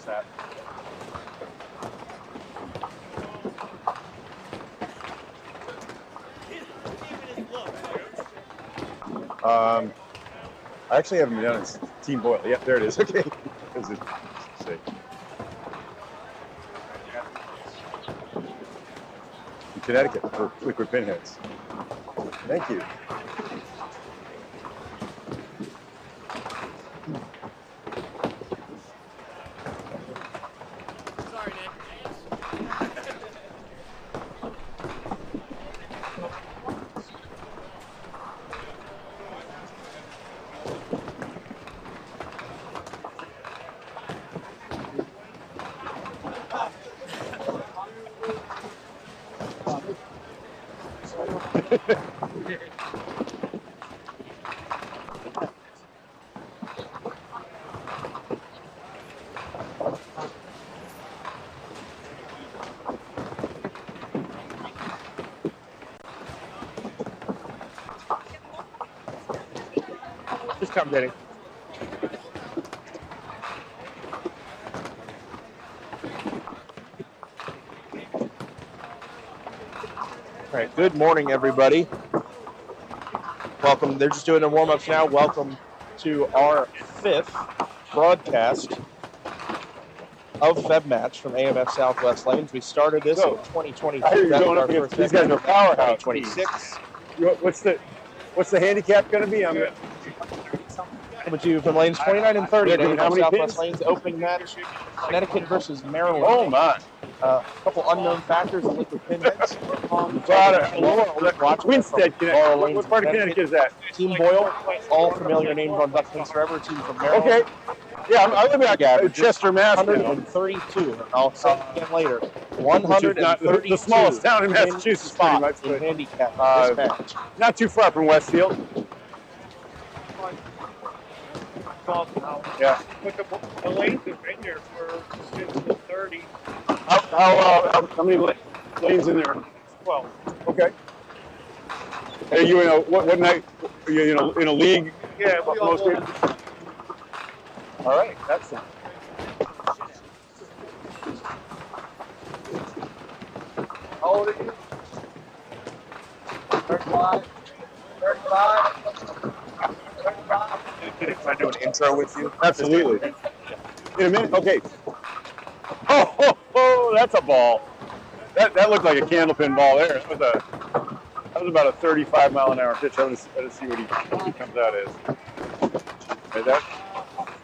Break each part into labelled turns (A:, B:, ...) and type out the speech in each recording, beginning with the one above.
A: that.
B: I actually haven't been done a Team Boyle. Yeah, there it is. Okay. In Connecticut for liquid pinheads. Thank you.
C: Sorry, Nick.
A: Just come getting. All right, good morning, everybody. Welcome. They're just doing their warm-ups now. Welcome to our 5th broadcast of Feb match from AMF Southwest Lanes. We started this in 2022.
B: I hear you're going up against these guys are powerhouse.
A: 26.
B: What's the handicap going to be? I'm
A: Coming to you from lanes 29 and 30 at
B: How
A: AMF
B: many
A: Southwest
B: pins?
A: Lanes. Opening match, Connecticut versus Maryland.
B: Oh my!
A: A couple unknown factors in liquid pinheads.
B: Winstead, Connecticut. What part of Connecticut is that?
A: Team Boyle, all familiar names on Duckpins Forever. Team from Maryland.
B: Okay. Yeah, I live at Chester, Mass.
A: 132. I'll say it again later. 132.
B: The smallest town in Massachusetts, pretty much.
A: In handicap this match.
B: Not too far from Westfield. Yeah.
D: But the lanes have been there for since the 30s.
B: How many lanes in there?
D: 12.
B: Okay. Are you in what night? Are you in a league?
D: Yeah, we all
B: Most people? All right, that's it.
E: How old are you? 35. 35.
A: Can I do an intro with you?
B: Absolutely. In a minute? Okay. Oh, that's a ball. That looked like a candlepin ball there. That was about a 35-mile-an-hour pitch. Let's see what he comes out as. Right, that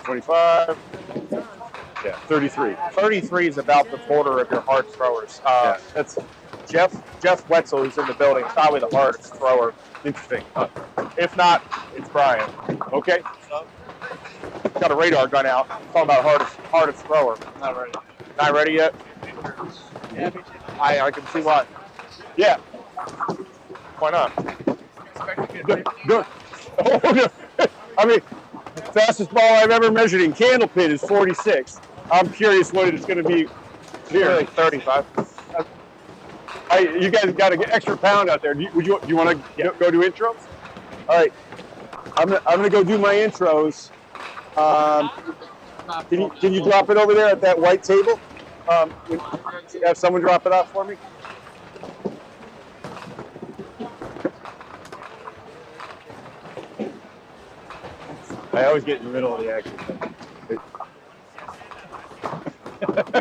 B: 25. Yeah, 33.
A: 33 is about the quarter of your hard throwers.
B: Yeah, that's
A: Jeff Wetzel, who's in the building, is probably the hardest thrower.
B: interesting.
A: If not, it's Brian.
B: Okay.
A: Got a radar gun out. Talking about hardest thrower.
D: Not ready.
A: Not ready yet?
D: Yeah,
A: I can see why.
B: Yeah.
A: Why not?
B: Good. Oh, no. I mean, fastest ball I've ever measured in candlepin is 46. I'm curious what it's going to be here.
A: Like 35.
B: You guys got an extra pound out there. Do you want to go do intros? All right. I'm gonna go do my intros. Can you drop it over there at that white table? Have someone drop it off for me? I always get in the middle of the action.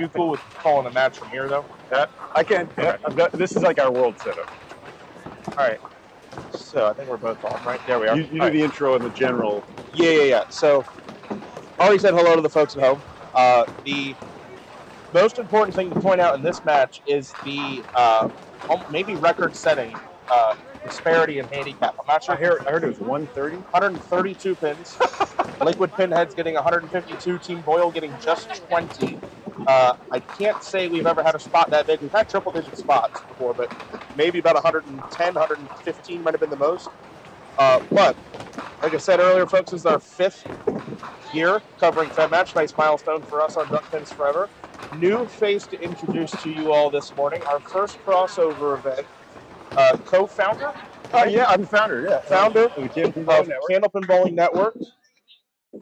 A: You cool with calling a match from here, though?
B: I can. Yeah, this is like our world setup.
A: All right. So I think we're both on, right? There we are.
B: You do the intro and the general.
A: Yeah. So already said hello to the folks at home. The most important thing to point out in this match is the maybe record-setting disparity in handicap. I'm not sure.
B: I heard it was 130.
A: 132 pins. Liquid Pinheads getting 152. Team Boyle getting just 20. I can't say we've ever had a spot that big. We've had triple-digit spots before, but maybe about 110, 115 might have been the most. But, like I said earlier, folks, this is our 5th year covering Feb Match. Nice milestone for us on Duckpins Forever. New face to introduce to you all this morning. Our first crossover event. Co-founder?
B: Yeah, I'm the founder, yeah.
A: Founder of Candlepin Bowling Network.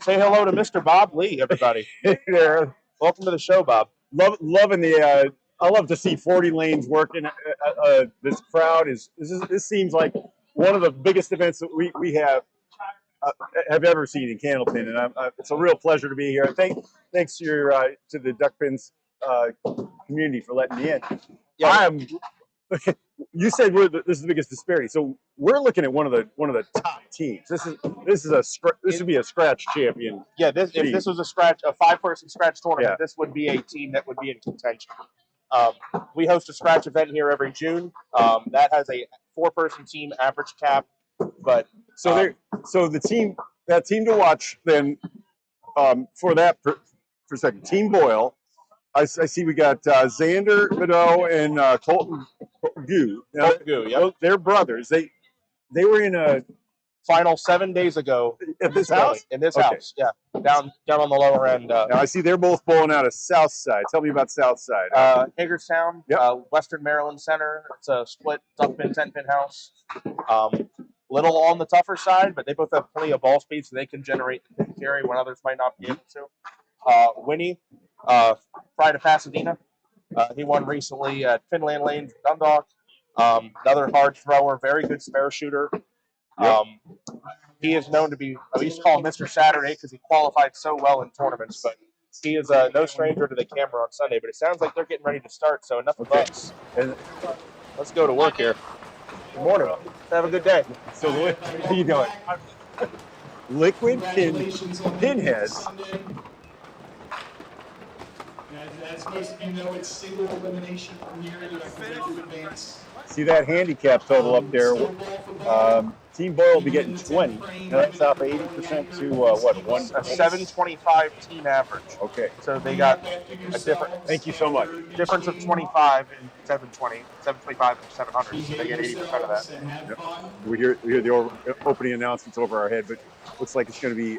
A: Say hello to Mr. Bob Lee, everybody.
B: Hey there.
A: Welcome to the show, Bob.
B: Loving the. I love to see 40 lanes working. This crowd this seems like one of the biggest events that we have ever seen in Candlepin, and it's a real pleasure to be here. Thanks to the Duckpins community for letting me in.
A: Yeah.
B: You said this is the biggest disparity, so we're looking at one of the top teams. This would be a scratch champion.
A: Yeah, if this was a 5-person scratch tournament, this would be a team that would be in contention. We host a scratch event here every June. That has a 4-person team average cap, but
B: so the team to watch then for that for a second. Team Boyle. I see we got Xander Bedeau and Colton Gu.
A: Yeah.
B: They're brothers. They were in a
A: final 7 days ago
B: at this house.
A: In this house, yeah, down on the lower end.
B: Now I see they're both bowling out of South Side. Tell me about South Side.
A: Hagerstown, Western Maryland Center. It's a split duck-pin 10-pin house. Little on the tougher side, but they both have plenty of ball speed, so they can generate the pin carry when others might not be able to. Winnie, Pride of Pasadena. He won recently at Finland Lanes, Dundalk. Another hard thrower, very good spare shooter. He is known to be, we used to call him Mr. Saturday because he qualified so well in tournaments, but he is no stranger to the camera on Sunday. But it sounds like they're getting ready to start, so enough of us. Let's go to work here. Good morning. Have a good day.
B: So, how you doing? Liquid pinheads.
C: As most of you know, it's single elimination premier to advance.
B: See that handicap total up there? Team Boyle will be getting 20. Now that's up 80% to what?
A: A 725 team average.
B: Okay.
A: So they got a different.
B: Thank you so much.
A: Difference of 25 and 720, 725 and 700. So they get 80% of that.
B: Yep. We hear the opening announcements over our head, but looks like it's going to be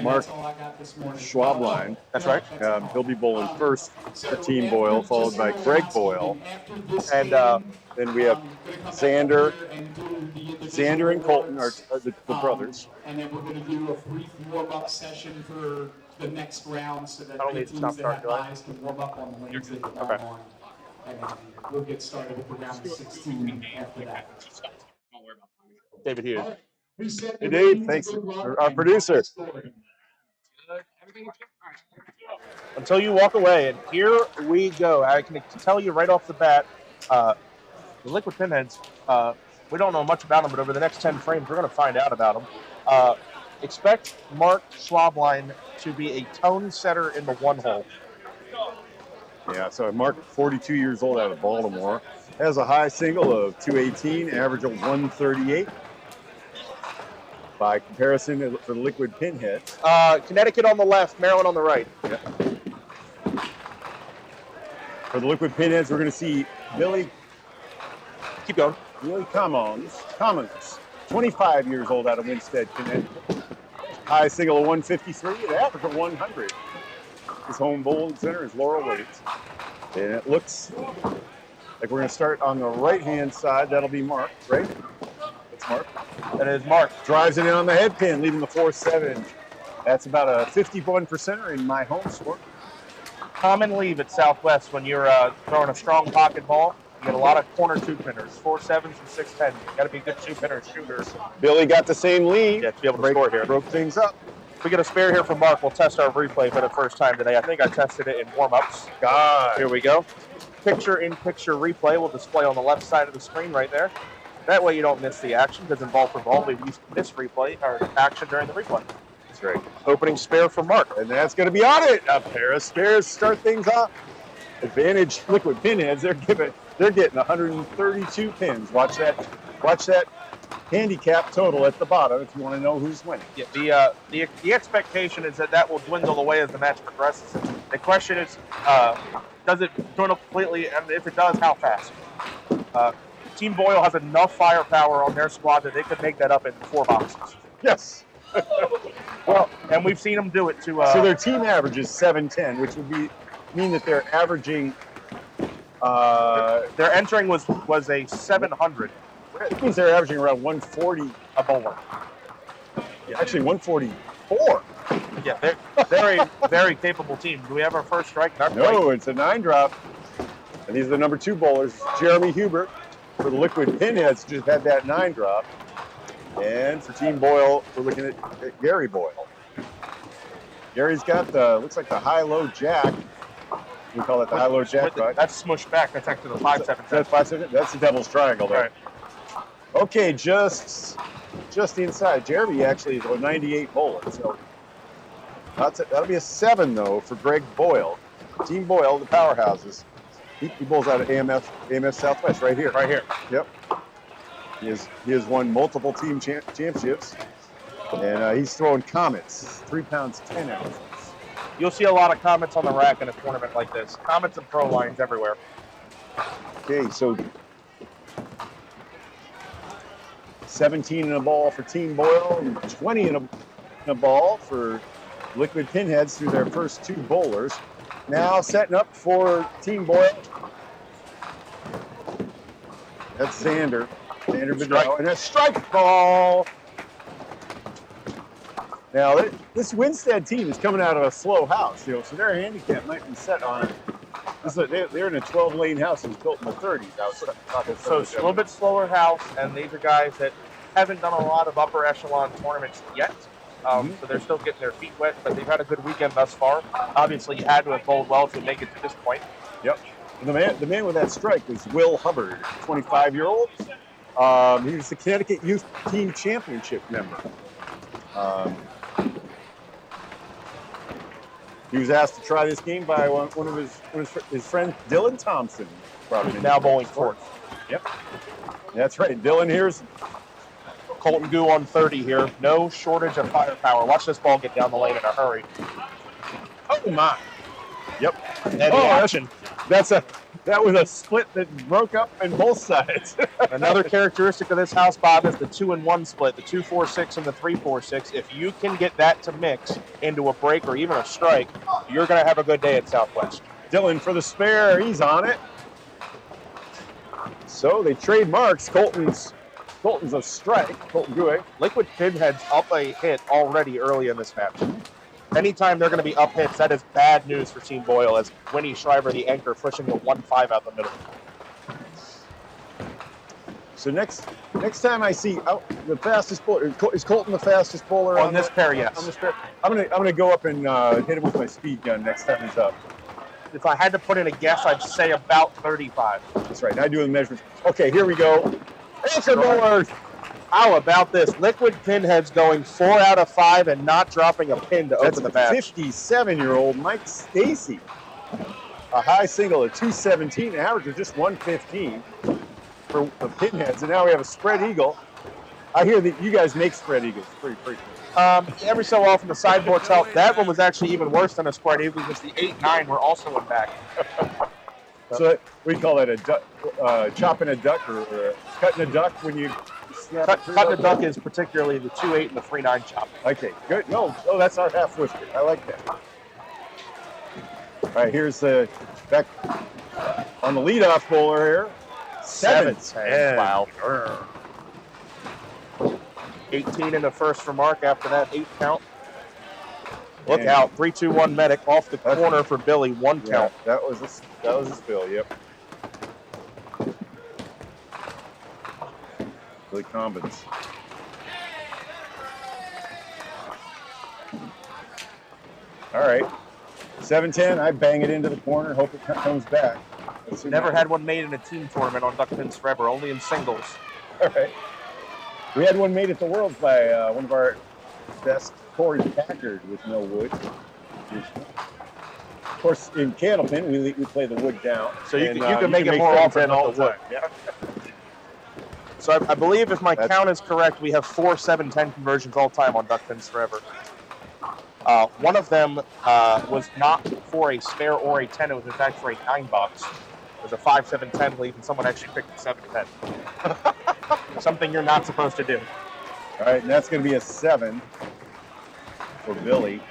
B: Mark Schwabline.
A: That's right.
B: He'll be bowling first for Team Boyle, followed by Greg Boyle,
A: and
B: then we have Xander and Colton are the brothers.
C: And then we're going to do a brief warm-up session for the next round so that the teams that have buys can warm up on the lanes that they're on. And then we'll get started with the round of 16 after that.
A: David Hughes.
B: Hey, Dave. Thanks. Our producer.
A: Until you walk away, and here we go. I can tell you right off the bat, the liquid pinheads, we don't know much about them, but over the next 10 frames, we're going to find out about them. Expect Mark Schwabline to be a tone setter in the one hole.
B: Yeah, so Mark, 42 years old, out of Baltimore, has a high single of 218, average of 138. By comparison, for the liquid pinheads,
A: Connecticut on the left, Maryland on the right.
B: Yeah. For the liquid pinheads, we're going to see Billy.
A: Keep going.
B: Billy Commons, 25 years old, out of Winstead, Connecticut. High single of 153, an average of 100. His home bowling center is Laurel Waits. And it looks like we're going to start on the right-hand side. That'll be Mark, right? That's Mark.
A: That is Mark.
B: Drives it in on the head pin, leaving the 4-7. That's about a 51%er in my home sport.
A: Common leave at Southwest when you're throwing a strong pocket ball. You get a lot of corner 2-pinners, 4-7s and 6-10s. You got to be a good 2-pinner shooter.
B: Billy got the same lead.
A: Yeah, to be able to score here.
B: Broke things up.
A: If we get a spare here from Mark, we'll test our replay for the first time today. I think I tested it in warm-ups.
B: God.
A: Here we go. Picture-in-picture replay will display on the left side of the screen right there. That way you don't miss the action, because in ball for ball, we've used this replay or action during the replay.
B: That's right.
A: Opening spare for Mark.
B: And that's going to be on it. A pair of spares start things off. Advantage liquid pinheads. They're getting 132 pins. Watch that handicap total at the bottom if you want to know who's winning.
A: Yeah, the expectation is that will dwindle away as the match progresses. The question is, does it dwindle completely? And if it does, how fast? Team Boyle has enough firepower on their squad that they could make that up in 4 boxes.
B: Yes.
A: Well, and we've seen them do it to.
B: So their team average is 710, which would mean that they're averaging.
A: Their entering was a 700.
B: It means they're averaging around 140
A: a bowler.
B: Yeah, actually 144.
A: Yeah, they're a very capable team. Do we have our first strike? Not
B: No,
A: quite.
B: it's a 9-drop. And these are the number 2 bowlers. Jeremy Hubert for the Liquid Pinheads just had that 9-drop. And for Team Boyle, we're looking at Gary Boyle. Gary's got the, looks like the high-low jack. We call it the high-low jack, right?
A: That's smushed back. That's actually the 5-7.
B: That's 5-7? That's the devil's triangle there.
A: Right.
B: Okay, just inside. Jeremy actually is a 98 bowler, so that'll be a 7 though for Greg Boyle. Team Boyle, the powerhouses. He bowls out of AMF Southwest right here.
A: Right here.
B: Yep. He has won multiple team championships, and he's throwing Comets, 3 pounds 10 ounces.
A: You'll see a lot of Comets on the rack in a tournament like this. Comets and pro lines everywhere.
B: Okay, so 17 in a ball for Team Boyle and 20 in a ball for Liquid Pinheads through their first 2 bowlers. Now setting up for Team Boyle. That's Xander. Xander Bedell. And a strike ball. Now, this Winstead team is coming out of a slow house, so their handicap might be set on it. They're in a 12-lane house that was built in the 30s.
A: So it's a little bit slower house, and these are guys that haven't done a lot of upper echelon tournaments yet. So they're still getting their feet wet, but they've had a good weekend thus far. Obviously, you had to have bowled well to make it to this point.
B: Yep. And the man with that strike was Will Hubbard, 25-year-old. He was the Connecticut Youth Team Championship member. He was asked to try this game by one of his friends, Dylan Thompson.
A: Now bowling fourth.
B: Yep. That's right. Dylan, here's
A: Colton Gu on 30 here. No shortage of firepower. Watch this ball get down the lane in a hurry.
B: Oh my. Yep.
A: And the action.
B: That was a split that broke up in both sides.
A: Another characteristic of this house, Bob, is the 2-1 split, the 2-4-6 and the 3-4-6. If you can get that to mix into a break or even a strike, you're going to have a good day at Southwest.
B: Dylan for the spare. He's on it. So they trade marks. Colton's a strike. Colton Guay.
A: Liquid Pinheads up a hit already early in this match. Anytime they're going to be up hits, that is bad news for Team Boyle, as Winnie Shriver, the anchor, pushing the 1-5 out the middle.
B: So next time I see the fastest bowler, is Colton the fastest bowler
A: on this pair? Yes.
B: On this pair, I'm gonna go up and hit him with my speed gun next time he's up.
A: If I had to put in a guess, I'd say about 35.
B: That's right. I do the measurements. Okay, here we go. Answer bowlers.
A: How about this? Liquid Pinheads going 4 out of 5 and not dropping a pin to open the match.
B: 57-year-old Mike Stacy. A high single at 217, an average of just 115 for the Pinheads. And now we have a spread eagle. I hear that you guys make spread eagles pretty frequently.
A: Every so often the sideboards help. That one was actually even worse than a spread eagle because the 8-9 were also in back.
B: So we call that a duck, chopping a duck or cutting a duck when you
A: Cutting a duck is particularly the 2-8 and the 3-9 chop.
B: Okay, good. No, that's our half whisker. I like that. All right, here's the back on the leadoff bowler here. 7-10.
A: Wow. 18 in the first for Mark after that 8 count. Look out. 3-2-1 medic off the corner for Billy. 1 count.
B: That was a spill, yep. Billy Combins. All right. 7-10. I bang it into the corner. Hope it comes back.
A: Never had one made in a team tournament on Duck Pins Forever. Only in singles.
B: All right. We had one made at the Worlds by one of our best, Corey Packard, with no wood. Of course, in Candlepin, we play the wood down.
A: So you can make it more often
B: all
A: the wood.
B: Yeah.
A: So I believe if my count is correct, we have 4 7-10 conversions all time on Duck Pins Forever. One of them was not for a spare or a 10. It was in fact for a 9 box. It was a 5-7-10 lead, and someone actually picked the 7-10. Something you're not supposed to do.
B: All right, and that's going to be a 7 for Billy.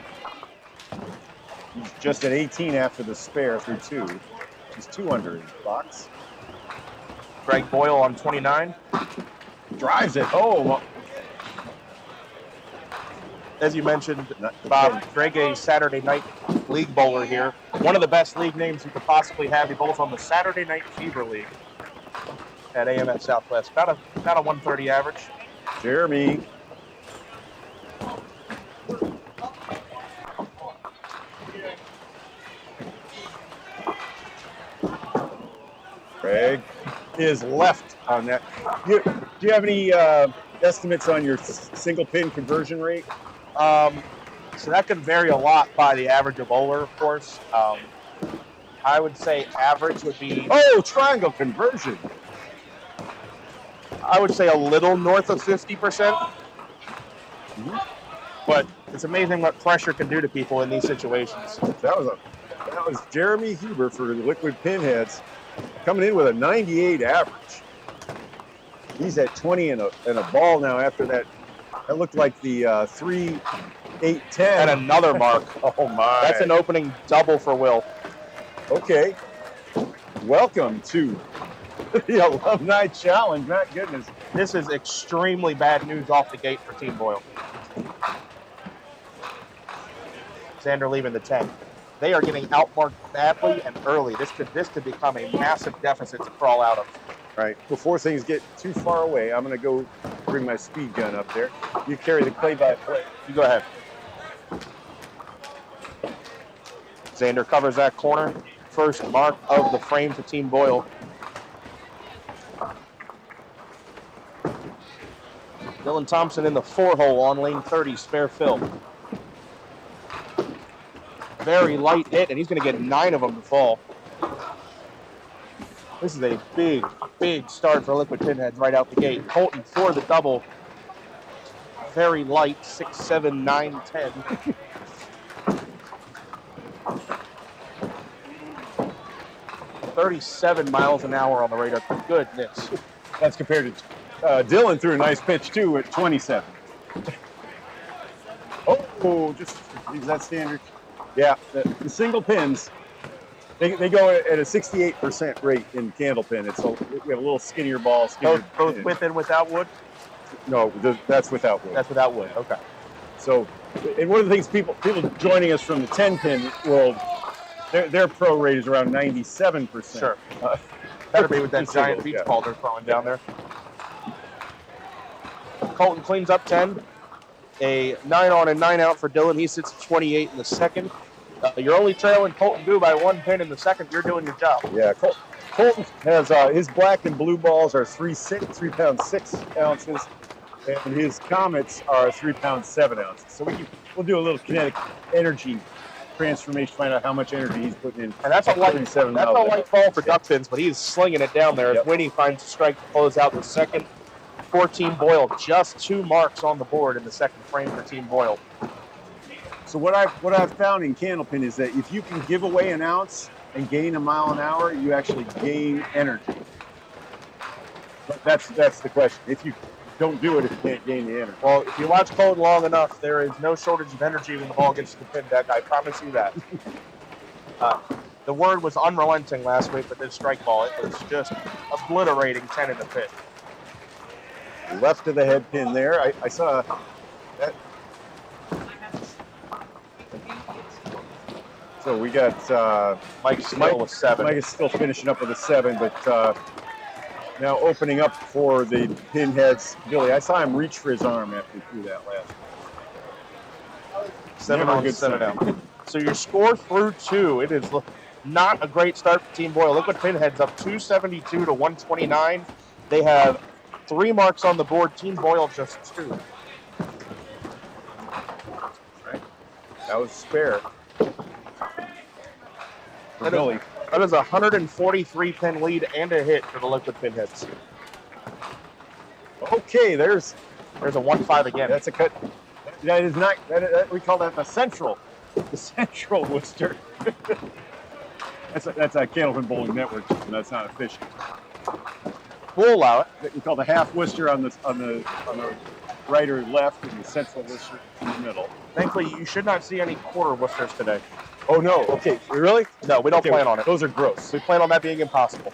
B: He's just at 18 after the spare through 2. He's 2 under in the box.
A: Greg Boyle on 29.
B: Drives it. Oh.
A: as you mentioned, Bob, Greg, a Saturday night league bowler here. One of the best league names you could possibly have. He bowls on the Saturday Night Fever League at AMF Southwest. About a 130 average.
B: Jeremy. Greg is left on that. Do you have any estimates on your single pin conversion rate?
A: So that can vary a lot by the average of bowler, of course. I would say average would be...
B: Oh, triangle conversion.
A: I would say a little north of 50%.
B: Mm-hmm.
A: But it's amazing what pressure can do to people in these situations.
B: That was Jeremy Huber for the Liquid Pinheads, coming in with a 98 average. He's at 20 and a ball now after that. That looked like the 3, 8, 10.
A: And another mark.
B: Oh my.
A: That's an opening double for Will.
B: Okay. Welcome to the Alumni Challenge. My goodness.
A: This is extremely bad news off the gate for Team Boyle. Xander leaving the 10. They are getting outmarked badly and early. This could become a massive deficit to crawl out of.
B: Right. Before things get too far away, I'm going to go bring my speed gun up there. You carry the play-by-play.
A: You go ahead. Xander covers that corner. First mark of the frame to Team Boyle. Dylan Thompson in the 4-hole on lane 30, spare fill. Very light hit, and he's going to get 9 of them to fall. This is a big, big start for Liquid Pinheads right out the gate. Colton for the double. Very light, 6, 7, 9, 10. $37 miles an hour on the radar. Goodness.
B: That's compared to Dylan threw a nice pitch too at 27. Oh, just is that standard? Yeah, the single pins, they go at a 68% rate in candle pin. We have a little skinnier ball.
A: Both with and without wood?
B: No, that's without wood.
A: That's without wood, okay.
B: So, and one of the things people joining us from the 10 pin world, their pro rate is around 97%.
A: Sure. Better be with that giant beach ball they're throwing down there. Colton cleans up 10. A 9 on and 9 out for Dylan. He sits at 28 in the second. You're only trailing Colton Goo by 1 pin in the second. You're doing your job.
B: Yeah, Colton has his black and blue balls are 3 pounds 6 ounces, and his Comets are 3 pounds 7 ounces. So we'll do a little kinetic energy transformation, find out how much energy he's putting in.
A: And that's a light ball for duck pins, but he's slinging it down there. As Winnie finds a strike to close out the second. For Team Boyle, just 2 marks on the board in the second frame for Team Boyle.
B: So what I've found in candlepin is that if you can give away an ounce and gain a mile an hour, you actually gain energy. But that's the question. If you don't do it, if you can't gain the energy.
A: Well, if you watch Colton long enough, there is no shortage of energy when the ball gets to the pin deck. I promise you that. The word was unrelenting last week with this strike ball. It was just obliterating 10 in the pit.
B: Left of the head pin there. I saw that. So we got
A: Mike still with 7.
B: Mike is still finishing up with a 7, but now opening up for the Pinheads. Billy, I saw him reach for his arm after he threw that last.
A: 7 on, 7 out. So your score through 2. It is not a great start for Team Boyle. Liquid Pinheads up 272 to 129. They have 3 marks on the board. Team Boyle just 2.
B: Right. That was spare. For Billy.
A: That is a 143 pin lead and a hit for the Liquid Pinheads.
B: Okay, there's
A: a 1-5 again.
B: That's a cut. That is not. We call that the central Worcester. that's a Candlepin Bowling Network. And that's not official.
A: We'll allow it.
B: We call the half Worcester on the right or left, and the central Worcester in the middle.
A: Thankfully, you should not see any quarter Worcesters today.
B: Oh no! Okay, really?
A: No, we don't plan on it.
B: Those are gross.
A: We plan on that being impossible.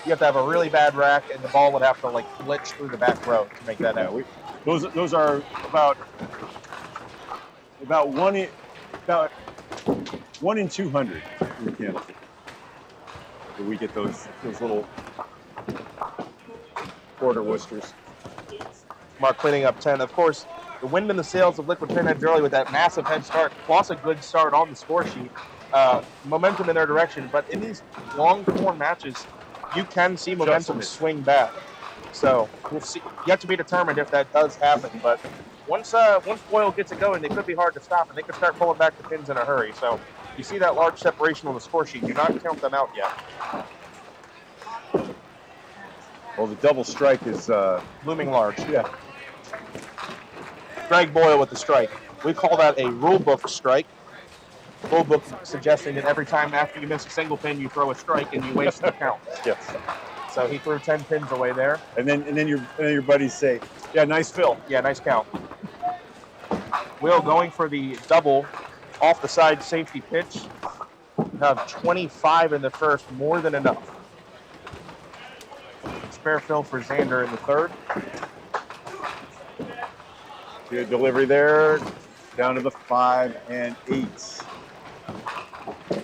A: You have to have a really bad rack, and the ball would have to glitch through the back row to make that happen.
B: Those are about 1 in 200 in the candlepin. Do we get those little quarter Worcesters?
A: Mark cleaning up 10. Of course, the wind in the sails of Liquid Pinheads early with that massive head start, plus a good start on the score sheet. Momentum in their direction, but in these long form matches, you can see momentum swing back. So we'll see. Yet to be determined if that does happen. But once Boyle gets it going, they could be hard to stop, and they could start pulling back the pins in a hurry. So you see that large separation on the score sheet. Do not count them out yet.
B: Well, the double strike is
A: looming large.
B: Yeah.
A: Greg Boyle with the strike. We call that a rule book strike. Rule book suggesting that every time after you miss a single pin, you throw a strike and you waste the count.
B: Yes.
A: So he threw 10 pins away there.
B: And then your buddies say, yeah, nice fill.
A: Yeah, nice count. Will going for the double off the side safety pitch. Have 25 in the first, more than enough. Spare fill for Xander in the third.
B: Good delivery there, down to the 5 and 8.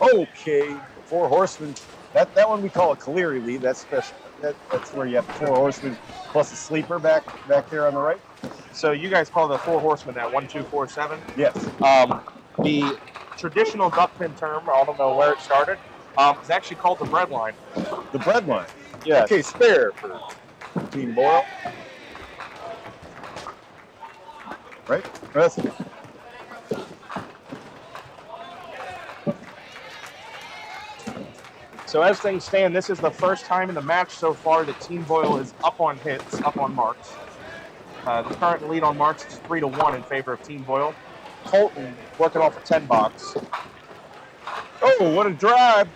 B: Okay, 4 horsemen. That one we call a Caleri lead. That's special. That's where you have 4 horsemen plus a sleeper back there on the right.
A: So you guys call the 4 horsemen that 1, 2, 4, 7?
B: Yes.
A: The traditional duck pin term, I don't know where it started, is actually called the bread line.
B: The bread line.
A: Yeah.
B: Okay, spare for Team Boyle. Right? That's it.
A: So as things stand, this is the first time in the match so far that Team Boyle is up on hits, up on marks. The current lead on marks is 3-1 in favor of Team Boyle. Colton working off a 10 box.
B: Oh, what a drive.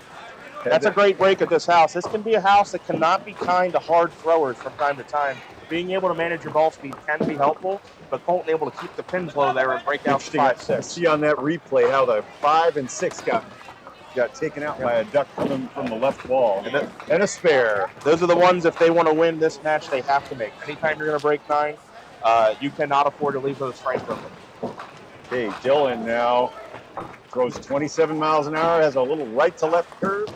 A: That's a great break at this house. This can be a house that cannot be kind to hard throwers from time to time. Being able to manage your ball speed can be helpful, but Colton able to keep the pins low there and break out 5-6.
B: See on that replay how the 5 and 6 got taken out by a duck coming from the left wall. And a spare.
A: Those are the ones, if they want to win this match, they have to make. Anytime you're going to break 9, you cannot afford to leave those frames open.
B: Okay, Dylan now throws 27 miles an hour, has a little right to left curve.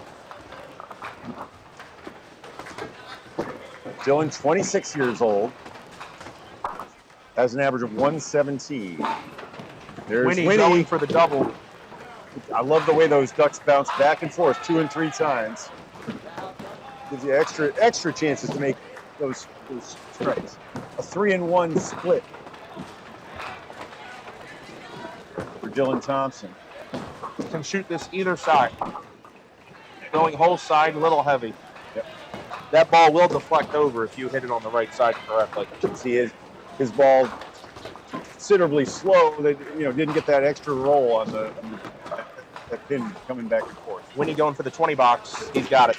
B: Dylan, 26 years old, has an average of 117. There's
A: Winnie going for the double.
B: I love the way those ducks bounce back and forth 2 and 3 times. Gives you extra chances to make those strikes. A 3-1 split for Dylan Thompson.
A: Can shoot this either side. Going whole side, a little heavy.
B: Yep.
A: That ball will deflect over if you hit it on the right side correctly.
B: You can see his ball considerably slow. They didn't get that extra roll on that pin coming back and forth.
A: Winnie going for the 20 box. He's got it.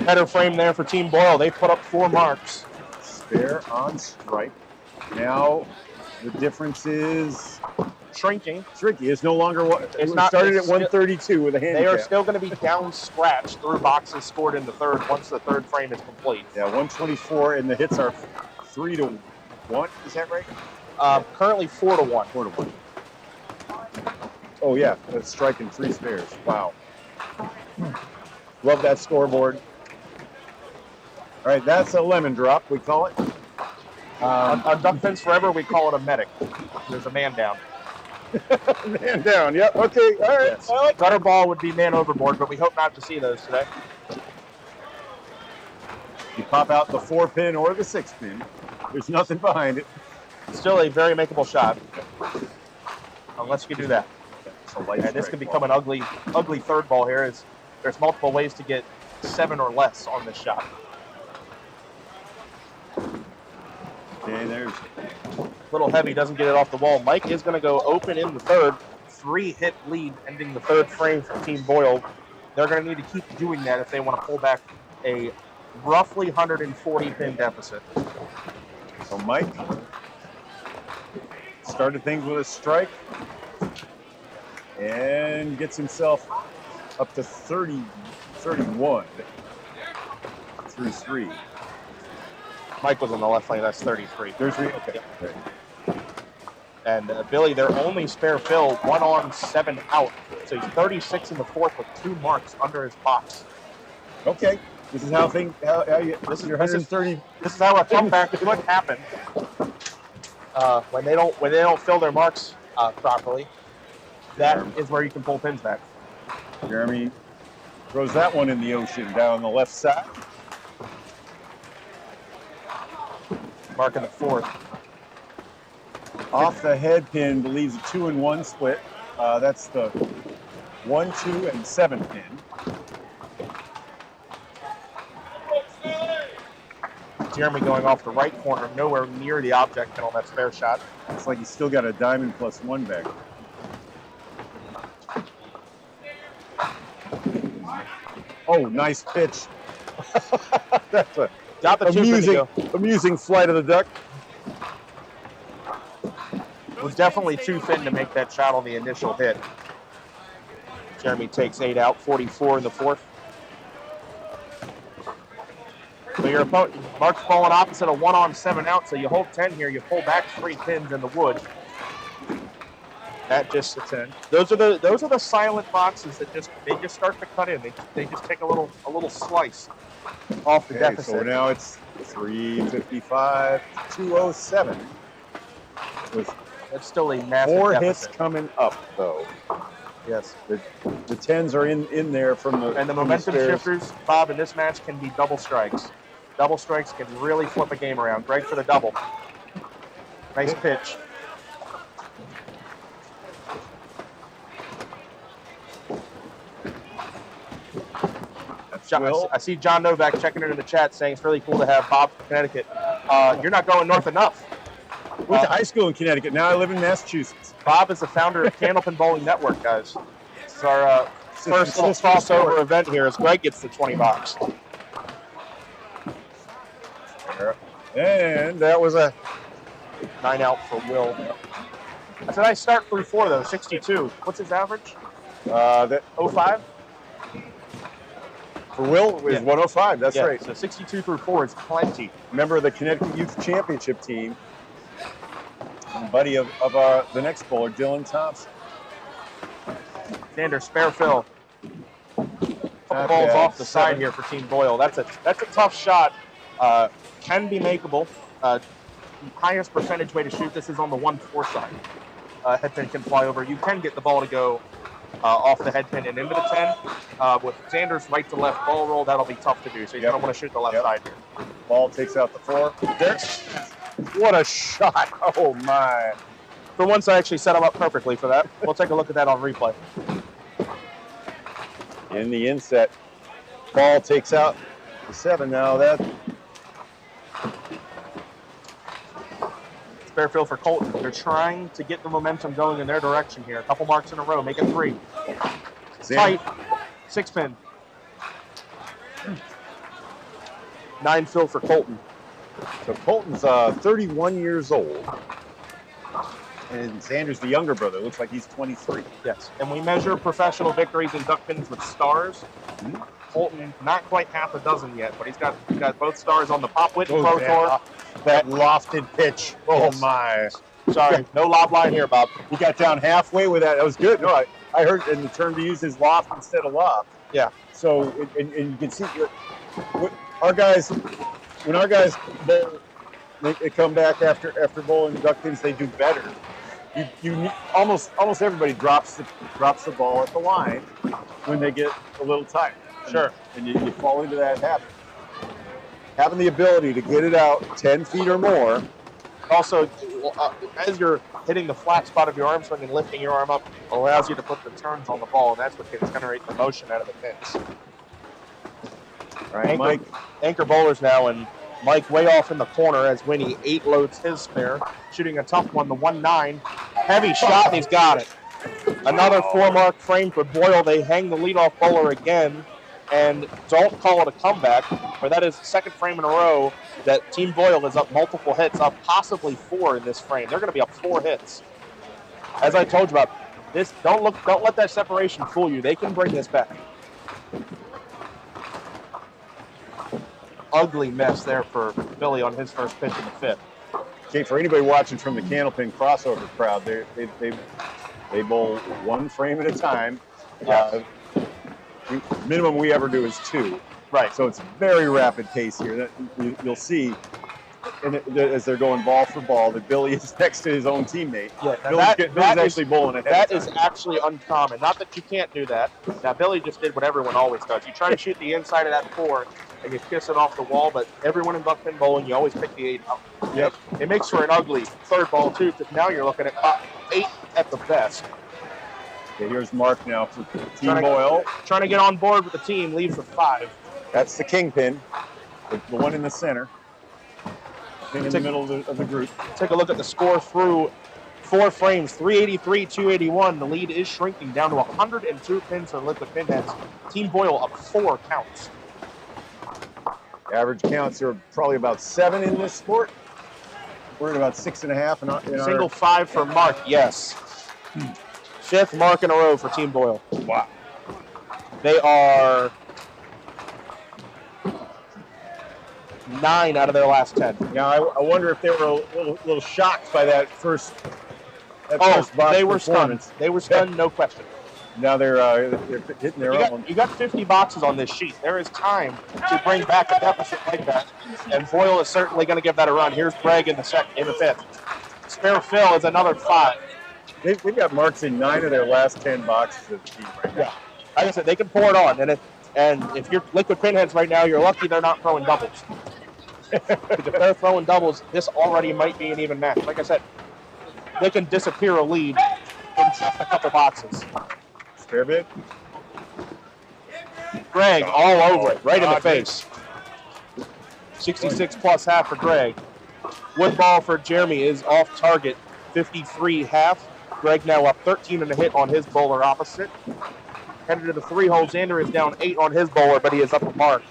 A: Header frame there for Team Boyle. They put up 4 marks.
B: Spare on strike. Now the difference is
A: shrinking.
B: It's no longer what it started at 132 with a handicap.
A: They are still going to be down scratched through boxes scored in the third once the third frame is complete.
B: Yeah, 124, and the hits are 3-1. Is that right?
A: Currently 4-1.
B: 4-1. Oh yeah, that's striking 3 spares. Wow. Love that scoreboard. All right, that's a lemon drop, we call it.
A: On Duck Pins Forever, we call it a medic. There's a man down.
B: Man down, yep, okay, all right.
A: Yes. Gutter ball would be man overboard, but we hope not to see those today.
B: You pop out the 4-pin or the 6-pin. There's nothing behind it.
A: Still a very makeable shot. Unless you can do that. And this could become an ugly third ball here. There's multiple ways to get 7 or less on this shot.
B: Okay, there's
A: little heavy, doesn't get it off the wall. Mike is going to go open in the third. 3-hit lead ending the third frame for Team Boyle. They're going to need to keep doing that if they want to pull back a roughly 140 pin deficit.
B: So Mike started things with a strike and gets himself up to 31 through 3.
A: Mike was in the left lane. That's 33.
B: 33? Okay.
A: And Billy, their only spare fill, 1 on, 7 out. So he's 36 in the fourth with 2 marks under his box.
B: Okay. This is how things. This is your 130.
A: This is how a comeback could happen when they don't fill their marks properly. That is where you can pull pins back.
B: Jeremy throws that one in the ocean down the left side.
A: Mark in the fourth.
B: Off the head pin, believes a 2-1 split. That's the 1, 2, and 7 pin.
A: Jeremy going off the right corner, nowhere near the object pin on that spare shot.
B: Looks like he's still got a diamond +1 back. Oh, nice pitch. That's a
A: Got the
B: amusing flight of the duck.
A: It was definitely too thin to make that shot on the initial hit. Jeremy takes 8 out, 44 in the fourth. So your opponent, Mark's falling opposite a 1 on, 7 out, so you hold 10 here, you pull back 3 pins in the wood. That just a 10. Those are the silent boxes that just start to cut in. They just take a little slice off the deficit.
B: So now it's 355, 207.
A: That's still a massive
B: 4
A: deficit.
B: hits coming up though.
A: Yes.
B: The 10s are in there from the
A: and the momentum shifters, Bob, in this match can be double strikes. Double strikes can really flip a game around. Greg for the double. Nice pitch. I see John Novak checking into the chat saying it's really cool to have Bob from Connecticut. You're not going north enough.
B: Went to high school in Connecticut. Now I live in Massachusetts.
A: Bob is the founder of Candlepin Bowling Network, guys. It's our first little crossover event here as Greg gets the $20.
B: And that was a
A: 9 out for Will. That's a nice start through 4 though, 62. What's his average?
B: That
A: 05?
B: For Will, it was 105. That's right.
A: So 62 through 4 is plenty.
B: Member of the Connecticut Youth Championship team. And buddy of the next bowler, Dylan Thompson.
A: Xander, spare fill. Couple balls off the side here for Team Boyle. That's a tough shot. Can be makeable. Highest percentage way to shoot this is on the 1-4 side. Head pin can fly over. You can get the ball to go off the head pin and into the 10. With Xander's right to left ball roll, that'll be tough to do. So you're going to want to shoot the left side here.
B: Ball takes out the 4. What a shot. Oh, my.
A: For once, I actually set him up perfectly for that. We'll take a look at that on replay.
B: In the inset, ball takes out the 7 now. That
A: spare fill for Colton. They're trying to get the momentum going in their direction here. A couple marks in a row, make it 3. Tight. 6 pin. 9 fill for Colton.
B: So Colton's 31 years old. And Xander's the younger brother. Looks like he's 23.
A: Yes. And we measure professional victories and duck pins with stars. Mm-hmm. Colton, not quite half a dozen yet, but he's got both stars on the Pop Witten Pro Tour.
B: That lofted pitch. Oh, my.
A: Sorry, no lob line here, Bob.
B: He got down halfway with that. That was good. No, I heard in the term to use his loft instead of lob.
A: Yeah.
B: So, and you can see our guys, when our guys bowl, they come back after bowling duck pins, they do better. You almost everybody drops the ball at the line when they get a little tight.
A: Sure.
B: And you fall into that habit. Having the ability to get it out 10 feet or more.
A: Also, as you're hitting the flat spot of your arm swing and lifting your arm up, allows you to put the turns on the ball, and that's what can generate the motion out of the pins.
B: All right, Mike.
A: Anchor bowlers now, and Mike way off in the corner as Winnie 8 loads his spare, shooting a tough one, the 1-9. Heavy shot, and he's got it. Another 4-mark frame for Boyle. They hang the leadoff bowler again and don't call it a comeback, but that is the second frame in a row that Team Boyle is up multiple hits, up possibly 4 in this frame. They're going to be up 4 hits. As I told you about, this, don't let that separation fool you. They can bring this back. ugly mess there for Billy on his first pitch in the fifth.
B: Okay, for anybody watching from the Candlepin crossover crowd, they bowl one frame at a time.
A: Yes.
B: Minimum we ever do is 2.
A: Right.
B: So it's very rapid pace here. You'll see, as they're going ball for ball, that Billy is next to his own teammate.
A: Yeah,
B: Billy's actually bowling ahead.
A: That is actually uncommon. Not that you can't do that. Now, Billy just did what everyone always does. You try to shoot the inside of that 4, and you kiss it off the wall, but everyone in buckpin bowling, you always pick the 8 out.
B: Yep.
A: It makes for an ugly third ball, too, because now you're looking at 8 at the best.
B: Okay, here's Mark now for Team Boyle.
A: Trying to get on board with the team, leads with 5.
B: That's the kingpin, the one in the center. In the middle of the group.
A: Take a look at the score through 4 frames, 383, 281. The lead is shrinking down to 102 pins for Liquid Pinheads. Team Boyle up 4 counts.
B: Average counts are probably about 7 in this sport. We're at about 6.5.
A: Single 5 for Mark, yes. 5th mark in a row for Team Boyle.
B: Wow.
A: They are 9 out of their last 10.
B: Now, I wonder if they were a little shocked by that first
A: box they were
B: performance.
A: stunned. They were stunned, no question.
B: Now they're hitting their own.
A: You got 50 boxes on this sheet. There is time to bring back a deficit like that, and Boyle is certainly going to give that a run. Here's Greg in the 5th. Spare Phil is another 5.
B: They've got marks in 9 of their last 10 boxes of the team right now.
A: Yeah, like I said, they can pour it on, and if you're Liquid Pinheads right now, you're lucky they're not throwing doubles. If they're throwing doubles, this already might be an even match. Like I said, they can disappear a lead in just a couple boxes.
B: Spare bit.
A: Greg all over it, right in the face. 66 plus half for Greg. Wood ball for Jeremy is off target, 53 half. Greg now up 13 and a hit on his bowler opposite. Headed to the 3 hole, Xander is down 8 on his bowler, but he is up a mark.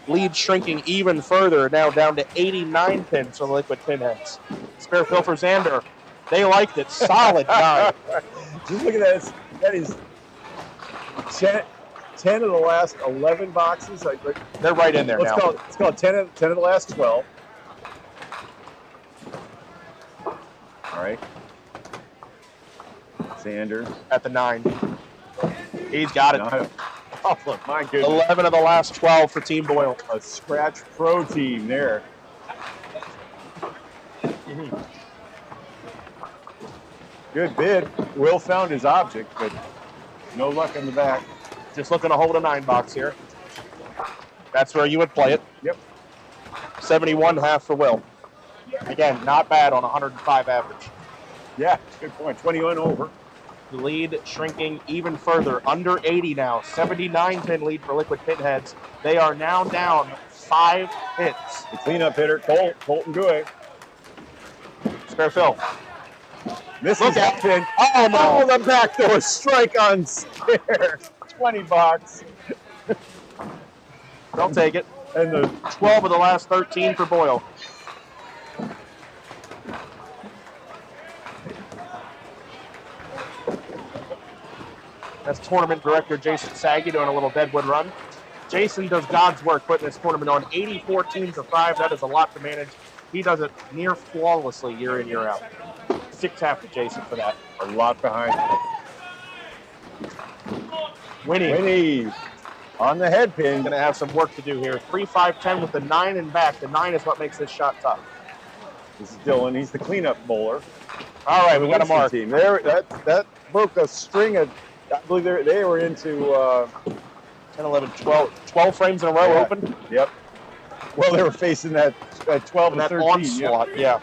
A: Lead shrinking even further, now down to 89 pins for the Liquid Pinheads. Spare fill for Xander. They liked it. Solid 9.
B: Just look at that. That is 10 of the last 11 boxes.
A: They're right in there now.
B: Let's call it 10 of the last 12. All right. Xander.
A: At the 9. He's got it.
B: Oh, my goodness.
A: 11 of the last 12 for Team Boyle.
B: A scratch pro team there. Good bid. Will found his object, but no luck in the back.
A: Just looking to hold a 9 box here. That's where you would play it.
B: Yep.
A: 71 half for Will. Again, not bad on 105 average.
B: Yeah, good point. 21 over.
A: The lead shrinking even further, under 80 now. 79 pin lead for Liquid Pinheads. They are now down 5 hits.
B: The cleanup hitter, Colton Guay.
A: Spare Phil.
B: Misses that pin.
A: Oh, no.
B: Oh, the backdoor strike on Spare. 20 bucks.
A: They'll take it.
B: And the
A: 12 of the last 13 for Boyle. That's tournament director Jason Saggy doing a little Deadwood run. Jason does God's work putting this tournament on 84 teams to 5. That is a lot to manage. He does it near flawlessly year in, year out. 6 half to Jason for that.
B: A lot behind him. Winnie on the head pin.
A: Going to have some work to do here. 3-5-10 with the 9 and back. The 9 is what makes this shot tough.
B: This is Dylan. He's the cleanup bowler.
A: All right, we got a mark.
B: Team. That broke a string of. I believe they were into
A: 10, 11, 12 frames in a row open.
B: Yep. Well, they were facing that 12 and
A: that
B: 13.
A: onslaught, yeah.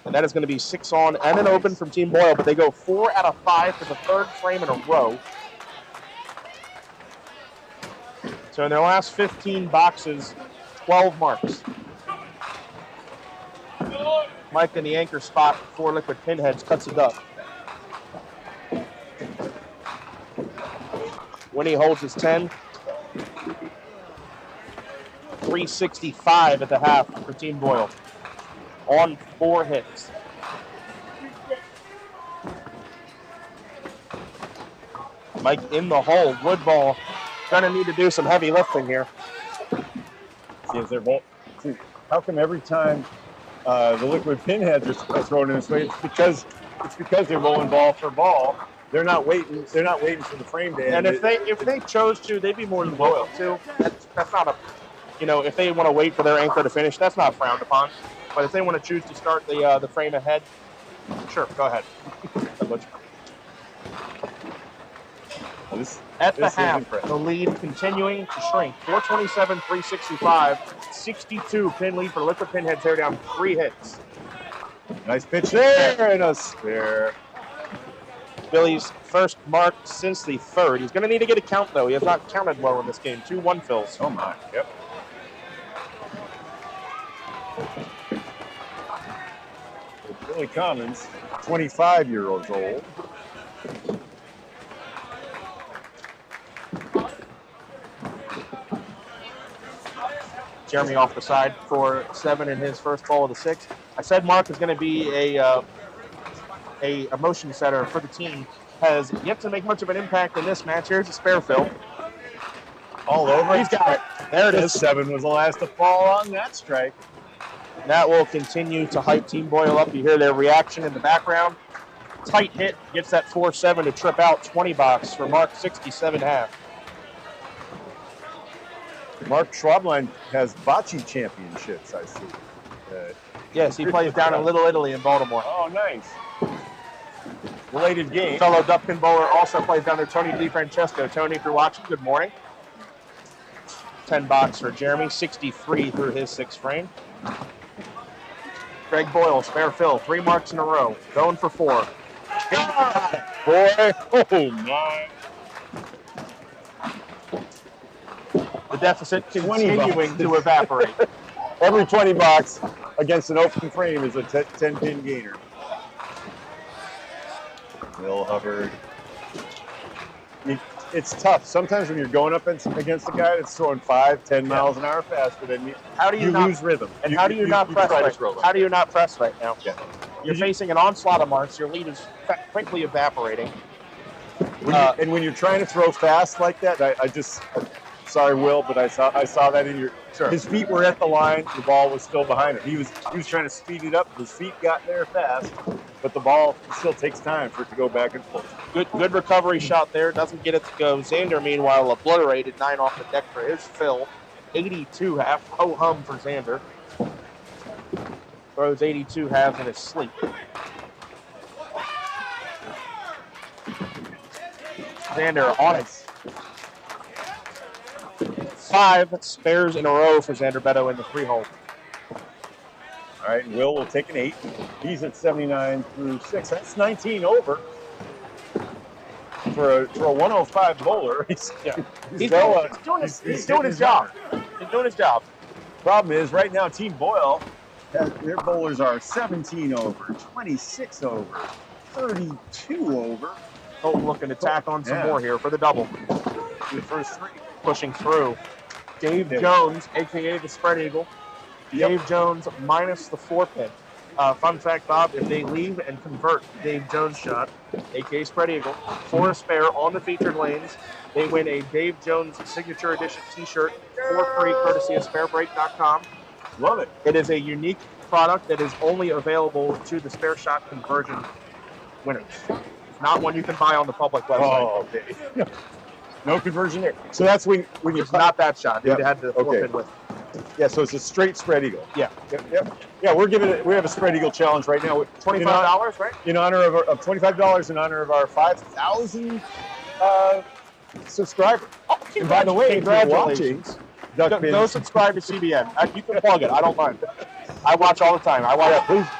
A: And that is going to be 6 on and an open from Team Boyle, but they go 4 out of 5 for the 3rd frame in a row. So in their last 15 boxes, 12 marks. Mike in the anchor spot for Liquid Pinheads cuts it up. Winnie holds his 10. 365 at the half for Team Boyle. On 4 hits. Mike in the hole. Woodball going to need to do some heavy lifting here.
B: See, they're both. See, how come every time the liquid pinheads are thrown in this way? It's because they're rolling ball for ball. They're not waiting. They're not waiting for the frame to end.
A: And if they chose to, they'd be more than welcome to. That's not a, if they want to wait for their anchor to finish, that's not frowned upon. But if they want to choose to start the frame ahead, sure, go ahead. At the half, the lead continuing to shrink. 427-365, 62 pin lead for Liquid Pinheads. They're down 3 hits.
B: Nice pitch there and a spare.
A: Billy's first mark since the third. He's going to need to get a count, though. He has not counted well in this game. 2 1-fills.
B: Oh, my. Yep. Billy Commons, 25-year-old old.
A: Jeremy off the side for 7 in his first ball of the 6th. I said Mark is going to be a motion setter for the team. Has yet to make much of an impact in this match. Here's a spare fill.
B: All over.
A: He's got it. There it is.
B: 7 was the last to fall on that strike.
A: That will continue to hype Team Boyle up. You hear their reaction in the background. Tight hit. Gets that 4-7 to trip out. 20 box for Mark, 67.5.
B: Mark Schwablein has bocce championships, I see.
A: Yes, he plays down in Little Italy in Baltimore.
B: Oh, nice. Related game.
A: Fellow Duckpin bowler also plays down there, Tony DiFrancesco. Tony, if you're watching, good morning. 10 box for Jeremy, 63 through his 6th frame. Greg Boyle, spare fill, 3 marks in a row, going for 4.
B: Boy, oh my.
A: The deficit continuing to evaporate.
B: Every 20 bucks against an open frame is a 10-pin gainer. Will Hubbard. It's tough. Sometimes when you're going up against a guy that's throwing 5-10 miles an hour faster than you, you lose rhythm.
A: And how do you not press right now? How do you not press right now?
B: Yeah.
A: You're facing an onslaught of marks. Your lead is quickly evaporating.
B: When you're trying to throw fast like that, I just sorry, Will, but I saw that in your. Sure. His feet were at the line. The ball was still behind him. He was trying to speed it up. His feet got there fast, but the ball still takes time for it to go back and forth.
A: Good recovery shot there. Doesn't get it to go. Xander, meanwhile, obliterated 9 off the deck for his fill. 82 half. Ho hum for Xander. Throws 82 halves in his sleep. Xander on it. 5 spares in a row for Xander Beto in the 3-hole.
B: All right, Will take an 8. He's at 79 through 6. That's 19 over for a 105 bowler. He's
A: doing his job. He's doing his job.
B: Problem is, right now, Team Boyle, their bowlers are 17 over, 26 over, 32 over.
A: Oh, looking to tack on some more here for the double.
B: The first 3.
A: Pushing through. Dave Jones, a.k.a. the Spread Eagle. Yep. Dave Jones minus the 4-pin. Fun fact, Bob, if they leave and convert Dave Jones shot, a.k.a. Spread Eagle, for a spare on the featured lanes, they win a Dave Jones Signature Edition t-shirt for free, courtesy of sparebreak.com.
B: Love it.
A: It is a unique product that is only available to the spare shot conversion winners. It's not one you can buy on the public website.
B: Oh, okay. No conversion there. So that's when you
A: it's not that shot. They had to flip it with.
B: Yeah, so it's a straight Spread Eagle.
A: Yeah.
B: Yep. Yeah, we have a Spread Eagle challenge right now with
A: $25, right?
B: In honor of $25 in honor of our 5,000 subscribers.
A: Oh,
B: and by the way, congratulations.
A: Go subscribe to CBN. You can plug it. I don't mind. I watch all the time.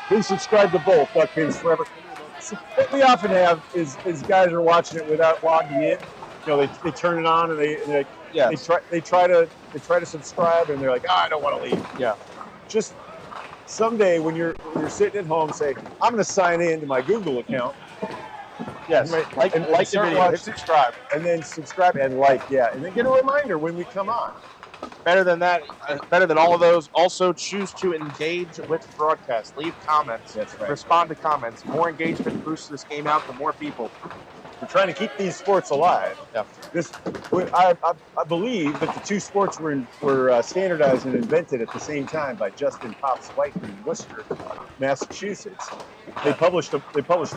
B: Please subscribe to both Duckpins Forever. What we often have is guys are watching it without logging in. You know, they turn it on and they try to subscribe and they're like, I don't want to leave.
A: Yeah.
B: Just someday when you're sitting at home, say, I'm going to sign in to my Google account.
A: Yes. Like the video. Subscribe.
B: And then subscribe and and then get a reminder when we come on.
A: Better than that, better than all of those. Also, choose to engage with the broadcast. Leave comments.
B: That's right.
A: Respond to comments. More engagement boosts this game out to more people.
B: We're trying to keep these sports alive.
A: Yeah.
B: I believe that the two sports were standardized and invented at the same time by Justin Pops White in Worcester, Massachusetts. They published the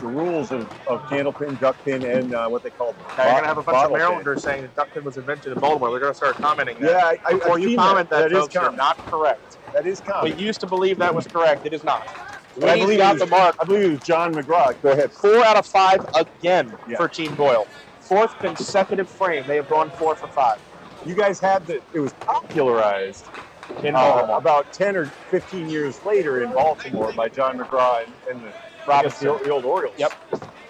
B: rules of candlepin, duckpin, and what they call
A: now you're gonna have a bunch of Marylanders saying that duckpin was invented in Baltimore. They're gonna start commenting that.
B: Yeah,
A: before you comment that folks,
B: you're
A: not correct.
B: That is common.
A: We used to believe that was correct. It is not.
B: But I believe
A: got the mark.
B: I believe it was John McGraw. Go ahead.
A: 4 out of 5 again for Team Boyle. 4th consecutive frame. They have gone 4 for 5.
B: You guys had it was popularized
A: in Baltimore
B: about 10 or 15 years later in Baltimore by John McGraw and the old Orioles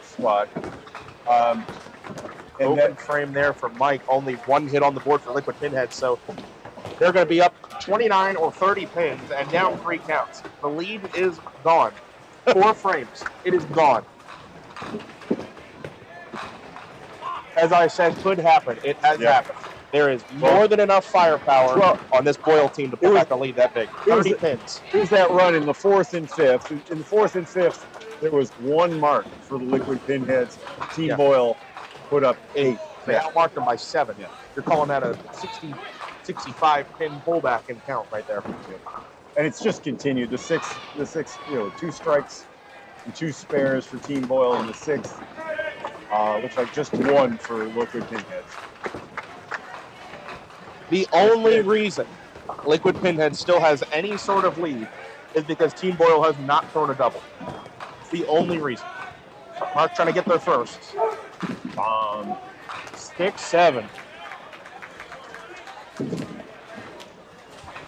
B: squad. And
A: open frame there for Mike. Only 1 hit on the board for Liquid Pinhead. So they're going to be up 29 or 30 pins and down 3 counts. The lead is gone. 4 frames. It is gone. As I said, could happen. It has happened. There is more than enough firepower on this Boyle team to pull back a lead that big. 30 pins.
B: Here's that run in the 4th and 5th. In the 4th and 5th, there was 1 mark for the Liquid Pinheads. Team Boyle put up 8.
A: They outmarked them by 7. You're calling that a 65 pin pullback and count right there.
B: And it's just continued. The six, 2 strikes and 2 spares for Team Boyle in the 6th. Looks like just 1 for Liquid Pinheads.
A: The only reason Liquid Pinhead still has any sort of lead is because Team Boyle has not thrown a double. It's the only reason. Mark trying to get there first. 6-7.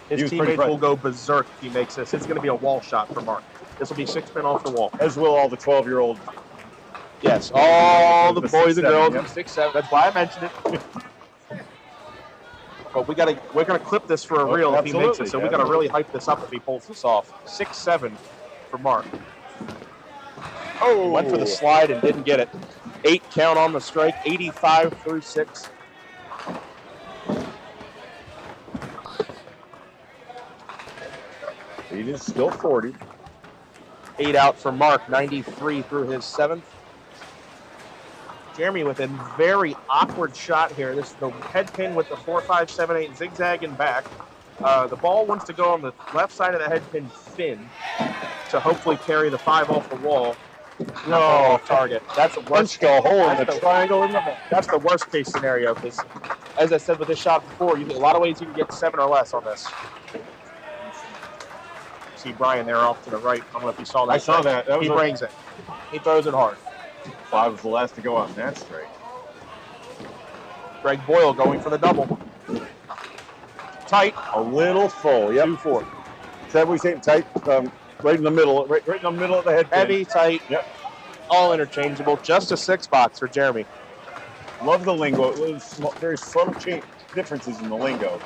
A: His teammates will go berserk if he makes this. It's going to be a wall shot for Mark. This will be 6 pin off the wall.
B: As will all the 12-year-old.
A: Yes, all the boys and girls in 6-7. That's why I mentioned it. But we're gonna clip this for a reel if he makes it. So we gotta really hype this up if he pulls this off. 6-7 for Mark. Oh, went for the slide and didn't get it. 8 count on the strike. 85 through 6.
B: Lead is still 40.
A: 8 out for Mark. 93 through his 7th. Jeremy with a very awkward shot here. This is the head pin with the 4-5-7-8 zigzagging back. The ball wants to go on the left side of the head pin fin to hopefully carry the 5 off the wall. No, off target. That's the worst.
B: Punch a hole in the triangle in the ball.
A: That's the worst case scenario because, as I said with this shot before, a lot of ways you can get 7 or less on this. See Brian there off to the right. I don't know if you saw that.
B: I saw that.
A: He brings it. He throws it hard.
B: 5 was the last to go on that strike.
A: Greg Boyle going for the double. Tight.
B: A little full. Yep.
A: 2-4.
B: Is that what we say? Tight. Right in the middle. Right in the middle of the head pin.
A: Heavy, tight.
B: Yep.
A: All interchangeable. Just a 6 box for Jeremy.
B: Love the lingo. It was very subtle differences in the lingo.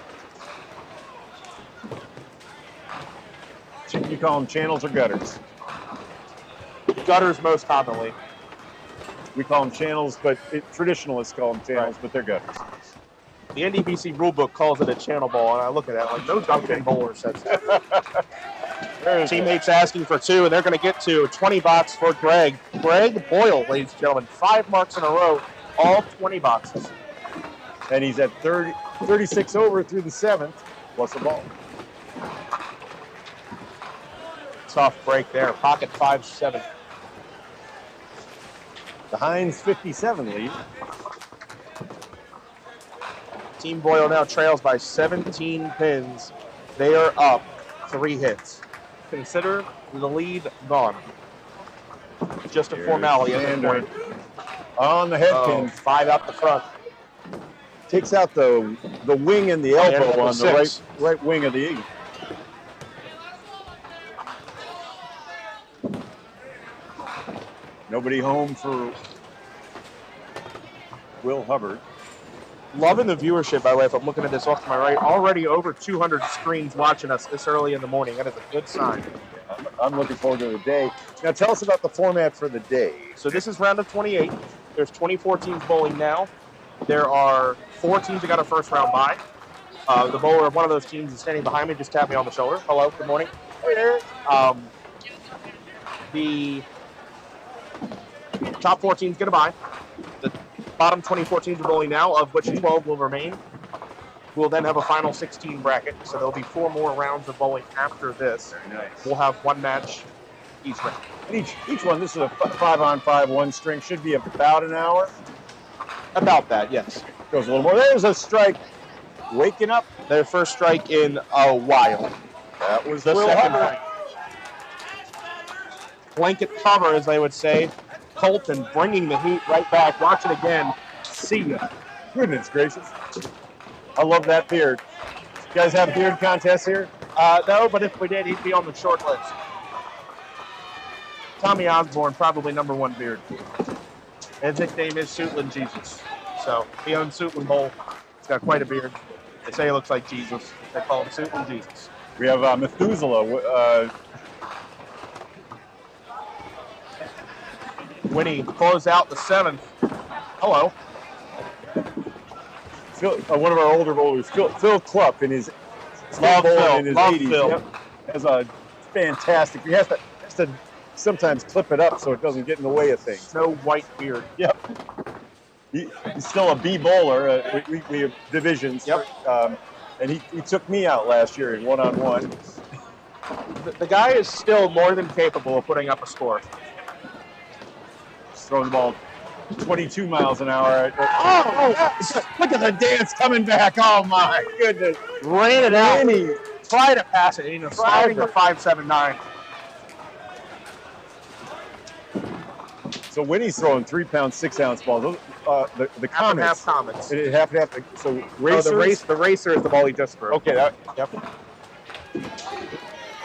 B: You call them channels or gutters?
A: Gutters most commonly.
B: We call them channels, but traditionalists call them channels, but they're gutters.
A: The NDBC rulebook calls it a channel ball, and I look at that like no Duncan bowler says that. Teammates asking for 2, and they're going to get 2. 20 box for Greg. Greg Boyle, ladies and gentlemen. 5 marks in a row, all 20 boxes.
B: And he's at 36 over through the 7th, plus a ball.
A: Tough break there. Pocket 5-7.
B: The Heinz 57 lead.
A: Team Boyle now trails by 17 pins. They are up 3 hits. Consider the lead gone. Just a formality at this point.
B: On the head pin.
A: 5 out the front.
B: Takes out the wing and the elbow on the right wing of the eagle. Nobody home for Will Hubbard.
A: Loving the viewership, by the way, if I'm looking at this off to my right. Already over 200 screens watching us this early in the morning. That is a good sign.
B: I'm looking forward to the day. Now tell us about the format for the day.
A: So this is round of 28. There's 24 teams bowling now. There are 4 teams that got a first round bye. The bowler of one of those teams is standing behind me, just tapped me on the shoulder. Hello, good morning. The top 4 teams get a bye. the bottom 24 teams are bowling now, of which 12 will remain. We'll then have a final 16 bracket, so there'll be 4 more rounds of bowling after this.
B: Very nice.
A: We'll have 1 match each round.
B: Each one, this is a 5-on-5, 1 string, should be about an hour.
A: About that, yes.
B: Goes a little more. There's a strike. Waking up.
A: Their first strike in a while.
B: That was
A: The
B: Will
A: second
B: Hubbard.
A: strike. Blanket cover, as they would say. Colton bringing the heat right back. Watch it again. See ya.
B: Goodness gracious. I love that beard. You guys have beard contests here?
A: No, but if we did, he'd be on the short list. Tommy Osborne, probably #1 beard. His nickname is Suitland Jesus. So he owns Suitland Bowl. He's got quite a beard. They say he looks like Jesus. They call him Suitland Jesus.
B: We have Methuselah.
A: Winnie close out the 7th. Hello.
B: Phil, one of our older bowlers, Phil Klupp, in his
A: Love
B: bowling
A: Phil.
B: in his
A: Love
B: 80s.
A: Phil.
B: Yep, has a fantastic. He has to sometimes clip it up so it doesn't get in the way of things.
A: Snow white beard.
B: Yep. He's still a B bowler. We have divisions.
A: Yep.
B: And he took me out last year in 1-on-1.
A: The guy is still more than capable of putting up a score.
B: Just throwing the ball 22 miles an hour. Oh, look at the dance coming back. Oh, my goodness.
A: Ran it out.
B: Winnie.
A: Try to pass it. Sliding the 5.79.
B: So Winnie's throwing 3-pound, 6-ounce balls. Those, the
A: Half
B: comments.
A: comments.
B: Half. So racers.
A: The racer is the ball he just threw.
B: Okay.
A: Yep.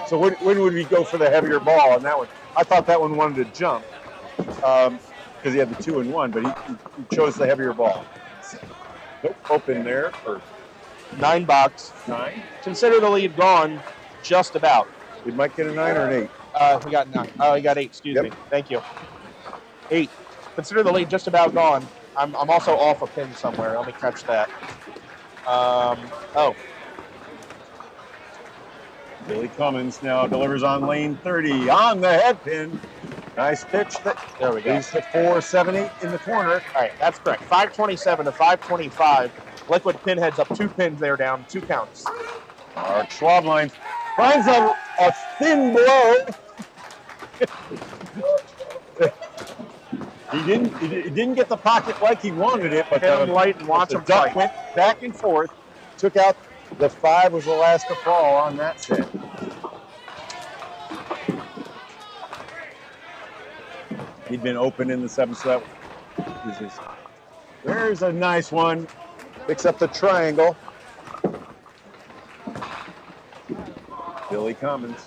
B: So when would we go for the heavier ball on that one? I thought that one wanted to jump because he had the 2-and-1, but he chose the heavier ball. Nope, open there for
A: 9 box.
B: 9.
A: Consider the lead gone just about.
B: We might get a 9 or an 8.
A: We got 9. Oh, he got 8. Excuse
B: Yep.
A: me. Thank you. 8. Consider the lead just about gone. I'm also off a pin somewhere. Let me catch that.
B: Billy Cummins now delivers on lane 30 on the head pin. Nice pitch.
A: There we go.
B: Leaves the 4-7-8 in the corner.
A: All right, that's correct. 527 to 525. Liquid pinheads up 2 pins there, down 2 counts.
B: Mark Schwabline finds a thin blow. He didn't get the pocket like he wanted it, but
A: Hit him light and watch
B: the
A: him
B: duck
A: fight.
B: went back and forth. Took out the 5 was the last to fall on that set. He'd been open in the 7th, so there's a nice one. Picks up the triangle. Billy Cummins.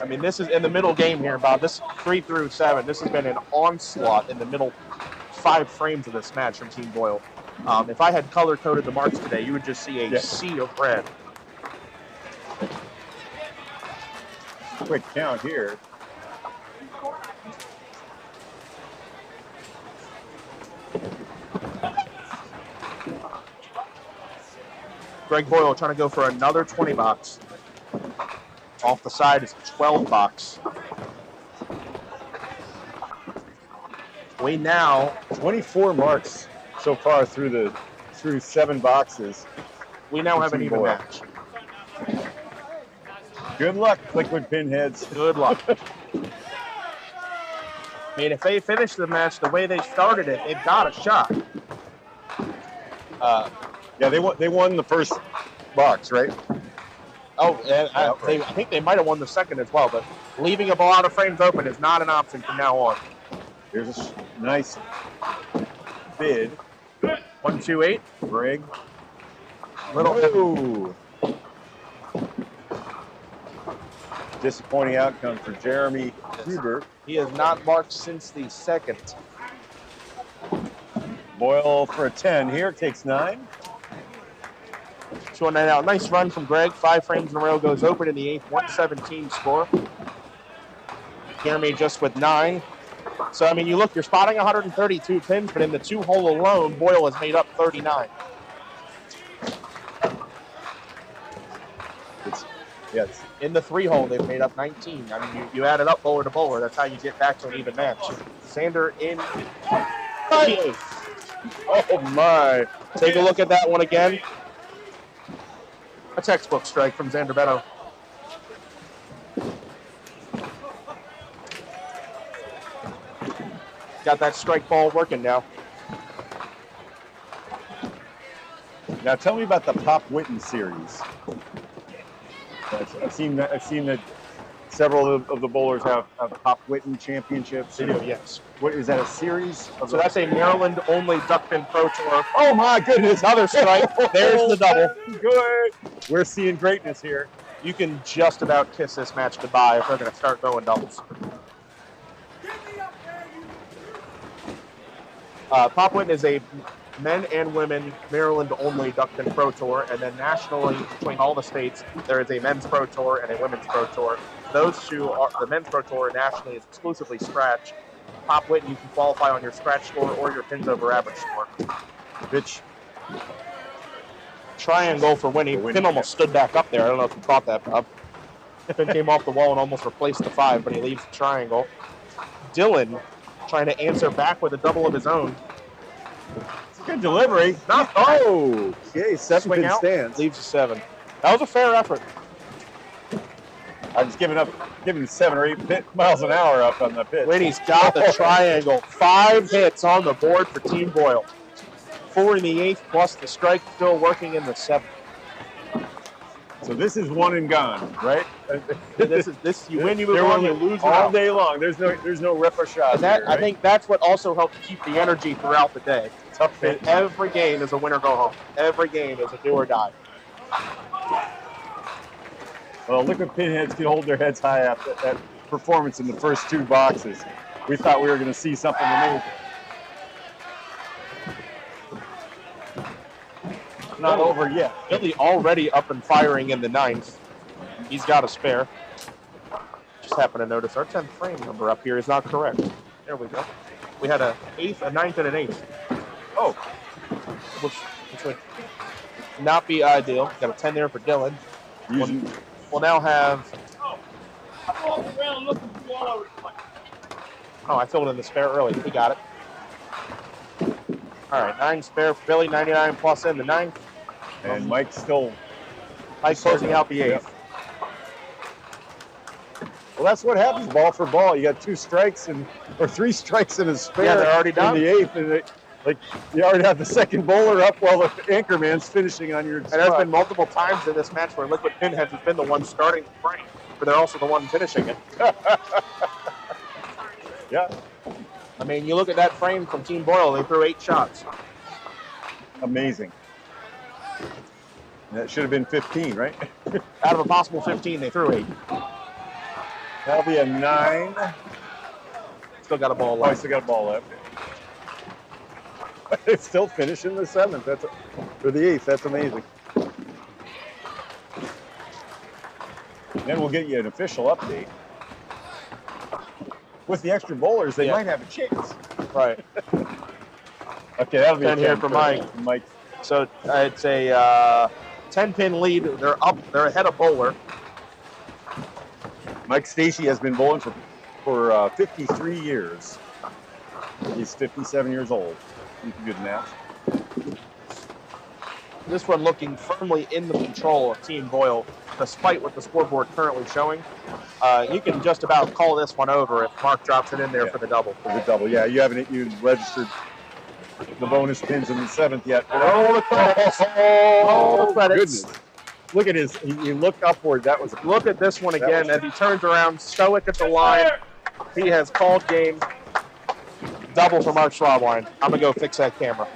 A: I mean, this is in the middle game here, Bob. This 3 through 7. This has been an onslaught in the middle 5 frames of this match from Team Boyle. If I had color-coded the marks today, you would just see a sea of red.
B: Quick count here.
A: Greg Boyle trying to go for another 20 box. Off the side is a 12 box. We now
B: 24 marks so far through 7 boxes.
A: We now have an even
B: Boyle.
A: match.
B: Good luck, Liquid Pinheads.
A: Good luck. I mean, if they finish the match the way they started it, they've got a shot.
B: Yeah, they won the first box, right?
A: Oh, and I think they might have won the second as well, but leaving a lot of frames open is not an option from now on.
B: Here's a nice bid.
A: 128.
B: Greg.
A: Little.
B: Disappointing outcome for Jeremy Huber.
A: He has not marked since the second.
B: Boyle for a 10 here, takes 9.
A: 209 out. Nice run from Greg. 5 frames in a row goes open in the 8th. 117 score. Jeremy just with 9. So, I mean, you look, you're spotting 132 pins, but in the 2-hole alone, Boyle has made up 39.
B: Yes.
A: In the 3-hole, they've made up 19. I mean, you add it up bowler to bowler. That's how you get back to an even match. Xander in.
B: Oh, my.
A: Take a look at that one again. A textbook strike from Xander Benno. Got that strike ball working now.
B: Now tell me about the Pop Whitten series. I've seen that several of the bowlers have Pop Whitten championships.
A: They do, yes.
B: What is that, a series?
A: So that's a Maryland-only Duckpin Pro Tour.
B: Oh my goodness!
A: Another strike. There's the double.
B: Good. We're seeing greatness here.
A: You can just about kiss this match goodbye if they're going to start throwing doubles. Pop Whitten is a men and women Maryland-only Duckpin Pro Tour, and then nationally between all the states, there is a men's Pro Tour and a women's Pro Tour. Those two are the men's Pro Tour nationally is exclusively scratch. Pop Whitten, you can qualify on your scratch score or your pins over average score.
B: Which
A: triangle for winning. Pin almost stood back up there. I don't know if you caught that, Bob. Pin came off the wall and almost replaced the 5, but he leaves the triangle. Dylan trying to answer back with a double of his own.
B: Good delivery.
A: Not
B: okay, 7
A: swing
B: pin
A: out,
B: stands.
A: leaves a 7. That was a fair effort.
B: I was giving 7 or 8 miles an hour up on the pitch.
A: Winnie's got the triangle. 5 hits on the board for Team Boyle. 4 in the 8th, plus the strike still working in the 7th.
B: So this is one and gone, right?
A: This you win, you move on, you lose
B: all day long. There's no repechage.
A: That
B: here, right?
A: I think that's what also helps keep the energy throughout the day.
B: Tough hit.
A: Every game is a win or go home. Every game is a do or die.
B: Well, liquid pinheads can hold their heads high after that performance in the first 2 boxes. We thought we were going to see something amazing. Not over yet.
A: Billy already up and firing in the 9th. He's got a spare. Just happened to notice our 10th frame number up here is not correct. There we go. We had an 8th, a 9th, and an 8th.
B: Oh.
A: Which would not be ideal. Got a 10 there for Dylan. We'll now have... Oh, I filled in the spare early. He got it. All right, 9 spare for Billy, 99 plus in the 9th.
B: And Mike's still...
A: Mike's closing out the 8th.
B: Yep. Well, that's what happens, ball for ball. You got 2 strikes or 3 strikes in a spare.
A: Yeah, they're already done.
B: In the 8th, and you already have the second bowler up while the anchorman's finishing on your spot.
A: And there's been multiple times in this match where Liquid Pinheads has been the one starting the frame, but they're also the one finishing it.
B: Yeah.
A: I mean, you look at that frame from Team Boyle, they threw 8 shots.
B: Amazing. That should have been 15, right?
A: Out of a possible 15, they threw 8.
B: That'll be a 9.
A: Still got a ball
B: Oh,
A: left.
B: I still got a ball left. It's still finishing the 7th. For the 8th. That's amazing. Then we'll get you an official update. With the extra bowlers, they might have a chance.
A: Right.
B: Okay, that'll be
A: 10
B: a 10
A: here for Mike.
B: Mike.
A: So it's a 10-pin lead. They're up. They're ahead of bowler.
B: Mike Stacey has been bowling for 53 years. He's 57 years old. You can do the math.
A: This one looking firmly in the control of Team Boyle, despite what the scoreboard currently showing. You can just about call this one over if Mark drops it in there for the double.
B: For the double, yeah. You haven't registered the bonus pins in the 7th yet.
A: Oh, the credits. Oh, the credits.
B: Goodness. Look at his, he looked upward. That was
A: Look at this one again as he turns around, stoic at the line. He has called game. Double for Mark Schwabline. I'm going to go fix that camera.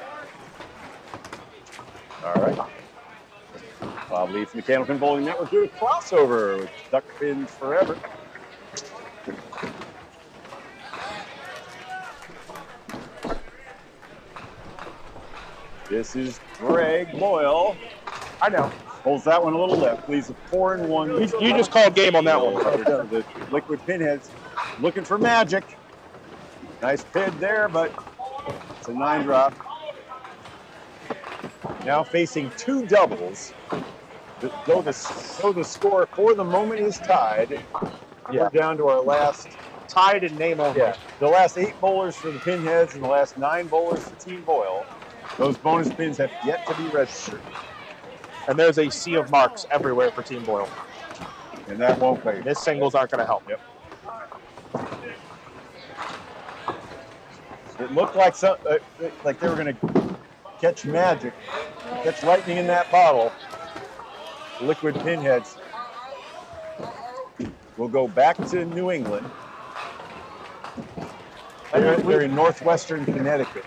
B: All right. Bob Leaf, Mechanical Pin Bowling Network, do a crossover with Duck Pins Forever. This is Greg Boyle.
A: I know.
B: Holds that one a little left. Leaves a 4-1.
A: You just called game on that one.
B: The Liquid Pinheads looking for magic. Nice pin there, but it's a 9 drop. Now facing 2 doubles. Though the score for the moment is tied, we're down to our last.
A: Tied in name only.
B: Yeah, the last 8 bowlers for the Pinheads and the last 9 bowlers for Team Boyle. Those bonus pins have yet to be registered.
A: And there's a sea of marks everywhere for Team Boyle.
B: And that won't pay.
A: Missed singles aren't going to help.
B: Yep. It looked like like they were going to catch magic, catch lightning in that bottle. Liquid Pinheads will go back to New England. They're in northwestern Connecticut.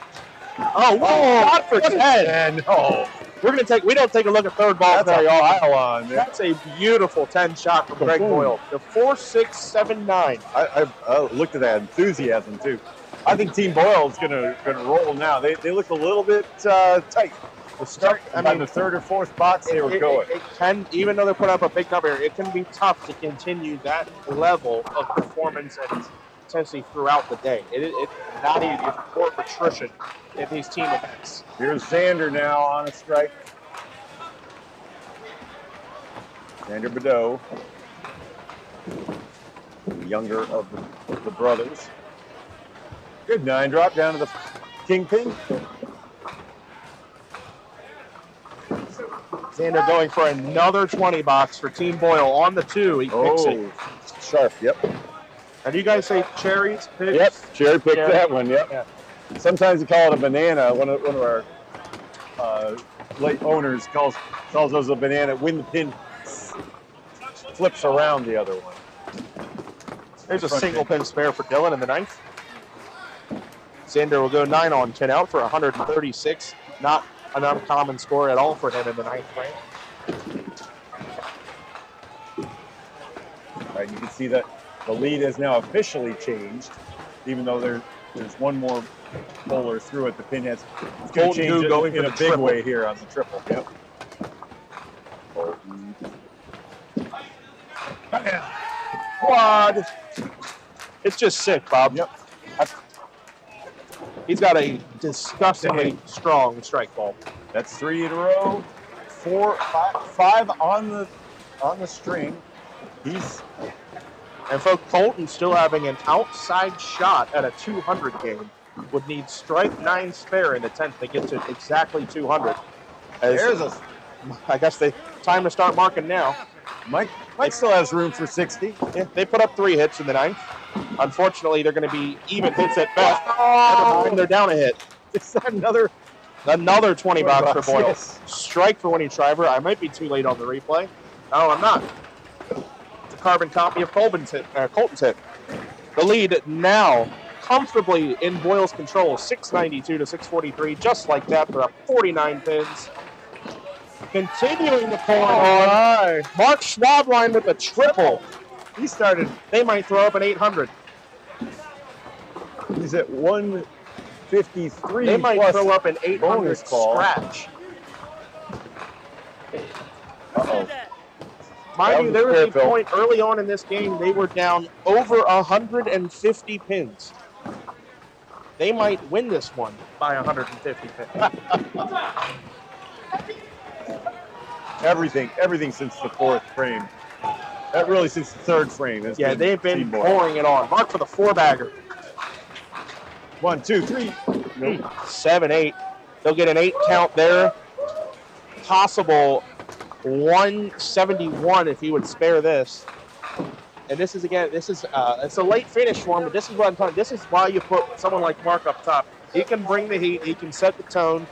A: Oh, whoa, not for 10.
B: No.
A: We don't take a look at third ball very often.
B: On.
A: That's a beautiful 10 shot from Greg Boyle. The 4-6-7-9.
B: I looked at that enthusiasm too. I think Team Boyle is gonna roll now. They look a little bit tight. The start, by the third or fourth box, they were going.
A: It can, even though they put up a big number, it can be tough to continue that level of performance and intensity throughout the day. It's not easy. It's poor attrition in these team events.
B: Here's Xander now on a strike. Xander Badeau, the younger of the brothers. Good 9 drop down to the kingpin.
A: Xander going for another 20 box for Team Boyle on the 2. He picks it.
B: Sharp, yep.
A: And you guys say cherries? Picks?
B: Yep, cherry picked that one, yep.
A: Yeah.
B: Sometimes we call it a banana. One of our late owners calls those a banana when the pin flips around the other one.
A: There's a single pin spare for Dylan in the 9th. Xander will go 9 on 10 out for 136. Not an uncommon score at all for him in the 9th frame.
B: All right, you can see that the lead has now officially changed, even though there's one more bowler through at the Pinheads. It's going to change
A: going
B: in a big way here on the triple. Yep.
A: Quad. It's just sick, Bob.
B: Yep.
A: He's got a disgustingly strong strike ball.
B: That's 3 in a row. 4, 5 on the string.
A: And folks, Colton's still having an outside shot at a 200 game. Would need strike 9 spare in the 10th to get to exactly 200. I guess the time to start marking now.
B: Mike still has room for 60.
A: Yeah, they put up 3 hits in the 9th. Unfortunately, they're going to be even hits at best. Never mind, they're down a hit.
B: Is that another
A: 20 box for Boyle.
B: Yes.
A: Strike for Winnie Shriver. I might be too late on the replay. No, I'm not. It's a carbon copy of Colton's hit. The lead now comfortably in Boyle's control, 692 to 643, just like that. They're up 49 pins. Continuing the pull on. Mark Schwabline with a triple. They might throw up an 800.
B: He's at 153.
A: They might
B: plus
A: throw up an 800
B: bonus call.
A: scratch.
B: Uh-oh.
A: Mind you, there was a point early on in this game, they were down over 150 pins. They might win this one by 150 pins.
B: Everything since the 4th frame. Really since the 3rd frame.
A: Yeah, they've been pouring it on. Mark for the 4-bagger.
B: 1, 2, 3.
A: 7, 8. They'll get an 8 count there. Possible 171 if he would spare this. And this is it's a late finish for him, but this is what I'm talking. This is why you put someone like Mark up top. He can bring the heat. He can set the tone.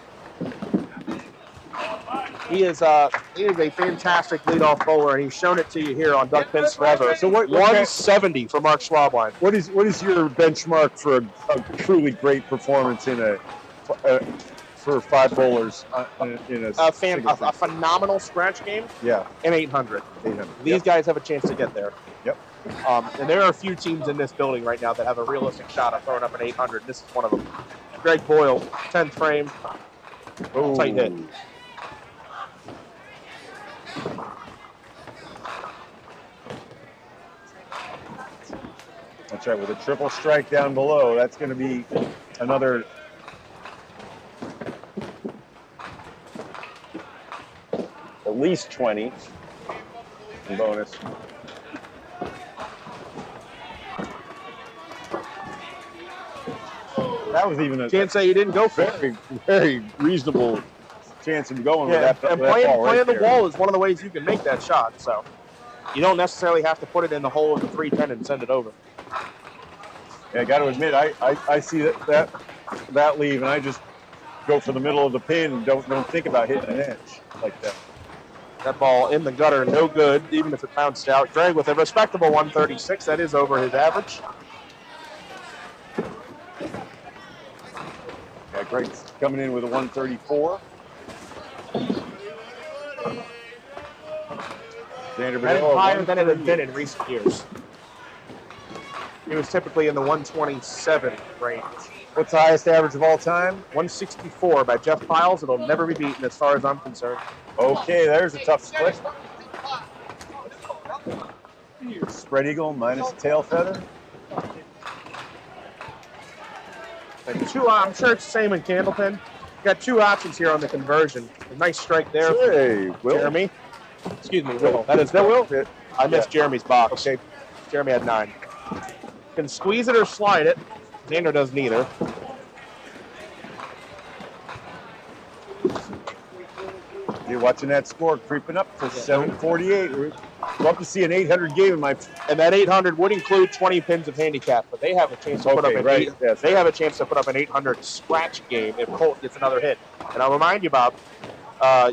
A: He is a fantastic leadoff bowler, and he's shown it to you here on Duck Pins Forever. So 170 for Mark Schwabline.
B: What is your benchmark for a truly great performance in for 5 bowlers in a
A: phenomenal scratch game?
B: Yeah,
A: an 800. These guys have a chance to get there.
B: Yep.
A: And there are a few teams in this building right now that have a realistic shot of throwing up an 800. This is one of them. Greg Boyle, 10th frame.
B: Ooh.
A: Tight hit.
B: That's right, with a triple strike down below, that's going to be another. at least 20 in bonus. That was even a
A: Can't say you didn't go for it.
B: very, very reasonable chance of going
A: Yeah,
B: with that,
A: and
B: that ball
A: playing
B: right
A: the
B: there.
A: wall is one of the ways you can make that shot. So you don't necessarily have to put it in the hole of the 310 and send it over.
B: Yeah, I got to admit, I see that leave, and I just go for the middle of the pin and don't think about hitting an edge like that.
A: That ball in the gutter, no good, even if it bounced out. Greg with a respectable 136. That is over his average.
B: Yeah, Greg's coming in with a 134.
A: And higher than it had been in recent years. He was typically in the 127 range.
B: What's the highest average of all time?
A: 164 by Jeff Piles. It'll never be beaten as far as I'm concerned.
B: Okay, there's a tough split. Spread eagle minus tail feather.
A: And I'm sure it's the same in Candlepin. Got two options here on the conversion. A nice strike there.
B: Hey, Will.
A: Jeremy. Excuse me, Will. That is Will. I missed Jeremy's box.
B: Okay.
A: Jeremy had 9. Can squeeze it or slide it. Xander does neither.
B: You're watching that score creeping up for 748. Love to see an 800 game in my.
A: And that 800 would include 20 pins of handicap, but they have a chance to put up an they have a chance to put up an 800 scratch game if Colton gets another hit. And I'll remind you, Bob,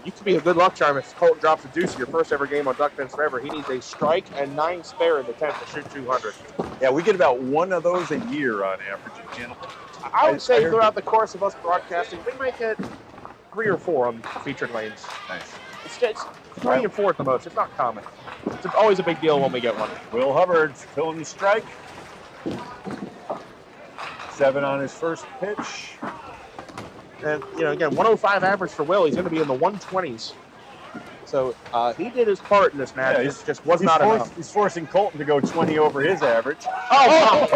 A: you could be a good luck charm if Colton drops a deuce in your first ever game on Duck Pins Forever. He needs a strike and 9 spare in the 10th to shoot 200.
B: Yeah, we get about one of those a year on average in Candlepin.
A: I would say throughout the course of us broadcasting, we might get 3 or 4 on featured lanes.
B: Nice.
A: It's 3 and 4 at the most. It's not common. It's always a big deal when we get one.
B: Will Hubbard filling the strike. 7 on his first pitch.
A: And, again, 105 average for Will. He's going to be in the 120s. So he did his part in this match.
B: Yeah,
A: it just was not enough.
B: He's forcing Colton to go 20 over his average.
A: Oh,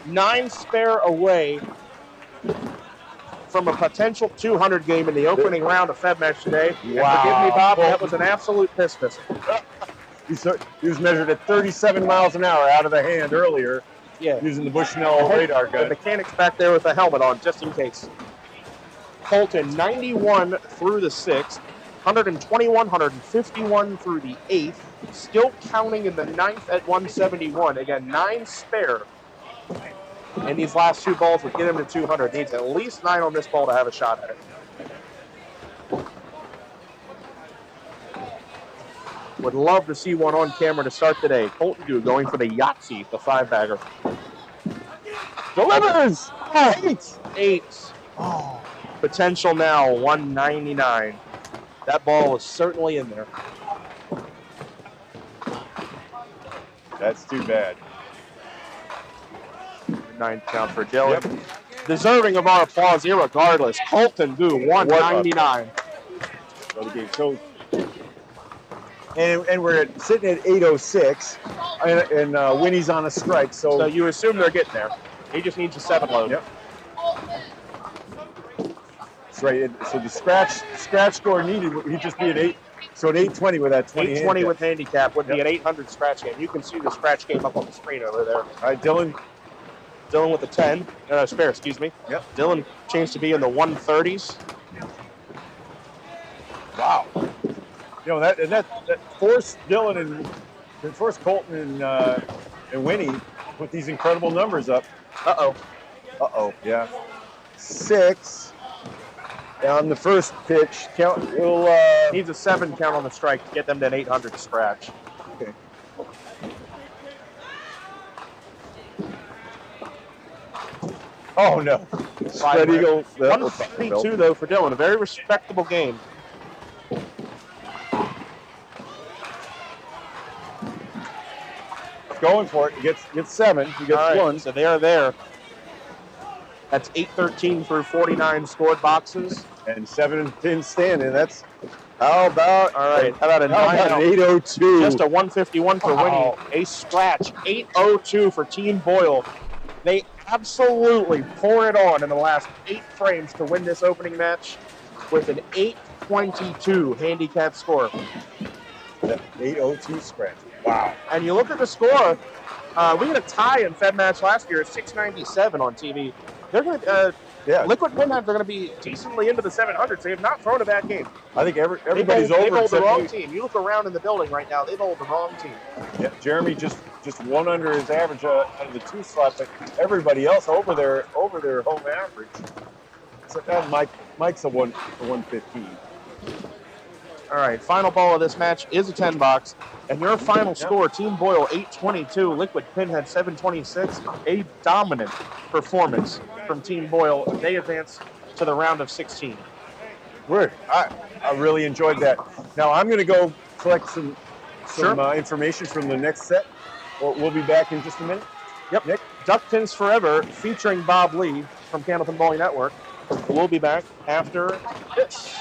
A: 9 spare away from a potential 200 game in the opening round of Feb match today.
B: Wow.
A: And forgive me, Bob, that was an absolute piss missile.
B: He was measured at 37 miles an hour out of the hand earlier.
A: Yeah.
B: Using the Bushnell radar gun.
A: The mechanics back there with a helmet on, just in case. Colton, 91 through the 6th, 121, 151 through the 8th, still counting in the 9th at 171. Again, 9 spare. And these last 2 balls would get him to 200. Needs at least 9 on this ball to have a shot at it. Would love to see one on camera to start today. Colton Dew going for the Yahtzee, the 5-bagger.
B: Delivers!
A: 8. Oh. Potential now, 199. That ball is certainly in there.
B: That's too bad.
A: 9 count for Dylan. Yep. Deserving of our applause irregardless. Colton Dew, 199.
B: So, and we're sitting at 806, and Winnie's on a strike. So
A: you assume they're getting there. He just needs a 7 load.
B: Yep. That's right. So the scratch score needed, he'd just be an 8. So an 820 with that 20.
A: 820 with handicap would be an 800 scratch game. You can see the scratch game up on the screen over there.
B: All right, Dylan
A: with the 10. Spare, excuse me.
B: Yep.
A: Dylan changed to be in the 130s.
B: Wow. That forced Dylan and forced Colton and Winnie put these incredible numbers up. Yeah. 6 on the first pitch. Count.
A: Needs a 7 count on the strike to get them to an 800 scratch.
B: Okay. Oh no. Spread eagle.
A: 152 though for Dylan. A very respectable game.
B: Going for it. He gets 7. He gets 1.
A: So they are there. That's 813 through 49 scored boxes.
B: And 7 pins standing. That's
A: How about an
B: 802?
A: Just a 151 for Winnie. A scratch. 802 for Team Boyle. They absolutely pour it on in the last 8 frames to win this opening match with an 822 handicap score.
B: That 802 scratch. Wow.
A: And you look at the score, we had a tie in Feb match last year at 697 on TV. They're going to, Liquid Pinheads are going to be decently into the 700s. They have not thrown a bad game.
B: I think everybody's
A: They
B: over.
A: bowled the wrong team. You look around in the building right now, they bowled the wrong team.
B: Yeah, Jeremy just one under his average out of the 2 slot, but everybody else over their home average. So Mike's a 115.
A: All right, final ball of this match is a 10 box, and your final score: Team Boyle 822, Liquid Pinhead 726. A dominant performance from Team Boyle. They advance to the round of 16.
B: I really enjoyed that. Now I'm going to go collect some information from the next set. We'll be back in just a minute.
A: Yep. Nick, Duck Pins Forever featuring Bob Lee from Candlepin Bowling Network. We'll be back after this.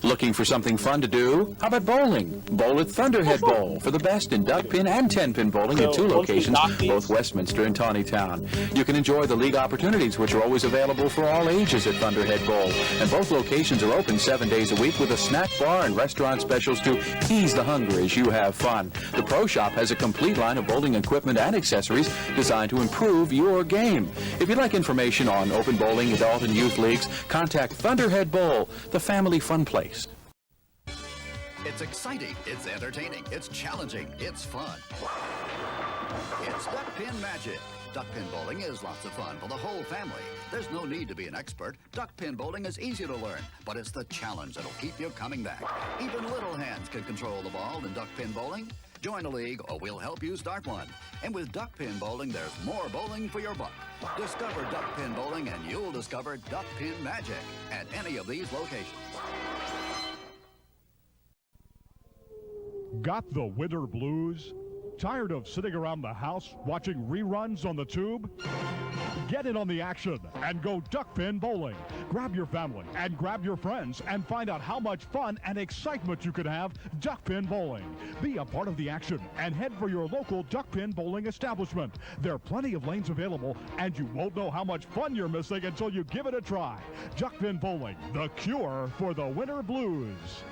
F: Looking for something fun to do? How about bowling? Bowl at Thunderhead Bowl for the best in duck pin and 10-pin bowling at 2 locations, both Westminster and Tawnytown. You can enjoy the league opportunities, which are always available for all ages at Thunderhead Bowl. And both locations are open 7 days a week with a snack bar and restaurant specials to ease the hunger as you have fun. The Pro Shop has a complete line of bowling equipment and accessories designed to improve your game. If you'd like information on open bowling, adult and youth leagues, contact Thunderhead Bowl, the family fun place.
G: It's exciting, it's entertaining, it's challenging, it's fun. It's Duck Pin Magic. Duck pin bowling is lots of fun for the whole family. There's no need to be an expert. Duck pin bowling is easy to learn, but it's the challenge that'll keep you coming back. Even little hands can control the ball in duck pin bowling. Join a league or we'll help you start one. And with duck pin bowling, there's more bowling for your buck. Discover duck pin bowling and you'll discover Duck Pin Magic at any of these locations.
H: Got the winter blues? Tired of sitting around the house watching reruns on the tube? Get in on the action and go duck pin bowling. Grab your family and grab your friends and find out how much fun and excitement you could have duck pin bowling. Be a part of the action and head for your local duck pin bowling establishment. There are plenty of lanes available and you won't know how much fun you're missing until you give it a try. Duck pin bowling, the cure for the winter blues.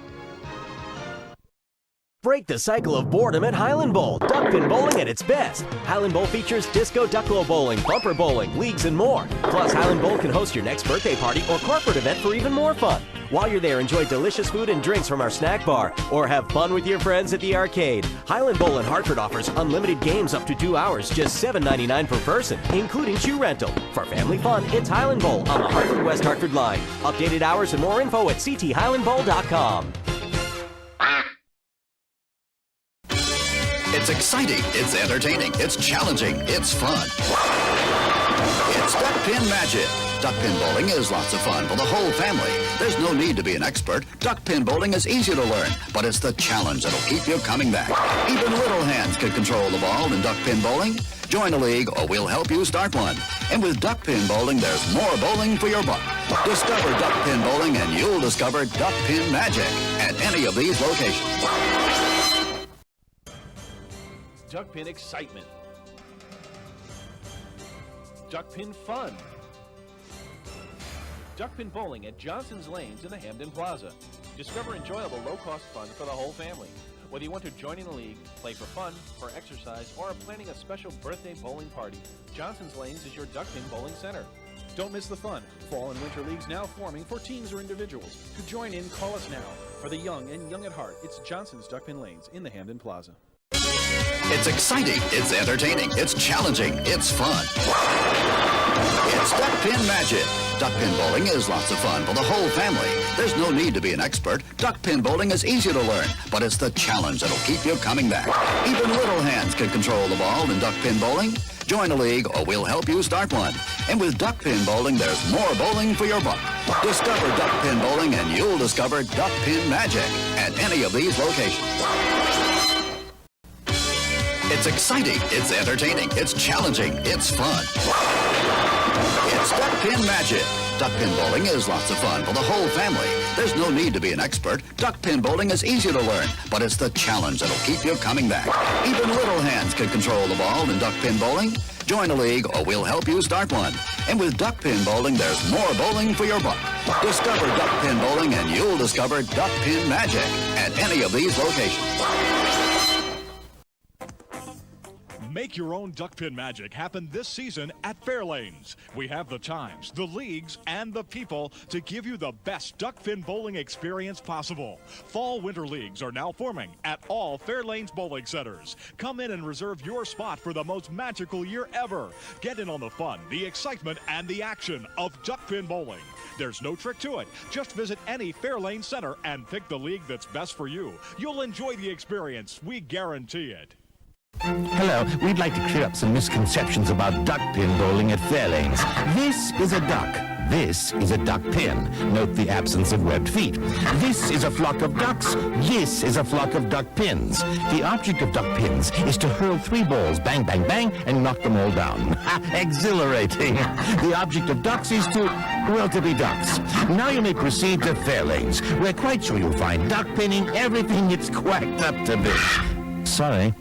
I: Break the cycle of boredom at Highland Bowl. Duck pin bowling at its best. Highland Bowl features disco ducklo bowling, bumper bowling, leagues, and more. Plus, Highland Bowl can host your next birthday party or corporate event for even more fun. While you're there, enjoy delicious food and drinks from our snack bar, or have fun with your friends at the arcade. Highland Bowl in Hartford offers unlimited games up to 2 hours, just $7.99 per person, including shoe rental. For family fun, it's Highland Bowl on the Hartford West Hartford line. Updated hours and more info at cthighlandbowl.com.
G: It's exciting, it's entertaining, it's challenging, it's fun. It's Duck Pin Magic. Duck pin bowling is lots of fun for the whole family. There's no need to be an expert. Duck pin bowling is easy to learn, but it's the challenge that'll keep you coming back. Even little hands can control the ball in duck pin bowling. Join a league or we'll help you start one. And with duck pin bowling, there's more bowling for your buck. Discover duck pin bowling and you'll discover Duck Pin Magic at any of these locations.
J: Duck pin excitement. Duck pin fun. Duck pin bowling at Johnson's Lanes in the Hamden Plaza. Discover enjoyable low-cost fun for the whole family. Whether you want to join in a league, play for fun, for exercise, or are planning a special birthday bowling party, Johnson's Lanes is your duck pin bowling center. Don't miss the fun. Fall and winter leagues now forming for teams or individuals. To join in, call us now. For the young and young at heart, it's Johnson's Duck Pin Lanes in the Hamden Plaza.
G: It's exciting, it's entertaining, it's challenging, it's fun. It's Duck Pin Magic. Duck pin bowling is lots of fun for the whole family. There's no need to be an expert. Duck pin bowling is easy to learn, but it's the challenge that'll keep you coming back. Even little hands can control the ball in duck pin bowling. Join a league or we'll help you start one. And with duck pin bowling, there's more bowling for your buck. Discover duck pin bowling and you'll discover Duck Pin Magic at any of these locations. It's exciting, it's entertaining, it's challenging, it's fun. It's Duck Pin Magic. Duck pin bowling is lots of fun for the whole family. There's no need to be an expert. Duck pin bowling is easy to learn, but it's the challenge that'll keep you coming back. Even little hands can control the ball in duck pin bowling. Join a league or we'll help you start one. And with duck pin bowling, there's more bowling for your buck. Discover duck pin bowling and you'll discover duck pin magic at any of these locations.
H: Make your own duck pin magic happen this season at Fairlanes. We have the times, the leagues, and the people to give you the best duck pin bowling experience possible. Fall-winter leagues are now forming at all Fairlanes bowling centers. Come in and reserve your spot for the most magical year ever. Get in on the fun, the excitement, and the action of duck pin bowling. There's no trick to it. Just visit any Fairlane center and pick the league that's best for you. You'll enjoy the experience. We guarantee it.
K: Hello, we'd like to clear up some misconceptions about duck pin bowling at Fairlanes. This is a duck. This is a duck pin. Note the absence of webbed feet. This is a flock of ducks. This is a flock of duck pins. The object of duck pins is to hurl 3 balls, bang, bang, bang, and knock them all down. Exhilarating. The object of ducks is to be ducks. Now you may proceed to Fairlanes. We're quite sure you'll find duck pinning everything it's quacked up to be. Sorry.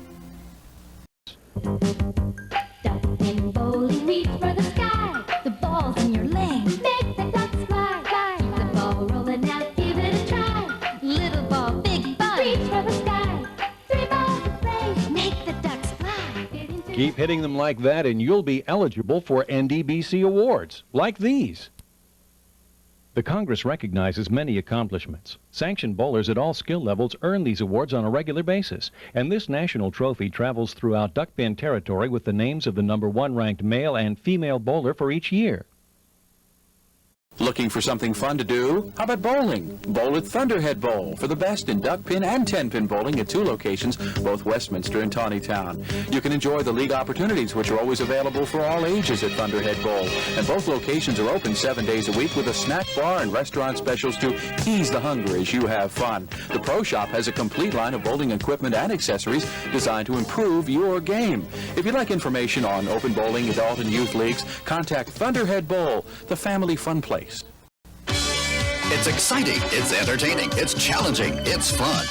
L: Duck pin bowling, reach for the sky. The ball's in your lane, make the ducks fly, fly. The ball rolling out, give it a try. Little ball, big ball, reach for the sky. 3 balls to play, make the ducks fly.
J: Keep hitting them like that and you'll be eligible for NDBC awards, like these. The Congress recognizes many accomplishments. Sanctioned bowlers at all skill levels earn these awards on a regular basis, and this national trophy travels throughout duck pin territory with the names of the #1 ranked male and female bowler for each year.
F: Looking for something fun to do? How about bowling? Bowl at Thunderhead Bowl for the best in duck pin and 10-pin bowling at 2 locations, both Westminster and Tawnytown. You can enjoy the league opportunities, which are always available for all ages at Thunderhead Bowl. And both locations are open 7 days a week with a snack bar and restaurant specials to ease the hunger as you have fun. The Pro Shop has a complete line of bowling equipment and accessories designed to improve your game. If you'd like information on open bowling, adult and youth leagues, contact Thunderhead Bowl, the family fun place.
G: It's exciting, it's entertaining, it's challenging, it's fun.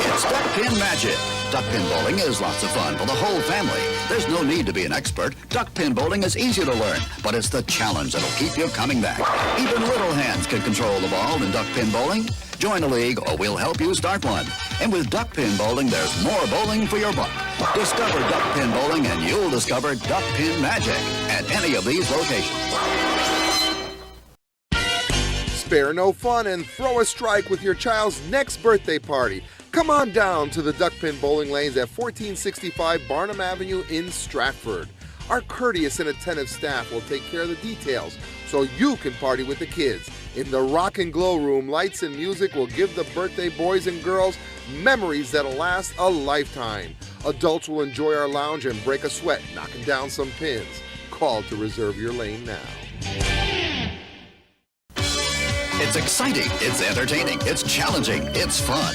G: It's duck pin magic. Duck pin bowling is lots of fun for the whole family. There's no need to be an expert. Duck pin bowling is easy to learn, but it's the challenge that'll keep you coming back. Even little hands can control the ball in duck pin bowling. Join a league or we'll help you start one. And with duck pin bowling, there's more bowling for your buck. Discover duck pin bowling and you'll discover duck pin magic at any of these locations.
M: Spare no fun and throw a strike with your child's next birthday party. Come on down to the duck pin bowling lanes at 1465 Barnum Avenue in Stratford. Our courteous and attentive staff will take care of the details so you can party with the kids. In the Rock and Glow Room, lights and music will give the birthday boys and girls memories that'll last a lifetime. Adults will enjoy our lounge and break a sweat knocking down some pins. Call to reserve your lane now.
G: It's exciting, it's entertaining, it's challenging, it's fun.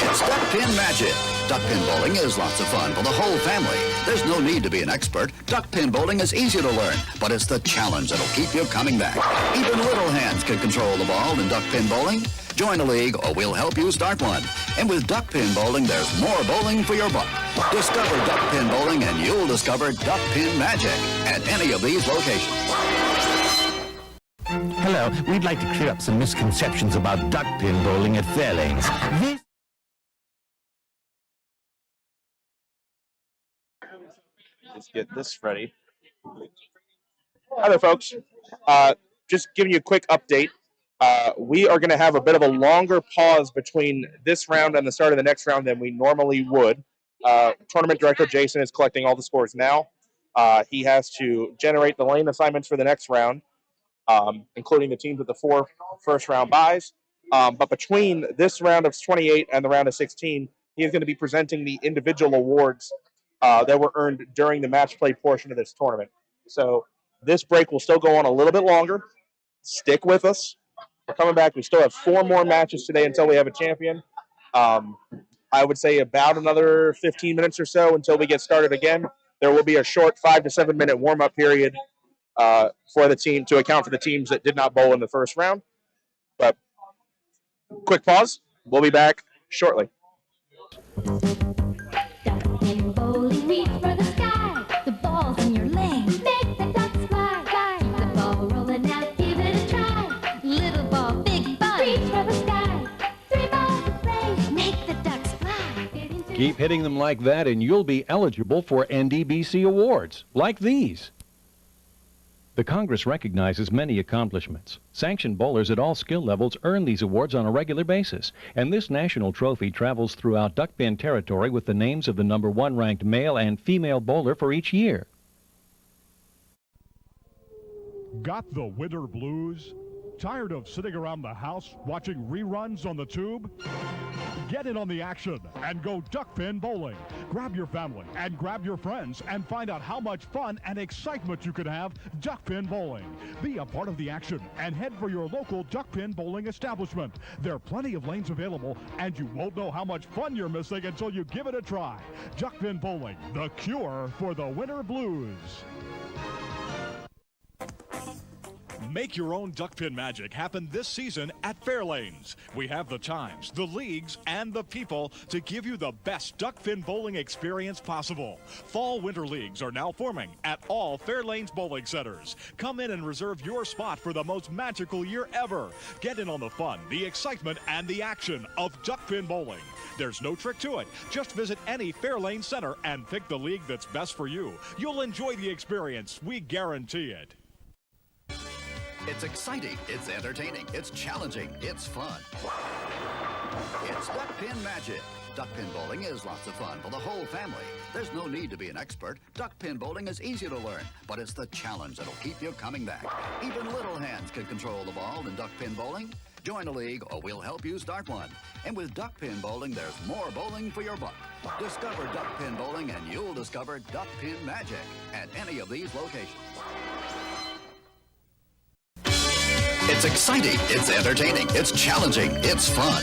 G: It's duck pin magic. Duck pin bowling is lots of fun for the whole family. There's no need to be an expert. Duck pin bowling is easy to learn, but it's the challenge that'll keep you coming back. Even little hands can control the ball in duck pin bowling. Join a league or we'll help you start one. And with duck pin bowling, there's more bowling for your buck. Discover duck pin bowling and you'll discover duck pin magic at any of these locations.
K: Hello, we'd like to clear up some misconceptions about duck pin bowling at Fairlanes.
A: Let's get this ready. Hi there, folks. Just giving you a quick update. We are going to have a bit of a longer pause between this round and the start of the next round than we normally would. Tournament director Jason is collecting all the scores now. He has to generate the lane assignments for the next round, including the teams with the 4 first-round buys. But between this round of 28 and the round of 16, he is going to be presenting the individual awards that were earned during the match play portion of this tournament. So this break will still go on a little bit longer. Stick with us. We're coming back. We still have 4 more matches today until we have a champion. I would say about another 15 minutes or so until we get started again. There will be a short 5 to 7 minute warm-up period for the team to account for the teams that did not bowl in the first round. But quick pause. We'll be back shortly.
L: Duck pin bowling, reach for the
J: Keep hitting them like that and you'll be eligible for NDBC awards, like these. The Congress recognizes many accomplishments. Sanctioned bowlers at all skill levels earn these awards on a regular basis, and this national trophy travels throughout duckpin territory with the names of the #1 ranked male and female bowler for each year.
H: Got the winter blues? Tired of sitting around the house watching reruns on the tube? Get in on the action and go duckpin bowling. Grab your family and grab your friends and find out how much fun and excitement you can have duckpin bowling. Be a part of the action and head for your local duckpin bowling establishment. There are plenty of lanes available and you won't know how much fun you're missing until you give it a try. Duckpin bowling, the cure for the winter blues. Make your own duckpin magic happen this season at Fairlanes. We have the times, the leagues, and the people to give you the best duckpin bowling experience possible. Fall-winter leagues are now forming at all Fairlanes bowling centers. Come in and reserve your spot for the most magical year ever. Get in on the fun, the excitement, and the action of duckpin bowling. There's no trick to it. Just visit any Fairlane center and pick the league that's best for you. You'll enjoy the experience. We guarantee it.
G: It's exciting, it's entertaining, it's challenging, it's fun. It's duckpin magic. Duckpin bowling is lots of fun for the whole family. There's no need to be an expert. Duckpin bowling is easy to learn, but it's the challenge that'll keep you coming back. Even little hands can control the ball in duckpin bowling. Join a league or we'll help you start one. And with duckpin bowling, there's more bowling for your buck. Discover duckpin bowling and you'll discover duckpin magic at any of these locations. It's exciting, it's entertaining, it's challenging, it's fun.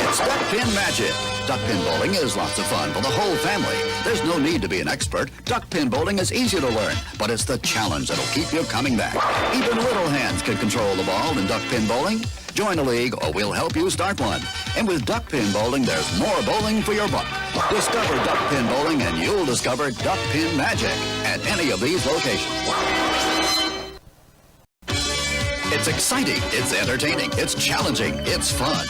G: It's duckpin magic. Duckpin bowling is lots of fun for the whole family. There's no need to be an expert. Duckpin bowling is easy to learn, but it's the challenge that'll keep you coming back. Even little hands can control the ball in duckpin bowling. Join a league or we'll help you start one. And with duckpin bowling, there's more bowling for your buck. Discover duckpin bowling and you'll discover duckpin magic at any of these locations. It's exciting, it's entertaining, it's challenging, it's fun.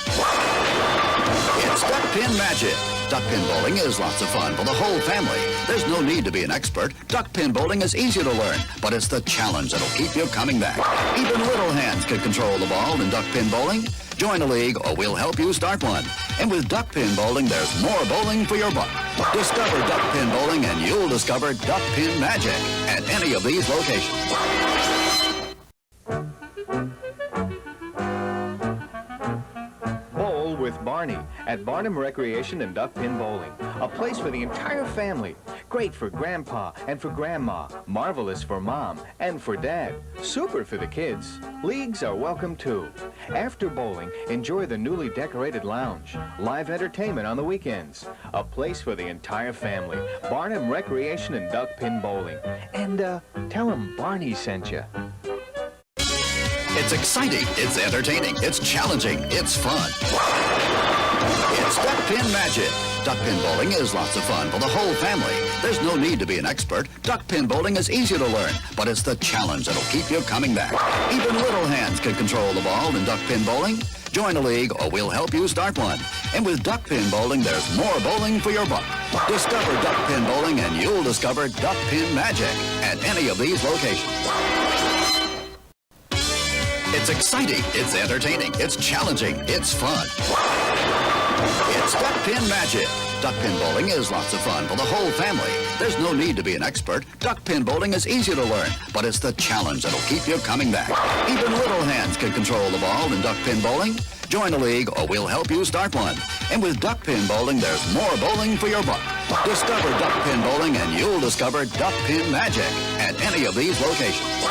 G: It's duckpin magic. Duckpin bowling is lots of fun for the whole family. There's no need to be an expert. Duckpin bowling is easy to learn, but it's the challenge that'll keep you coming back. Even little hands can control the ball in duckpin bowling. Join a league or we'll help you start one. And with duckpin bowling, there's more bowling for your buck. Discover duckpin bowling and you'll discover duckpin magic at any of these locations.
N: Bowl with Barney at Barnum Recreation and Duckpin Bowling. A place for the entire family. Great for Grandpa and for Grandma. Marvelous for Mom and for Dad. Super for the kids. Leagues are welcome too. After bowling, enjoy the newly decorated lounge. Live entertainment on the weekends. A place for the entire family. Barnum Recreation and Duckpin Bowling. And tell them Barney sent you.
G: It's exciting, it's entertaining, it's challenging, it's fun. It's duckpin magic. Duckpin bowling is lots of fun for the whole family. There's no need to be an expert. Duckpin bowling is easy to learn, but it's the challenge that'll keep you coming back. Even little hands can control the ball in duckpin bowling. Join a league or we'll help you start one. And with duckpin bowling, there's more bowling for your buck. Discover duckpin bowling and you'll discover duckpin magic at any of these locations. It's exciting, it's entertaining, it's challenging, it's fun. It's duckpin magic. Duckpin bowling is lots of fun for the whole family. There's no need to be an expert. Duckpin bowling is easy to learn, but it's the challenge that'll keep you coming back. Even little hands can control the ball in duckpin bowling. Join a league or we'll help you start one. And with duckpin bowling, there's more bowling for your buck. Discover duckpin bowling and you'll discover duckpin magic at any of these locations.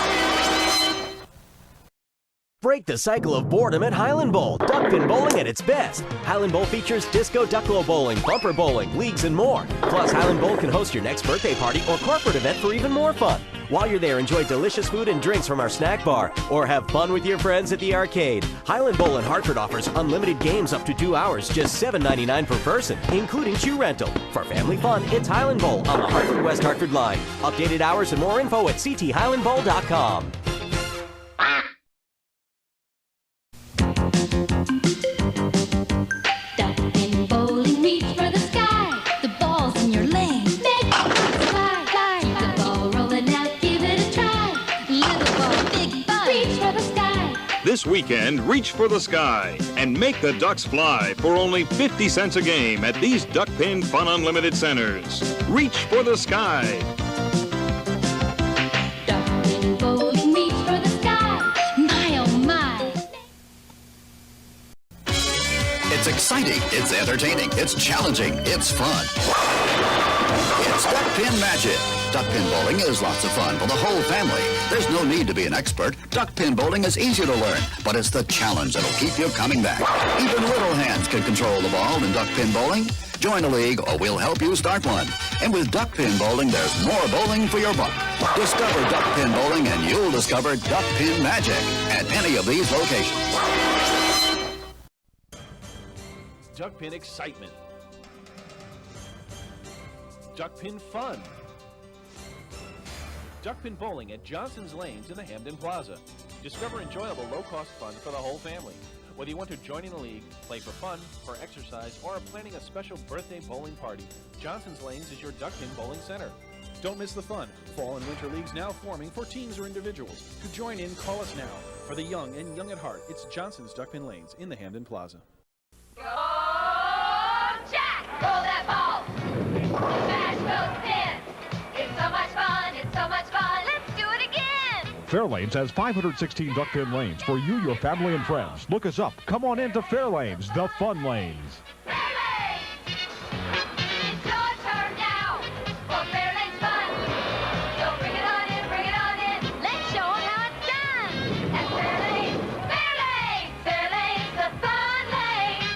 I: Break the cycle of boredom at Highland Bowl. Duckpin bowling at its best. Highland Bowl features disco ducklo bowling, bumper bowling, leagues, and more. Plus, Highland Bowl can host your next birthday party or corporate event for even more fun. While you're there, enjoy delicious food and drinks from our snack bar or have fun with your friends at the arcade. Highland Bowl in Hartford offers unlimited games up to 2 hours, just $7.99 per person, including shoe rental. For family fun, it's Highland Bowl on the Hartford West Hartford line. Updated hours and more info at cthighlandbowl.com.
L: Duckpin bowling, reach for
O: This weekend, reach for the sky and make the ducks fly for only 50 cents a game at these Duck Pin Fun Unlimited centers. Reach for the sky.
L: Duck pin bowling, reach for the sky. My oh my.
G: It's exciting, it's entertaining, it's challenging, it's fun. It's Duck Pin Magic. Duck pin bowling is lots of fun for the whole family. There's no need to be an expert. Duck pin bowling is easy to learn, but it's the challenge that'll keep you coming back. Even little hands can control the ball in duck pin bowling. Join a league or we'll help you start one. And with duck pin bowling, there's more bowling for your buck. Discover duck pin bowling and you'll discover duck pin magic at any of these locations.
J: Duck pin excitement. Duck pin fun. Duck pin bowling at Johnson's Lanes in the Hamden Plaza. Discover enjoyable low-cost fun for the whole family. Whether you want to join in a league, play for fun, for exercise, or are planning a special birthday bowling party, Johnson's Lanes is your duck pin bowling center. Don't miss the fun. Fall and winter leagues now forming for teams or individuals. To join in, call us now. For the young and young at heart, it's Johnson's Duck Pin Lanes in the Hamden Plaza.
L: Go Jack! Roll that ball. Smash those pins. It's so much fun. It's so much fun. Let's do it again.
H: Fairlanes has 516 duck pin lanes for you, your family, and friends. Look us up. Come on into Fairlanes, the fun lanes.
L: It's your turn now for Fairlane's fun. So bring it on in, bring it on in. Let's show 'em how it's done. At Fairlanes, Fairlanes, Fairlanes, the fun lane.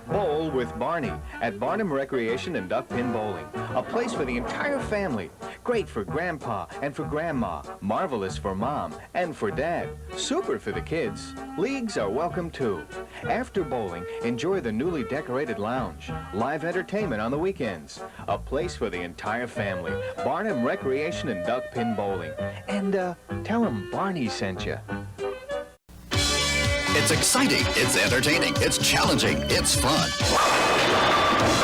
N: Bowl with Barney at Barnum Recreation and Duck Pin Bowling. A place for the entire family. Great for Grandpa and for Grandma. Marvelous for Mom and for Dad. Super for the kids. Leagues are welcome too. After bowling, enjoy the newly decorated lounge. Live entertainment on the weekends. A place for the entire family. Barnum Recreation and Duck Pin Bowling. And tell them Barney sent you.
G: It's exciting, it's entertaining, it's challenging, it's fun.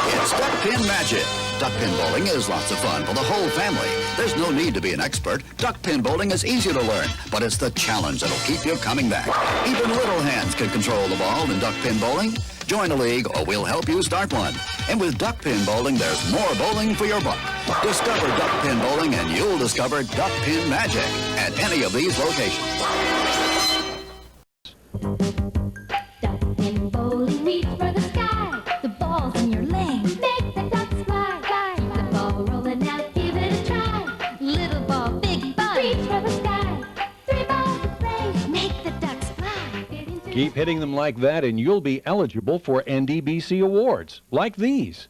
G: It's Duck Pin Magic. Duck pin bowling is lots of fun for the whole family. There's no need to be an expert. Duck pin bowling is easy to learn, but it's the challenge that'll keep you coming back. Even little hands can control the ball in duck pin bowling. Join a league or we'll help you start one. And with duck pin bowling, there's more bowling for your buck. Discover duck pin bowling and you'll discover duck pin magic at any of these locations.
L: Duck pin bowling, reach for the sky. The ball's in your lane. Make the ducks fly, fly. The ball rolling out, give it a try. Little ball, big ball, reach for the sky. 3 balls to play, make the ducks fly.
P: Keep hitting them like that and you'll be eligible for NDBC awards, like these.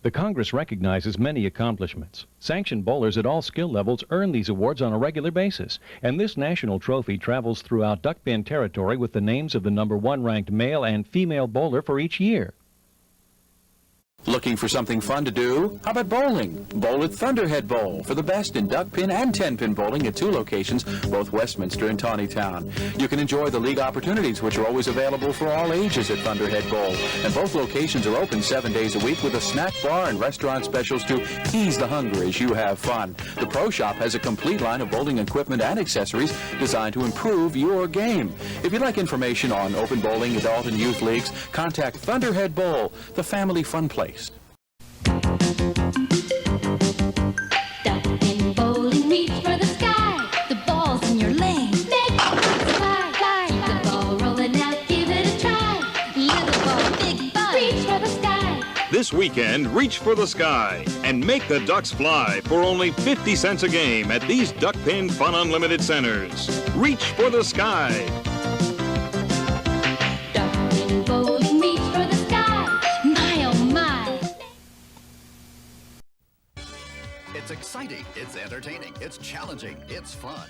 P: The Congress recognizes many accomplishments. Sanctioned bowlers at all skill levels earn these awards on a regular basis, and this national trophy travels throughout duck pin territory with the names of the #1 ranked male and female bowler for each year.
F: Looking for something fun to do? How about bowling? Bowl at Thunderhead Bowl for the best in duck pin and 10-pin bowling at 2 locations, both Westminster and Tawnytown. You can enjoy the league opportunities, which are always available for all ages at Thunderhead Bowl. And both locations are open 7 days a week with a snack bar and restaurant specials to ease the hunger as you have fun. The Pro Shop has a complete line of bowling equipment and accessories designed to improve your game. If you'd like information on open bowling, adult and youth leagues, contact Thunderhead Bowl, the family fun place.
L: Duck pin bowling, reach for the sky. The ball's in your lane. Make the ducks fly, fly. The ball rolling out, give it a try. Little ball, big ball, reach for the sky.
O: This weekend, reach for the sky and make the ducks fly for only 50 cents a game at these Duck Pin Fun Unlimited centers. Reach for the sky.
L: Duck pin bowling, reach for the sky. My oh my.
G: It's exciting, it's entertaining, it's challenging, it's fun.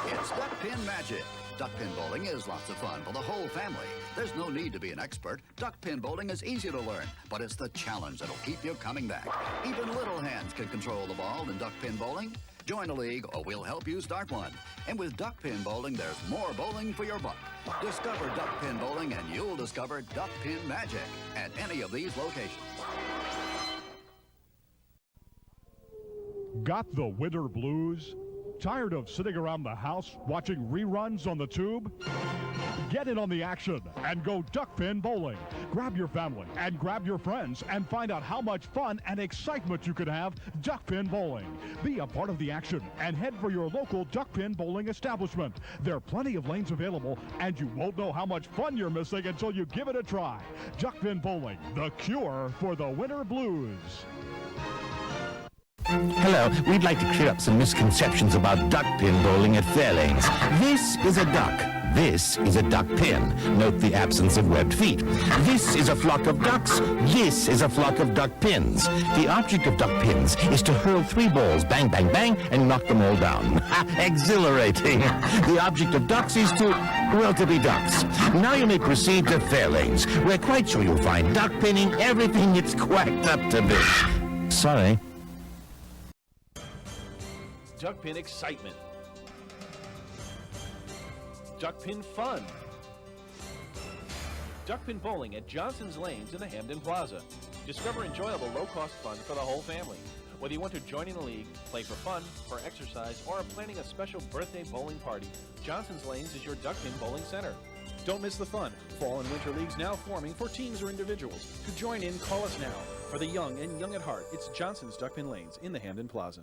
G: It's Duck Pin Magic. Duck pin bowling is lots of fun for the whole family. There's no need to be an expert. Duck pin bowling is easy to learn, but it's the challenge that'll keep you coming back. Even little hands can control the ball in duck pin bowling. Join a league or we'll help you start one. And with duck pin bowling, there's more bowling for your buck. Discover duck pin bowling and you'll discover duck pin magic at any of these locations.
H: Got the winter blues? Tired of sitting around the house watching reruns on the tube? Get in on the action and go duck pin bowling. Grab your family and grab your friends and find out how much fun and excitement you could have duck pin bowling. Be a part of the action and head for your local duck pin bowling establishment. There are plenty of lanes available and you won't know how much fun you're missing until you give it a try. Duck pin bowling, the cure for the winter blues.
K: Hello, we'd like to clear up some misconceptions about duck pin bowling at Fairlanes. This is a duck. This is a duck pin. Note the absence of webbed feet. This is a flock of ducks. This is a flock of duck pins. The object of duck pins is to hurl 3 balls, bang, bang, bang, and knock them all down. Exhilarating. The object of ducks is to, well, to be ducks. Now you may proceed to Fairlanes. We're quite sure you'll find duck pinning everything it's quacked up to be. Sorry.
J: Duck pin excitement. Duck pin fun. Duck pin bowling at Johnson's Lanes in the Hamden Plaza. Discover enjoyable low-cost fun for the whole family. Whether you want to join in the league, play for fun, for exercise, or are planning a special birthday bowling party, Johnson's Lanes is your duck pin bowling center. Don't miss the fun. Fall and winter leagues now forming for teams or individuals. To join in, call us now. For the young and young at heart, it's Johnson's Duck Pin Lanes in the Hamden Plaza.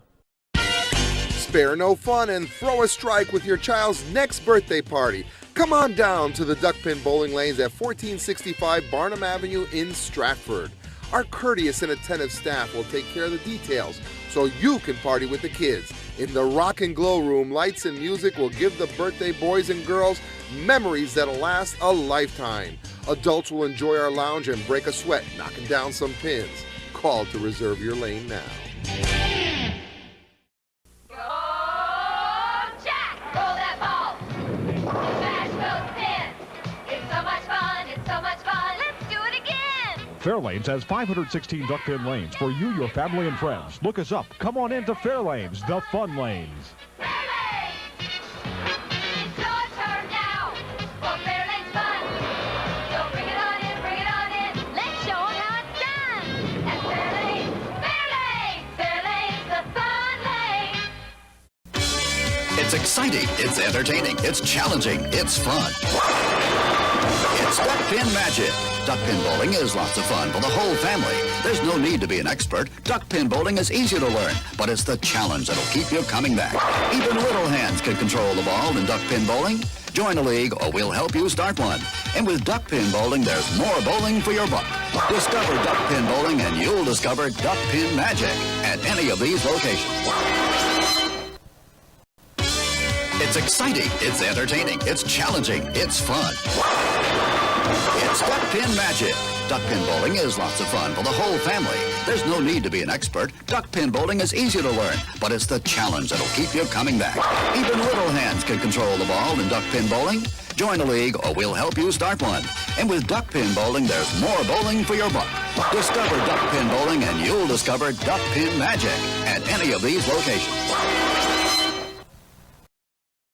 M: Spare no fun and throw a strike with your child's next birthday party. Come on down to the duck pin bowling lanes at 1465 Barnum Avenue in Stratford. Our courteous and attentive staff will take care of the details so you can party with the kids. In the Rock and Glow Room, lights and music will give the birthday boys and girls memories that'll last a lifetime. Adults will enjoy our lounge and break a sweat knocking down some pins. Call to reserve your lane now.
H: Fairlanes has 516 duck pin lanes for you, your family, and friends. Look us up. Come on into Fairlanes, the fun lanes.
L: Fairlanes! It's your turn now for Fairlanes fun. So bring it on in. Let's show them how it's done. At Fairlanes, the fun lane.
G: It's exciting, it's entertaining, it's challenging, it's fun. It's Duck Pin Magic. Duck pin bowling is lots of fun for the whole family. There's no need to be an expert. Duck pin bowling is easy to learn, but it's the challenge that'll keep you coming back. Even little hands can control the ball in duck pin bowling. Join a league or we'll help you start one. And with duck pin bowling, there's more bowling for your buck. Discover duck pin bowling and you'll discover duck pin magic at any of these locations. It's exciting, it's entertaining, it's challenging, it's fun. It's Duck Pin Magic. Duck pin bowling is lots of fun for the whole family. There's no need to be an expert. Duck pin bowling is easy to learn, but it's the challenge that'll keep you coming back. Even little hands can control the ball in duck pin bowling. Join a league or we'll help you start one. And with duck pin bowling, there's more bowling for your buck. Discover duck pin bowling and you'll discover duck pin magic at any of these locations.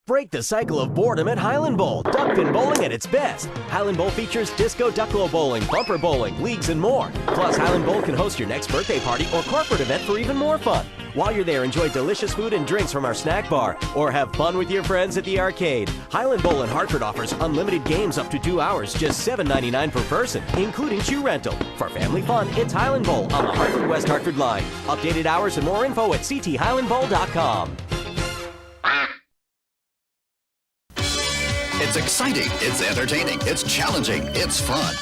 I: Break the cycle of boredom at Highland Bowl. Duck pin bowling at its best. Highland Bowl features disco ducklo bowling, bumper bowling, leagues, and more. Plus, Highland Bowl can host your next birthday party or corporate event for even more fun. While you're there, enjoy delicious food and drinks from our snack bar, or have fun with your friends at the arcade. Highland Bowl in Hartford offers unlimited games up to 2 hours, just $7.99 per person, including shoe rental. For family fun, it's Highland Bowl on the Hartford-West Hartford line. Updated hours and more info at cthighlandbowl.com.
G: It's exciting, it's entertaining, it's challenging, it's fun.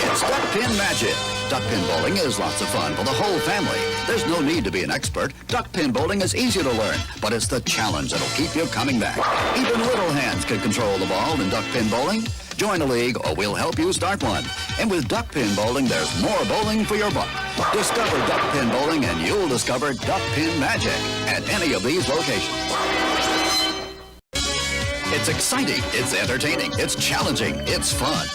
G: It's Duck Pin Magic. Duck pin bowling is lots of fun for the whole family. There's no need to be an expert. Duck pin bowling is easy to learn, but it's the challenge that'll keep you coming back. Even little hands can control the ball in duck pin bowling. Join a league or we'll help you start one. And with duck pin bowling, there's more bowling for your buck. Discover duck pin bowling and you'll discover duck pin magic at any of these locations. It's exciting, it's entertaining, it's challenging, it's fun.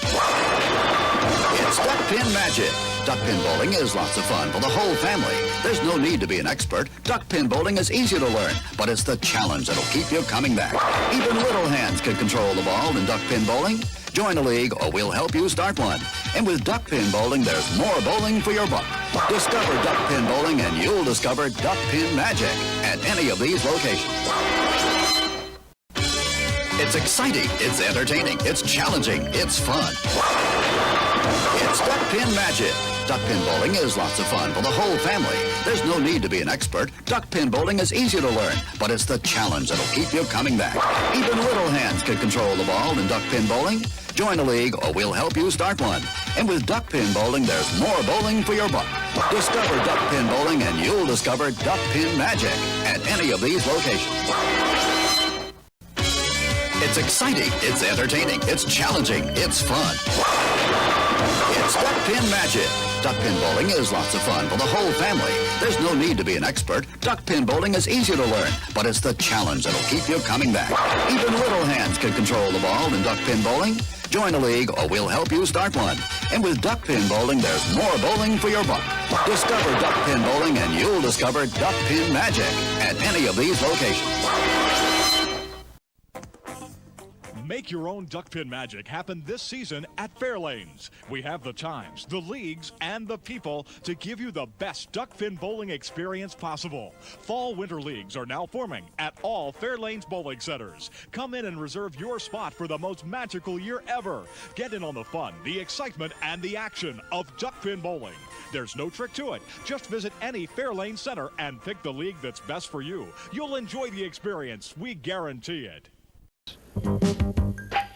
G: It's Duck Pin Magic. Duck pin bowling is lots of fun for the whole family. There's no need to be an expert. Duck pin bowling is easy to learn, but it's the challenge that'll keep you coming back. Even little hands can control the ball in duck pin bowling. Join a league or we'll help you start one. And with duck pin bowling, there's more bowling for your buck. Discover duck pin bowling and you'll discover duck pin magic at any of these locations. It's exciting, it's entertaining, it's challenging, it's fun. It's duck pin magic. Duck pin bowling is lots of fun for the whole family. There's no need to be an expert. Duck pin bowling is easy to learn, but it's the challenge that'll keep you coming back. Even little hands can control the ball in duck pin bowling. Join a league or we'll help you start one. And with duck pin bowling, there's more bowling for your buck. Discover duck pin bowling and you'll discover duck pin magic at any of these locations. It's exciting, it's entertaining, it's challenging, it's fun. It's duck pin magic. Duck pin bowling is lots of fun for the whole family. There's no need to be an expert. Duck pin bowling is easy to learn, but it's the challenge that'll keep you coming back. Even little hands can control the ball in duck pin bowling. Join a league or we'll help you start one. And with duck pin bowling, there's more bowling for your buck. Discover duck pin bowling and you'll discover duck pin magic at any of these locations.
H: Make your own duck pin magic happen this season at Fairlanes. We have the times, the leagues, and the people to give you the best duck pin bowling experience possible. Fall-winter leagues are now forming at all Fairlanes bowling centers. Come in and reserve your spot for the most magical year ever. Get in on the fun, the excitement, and the action of duck pin bowling. There's no trick to it. Just visit any Fairlanes center and pick the league that's best for you. You'll enjoy the experience. We guarantee it.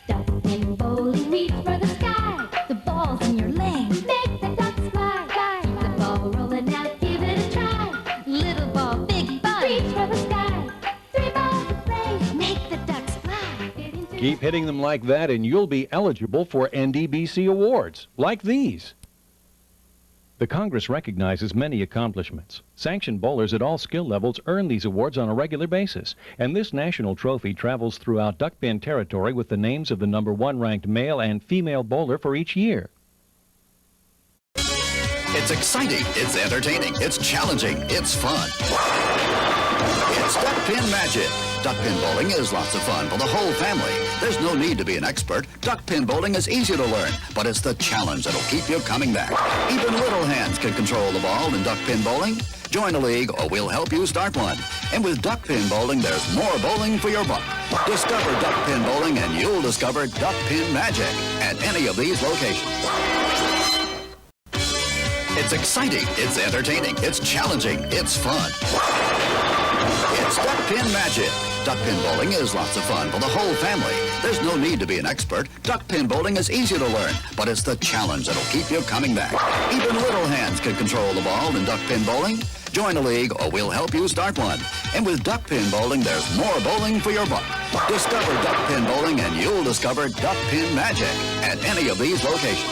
L: Duck pin bowling, reach for the sky. The ball's in your lane, make the ducks fly. Fly. The ball rolling out, give it a try. Little ball, big bun, reach for the sky. 3 balls to play, make the ducks fly.
P: Keep hitting them like that and you'll be eligible for NDBC awards, like these. The Congress recognizes many accomplishments. Sanctioned bowlers at all skill levels earn these awards on a regular basis, and this national trophy travels throughout duck pin territory with the names of the #1 ranked male and female bowler for each year.
G: It's exciting, it's entertaining, it's challenging, it's fun. It's duck pin magic. Duck pin bowling is lots of fun for the whole family. There's no need to be an expert. Duck pin bowling is easy to learn, but it's the challenge that'll keep you coming back. Even little hands can control the ball in duck pin bowling. Join a league or we'll help you start one. And with duck pin bowling, there's more bowling for your buck. Discover duck pin bowling and you'll discover duck pin magic at any of these locations. It's exciting, it's entertaining, it's challenging, it's fun. It's duck pin magic. Duck pin bowling is lots of fun for the whole family. There's no need to be an expert. Duck pin bowling is easy to learn, but it's the challenge that'll keep you coming back. Even little hands can control the ball in duck pin bowling. Join a league or we'll help you start one. And with duck pin bowling, there's more bowling for your buck. Discover duck pin bowling and you'll discover duck pin magic at any of these locations.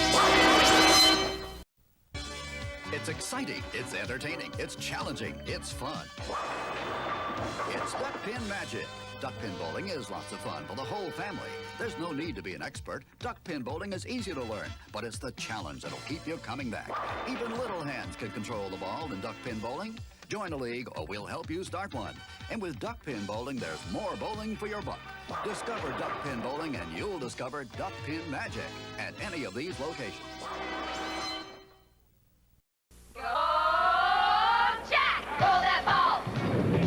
G: It's exciting, it's entertaining, it's challenging, it's fun. It's duck pin magic. Duck pin bowling is lots of fun for the whole family. There's no need to be an expert. Duck pin bowling is easy to learn, but it's the challenge that'll keep you coming back. Even little hands can control the ball in duck pin bowling. Join a league or we'll help you start one. And with duck pin bowling, there's more bowling for your buck. Discover duck pin bowling and you'll discover duck pin magic at any of these locations.
L: Go, Jack! Roll that ball!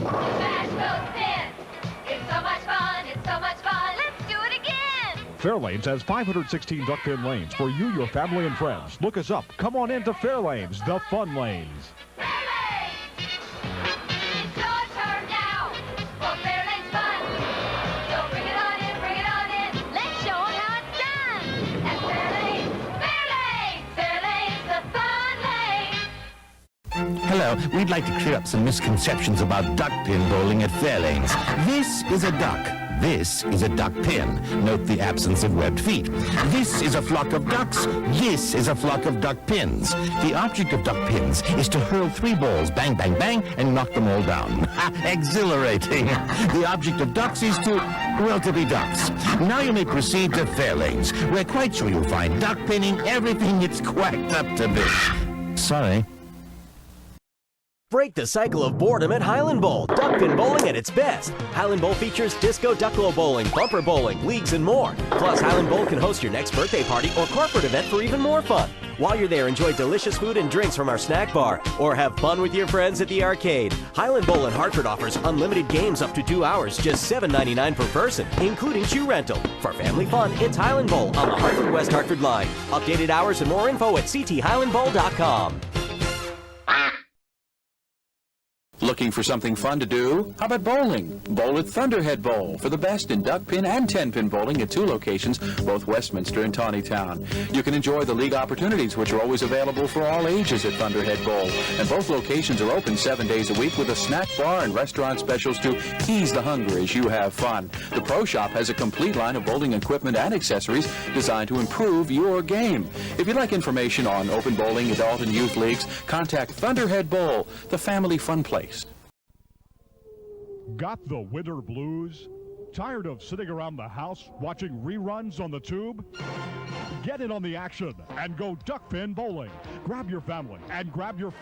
L: Smash those pins! It's so much fun, it's so much fun! Let's do it again!
H: Fairlanes has 516 duck pin lanes for you, your family, and friends. Look us up. Come on into Fairlanes, the fun lanes.
L: It's your turn now for Fairlanes fun! So bring it on in, bring it on in! Let's show them how it's done! At Fairlanes, Fairlanes! Fairlanes, the fun lane!
K: Hello, we'd like to clear up some misconceptions about duck pin bowling at Fairlanes. This is a duck. This is a duck pin. Note the absence of webbed feet. This is a flock of ducks. This is a flock of duck pins. The object of duck pins is to hurl 3 balls, bang, bang, bang, and knock them all down. Exhilarating. The object of ducks is to, well, to be ducks. Now you may proceed to Fairlanes. We're quite sure you'll find duck pinning everything it's quacked up to be. Sorry.
I: Break the cycle of boredom at Highland Bowl. Duckpin bowling at its best. Highland Bowl features disco ducklo bowling, bumper bowling, leagues, and more. Plus, Highland Bowl can host your next birthday party or corporate event for even more fun. While you're there, enjoy delicious food and drinks from our snack bar, or have fun with your friends at the arcade. Highland Bowl in Hartford offers unlimited games up to 2 hours, just $7.99 per person, including shoe rental. For family fun, it's Highland Bowl on the Hartford West Hartford line. Updated hours and more info at cthighlandbowl.com.
F: Looking for something fun to do? How about bowling? Bowl at Thunderhead Bowl for the best in duck pin and 10-pin bowling at 2 locations, both Westminster and Tawnytown. You can enjoy the league opportunities, which are always available for all ages at Thunderhead Bowl. And both locations are open 7 days a week with a snack bar and restaurant specials to ease the hunger as you have fun. The Pro Shop has a complete line of bowling equipment and accessories designed to improve your game. If you'd like information on open bowling, adult and youth leagues, contact Thunderhead Bowl, the family fun place.
H: Got the winter blues? Tired of sitting around the house watching reruns on the tube? Get in on the action and go duckpin bowling. Grab your family and grab your...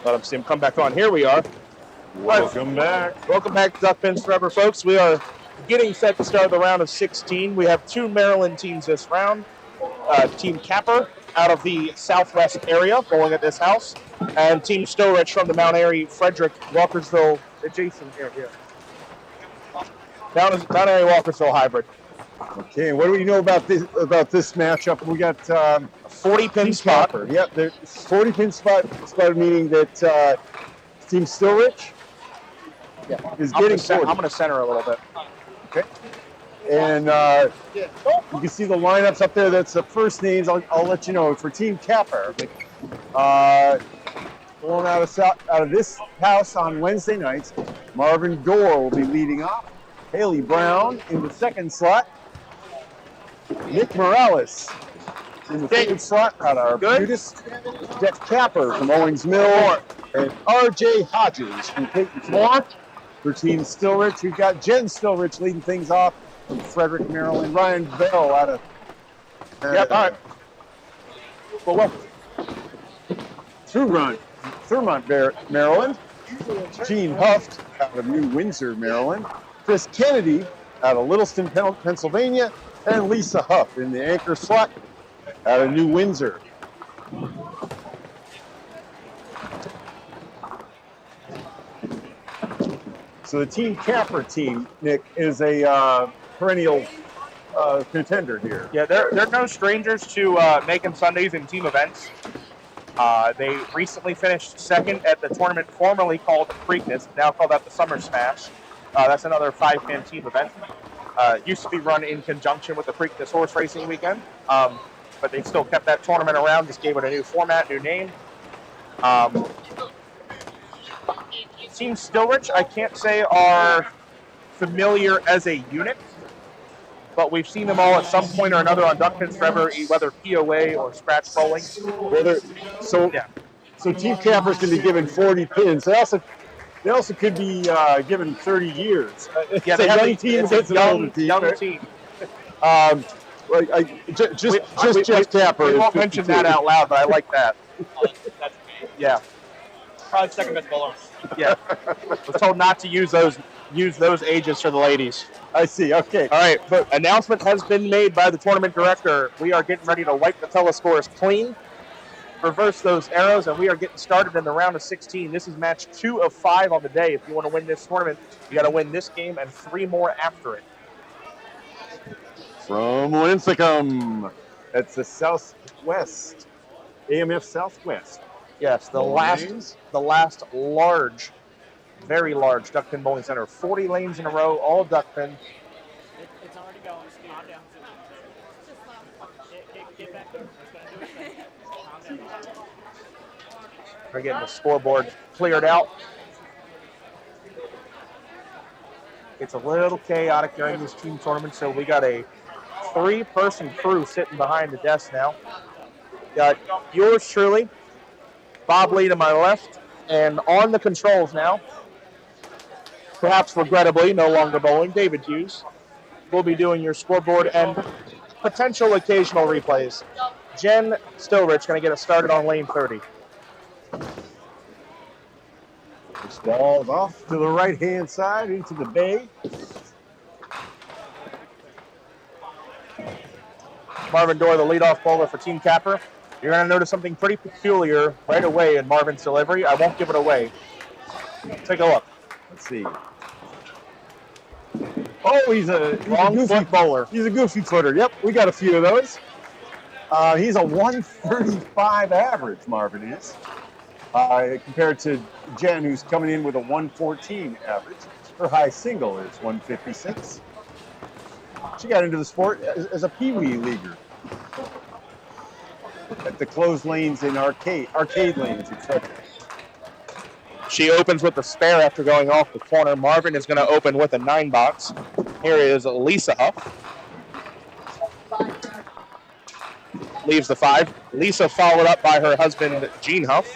A: Let him see him come back on. Here we are.
B: Welcome back.
A: Welcome back to Duck Pins Forever, folks. We are getting set to start the round of 16. We have 2 Maryland teams this round. Team Capper out of the southwest area bowling at this house, and Team Stowrich from the Mount Airy, Frederick, Walkersville adjacent area. Mount Airy, Walkersville hybrid.
B: Okay, what do we know about this matchup? We got
A: 40-pin spot.
B: Capper. Yep, the 40-pin spot meaning that Team Stillrich is getting 40.
A: I'm going to center a little bit.
B: Okay. And you can see the lineups up there. That's the first names. I'll let you know. For Team Capper, going out of this house on Wednesday nights, Marvin Dorr will be leading off. Haley Brown in the second slot. Nick Morales in the third slot out of Arbutus. Jeff Capper from Owings Mill. And R.J. Hodges from Clayton. For Team Stillrich, we've got Jen Stillrich leading things off from Frederick, Maryland. Ryan Bell out of
A: all right. Well,
B: Thurmont, Maryland. Gene Huft out of New Windsor, Maryland. Chris Kennedy out of Littleton, Pennsylvania. And Lisa Huff in the anchor slot out of New Windsor. So the Team Capper team, Nick, is a perennial contender here.
A: Yeah, they're no strangers to making Sundays in team events. They recently finished second at the tournament formerly called Preakness, now called out the Summer Smash. That's another 5-man team event. Used to be run in conjunction with the Preakness horse racing weekend, but they still kept that tournament around, just gave it a new format, new name. Team Stillrich, I can't say are familiar as a unit, but we've seen them all at some point or another on Duck Pins Forever, whether POA or scratch bowling.
B: So Team Capper's going to be given 40 pins. They also could be given 30 years.
A: Yeah, they have a young team.
B: Jeff Capper.
A: We won't mention that out loud, but I like that. Yeah.
D: Probably second best bowler.
A: Yeah. We're told not to use those ages for the ladies.
B: I see. Okay.
A: All right. But announcement has been made by the tournament director. We are getting ready to wipe the telescores clean, reverse those arrows, and we are getting started in the round of 16. This is match 2 of 5 on the day. If you want to win this tournament, you got to win this game and 3 more after it.
B: From Lincecum, that's the Southwest, AMF Southwest.
A: Yes, the last large, very large duck pin bowling center. 40 lanes in a row, all duck pin.
D: It's already going. Calm down. Get back there.
A: We're getting the scoreboard cleared out. It's a little chaotic during this team tournament, so we got a 3-person crew sitting behind the desk now. Got yours truly, Bob Lee to my left, and on the controls now, perhaps regrettably no longer bowling, David Hughes. We'll be doing your scoreboard and potential occasional replays. Jen Stillrich going to get us started on lane 30.
B: This ball off to the right-hand side into the bay.
A: Marvin Dorr, the leadoff bowler for Team Capper. You're going to notice something pretty peculiar right away in Marvin's delivery. I won't give it away. Take a look.
B: Let's see. Oh, he's a goofy bowler. He's a goofy footer. Yep, we got a few of those. He's a 135 average, Marvin is. Compared to Jen, who's coming in with a 114 average. Her high single is 156. She got into the sport as a peewee leaguer at the closed lanes in arcade lanes, etc.
A: She opens with the spare after going off the corner. Marvin is going to open with a 9-box. Here is Lisa Huff. Leaves the 5. Lisa followed up by her husband, Gene Huff.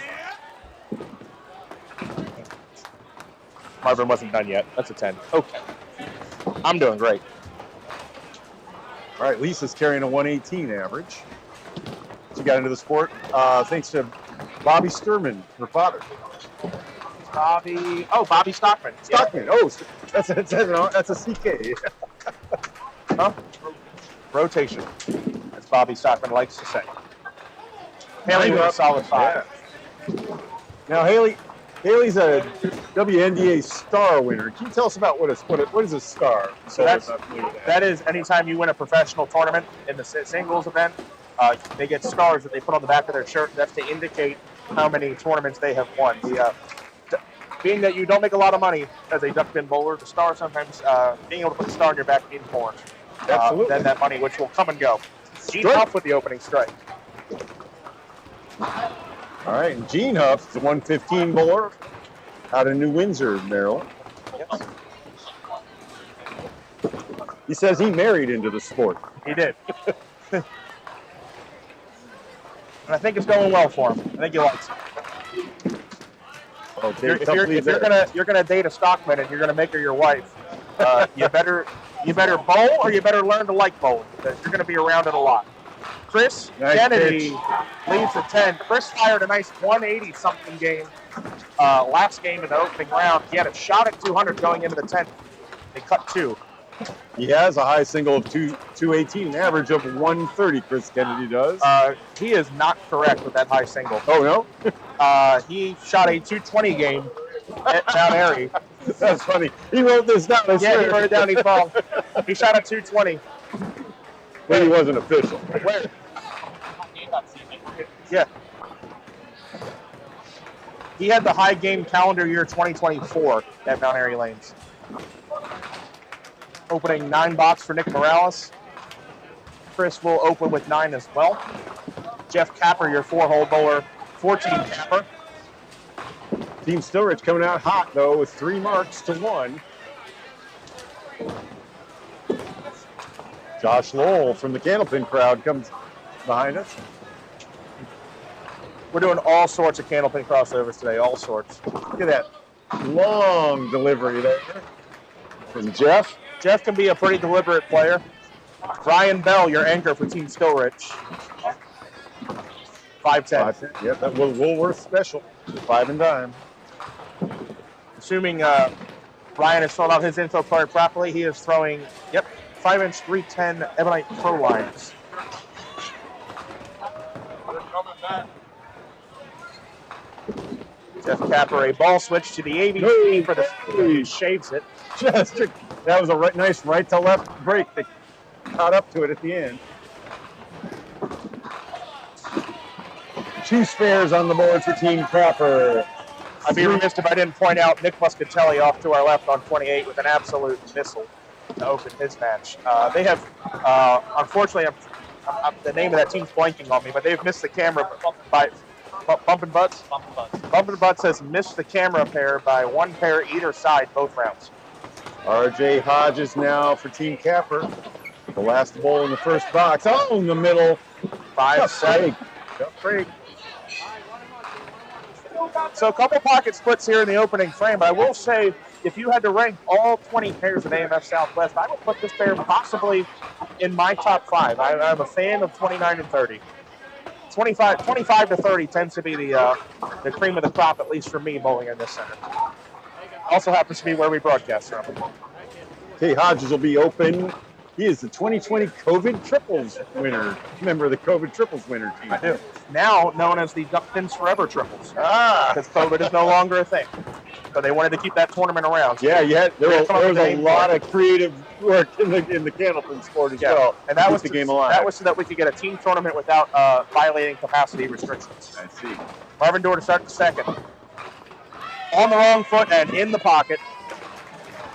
A: Marvin wasn't done yet. That's a 10. Okay. I'm doing great.
B: All right, Lisa's carrying a 118 average. She got into the sport thanks to Bobby Sturman, her father.
A: Bobby Stockman.
B: Stockman. Yeah. Oh, that's a CK.
A: Huh? Rotation, as Bobby Stockman likes to say. Haley with a solid 5.
B: Yeah. Now Haley's a WNDA star winner. Can you tell us about what is a star?
A: So that is anytime you win a professional tournament in the singles event, they get stars that they put on the back of their shirt. That's to indicate how many tournaments they have won. Being that you don't make a lot of money as a duck pin bowler, the star sometimes being able to put a star on your back means more than that money, which will come and go. Gene Huff with the opening strike.
B: All right, and Gene Huff is a 115 bowler out of New Windsor, Maryland.
A: Yes.
B: He says he married into the sport.
A: He did. And I think it's going well for him. I think he likes it.
B: Okay,
A: if you're gonna date a Stockman and you're gonna make her your wife, you better bowl or you better learn to like bowling because you're gonna be around it a lot. Chris Kennedy leads the 10. Chris fired a nice 180-something game last game in the opening round. He had a shot at 200 going into the 10th. They cut 2.
B: He has a high single of 218, an average of 130. Chris Kennedy does.
A: He is not correct with that high single.
B: Oh no.
A: He shot a 220 game at Mount Airy.
B: That's funny. He wrote this down.
A: He wrote it down. He called. He shot a 220.
B: But he wasn't official.
A: Where? Yeah. He had the high game calendar year 2024 at Mount Airy Lanes. Opening 9 box for Nick Morales. Chris will open with 9 as well. Jeff Capper, your 4-hole bowler, 14 Capper.
B: Team Stillridge coming out hot though with 3 marks to 1. Josh Lowell from the Candlepin crowd comes behind us.
A: We're doing all sorts of Candlepin crossovers today, all sorts.
B: Look at that long delivery there from Jeff.
A: Jeff can be a pretty deliberate player. Ryan Bell, your anchor for Team Stillridge. 5'10".
B: Yep, that was Woolworth special. 5 and dime.
A: Assuming Ryan has filled out his info card properly, he is throwing, 5-inch 310 Ebonite Pro lines. Jeff Capper, a ball switch to the ABC for the shaves it.
B: That was a nice right to left break that caught up to it at the end. 2 spares on the board for Team Capper.
A: I'd be remiss if I didn't point out Nick Muscatelli off to our left on 28 with an absolute missile to open his match. They have, unfortunately, the name of that team's blanking on me, but they've missed the camera by Bumpin' Butts. Bumpin' Butts has missed the camera pair by 1 pair either side, both rounds.
B: RJ Hodges now for Team Capper. The last bowl in the first box. Oh, in the middle.
A: 5-7. So a couple pocket splits here in the opening frame, but I will say, if you had to rank all 20 pairs of AMF Southwest, I would put this pair possibly in my top 5. I'm a fan of 29 and 30. 25 to 30 tends to be the cream of the crop, at least for me, bowling in this center. Also happens to be where we broadcast from.
B: Okay, Hodges will be open. He is the 2020 COVID Triples winner, member of the COVID Triples winner team.
A: I do. Now known as the Duck Pins Forever Triples. Because COVID is no longer a thing. So they wanted to keep that tournament around.
B: Yeah, there was a lot of creative work in the Candlepin sport as well.
A: And that was
B: the game alive.
A: That was so that we could get a team tournament without violating capacity restrictions.
B: I see.
A: Marvin Dorr to start the second. On the wrong foot and in the pocket.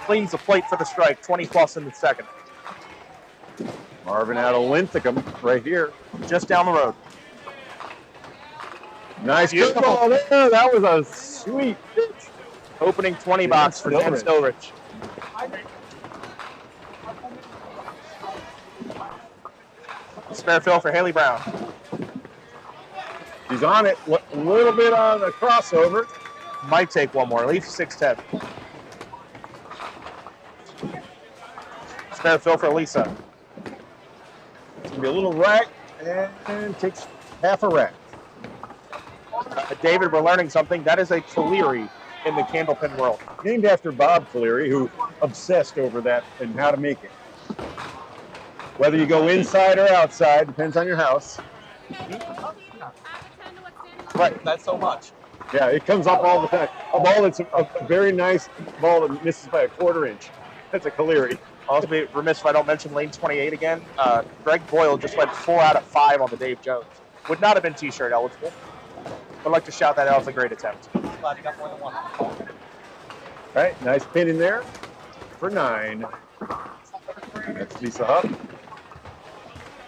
A: Cleans the plate for the strike, 20 plus in the second.
B: Marvin out of Linthicum right here.
A: Just down the road.
B: Nice good ball there. That was a sweet pitch.
A: Opening 20 box for Ken Stillridge. Spare fill for Haley Brown.
B: She's on it. A little bit on the crossover.
A: Might take one more. At least 6'10". Spare fill for Lisa.
B: It's going to be a little rack and takes half a rack.
A: David, we're learning something. That is a Kaleri in the candlepin world.
B: Named after Bob Cleary, who obsessed over that and how to make it. Whether you go inside or outside, depends on your house.
A: Right, that's so much.
B: Yeah, it comes up all the time. A ball that's a very nice ball that misses by a 1/4 inch. That's a Cleary.
A: I'll also be remiss if I don't mention lane 28 again. Greg Boyle just went 4 out of 5 on the Dave Jones. Would not have been T-shirt eligible. I'd like to shout that out as a great attempt. Glad he got more than one.
B: All right, nice pin in there for 9. That's Lisa Huff.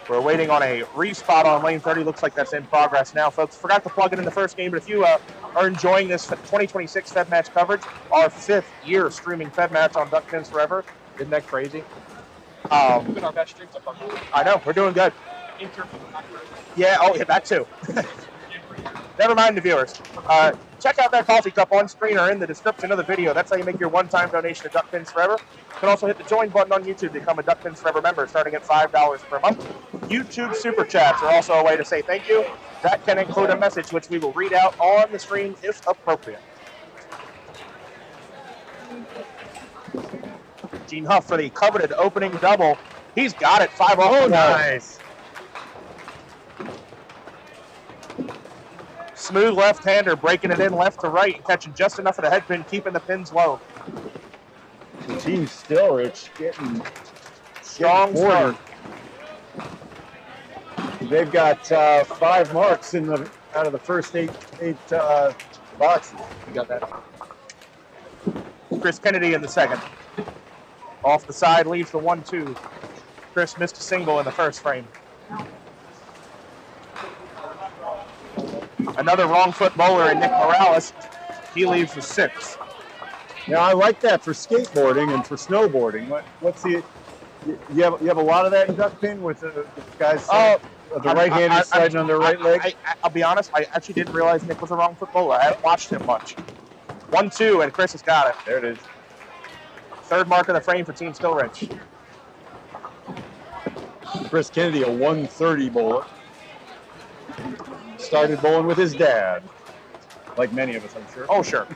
A: We're waiting on a respot on lane 30. Looks like that's in progress now, folks. Forgot to plug it in the first game, but if you are enjoying this 2026 Feb match coverage, our 5th year streaming Feb match on Duck Pins Forever. Isn't that crazy?
E: Doing our best streams up on.
A: I know, we're doing good. Yeah, oh, yeah, that too. Never mind the viewers. Check out that coffee cup on screen or in the description of the video. That's how you make your one-time donation to Duck Pins Forever. You can also hit the join button on YouTube to become a Duck Pins Forever member starting at $5 per month. YouTube Super Chats are also a way to say thank you. That can include a message which we will read out on the stream if appropriate. Gene Huff for the coveted opening double. He's got it. 5 off.
B: Oh, nice.
A: Smooth left-hander, breaking it in left to right, and catching just enough of the head pin, keeping the pins low.
B: The team still rich, getting
A: Strong start.
B: They've got 5 marks in the out of the first 8 boxes.
A: You got that. Chris Kennedy in the second. Off the side, leaves the 1-2. Chris missed a single in the first frame. Another wrong foot bowler in Nick Morales. He leaves the 6.
B: Now I like that for skateboarding and for snowboarding. What's the you have a lot of that in duck pin with the guys the right-hander sliding on their right leg?
A: I'll be honest, I actually didn't realize Nick was a wrong foot bowler. I haven't watched him much. 1-2, and Chris has got it.
B: There it is.
A: 3rd mark of the frame for Team Stillridge.
B: Chris Kennedy, a 130 bowler. Started bowling with his dad, like many of us, I'm sure.
A: Oh, sure.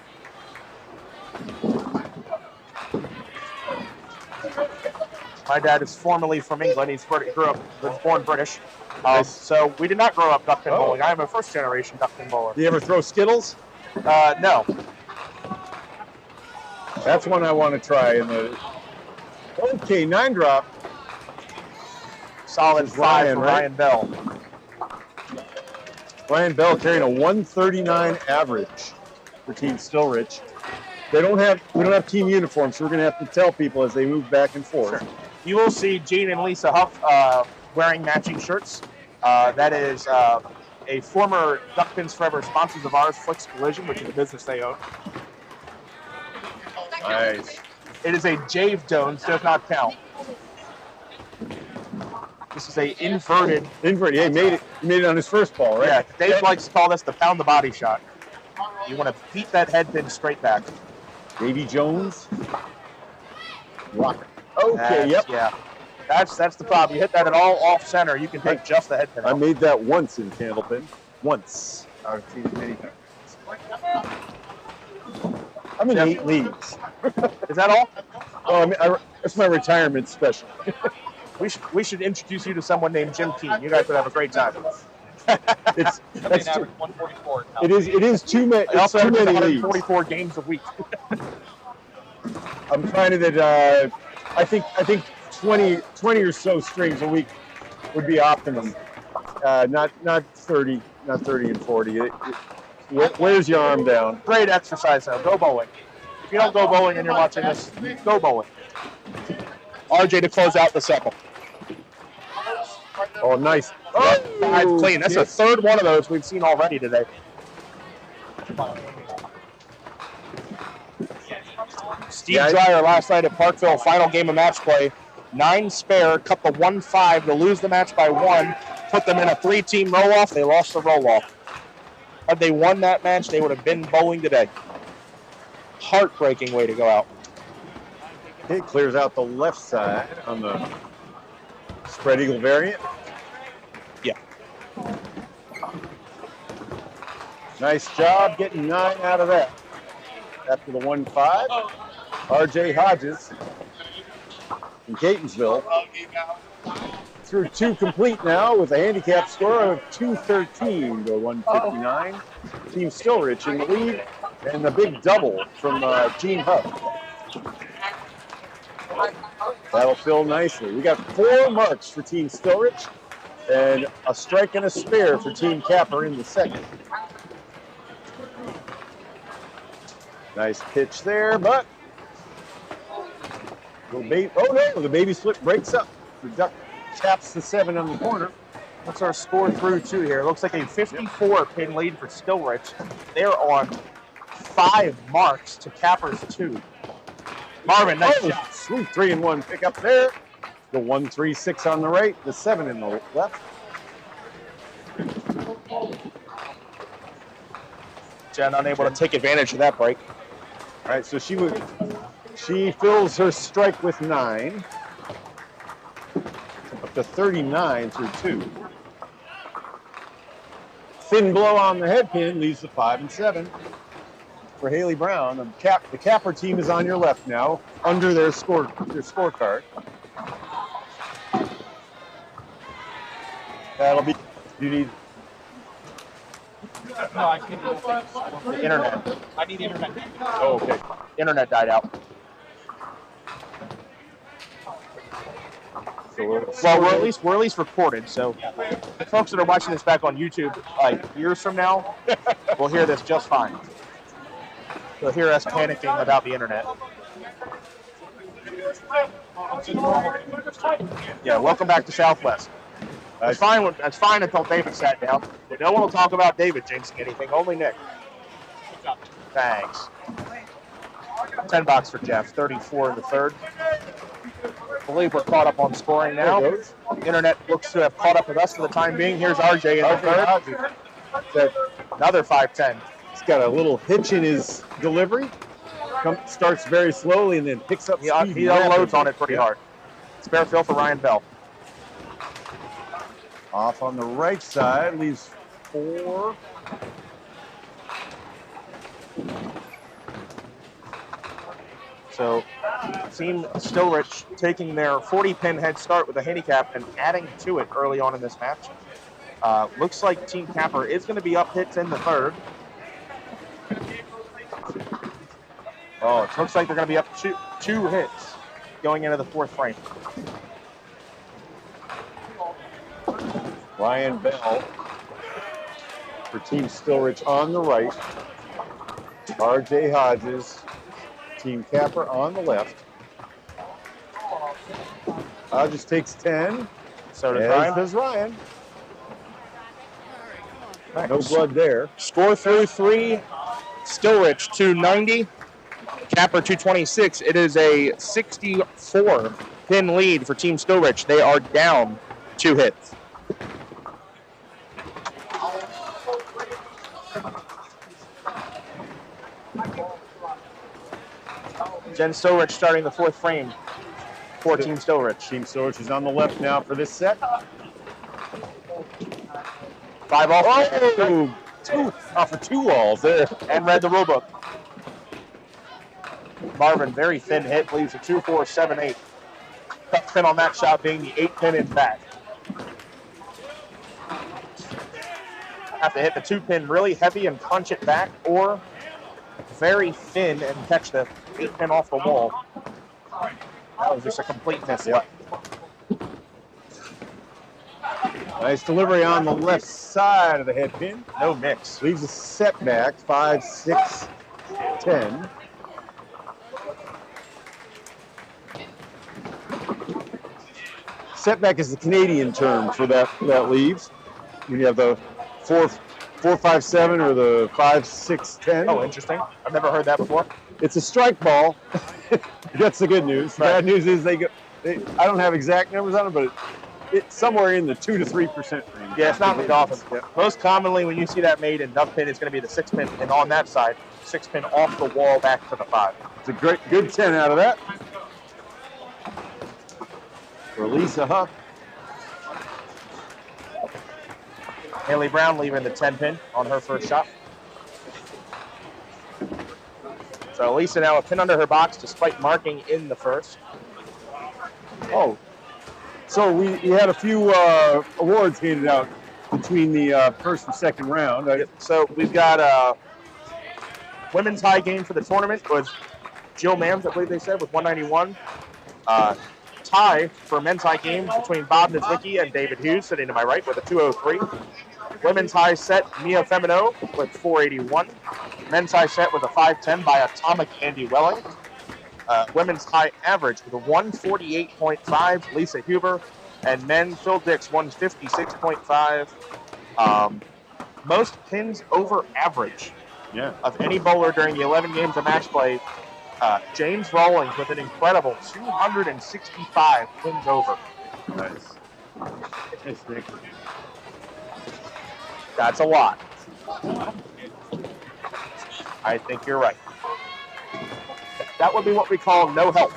A: My dad is formerly from England. He was born British. So we did not grow up duck pin bowling. I am a first-generation duck pin bowler.
B: Do you ever throw Skittles?
A: No.
B: That's one I want to try. Okay, 9 drop.
A: Solid 5 for Ryan Bell.
B: Ryan Bell carrying a 139 average for Team Stillridge. We don't have team uniforms, so we're going to have to tell people as they move back and forth.
A: Sure. You will see Gene and Lisa Huff wearing matching shirts. That is a former Duck Pins Forever sponsors of ours, Flicks Collision, which is a business they own.
B: Nice.
A: It is a Jave Dome, does not count. This is a inverted.
B: Inverted. Yeah, he made it on his first ball, right?
A: Yeah, Dave likes to call this the pound the body shot. You want to beat that head pin straight back.
B: Davy Jones. Rock. Okay,
A: yep. Yeah. That's the problem. You hit that at all off center, you can take just the head pin.
B: I made that once in Candlepin. Once. I've seen it many times. I'm in 8 leagues.
A: Is that all?
B: Oh, that's my retirement special.
A: We should introduce you to someone named Jim Keane. You guys would have a great time.
B: That's
E: average 144.
B: It is too many.
A: I also have
B: too many
A: 144 games a week.
B: I'm finding that I think 20 or so strings a week would be optimum. Not 30 and 40. Where's your arm down?
A: Great exercise though. Go bowling. If you don't go bowling and you're watching this, go bowling. RJ to close out the second.
B: Oh, nice.
A: Five clean. That's the 3rd one of those we've seen already today. Steve Dreyer last night at Parkville, final game of match play. 9 spare, cut the 1-5 to lose the match by 1, put them in a 3-team roll-off. They lost the roll-off. Had they won that match, they would have been bowling today. Heartbreaking way to go out.
B: It clears out the left side on the spread eagle variant.
A: Yeah.
B: Nice job getting 9 out of that. after the 1-5. R.J. Hodges from Catonsville through 2 complete now with a handicap score of 213 to 159. Team Stillrich in the lead, and the big double from Gene Huff. That'll fill nicely. We got 4 marks for Team Stillrich and a strike and a spare for Team Capper in the second. Nice pitch there, but oh no, the baby slip breaks up. The duck taps the 7 on the corner.
A: What's our score through 2 here? Looks like a 54-pin lead for Stillrich. They're on 5 marks to Capper's 2. Marvin, nice shot.
B: Sweet 3-1 pickup there. The 1-3-6 on the right, the 7 in the left.
A: Jen unable to take advantage of that break.
B: All right, so she fills her strike with 9. Up to 39 through 2. Thin blow on the head pin leaves the 5 and 7 for Haley Brown. The Capper team is on your left now, under their scorecard. That'll be. You need.
E: No, I can't.
A: The internet.
E: I need internet.
B: Oh, okay.
A: Internet died out. Well, we're at least recorded, so the folks that are watching this back on YouTube, like years from now, will hear this just fine. They'll hear us panicking about the internet. Yeah, welcome back to Southwest. It's fine until David sat down. No one will talk about David jinxing anything, only Nick. Thanks. $10 for Jeff, 34 in the third. I believe we're caught up on scoring now. The internet looks to have caught up with us for the time being. Here's RJ in the third. Another 5-10.
B: He's got a little hitch in his delivery. Starts very slowly and then picks up speed.
A: He unloads on it pretty hard. Spare fill for Ryan Bell.
B: Off on the right side, leaves 4.
A: So, Team Stillrich taking their 40-pin head start with a handicap and adding to it early on in this match. Looks like Team Capper is going to be up hits in the third. Oh, it looks like they're going to be up 2 hits going into the 4th frame.
B: Ryan Bell for Team Stillrich on the right. R.J. Hodges, Team Capper on the left. Hodges takes 10.
A: So does
B: Ryan.
A: Ryan.
B: Does Ryan. No blood there.
A: Score through 3. Stillrich 290. Capper 226. It is a 64-pin lead for Team Stillrich. They are down 2 hits. Jen Stillrich starting the 4th frame for Team Stillrich.
B: Team Stillrich is on the left now for this set.
A: 5 off.
B: Oh, 2 off of 2 walls there.
A: And read the rulebook. Marvin, very thin hit, leaves a 2-4-7-8. Cut pin on that shot being the 8-pin in back. Have to hit the 2-pin really heavy and punch it back, or very thin and catch the 8-pin off the wall. That was just a complete miss.
B: Yep. Nice delivery on the left side of the head pin.
A: No mix.
B: Leaves a setback, 5, 6, 10. Setback is the Canadian term for that leaves. When you have the 4-5-7 or the 5-6-10.
A: Oh, interesting. I've never heard that before.
B: It's a strike ball. That's the good news. The bad news is I don't have exact numbers on it, but it's somewhere in the 2 to 3% range.
A: Yeah, it's not made often. Yeah. Most commonly, when you see that made in duck pin, it's going to be the 6-pin, and on that side, 6-pin off the wall back to the 5.
B: It's a good 10 out of that. For Lisa Huff.
A: Haley Brown leaving the 10-pin on her first shot. So Lisa now a pin under her box despite marking in the first.
B: Oh, so we had a few awards handed out between the first and second round.
A: So we've got women's high game for the tournament was Jill Mams, I believe they said, with 191. Tie for men's high game between Bob Nizwicki and David Hughes, sitting to my right with a 203. Women's high set, Mia Femino with 481. Men's high set with a 510 by Atomic Andy Welling. Women's high average with a 148.5, Lisa Huber. And men, Phil Dix, 156.5. Most pins over average of any bowler during the 11 games of match play. James Rawlings with an incredible 265 pins over.
B: Nice.
A: That's a lot. I think you're right. That would be what we call no help.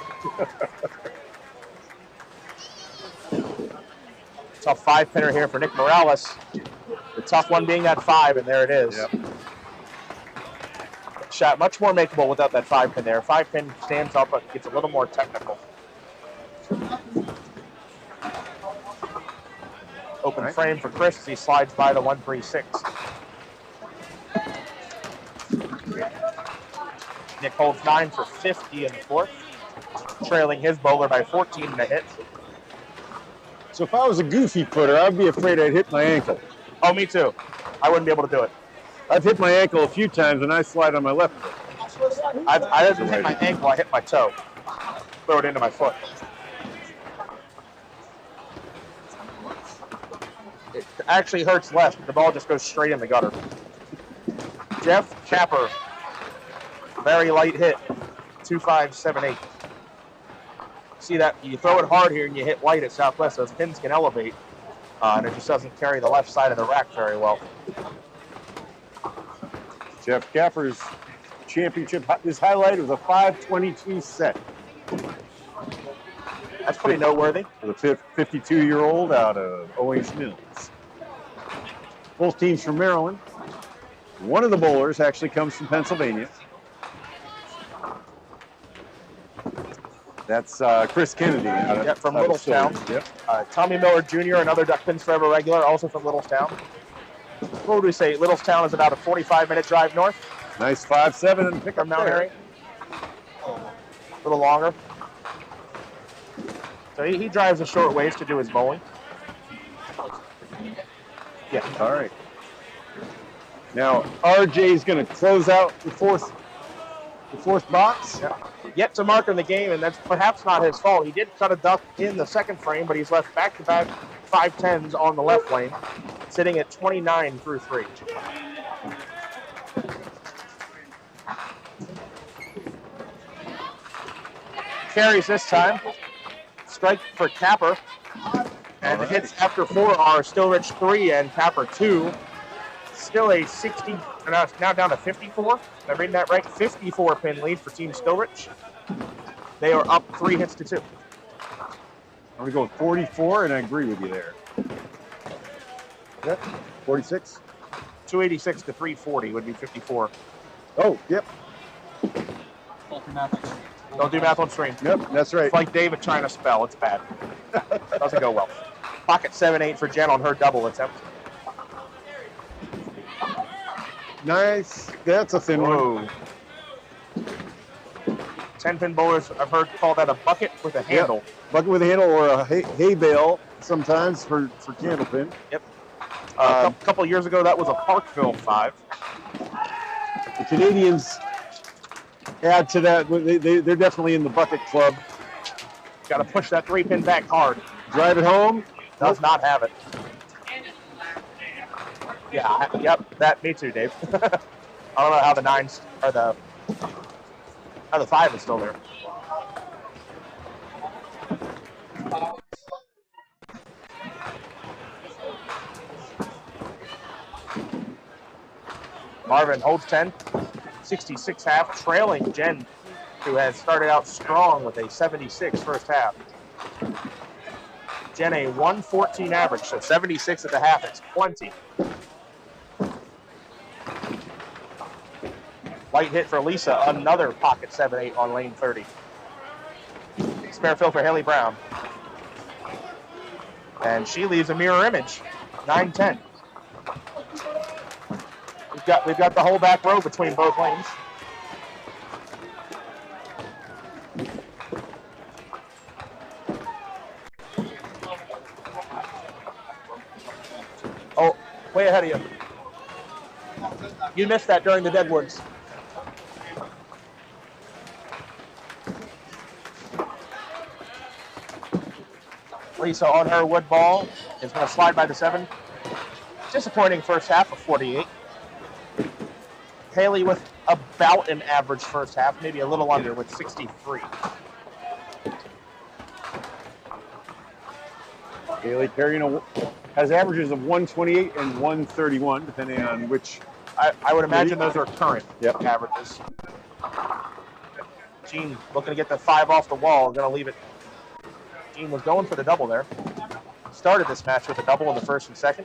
A: Tough 5-pinner here for Nick Morales. The tough one being that 5, and there it is.
B: Yep.
A: Shot much more makeable without that 5-pin there. 5-pin stands up, but gets a little more technical. Open frame for Chris as he slides by the 136. Nick holds 9 for 50 in the fourth, trailing his bowler by 14 in a hit.
B: So if I was a goofy putter, I'd be afraid I'd hit my ankle.
A: Oh, me too. I wouldn't be able to do it.
B: I've hit my ankle a few times and I slide on my left foot.
A: I didn't hit my ankle, I hit my toe. Throw it into my foot. It actually hurts less, but the ball just goes straight in the gutter. Jeff Capper, very light hit, 2.578. See that? You throw it hard here and you hit light at Southwest, those pins can elevate, and it just doesn't carry the left side of the rack very well.
B: Jeff Capper's championship, his highlight was a 522 set.
A: That's pretty noteworthy.
B: For the 52-year-old out of OH Mills. Both teams from Maryland. One of the bowlers actually comes from Pennsylvania. That's Chris Kennedy.
A: From Littlestown.
B: Yep.
A: Tommy Miller Jr., another Duck Pins Forever regular, also from Littlestown. What would we say? Littlestown is about a 45-minute drive north.
B: Nice 5-7 and pick
A: from
B: up
A: Mount
B: there.
A: Airy. A little longer. So he drives a short ways to do his bowling. Yeah.
B: All right. Now RJ's going to close out the fourth box.
A: Yeah. Yet to mark in the game, and that's perhaps not his fault. He did cut a duck in the second frame, but he's left back-to-back 5-10s on the left lane, sitting at 29 through 3. Carries this time. Strike for Capper. And the hits after 4 are Stillrich 3 and Capper 2. Still a 60, now down to 54. Am I reading that right? 54 pin lead for Team Stillrich. They are up 3 hits to 2.
B: I'm going to go with 44, and I agree with you there. Yep. 46.
A: 286 to 340 would be 54.
B: Oh, yep.
A: Don't do math on stream.
B: Yep, that's right.
A: It's like David trying to spell. It's bad. Doesn't go well. Pocket 7-8 for Jen on her double attempt.
B: Nice. That's a thin one.
A: 10-pin bowlers, I've heard call that a bucket with a handle.
B: Yep. Bucket with a handle or a hay bale sometimes for candlepin.
A: Yep. A couple years ago, that was a Parkville 5.
B: The Canadians add to that. They're definitely in the bucket club.
A: Got to push that 3-pin back hard.
B: Drive it home.
A: Does not have it. Yeah, yep, me too, Dave. I don't know how the 9s or how the 5 is still there. Marvin holds 10, 66 half, trailing Jen, who has started out strong with a 76 first half. Jen a 114 average, so 76 at the half, it's plenty. Light hit for Lisa, another pocket 7-8 on lane 30. Spare fill for Haley Brown. And she leaves a mirror image, 9-10. We've got the whole back row between both lanes. Oh, way ahead of you. You missed that during the Deadwoods. Lisa on her wood ball is going to slide by the 7. Disappointing first half of 48. Haley with about an average first half, maybe a little under with 63.
B: Haley carrying has averages of 128 and 131, depending on which.
A: I would imagine those are current averages. Jean looking to get the 5 off the wall, going to leave it. Jean was going for the double there. Started this match with a double in the first and second.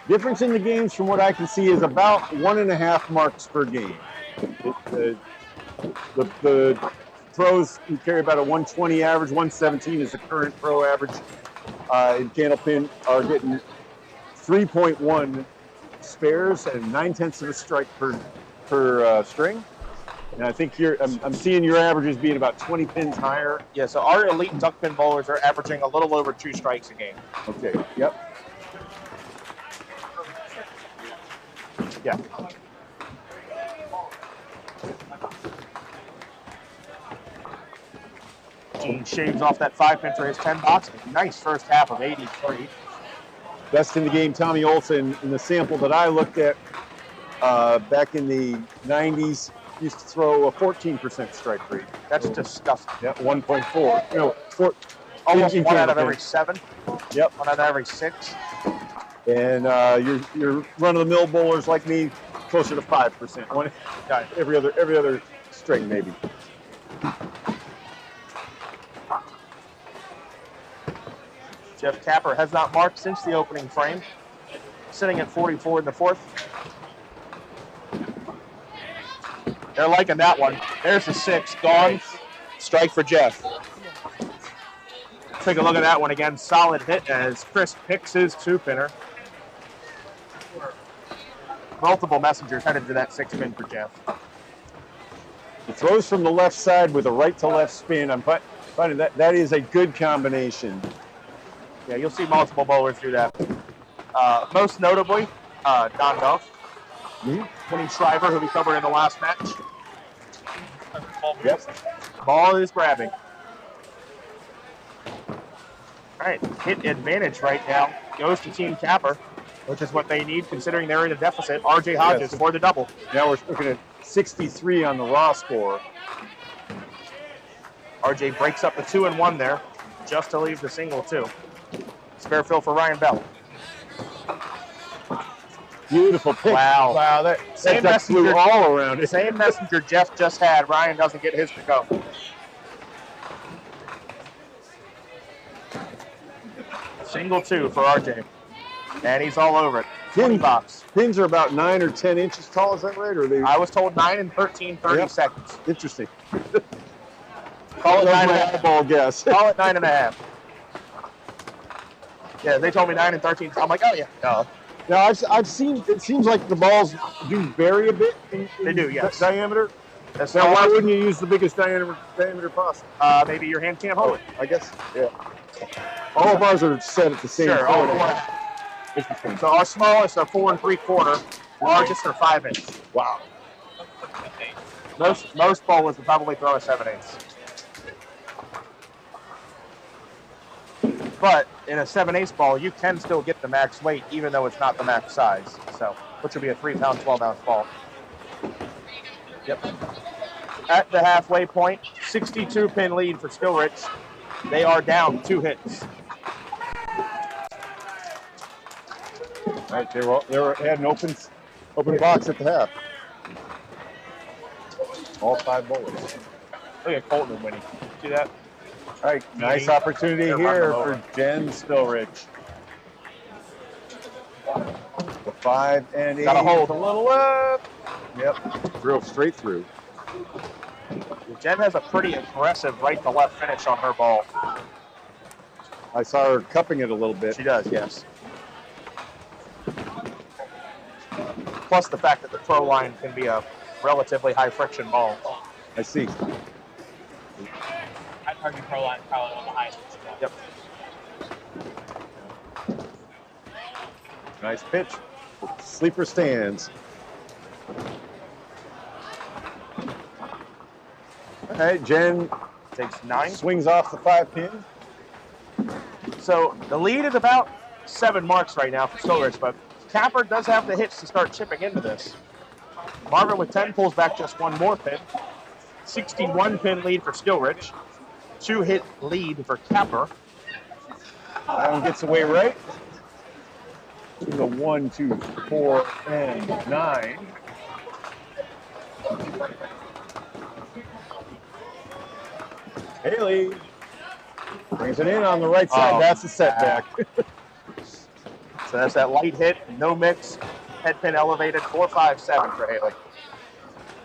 B: Difference in the games from what I can see is about 1.5 marks per game. The pros carry about a 120 average, 117 is the current pro average. In Candlepin are getting 3.1 spares and 9/10 of a strike per string. And I think I'm seeing your averages being about 20 pins higher.
A: Yeah, so our elite duck pin bowlers are averaging a little over 2 strikes a game.
B: Okay, yep.
A: Yeah. Jean shaves off that 5 pin for his 10 box. Nice first half of 83.
B: Best in the game, Tommy Olson, in the sample that I looked at back in the 90s, used to throw a 14% strike rate.
A: That's disgusting.
B: Yeah, 1.4. You know,
A: almost 1 out of every 7.
B: Yep.
A: 1 out of every 6.
B: And your run-of-the-mill bowlers like me, closer to 5%. Every other string maybe.
A: Jeff Capper has not marked since the opening frame, sitting at 44 in the 4th. They're liking that one. There's the 6, gone. Strike for Jeff. Take a look at that one again. Solid hit as Chris picks his 2-pinner. Multiple messengers headed to that 6-pin for Jeff.
B: He throws from the left side with a right to left spin. I'm finding that is a good combination.
A: Yeah, you'll see multiple bowlers do that. Most notably, Don Duff, Winnie Shriver, who we covered in the last match.
B: Yep.
A: Ball is grabbing. All right, hit advantage right now goes to Team Capper, which is what they need considering they're in a deficit. RJ Hodges for the double.
B: Now we're looking at 63 on the raw score.
A: RJ breaks up the 2 and 1 there, just to leave the single 2. Spare fill for Ryan Bell.
B: Beautiful pick.
A: Wow.
B: Wow, that
A: messenger
B: flew all around it.
A: Same messenger Jeff just had. Ryan doesn't get his to go. Single 2 for RJ. And he's all over it. 20 box.
B: Pins are about 9 or 10 inches tall, is that right? Or they?
A: I was told 9 and 13, 30 seconds.
B: Interesting.
A: Call it 9.5.
B: Ball guess.
A: Call it 9.5. Yeah, they told me 9 and 13. I'm like, oh yeah. No.
B: Now I've seen. It seems like the balls do vary a bit in
A: They do, yes.
B: diameter.
A: That's
B: Now, why wouldn't you use the biggest diameter possible?
A: Maybe your hand can't hold it.
B: I guess. Yeah. All of ours are set at the same.
A: Sure.
B: Interesting.
A: So our smallest are 4 3/4. Largest are 5 inch.
B: Wow.
A: Most bowlers would probably throw a 7/8. But in a 7/8 ball, you can still get the max weight, even though it's not the max size. So, which would be a 3-pound, 12-ounce ball. Yep. At the halfway point, 62-pin lead for Skillrich. They are down 2 hits.
B: All right, they had an open box at the half. All 5 bowlers.
A: Look at Colton and Winnie. See that?
B: All right, nice opportunity here for Jen Stillrich. The 5 and 8.
A: Got to hold a little up.
B: Yep, drove straight through.
A: Jen has a pretty aggressive right to left finish on her ball.
B: I saw her cupping it a little bit.
A: She does, yes. Plus the fact that the pro line can be a relatively high friction ball.
B: I see.
E: I'd argue pro line probably one of the highest.
A: Yep.
B: Nice pitch. Sleeper stands. All right, Jen
A: takes 9.
B: Swings off the 5 pin.
A: So the lead is about 7 marks right now for Stillridge, but Capper does have the hits to start chipping into this. Marvin with 10 pulls back just 1 more pin. 61 pin lead for Stillridge. 2 hit lead for Capper.
B: That one gets away right. To the 1, 2, 4, and 9. Haley brings it in on the right side. That's a setback.
A: So that's that light hit, no mix, head pin elevated, 4, 5, 7 for Haley.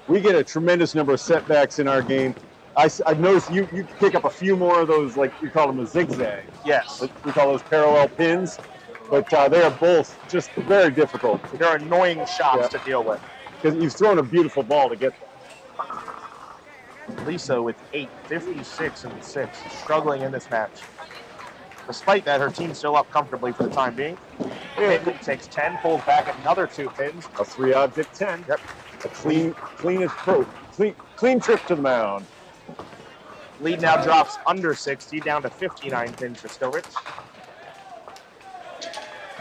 B: We get a tremendous number of setbacks in our game. I've noticed you pick up a few more of those, like we call them a zigzag.
A: Yes.
B: We call those parallel pins, but they are both just very difficult.
A: They're annoying shots to deal with.
B: Because you've thrown a beautiful ball to get them.
A: Lisa with 8, 56 and 6, struggling in this match. Despite that, her team's still up comfortably for the time being. Haley takes 10, pulls back another 2 pins.
B: A 3-object 10.
A: Yep.
B: A clean trip to the mound.
A: Lead now drops under 60, down to 59 pins for Stillridge.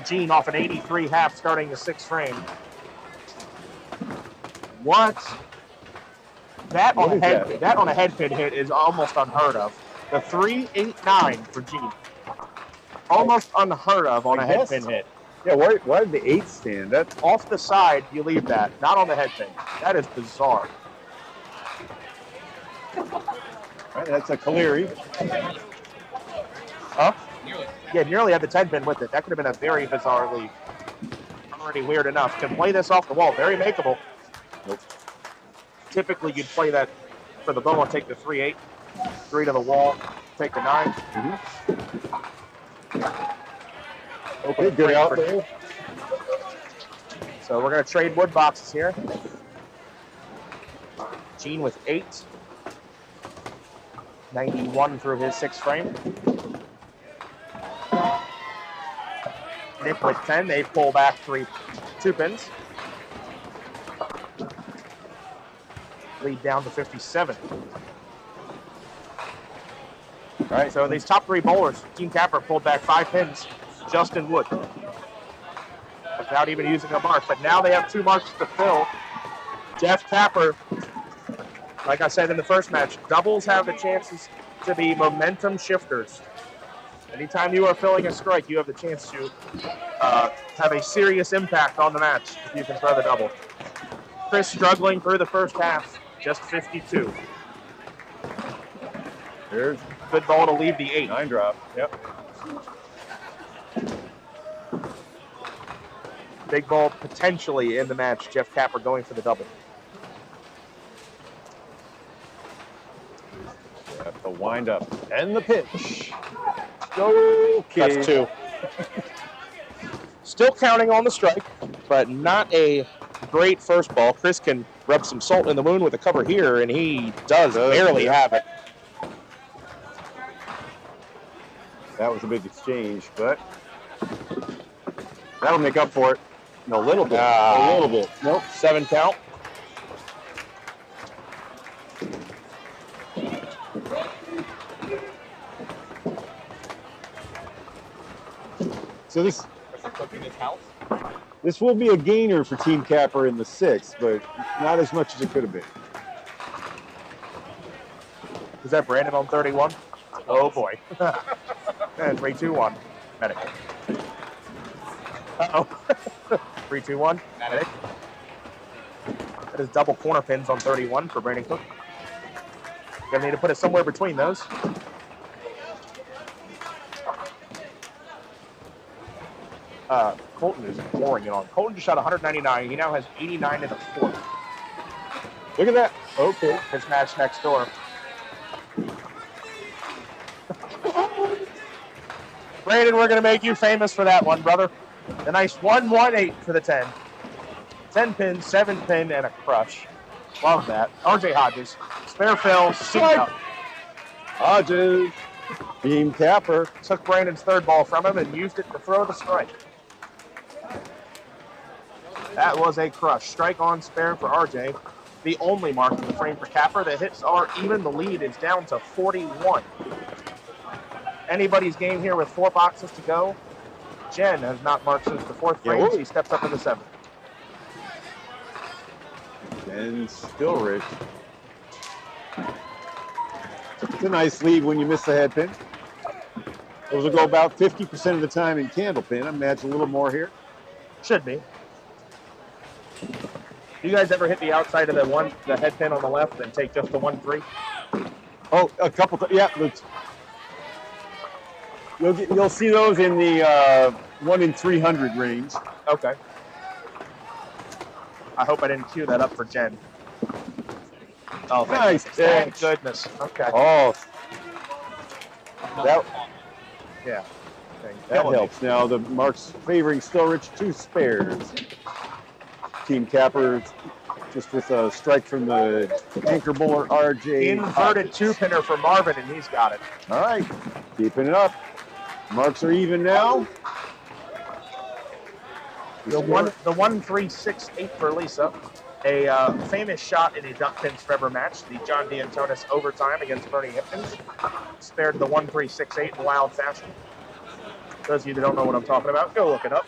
A: Jean off an 83 half, starting the 6th frame. What? That on a head pin hit is almost unheard of. The 3-8-9 for Jean. Almost unheard of on a head pin hit.
B: Yeah, why did the 8 stand? That's
A: off the side, you leave that, not on the head pin. That is bizarre.
B: Right, that's a Caleri.
A: Huh? Yeah, nearly had the 10 pin with it. That could have been a very bizarre lead. Already weird enough. Can play this off the wall. Very makeable.
B: Nope.
A: Typically, you'd play that for the bow and take the 3-8. 3 to the wall, take the 9.
B: Okay, good out there.
A: So we're going to trade wood boxes here. Gene with 8. 91 through his 6th frame. Nick with 10. They pull back 2 pins. Lead down to 57. All right, so these top 3 bowlers, Team Capper pulled back 5 pins just in wood without even using a mark. But now they have 2 marks to fill. Jeff Capper, like I said in the first match, doubles have the chances to be momentum shifters. Anytime you are filling a strike, you have the chance to have a serious impact on the match if you can throw the double. Chris struggling through the first half, just 52.
B: There's
A: good ball to leave the 8.
B: 9 drop. Yep.
A: Big ball potentially in the match. Jeff Capper going for the double.
B: Got the wind up and the pitch. Okay.
A: That's 2. Still counting on the strike, but not a great first ball. Chris can rub some salt in the wound with a cover here, and he does barely have it.
B: That was a big exchange, but that'll make up for it a little bit. A little bit.
A: Nope. 7 count.
B: So this will be a gainer for Team Capper in the 6th, but not as much as it could have been.
A: Is that Brandon on 31? Oh boy. 3, 2, 1. Medic. Uh-oh. 3, 2, 1. Medic. That is double corner pins on 31 for Brandon Cook. Gonna need to put it somewhere between those. Colton is pouring it on. Colton just shot 199. He now has 89 in the fourth.
B: Look at that. Okay.
A: His match next door. Brandon, we're going to make you famous for that one, brother. The nice 118 for the 10. 10 pin, 7 pin, and a crush. Love that. RJ Hodges. Spare fill, seat up.
B: Hodges. Team capper.
A: Took Brandon's third ball from him and used it to throw the strike. That was a crush. Strike on spare for RJ. The only mark in the frame for capper. The hits are even. The lead is down to 41. Anybody's game here with 4 boxes to go. Jen has not marked since the 4th frame. She steps up to the 7th.
B: And still rich. It's a nice lead when you miss the head pin. Those will go about 50% of the time in candle pin. I imagine a little more here.
A: Should be. Do you guys ever hit the outside of the head pin on the left and take just the 1-3?
B: Oh, a couple. Yeah. You'll see those in the 1 in 300 range.
A: Okay. I hope I didn't cue that up for Jen. Oh,
B: nice.
A: Thank goodness. Okay.
B: Oh. That,
A: yeah.
B: That helps. Now the marks favoring Stillrich, 2 spares. Team capper just with a strike from the anchor bowler RJ.
A: Inverted 2-pinner for Marvin, and he's got it.
B: All right. Keeping it up. Marks are even now.
A: The 1-3-6-8 for Lisa. A famous shot in a duck pins forever match, the John D'Antonis overtime against Bernie Hipkins. Spared the 1-3-6-8 in wild fashion. Those of you that don't know what I'm talking about, go look it up.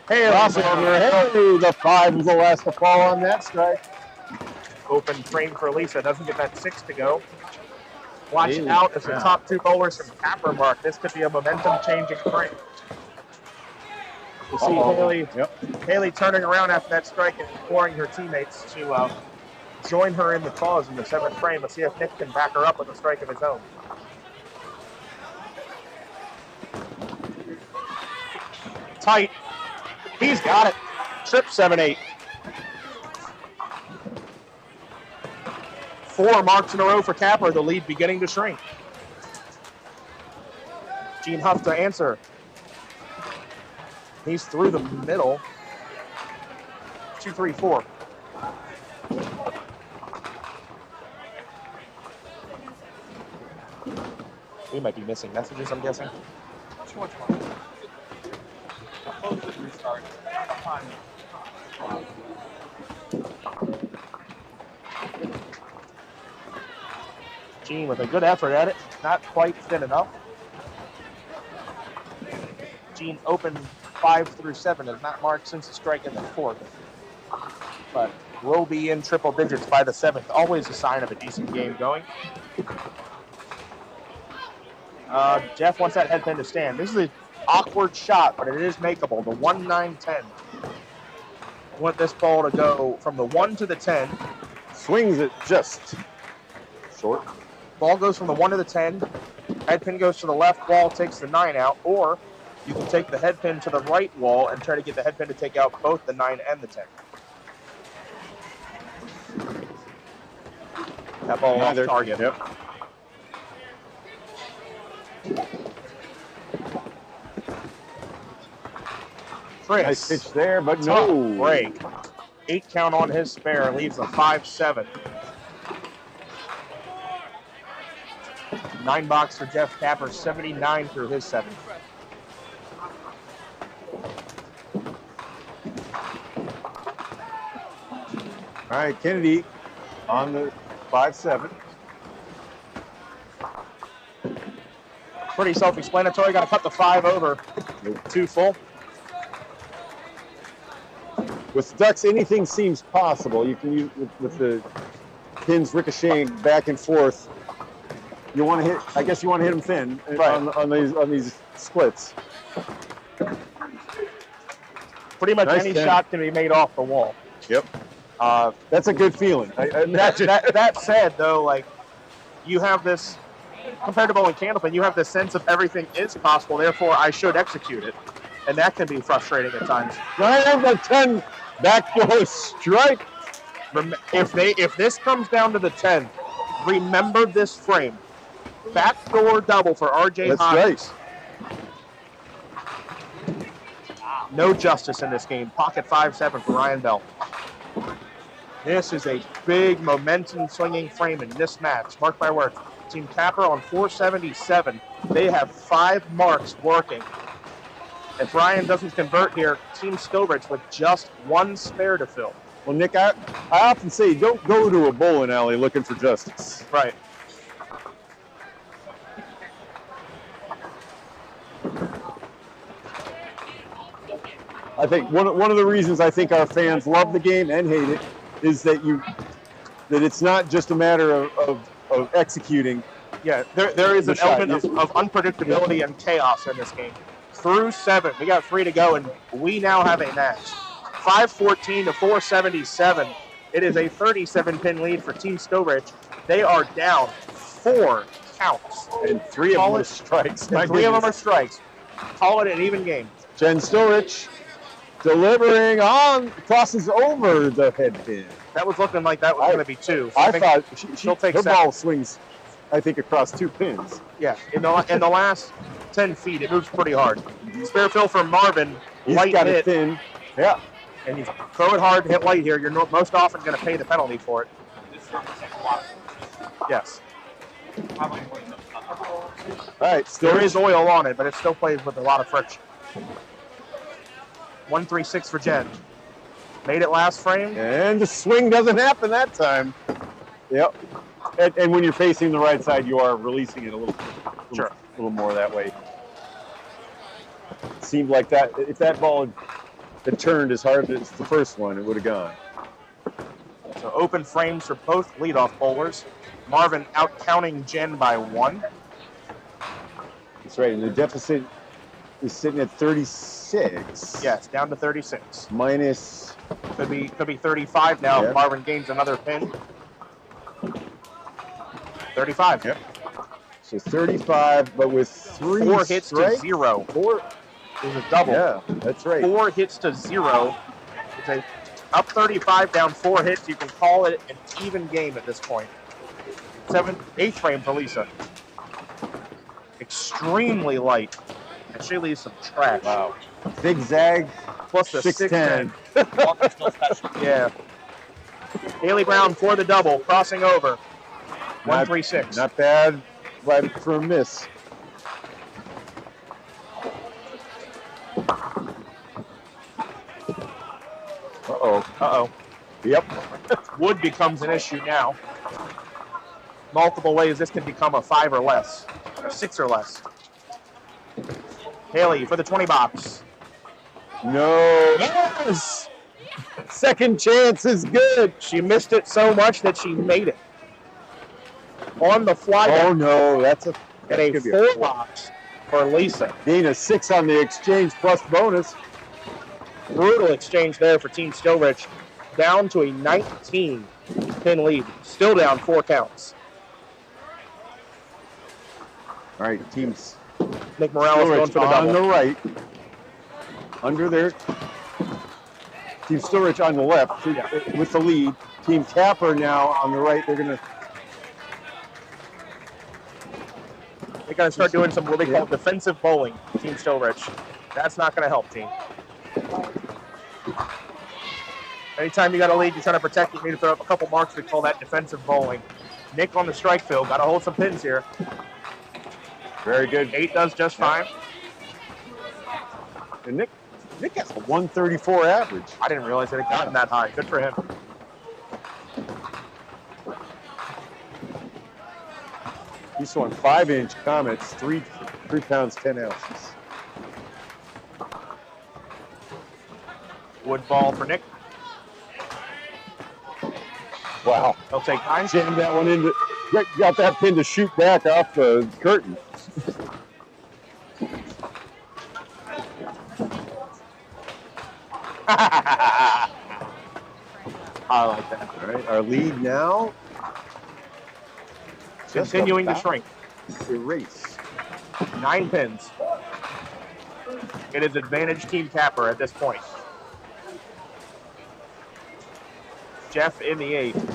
A: Hey,
B: the 5 was the last to fall on that strike.
A: Open frame for Lisa. Doesn't get that 6 to go. Watch out as the top 2 bowlers from capper mark. This could be a momentum-changing frame. You see Haley turning around after that strike and imploring her teammates to join her in the cause in the 7th frame. Let's see if Nick can back her up with a strike of his own. Tight. He's got it. Trip 7-8. 4 marks in a row for capper. The lead beginning to shrink. Gene Huff to answer. He's through the middle. 2-3-4. We might be missing messages, I'm guessing. Gene with a good effort at it. Not quite thin enough. Gene opened 5 through 7 has not marked since the strike in the 4th. But will be in triple digits by the 7th. Always a sign of a decent game going. Jeff wants that head pin to stand. This is an awkward shot, but it is makeable. The 1-9-10. Want this ball to go from the 1 to the 10.
B: Swings it just short.
A: Ball goes from the 1 to the 10. Head pin goes to the left wall, takes the 9 out, or you can take the head pin to the right wall and try to get the head pin to take out both the 9 and the 10. That ball off target.
B: Yep.
A: Chris.
B: Nice pitch there, but no.
A: Break. 8 count on his spare, leaves a 5-7. 9 box for Jeff Capper, 79 through his 7th.
B: All right, Kennedy on the 5-7.
A: Pretty self-explanatory. Got to cut the 5 over. 2 full.
B: With ducks, anything seems possible. You can use with the pins ricocheting back and forth. You want to hit. I guess you want to hit them thin on these splits.
A: Pretty much any shot can be made off the wall.
B: Yep. That's a good feeling.
A: That said, though, like you have this compared to bowling candlepin, you have this sense of everything is possible. Therefore, I should execute it. and that can be frustrating at times.
B: Ryan by 10, backdoor strike.
A: If this comes down to the 10, remember this frame. Backdoor double for RJ
B: That's
A: Hodges. No justice in this game. Pocket 5-7 for Ryan Bell. This is a big momentum swinging frame in this match. Mark my words. Team Capper on 477. They have 5 marks working. If Ryan doesn't convert here, Team Stillbridge with just 1 spare to fill.
B: Well, Nick, I often say don't go to a bowling alley looking for justice.
A: Right.
B: I think one of the reasons I think our fans love the game and hate it is that it's not just a matter of executing.
A: Yeah, there is an element of unpredictability and chaos in this game. Through 7, we got 3 to go, and we now have a match. 514 to 477. It is a 37-pin lead for Team Stillbridge. They are down 4 counts.
B: And 3 of them are strikes.
A: And 3 of them are strikes. Call it an even game.
B: Jen Stillbridge delivering on, crosses over the head pin.
A: That was looking like that was going to be 2. So
B: I thought
A: she'll take
B: her
A: 7.
B: ball swings, I think, across 2 pins.
A: Yeah, in the last 10 feet, it moves pretty hard. Spare fill for Marvin.
B: He's
A: light
B: got
A: hit.
B: it thin. Yeah.
A: And you throw it hard, hit light here. You're most often going to pay the penalty for it. Yes.
B: All right,
A: there is oil on it, but it still plays with a lot of friction. 136 for Jen. Made it last frame.
B: And the swing doesn't happen that time. Yep. And when you're facing the right side, you are releasing it a little more that way. It seemed like that. If that ball had turned as hard as the first one, it would have gone.
A: So open frames for both leadoff bowlers. Marvin out counting Jen by 1.
B: That's right. And the deficit is sitting at 36.
A: Yes, down to 36.
B: Minus.
A: Could be 35 now.
B: Yeah.
A: If Marvin gains another pin. 35.
B: Yep. So 35, but with 3
A: 4 hits
B: strikes,
A: to 0.
B: 4
A: is a double.
B: Yeah, that's right.
A: 4 hits to 0. It's up 35, down 4 hits. You can call it an even game at this point. 8th frame for Lisa. Extremely light. And she leaves some trash.
B: Wow. Zigzag
A: plus the
B: 610.
A: Yeah. Haley Brown for the double, crossing over. 136.
B: Not bad, right for a miss.
A: Uh-oh.
B: Yep.
A: Wood becomes an issue now. Multiple ways this can become a 5 or less, or 6 or less. Haley for the 20 box.
B: No. Yes! Second chance is good.
A: She missed it so much that she made it. On the fly.
B: Oh no, that's a
A: 4 box for Lisa.
B: Gain a 6 on the exchange plus bonus.
A: Brutal exchange there for Team Stillbridge. Down to a 19-pin lead. Still down 4 counts.
B: All right, teams.
A: Nick Morales going for the double.
B: On the right. Under there. Team Stillbridge on the left with the lead. Team Capper now on the right. They're going
A: to start doing some what they call defensive bowling, Team Stillbridge. That's not going to help, team. Anytime you got a lead, you're trying to protect it. You need to throw up a couple marks. We call that defensive bowling. Nick on the strike field. Got to hold some pins here.
B: Very good.
A: 8 does just fine.
B: And Nick has a 134 average.
A: I didn't realize it had gotten that high. Good for him.
B: He's on 5-inch Comets, 3 pounds 10 ounces.
A: Wood ball for Nick.
B: Wow.
A: He'll take 9.
B: Jammed that one into. Got that pin to shoot back off the curtain.
A: I like that.
B: All right, our lead now.
A: Continuing to shrink.
B: Erase.
A: 9 pins. It is advantage Team Capper at this point. Jeff in the 8th.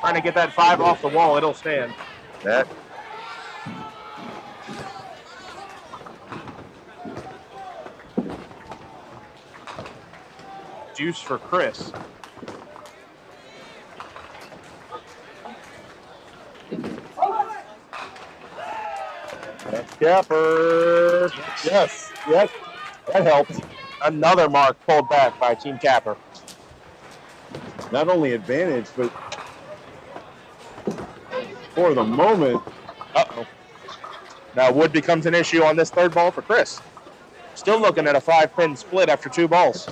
A: Trying to get that 5 off the wall. It'll stand.
B: That.
A: Juice for Chris.
B: That's Capper. Yes, yes, that helped.
A: Another mark pulled back by Team Capper.
B: Not only advantage, but for the moment.
A: Uh-oh. Now wood becomes an issue on this third ball for Chris. Still looking at a 5-pin split after 2 balls.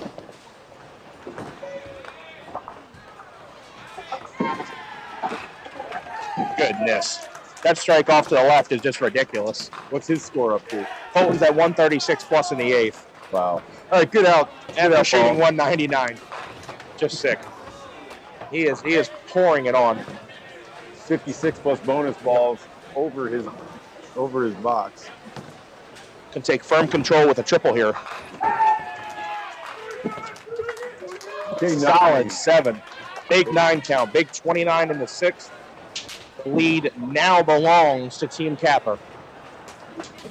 A: Goodness. That strike off to the left is just ridiculous.
B: What's his score up to?
A: Colton's at 136 plus in the 8th.
B: Wow. All right, good out.
A: And they're shooting 199. Just sick. He is pouring it on.
B: 56 plus bonus balls over his box.
A: Can take firm control with a triple here. Solid 7. Big 9 count. Big 29 in the 6th. The lead now belongs to Team Capper.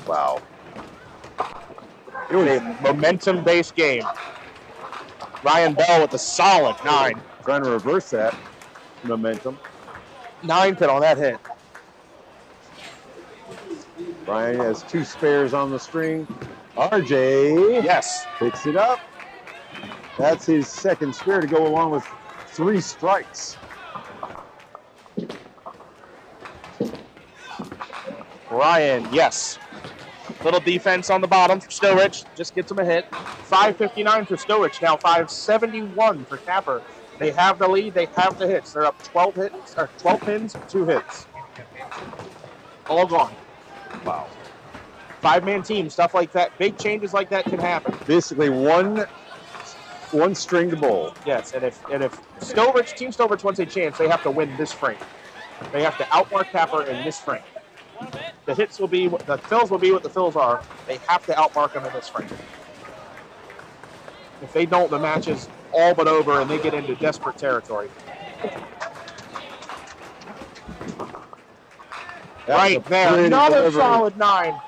B: Wow.
A: It was a momentum-based game. Ryan Bell with a solid 9.
B: Trying to reverse that momentum.
A: 9-pin on that hit.
B: Ryan has 2 spares on the string. RJ.
A: Yes.
B: Picks it up. That's his 2nd spare to go along with 3 strikes.
A: Ryan, yes. Little defense on the bottom for Stowrich. Just gets him a hit. 559 for Stowrich. Now 571 for Capper. They have the lead. They have the hits. They're up 12 hits, or 12 pins, 2 hits. All gone.
B: Wow.
A: 5-man team, stuff like that. Big changes like that can happen.
B: Basically one string to bowl.
A: Yes, and if Stowrich, Team Stowrich wants a chance, they have to win this frame. They have to outmark Capper in this frame. The hits will be, the fills will be what the fills are. They have to outmark them in this frame. If they don't, the match is all but over and they get into desperate territory. Right there, another solid 9.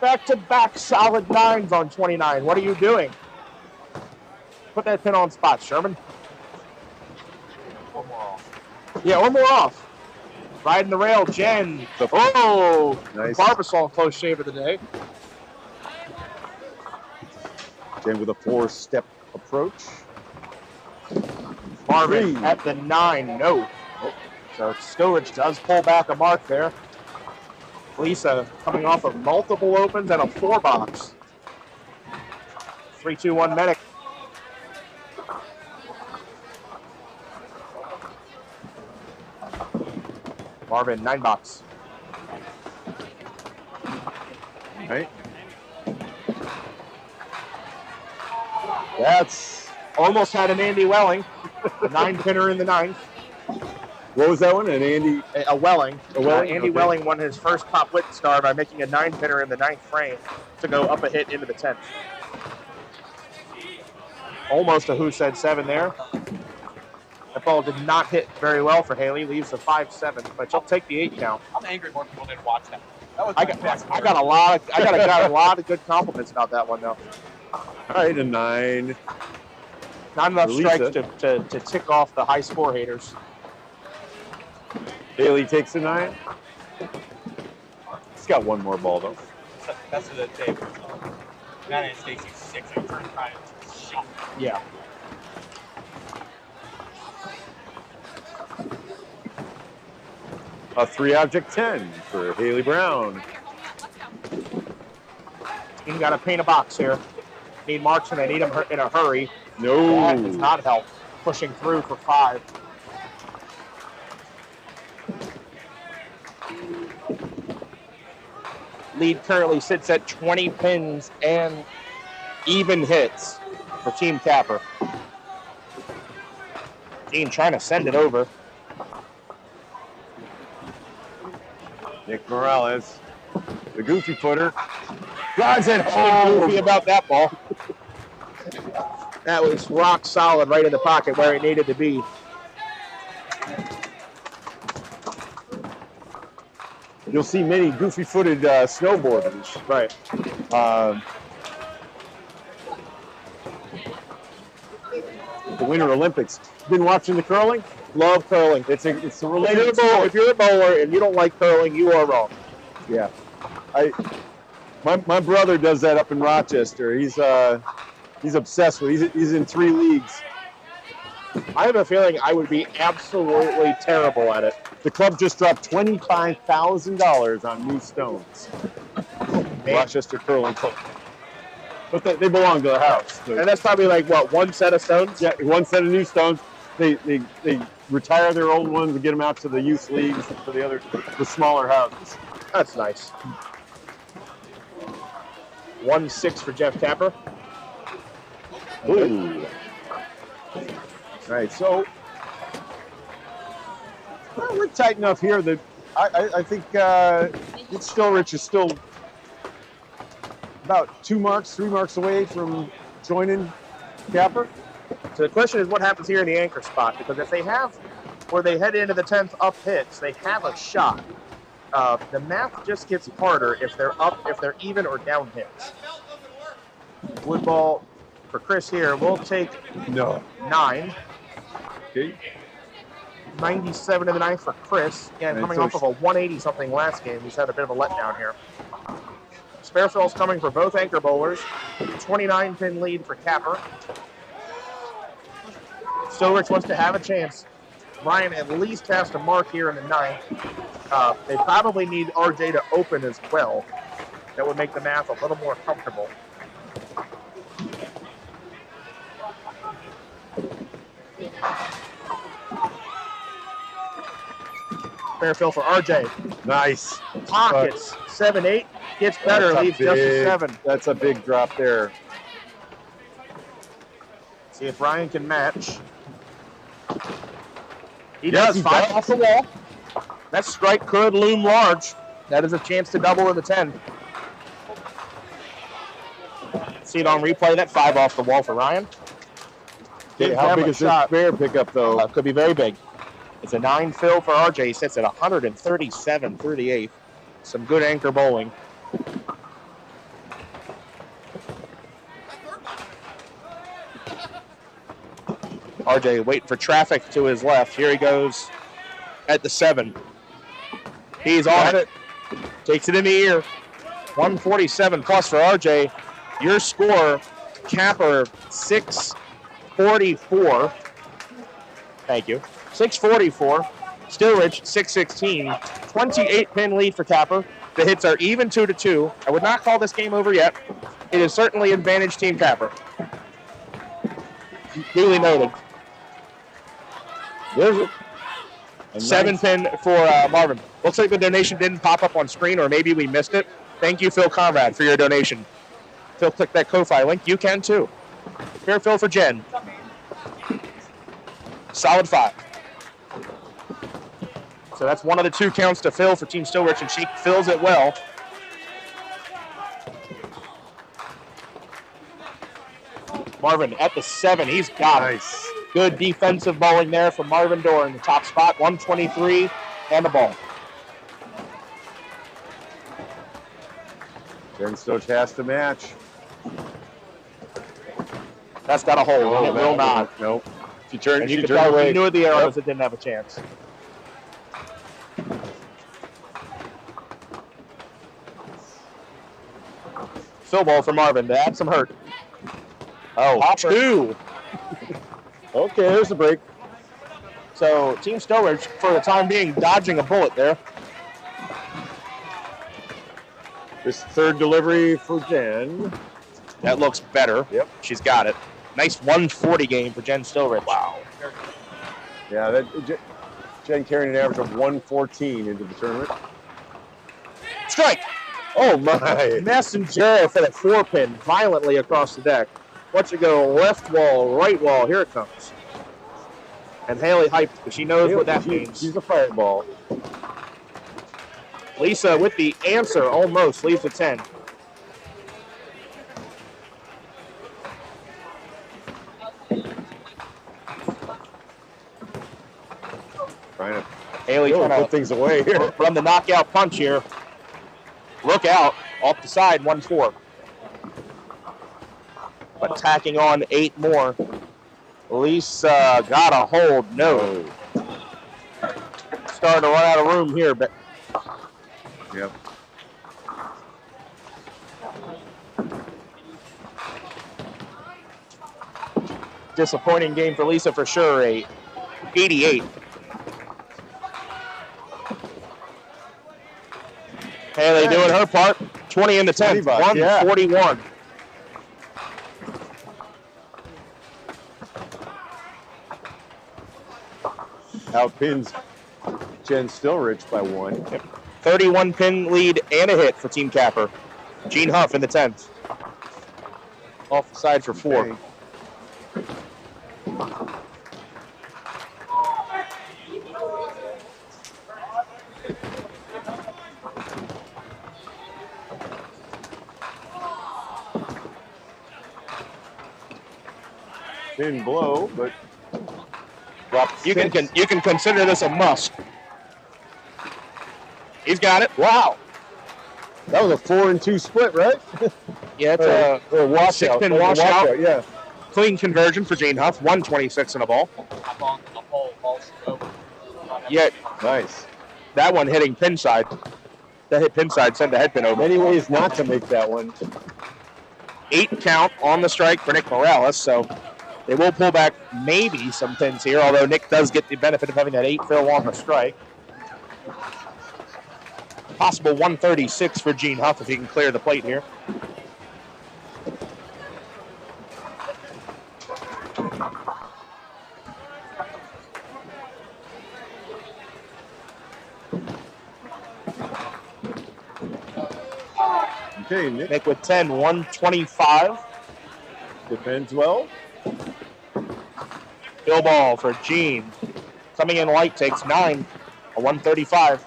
A: Back-to-back solid 9s on 29. What are you doing? Put that pin on spot, Sherman. One more off. Yeah, one more off. Riding the rail, Jen. Oh, nice. Barbasol close shave of the day.
B: Jen with a 4-step approach.
A: Marvin at the 9, no. So Stowrich does pull back a mark there. Lisa coming off of multiple opens and a 4-box. 3-2-1 medic. Marvin, 9-box.
B: Right. That's
A: almost had an Andy Welling. 9-pinner in the 9th.
B: What was that one? An Andy?
A: A Welling. Andy
B: okay.
A: Welling won his first Pop Wit star by making a 9-pinner in the 9th frame to go up a hit into the 10th. Almost a Who Said 7 there. That ball did not hit very well for Haley. Leaves a 5-7, but she'll take the 8 count.
E: I'm angry more people didn't watch that. That was
A: I got a lot of good compliments about that one though.
B: All right, a 9.
A: Not enough
B: Lisa.
A: strikes to tick off the high score haters.
B: Haley takes a 9. He's got one more ball though.
E: That's the day. Matt and Stacy 6 and first time shot.
A: Yeah.
B: A 3-object 10 for Haley Brown.
A: You got to paint a box here. Need marks and they need them in a hurry.
B: No.
A: That does not help. Pushing through for 5. Lead currently sits at 20 pins and even hits for Team Capper. Dean trying to send it over.
B: Nick Morales, the goofy footer, drives it home.
A: Goofy about that ball. That was rock solid right in the pocket where it needed to be.
B: You'll see many goofy-footed snowboarders.
A: Right.
B: The Winter Olympics. Been watching the curling?
A: Love curling.
B: It's a related
A: if you're a bowler and you don't like curling, you are wrong.
B: Yeah. My brother does that up in Rochester. He's obsessed with it. He's in 3 leagues.
A: I have a feeling I would be absolutely terrible at it.
B: The club just dropped $25,000 on new stones. Rochester Curling Club. But they belong to the house.
A: And that's probably like, what, 1 set of stones?
B: Yeah, 1 set of new stones. They retire their old ones and get them out to the youth leagues for the smaller houses.
A: That's nice. 1-6 for Jeff Capper.
B: Ooh. All right, so we're tight enough here that I think Stillrich is still about 3 marks away from joining Capper.
A: So the question is what happens here in the anchor spot, because if they have, where they head into the 10th up hits, they have a shot. The math just gets harder if they're up, if they're even or down hits. Wood ball for Chris here. We'll take 9.
B: Okay.
A: 97 in the 9th for Chris. Again, coming off of a 180-something last game. He's had a bit of a letdown here. Sparefield's coming for both anchor bowlers. 29-pin lead for Capper. Stillrich wants to have a chance. Ryan at least has to mark here in the 9th. They probably need RJ to open as well. That would make the math a little more comfortable. Fairfield for RJ.
B: Nice.
A: Pockets. 7-8. Gets better. Leaves just a 7.
B: That's a big drop there.
A: See if Ryan can match. He does. 5 off the wall. That strike could loom large. That is a chance to double in the 10. See it on replay. That 5 off the wall for Ryan.
B: Okay, how big is this bear pickup, though?
A: Could be very big. It's a 9 fill for RJ. He sits at 137 through the 8th. Some good anchor bowling. RJ waiting for traffic to his left. Here he goes at the 7. He's on it. Takes it in the ear. 147 plus for RJ. Your score, Capper, 644. Thank you. 644. Stillrich, 616. 28-pin lead for Capper. The hits are even 2-2. I would not call this game over yet. It is certainly advantage Team Capper. Duly noted.
B: There's it.
A: 7-pin for Marvin. Looks like the donation didn't pop up on screen, or maybe we missed it. Thank you, Phil Conrad, for your donation. Phil, click that Ko-Fi link. You can too. Fairfield for Jen. Solid 5. So that's one of the 2 counts to Phil for Team Stillrich, and she fills it well. Marvin at the 7. He's got it.
B: Nice.
A: Good defensive bowling there from Marvin Dorr in the top spot. 123 and the ball.
B: Jen Stoach has to match.
A: That's got a hold. It will not.
B: Nope. She turned.
A: And you
B: she
A: could
B: turned
A: tell
B: away.
A: she knew the arrows, it didn't have a chance. Fill ball for Marvin to add some hurt.
B: Oh,
A: Hopper. 2.
B: Okay, there's the break.
A: So Team Stillrich, for the time being, dodging a bullet there.
B: This 3rd delivery for Jen.
A: That looks better.
B: Yep.
A: She's got it. Nice 140 game for Jen Stillrich. Wow.
B: Yeah, Jen carrying an average of 114 into the tournament.
A: Strike.
B: Oh, my.
A: Messenger for the 4-pin violently across the deck. Watch it go left wall, right wall. Here it comes. And Haley hyped because she knows what that means.
B: She's a fireball.
A: Lisa with the answer, almost leaves a 10.
B: Trying to
A: Haley trying to
B: put things away here.
A: Run the knockout punch here. Look out, off the side, 1-4. But tacking on 8 more. Lisa got a hold, no. Starting to run out of room here, but.
B: Yep.
A: Disappointing game for Lisa for sure, 88. Haley doing her part. 20 in the 10th, 141.
B: Outpins Jen Stillrich by 1.
A: 31 pin lead and a hit for Team Capper. Gene Huff in the 10th. Off the side for 4.
B: Okay. Didn't blow, but
A: you can consider this a must. He's got it.
B: Wow. That was a 4-2 split, right?
A: Yeah, it's a
B: washout.
A: 6-pin washout.
B: Yeah.
A: Clean conversion for Gene Huff. 126 in a ball. Yet,
B: nice.
A: That one hitting pin side. That hit pin side, send the head pin over.
B: Many ways not to make that one.
A: 8 count on the strike for Nick Morales, so they will pull back maybe some pins here, although Nick does get the benefit of having that 8 fill on the strike. Possible 136 for Gene Huff if he can clear the plate here.
B: Okay,
A: Nick with 10, 125.
B: Defends well.
A: Bill ball for Gene. Coming in light, takes 9, a 135.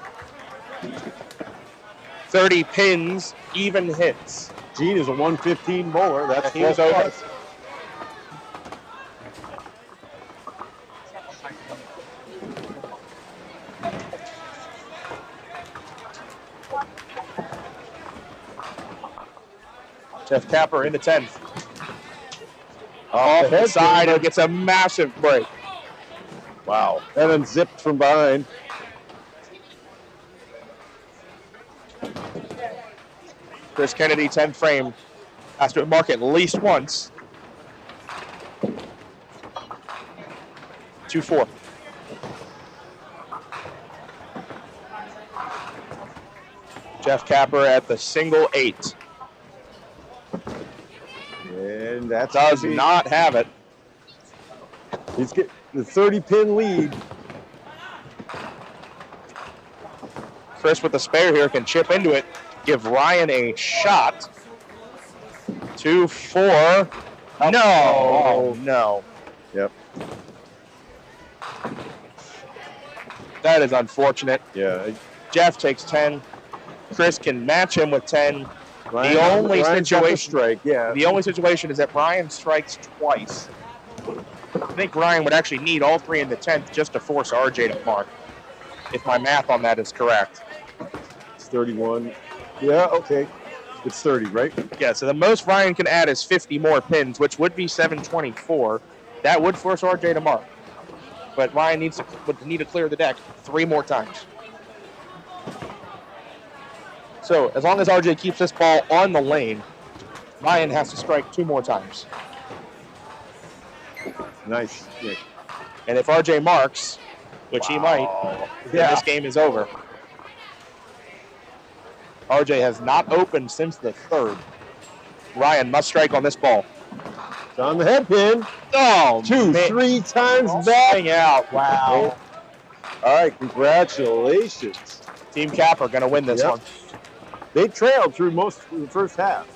A: 30 pins, even hits.
B: Gene is a 115 bowler. That's
A: he was over. Jeff Capper in the 10th. Off the side, it gets a massive break.
B: Wow. And then zipped from behind.
A: Chris Kennedy, 10th frame. Has to mark at least once. 2-4. Jeff Capper at the single 8.
B: And that
A: does not have it.
B: He's getting the 30-pin lead.
A: Chris with the spare here can chip into it. Give Ryan a shot. 2-4. No. Oh, no.
B: Yep.
A: That is unfortunate.
B: Yeah.
A: Jeff takes 10. Chris can match him with 10.
B: Ryan,
A: the only
B: Ryan's
A: situation,
B: strike, yeah.
A: The only situation is that Ryan strikes twice. I think Ryan would actually need all 3 in the 10th just to force RJ to mark, if my math on that is correct.
B: It's 31. Yeah, okay. It's 30, right?
A: Yeah, so the most Ryan can add is 50 more pins, which would be 724. That would force RJ to mark. But Ryan would need to clear the deck 3 more times. So as long as RJ keeps this ball on the lane, Ryan has to strike 2 more times.
B: Nice. Yeah.
A: And if RJ marks, which he might, then this game is over. RJ has not opened since the 3rd. Ryan must strike on this ball.
B: It's on the head pin.
A: Oh,
B: 2, 3 times back.
A: Hang out. Wow.
B: All right, congratulations.
A: Team Capper going to win this one.
B: They trailed through most of the first half.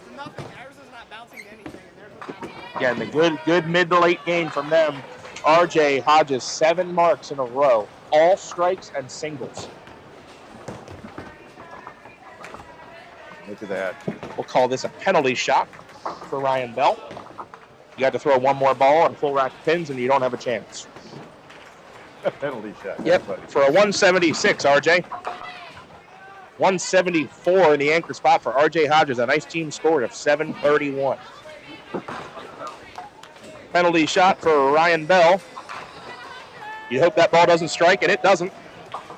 A: Again, the good mid to late game from them. RJ Hodges 7 marks in a row. All strikes and singles.
B: Look at that.
A: We'll call this a penalty shot for Ryan Bell. You got to throw one more ball and full rack of pins, and you don't have a chance.
B: A penalty shot.
A: Yep, for a 176, RJ. 174 in the anchor spot for RJ Hodges. A nice team score of 731. Penalty shot for Ryan Bell. You hope that ball doesn't strike, and it doesn't.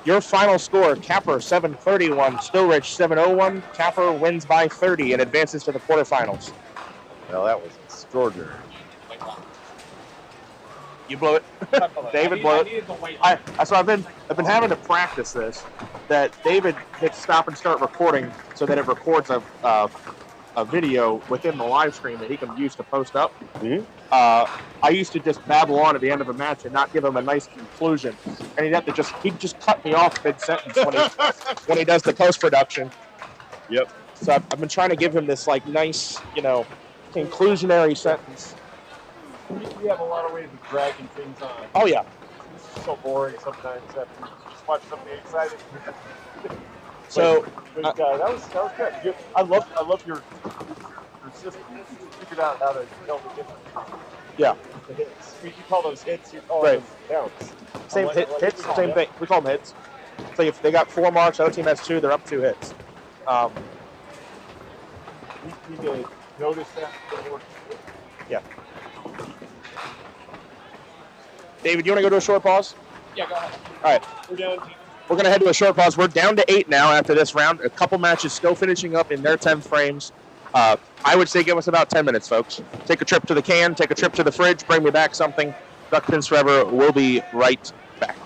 A: Your final score, Capper 731, Stillridge 701. Capper wins by 30 and advances to the quarterfinals.
B: Well, that was extraordinary.
A: You blew it. David blew it. So I've been having to practice this. That David hits stop and start recording so that it records a video within the live stream that he can use to post up.
B: Mm-hmm.
A: I used to just babble on at the end of a match and not give him a nice conclusion, and he'd just cut me off mid sentence when he does the post production.
B: Yep.
A: So I've been trying to give him this like nice, conclusionary sentence.
B: We have a lot of ways of dragging things on.
A: Oh yeah.
B: It's so boring sometimes after you just watch something exciting.
A: So
B: that was good. I love your system. You figured out how to tell the difference.
A: Yeah.
B: The hits. You call those hits. You call
A: Right.
B: those counts.
A: Same hits, same thing. We call them hits. So if they got 4 marks, the other team has 2, they're up 2 hits.
B: We need to notice that before.
A: Yeah. David, you want to go to a short pause?
D: Yeah, go ahead.
A: All right.
D: We're down.
A: We're going to head to a short pause. We're down to 8 now after this round. A couple matches still finishing up in their 10 frames. I would say give us about 10 minutes, folks. Take a trip to the can, take a trip to the fridge, bring me back something. Duck Pins Forever will be right back.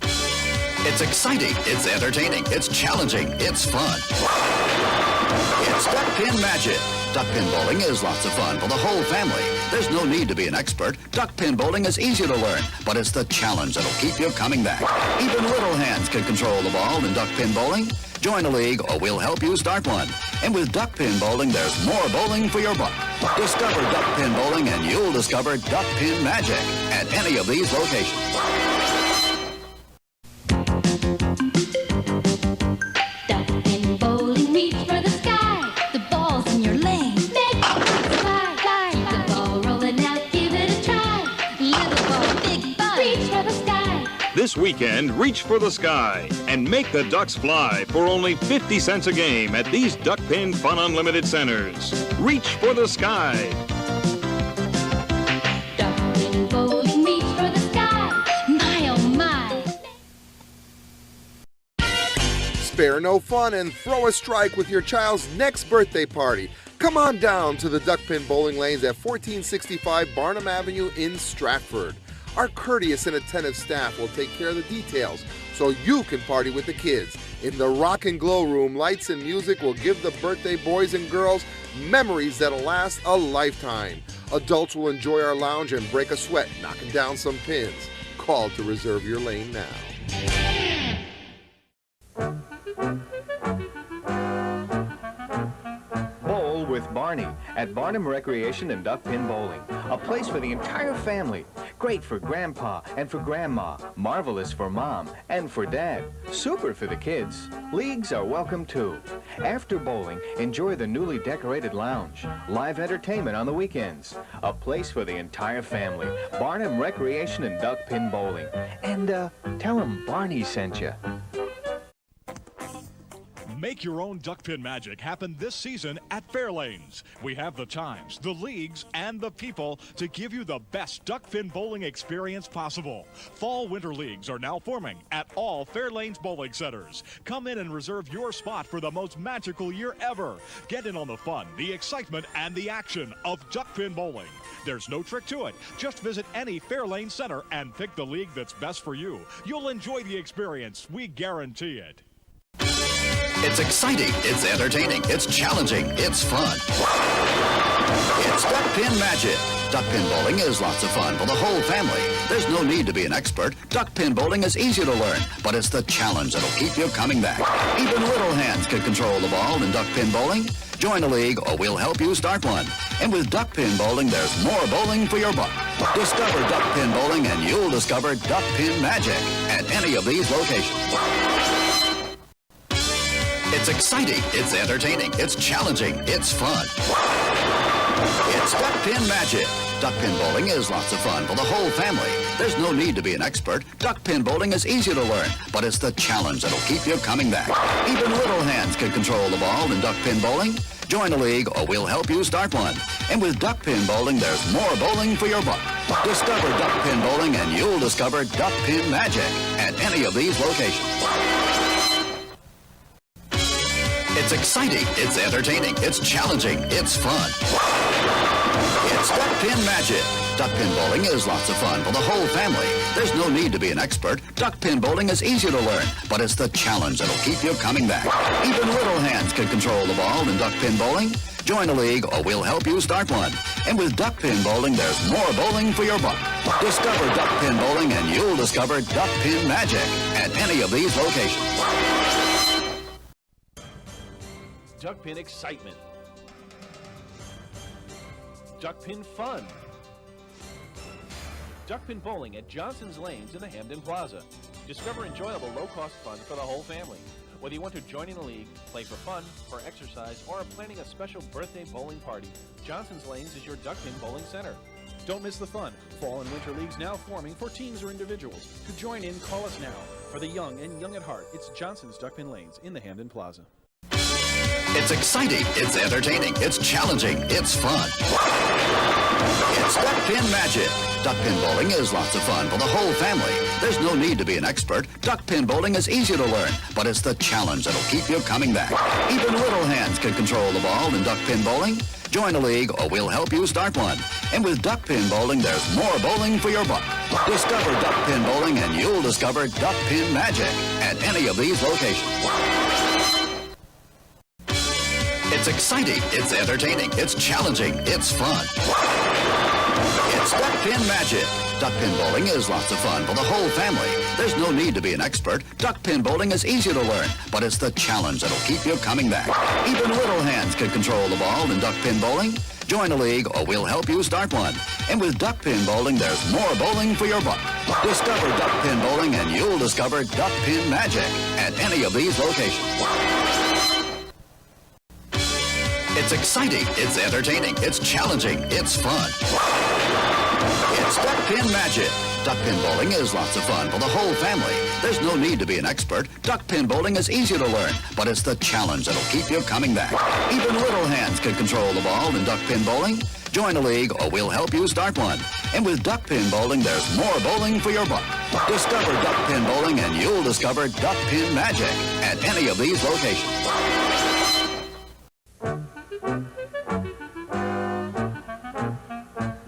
G: It's exciting, it's entertaining, it's challenging, it's fun. It's Duck Pin Magic. Duck pin bowling is lots of fun for the whole family. There's no need to be an expert. Duck pin bowling is easy to learn, but it's the challenge that'll keep you coming back. Even little hands can control the ball in duck pin bowling. Join a league or we'll help you start one. And with duck pin bowling, there's more bowling for your buck. Discover duck pin bowling and you'll discover duck pin magic at any of these locations.
O: This weekend, reach for the sky and make the Ducks fly for only 50 cents a game at these Duck Pin Fun Unlimited centers. Reach for the sky.
L: Duck pin bowling, reach for the sky. My oh my.
M: Spare no fun and throw a strike with your child's next birthday party. Come on down to the Duck Pin Bowling Lanes at 1465 Barnum Avenue in Stratford. Our courteous and attentive staff will take care of the details so you can party with the kids. In the Rock and Glow Room, lights and music will give the birthday boys and girls memories that'll last a lifetime. Adults will enjoy our lounge and break a sweat knocking down some pins. Call to reserve your lane now.
N: Bowl with Barney at Barnum Recreation and Duck Pin Bowling. A place for the entire family. Great for Grandpa and for Grandma. Marvelous for Mom and for Dad. Super for the kids. Leagues are welcome too. After bowling, enjoy the newly decorated lounge. Live entertainment on the weekends. A place for the entire family. Barnum Recreation and Duck Pin Bowling. And tell them Barney sent you.
H: Make your own duck pin magic happen this season at Fairlanes. We have the times, the leagues, and the people to give you the best duck pin bowling experience possible. Fall-winter leagues are now forming at all Fairlanes bowling centers. Come in and reserve your spot for the most magical year ever. Get in on the fun, the excitement, and the action of duck pin bowling. There's no trick to it. Just visit any Fairlanes center and pick the league that's best for you. You'll enjoy the experience. We guarantee it.
G: It's exciting, it's entertaining, it's challenging, it's fun. It's Duck Pin Magic. Duck pin bowling is lots of fun for the whole family. There's no need to be an expert. Duck pin bowling is easy to learn, but it's the challenge that'll keep you coming back. Even little hands can control the ball in duck pin bowling. Join a league or we'll help you start one. And with duck pin bowling, there's more bowling for your buck. Discover duck pin bowling and you'll discover duck pin magic at any of these locations. It's It's exciting, it's entertaining, it's challenging, it's fun. It's Duck Pin Magic. Duck pin bowling is lots of fun for the whole family. There's no need to be an expert. Duck pin bowling is easy to learn, but it's the challenge that'll keep you coming back. Even little hands can control the ball in duck pin bowling. Join a league or we'll help you start one. And with duck pin bowling, there's more bowling for your buck. Discover duck pin bowling and you'll discover duck pin magic at any of these locations. It's exciting, it's entertaining, it's challenging, it's fun. It's Duck Pin Magic. Duck pin bowling is lots of fun for the whole family. There's no need to be an expert. Duck pin bowling is easy to learn, but it's the challenge that'll keep you coming back. Even little hands can control the ball in duck pin bowling. Join a league or we'll help you start one. And with duck pin bowling, there's more bowling for your buck. Discover duck pin bowling and you'll discover duck pin magic at any of these locations.
J: Duck pin excitement. Duck pin fun. Duck pin bowling at Johnson's Lanes in the Hamden Plaza. Discover enjoyable low-cost fun for the whole family. Whether you want to join in a league, play for fun, for exercise, or are planning a special birthday bowling party, Johnson's Lanes is your duck pin bowling center. Don't miss the fun. Fall and winter leagues now forming for teams or individuals. To join in, call us now. For the young and young at heart, it's Johnson's Duck Pin Lanes in the Hamden Plaza.
G: It's exciting, it's entertaining, it's challenging, it's fun. It's Duck Pin Magic. Duck pin bowling is lots of fun for the whole family. There's no need to be an expert. Duck pin bowling is easy to learn, but it's the challenge that'll keep you coming back. Even little hands can control the ball in duck pin bowling. Join a league or we'll help you start one. And with duck pin bowling, there's more bowling for your buck. Discover duck pin bowling and you'll discover duck pin magic at any of these locations. It's exciting, it's entertaining, it's challenging, it's fun. It's Duck Pin Magic. Duck pin bowling is lots of fun for the whole family. There's no need to be an expert. Duck pin bowling is easy to learn, but it's the challenge that'll keep you coming back. Even little hands can control the ball in duck pin bowling. Join a league or we'll help you start one. And with duck pin bowling, there's more bowling for your buck. Discover duck pin bowling and you'll discover duck pin magic at any of these locations. It's exciting, it's entertaining, it's challenging, it's fun. It's Duck Pin Magic. Duck pin bowling is lots of fun for the whole family. There's no need to be an expert. Duck pin bowling is easy to learn, but it's the challenge that'll keep you coming back. Even little hands can control the ball in duck pin bowling. Join a league or we'll help you start one. And with duck pin bowling, there's more bowling for your buck. Discover duck pin bowling and you'll discover duck pin magic at any of these locations.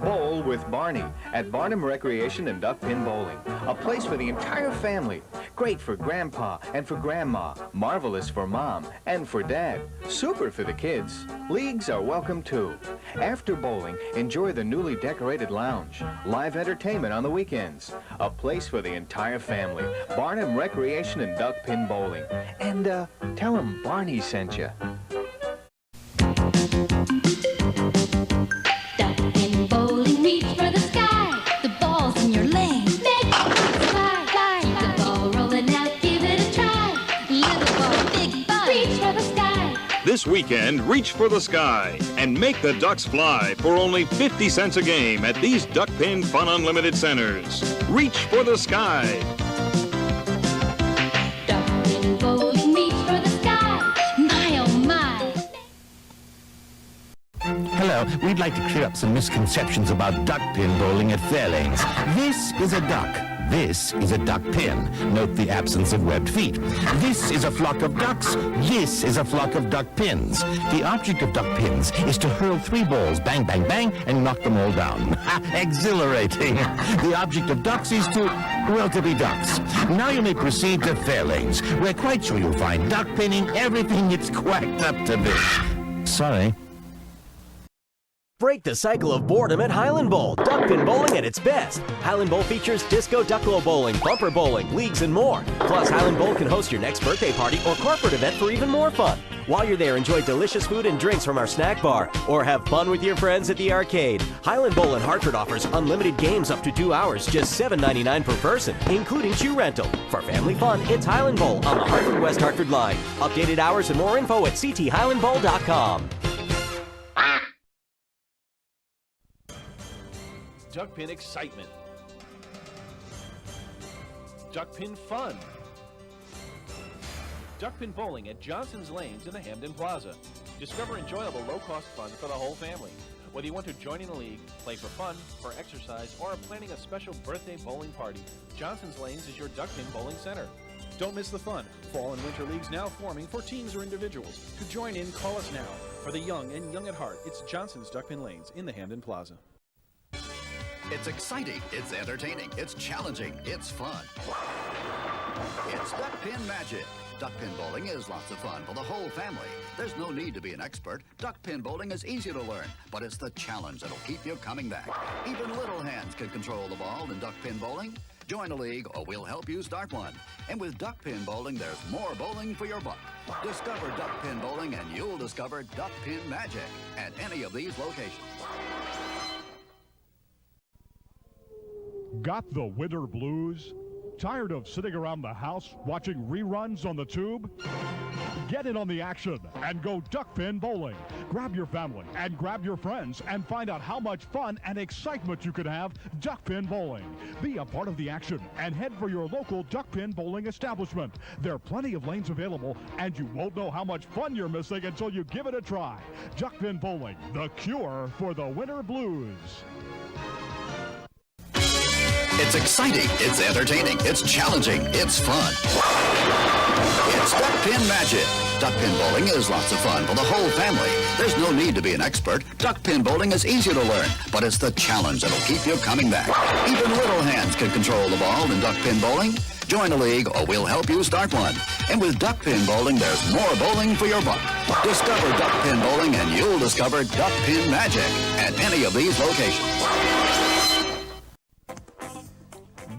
N: Bowl with Barney at Barnum Recreation and Duck Pin Bowling. A place for the entire family. Great for Grandpa and for Grandma. Marvelous for Mom and for Dad. Super for the kids. Leagues are welcome too. After bowling, enjoy the newly decorated lounge. Live entertainment on the weekends. A place for the entire family. Barnum Recreation and Duck Pin Bowling. And tell them Barney sent you.
O: This weekend, reach for the sky and make the Ducks fly for only 50 cents a game at these Duck Pin Fun Unlimited centers. Reach for the sky.
L: Duck pin bowling, reach for the sky. My oh my.
K: Hello, we'd like to clear up some misconceptions about duck pin bowling at Fairlanes. This is a duck. This is a duck pin. Note the absence of webbed feet. This is a flock of ducks. This is a flock of duck pins. The object of duck pins is to hurl 3 balls, bang, bang, bang, and knock them all down. Exhilarating. The object of ducks is to, well, to be ducks. Now you may proceed to Fairlanes. We're quite sure you'll find duck pinning everything it's quacked up to be. Sorry.
I: Break the cycle of boredom at Highland Bowl. Duckpin bowling at its best. Highland Bowl features disco ducklo bowling, bumper bowling, leagues, and more. Plus, Highland Bowl can host your next birthday party or corporate event for even more fun. While you're there, enjoy delicious food and drinks from our snack bar, or have fun with your friends at the arcade. Highland Bowl in Hartford offers unlimited games up to 2 hours, just $7.99 per person, including shoe rental. For family fun, it's Highland Bowl on the Hartford-West Hartford line. Updated hours and more info at cthighlandbowl.com.
J: Duckpin excitement. Duckpin fun. Duckpin bowling at Johnson's Lanes in the Hamden Plaza. Discover enjoyable low-cost fun for the whole family. Whether you want to join in a league, play for fun, for exercise, or are planning a special birthday bowling party, Johnson's Lanes is your Duckpin bowling center. Don't miss the fun. Fall and winter leagues now forming for teams or individuals. To join in, call us now. For the young and young at heart, it's Johnson's Duckpin Lanes in the Hamden Plaza.
G: It's exciting, it's entertaining, it's challenging, it's fun. It's Duckpin Magic. Duckpin bowling is lots of fun for the whole family. There's no need to be an expert. Duckpin bowling is easy to learn, but it's the challenge that'll keep you coming back. Even little hands can control the ball in duckpin bowling. Join a league or we'll help you start one. And with duckpin bowling, there's more bowling for your buck. Discover duckpin bowling and you'll discover Duckpin Magic at any of these locations.
H: Got the winter blues? Tired of sitting around the house watching reruns on the tube? Get in on the action and go duckpin bowling. Grab your family and grab your friends and find out how much fun and excitement you can have duckpin bowling. Be a part of the action and head for your local duckpin bowling establishment. There are plenty of lanes available and you won't know how much fun you're missing until you give it a try. Duckpin bowling, the cure for the winter blues.
G: It's exciting, it's entertaining, it's challenging, it's fun. It's Duckpin Magic. Duckpin bowling is lots of fun for the whole family. There's no need to be an expert. Duckpin bowling is easy to learn, but it's the challenge that'll keep you coming back. Even little hands can control the ball in duckpin bowling. Join a league or we'll help you start one. And with duckpin bowling, there's more bowling for your buck. Discover duckpin bowling and you'll discover Duckpin Magic at any of these locations.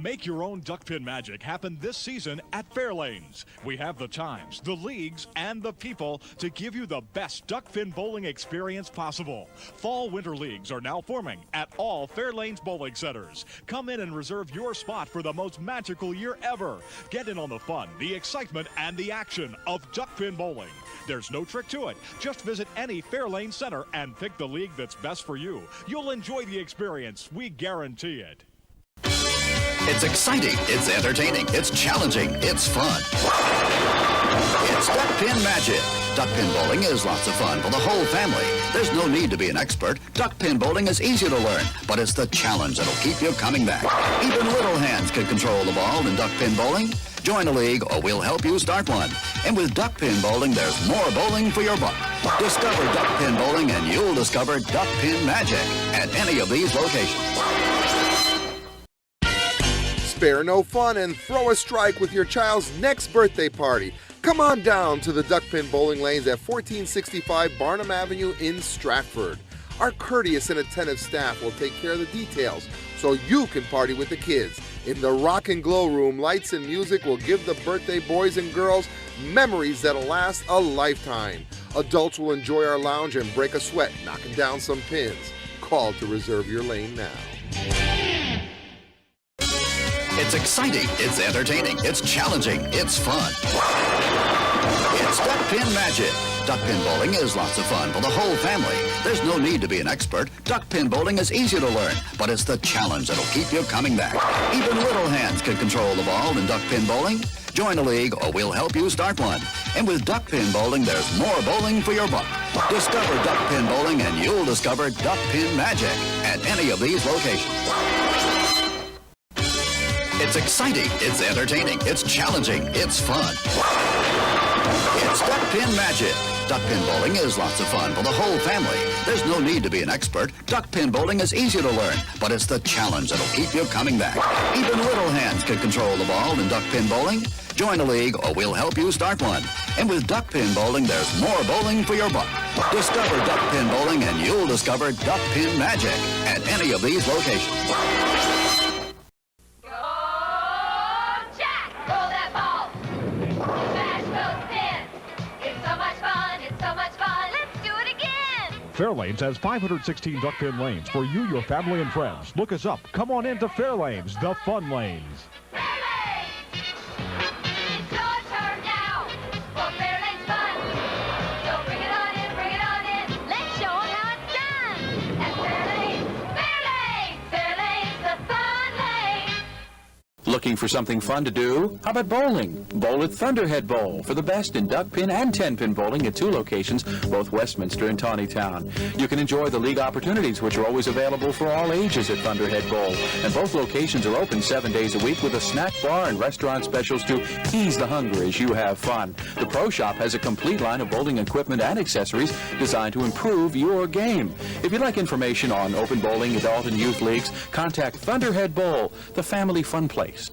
H: Make your own duckpin magic happen this season at Fairlanes. We have the times, the leagues, and the people to give you the best duckpin bowling experience possible. Fall-winter leagues are now forming at all Fairlanes bowling centers. Come in and reserve your spot for the most magical year ever. Get in on the fun, the excitement, and the action of duckpin bowling. There's no trick to it. Just visit any Fairlanes center and pick the league that's best for you. You'll enjoy the experience. We guarantee it.
G: It's exciting, it's entertaining, it's challenging, it's fun. It's Duckpin Magic. Duckpin bowling is lots of fun for the whole family. There's no need to be an expert. Duckpin bowling is easy to learn, but it's the challenge that'll keep you coming back. Even little hands can control the ball in duckpin bowling. Join a league or we'll help you start one. And with duckpin bowling, there's more bowling for your buck. Discover duckpin bowling and you'll discover Duckpin Magic at any of these locations.
M: Spare no fun and throw a strike with your child's next birthday party. Come on down to the Duckpin Bowling Lanes at 1465 Barnum Avenue in Stratford. Our courteous and attentive staff will take care of the details so you can party with the kids. In the Rock and Glow Room, lights and music will give the birthday boys and girls memories that'll last a lifetime. Adults will enjoy our lounge and break a sweat knocking down some pins. Call to reserve your lane now.
G: It's exciting, it's entertaining, it's challenging, it's fun. It's Duckpin Magic. Duckpin bowling is lots of fun for the whole family. There's no need to be an expert. Duckpin bowling is easy to learn, but it's the challenge that'll keep you coming back. Even little hands can control the ball in duckpin bowling. Join a league or we'll help you start one. And with duckpin bowling, there's more bowling for your buck. Discover duckpin bowling and you'll discover Duckpin Magic at any of these locations. It's exciting, it's entertaining, it's challenging, it's fun. It's duck pin magic. Duck pin bowling is lots of fun for the whole family. There's no need to be an expert. Duck pin bowling is easy to learn, but it's the challenge that'll keep you coming back. Even little hands can control the ball in duck pin bowling. Join a league or we'll help you start one. And with duck pin bowling, there's more bowling for your buck. Discover duck pin bowling and you'll discover duck pin magic at any of these locations.
H: Fairlanes has 516 duck pin lanes for you, your family, and friends. Look us up. Come on into Fairlanes, the fun lanes.
F: Looking for something fun to do? How about bowling? Bowl at Thunderhead Bowl for the best in duck pin and 10-pin bowling at 2 locations, both Westminster and Tawnytown. You can enjoy the league opportunities, which are always available for all ages at Thunderhead Bowl. And both locations are open 7 days a week with a snack bar and restaurant specials to ease the hunger as you have fun. The Pro Shop has a complete line of bowling equipment and accessories designed to improve your game. If you'd like information on open bowling, adult and youth leagues, contact Thunderhead Bowl, the family fun place.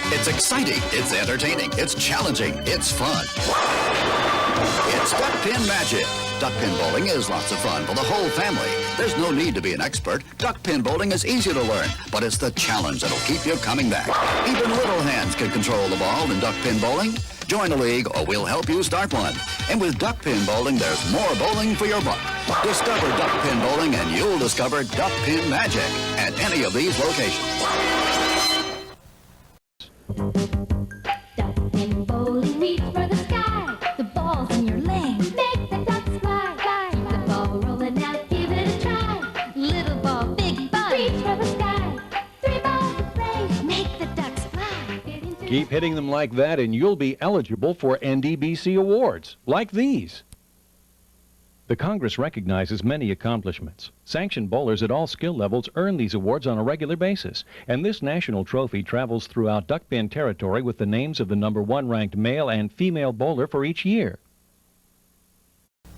G: It's exciting, it's entertaining, it's challenging, it's fun. It's duck pin magic. Duck pin bowling is lots of fun for the whole family. There's no need to be an expert. Duck pin bowling is easy to learn, but it's the challenge that'll keep you coming back. Even little hands can control the ball in duck pin bowling. Join a league or we'll help you start one. And with duck pin bowling, there's more bowling for your buck. Discover duck pin bowling and you'll discover duck pin magic at any of these locations.
L: Duck pin bowling, reach for the sky. The ball's in your lane. Make the ducks fly, fly. The ball rolling out, give it a try. Little ball, big ball, reach for the sky. 3 balls to play, make the ducks fly.
P: Keep hitting them like that and you'll be eligible for NDBC awards, like these. The Congress recognizes many accomplishments. Sanctioned bowlers at all skill levels earn these awards on a regular basis, and this national trophy travels throughout duck pin territory with the names of the #1 ranked male and female bowler for each year.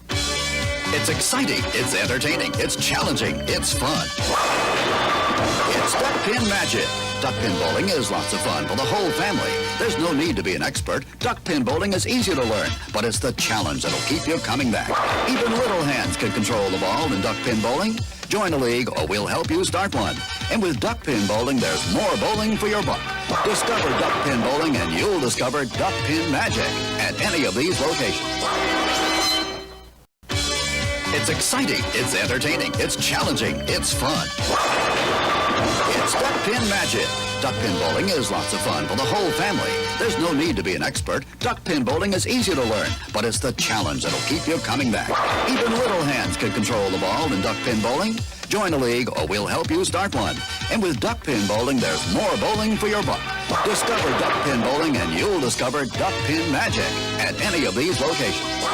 G: It's exciting, it's entertaining, it's challenging, it's fun. It's duck pin magic. Duck pin bowling is lots of fun for the whole family. There's no need to be an expert. Duck pin bowling is easy to learn, but it's the challenge that'll keep you coming back. Even little hands can control the ball in duck pin bowling. Join a league or we'll help you start one. And with duck pin bowling, there's more bowling for your buck. Discover duck pin bowling and you'll discover duck pin magic at any of these locations. It's exciting, it's entertaining, it's challenging, it's fun. It's duck pin magic. Duck pin bowling is lots of fun for the whole family. There's no need to be an expert. Duck pin bowling is easy to learn, but it's the challenge that'll keep you coming back. Even little hands can control the ball in duck pin bowling. Join a league or we'll help you start one. And with duck pin bowling, there's more bowling for your buck. Discover duck pin bowling and you'll discover duck pin magic at any of these locations.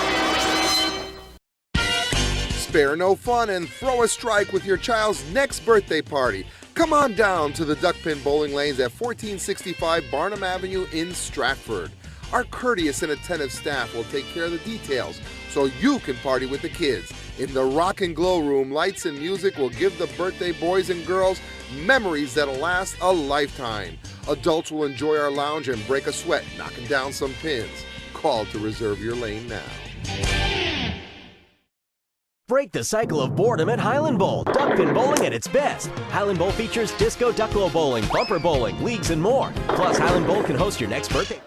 M: Spare no fun and throw a strike with your child's next birthday party. Come on down to the duck pin bowling lanes at 1465 Barnum Avenue in Stratford. Our courteous and attentive staff will take care of the details so you can party with the kids. In the Rock and Glow Room, lights and music will give the birthday boys and girls memories that'll last a lifetime. Adults will enjoy our lounge and break a sweat knocking down some pins. Call to reserve your lane now.
I: Break the cycle of boredom at Highland Bowl. Duck pin bowling at its best. Highland Bowl features disco ducklow bowling, bumper bowling, leagues, and more. Plus, Highland Bowl can host your next birthday.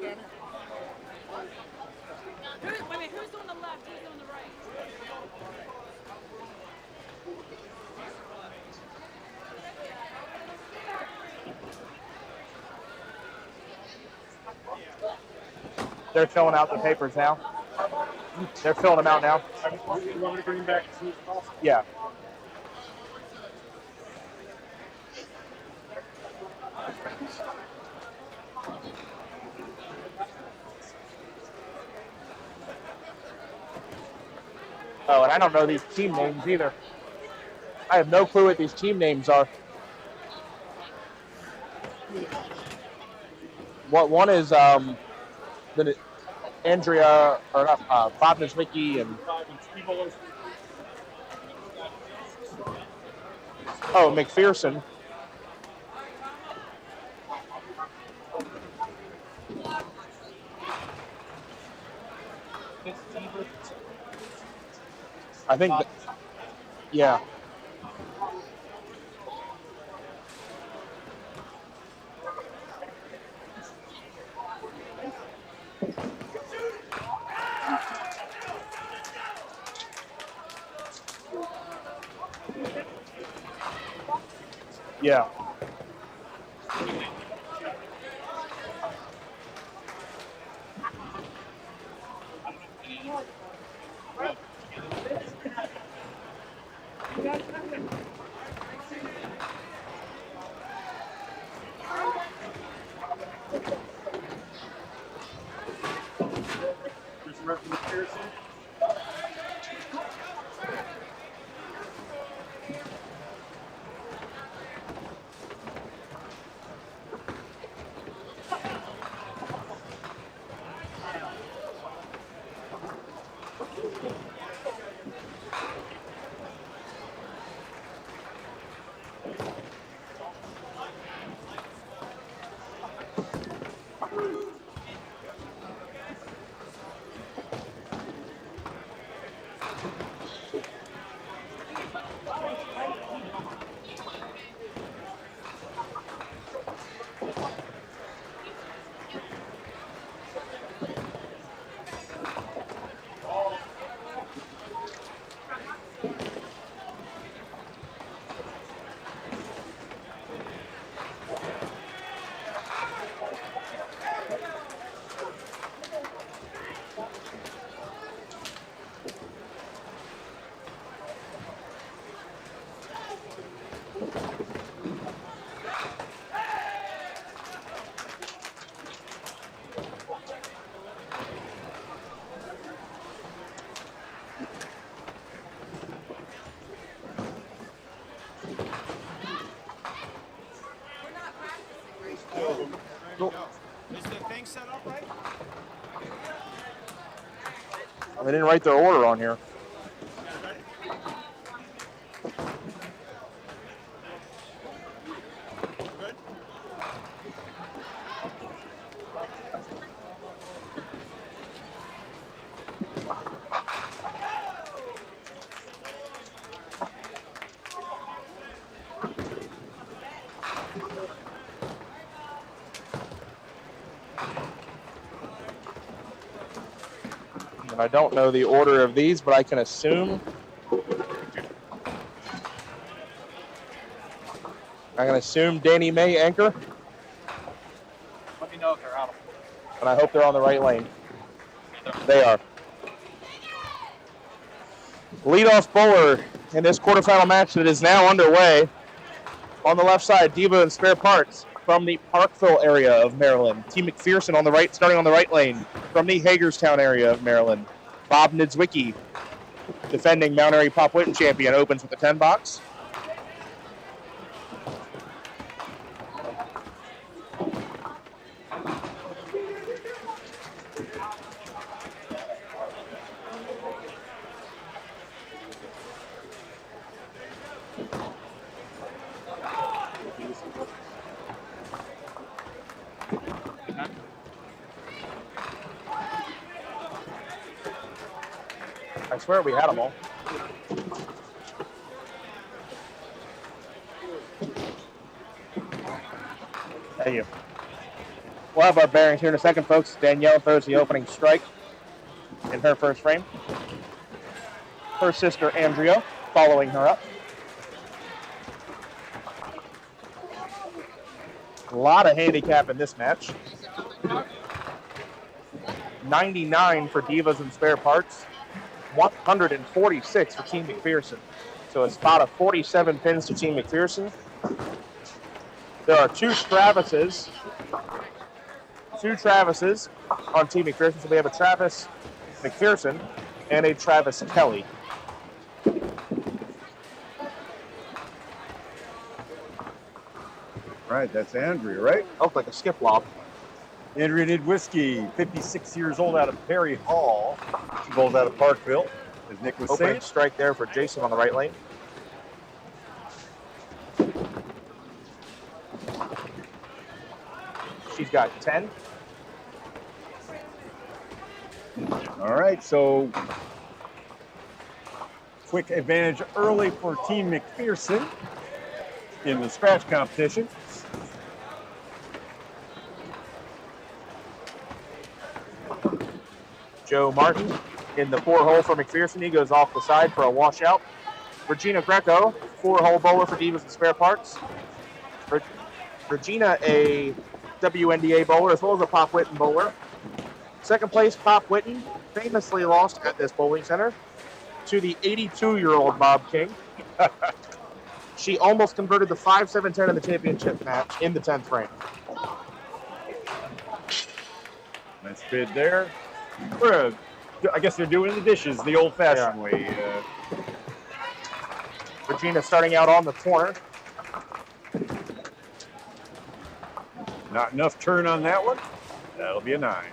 Q: Who's on the left? Who's on the right?
A: They're filling out the papers now. They're filling them out now.
D: You want me to bring him back as soon as possible?
A: Yeah. Oh, and I don't know these team names either. I have no clue what these team names are. What one is the Andrea or Bob Nizwicki and McPherson. I think that, yeah. Yeah.
E: Is the thing set up right?
A: They didn't write their order on here. And I don't know the order of these, but I can assume. I can assume Danny May anchor,
E: Let me know if they're out.
A: and I hope they're on the right lane. They are. Leadoff bowler in this quarterfinal match that is now underway. On the left side, Diva and Spare Parts from the Parkville area of Maryland. T. McPherson on the right, starting on the right lane from the Hagerstown area of Maryland. Bob Nizwicki, defending Mount Airy Pop Whitten champion, opens with the 10 box. I swear we had them all. Thank you. We'll have our bearings here in a second, folks. Danielle throws the opening strike in her first frame. Her sister, Andrea, following her up. A lot of handicap in this match. 99 for Divas and Spare Parts. 146 for Team McPherson. So a spot of 47 pins to Team McPherson. There are two Travises on Team McPherson. So we have a Travis McPherson and a Travis Kelly.
B: Right, that's Andrea, right?
A: Looked like a skip lob.
B: Andrea Nidwiski, 56 years old, out of Perry Hall. She bowls out of Parkville, as Nick was
A: Opening
B: saying.
A: strike there for Jason on the right lane. She's got 10.
B: All right, so quick advantage early for Team McPherson in the scratch competition.
A: Joe Martin in the 4-hole for McPherson. He goes off the side for a washout. Regina Greco, 4-hole bowler for Divas and Spare Parts. Regina, a WNDA bowler as well as a Pop Whitten bowler. Second place, Pop Whitten, famously lost at this bowling center to the 82-year-old Bob King. She almost converted the 5-7-10 in the championship match in the 10th frame.
B: Nice bid there. I guess they're doing the dishes the old-fashioned way.
A: Regina starting out on the corner.
B: Not enough turn on that one. That'll be a 9.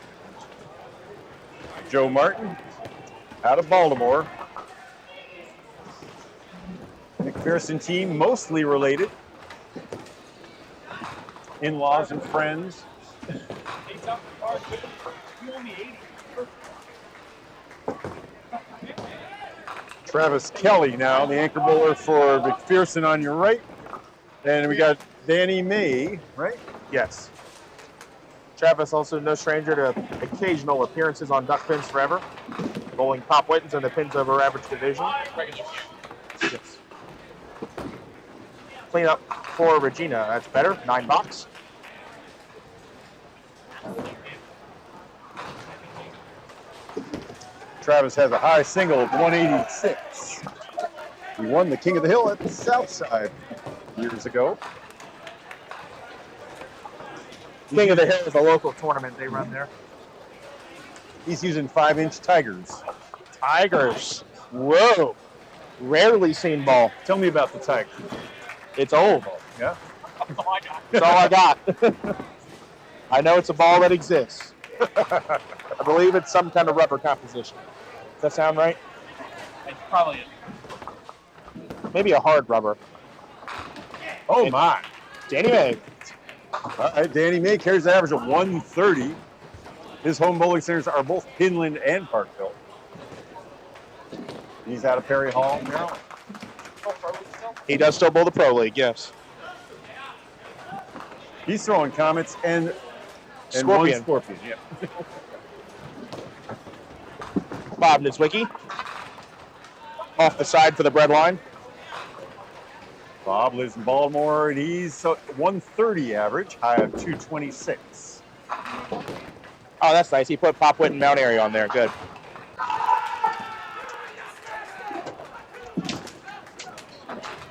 B: Joe Martin, out of Baltimore. McPherson team, mostly related. In-laws and friends. Travis Kelly now, the anchor bowler for McPherson on your right. And we got Danny May, right?
A: Yes. Travis also no stranger to occasional appearances on Duck Pins Forever, bowling Pop Whittens in the pins over average division. Yes. Clean up for Regina. That's better. 9 box.
B: Travis has a high single of 186. He won the King of the Hill at the South Side years ago.
A: King of the Hill is a local tournament they run there.
B: He's using 5-inch Tigers.
A: Tigers. Whoa. Rarely seen ball.
B: Tell me about the Tiger.
A: It's oval.
B: Yeah?
A: That's all I got. I know it's a ball that exists. I believe it's some kind of rubber composition. Does that sound right?
E: It's probably
A: Maybe a hard rubber.
B: Oh, my.
A: Danny May.
B: All right, Danny May carries an average of 130. His home bowling centers are both Pinland and Parkville. He's out of Perry Hall, Maryland.
A: He does still bowl the Pro League, yes.
B: He's throwing Comets and
A: Scorpion.
B: one Scorpion, yeah.
A: Bob Nizwicki. Off the side for the bread line.
B: Bob lives in Baltimore, and he's 130 average, high of 226.
A: Oh, that's nice. He put Pop Whitten Mount Airy on there. Good.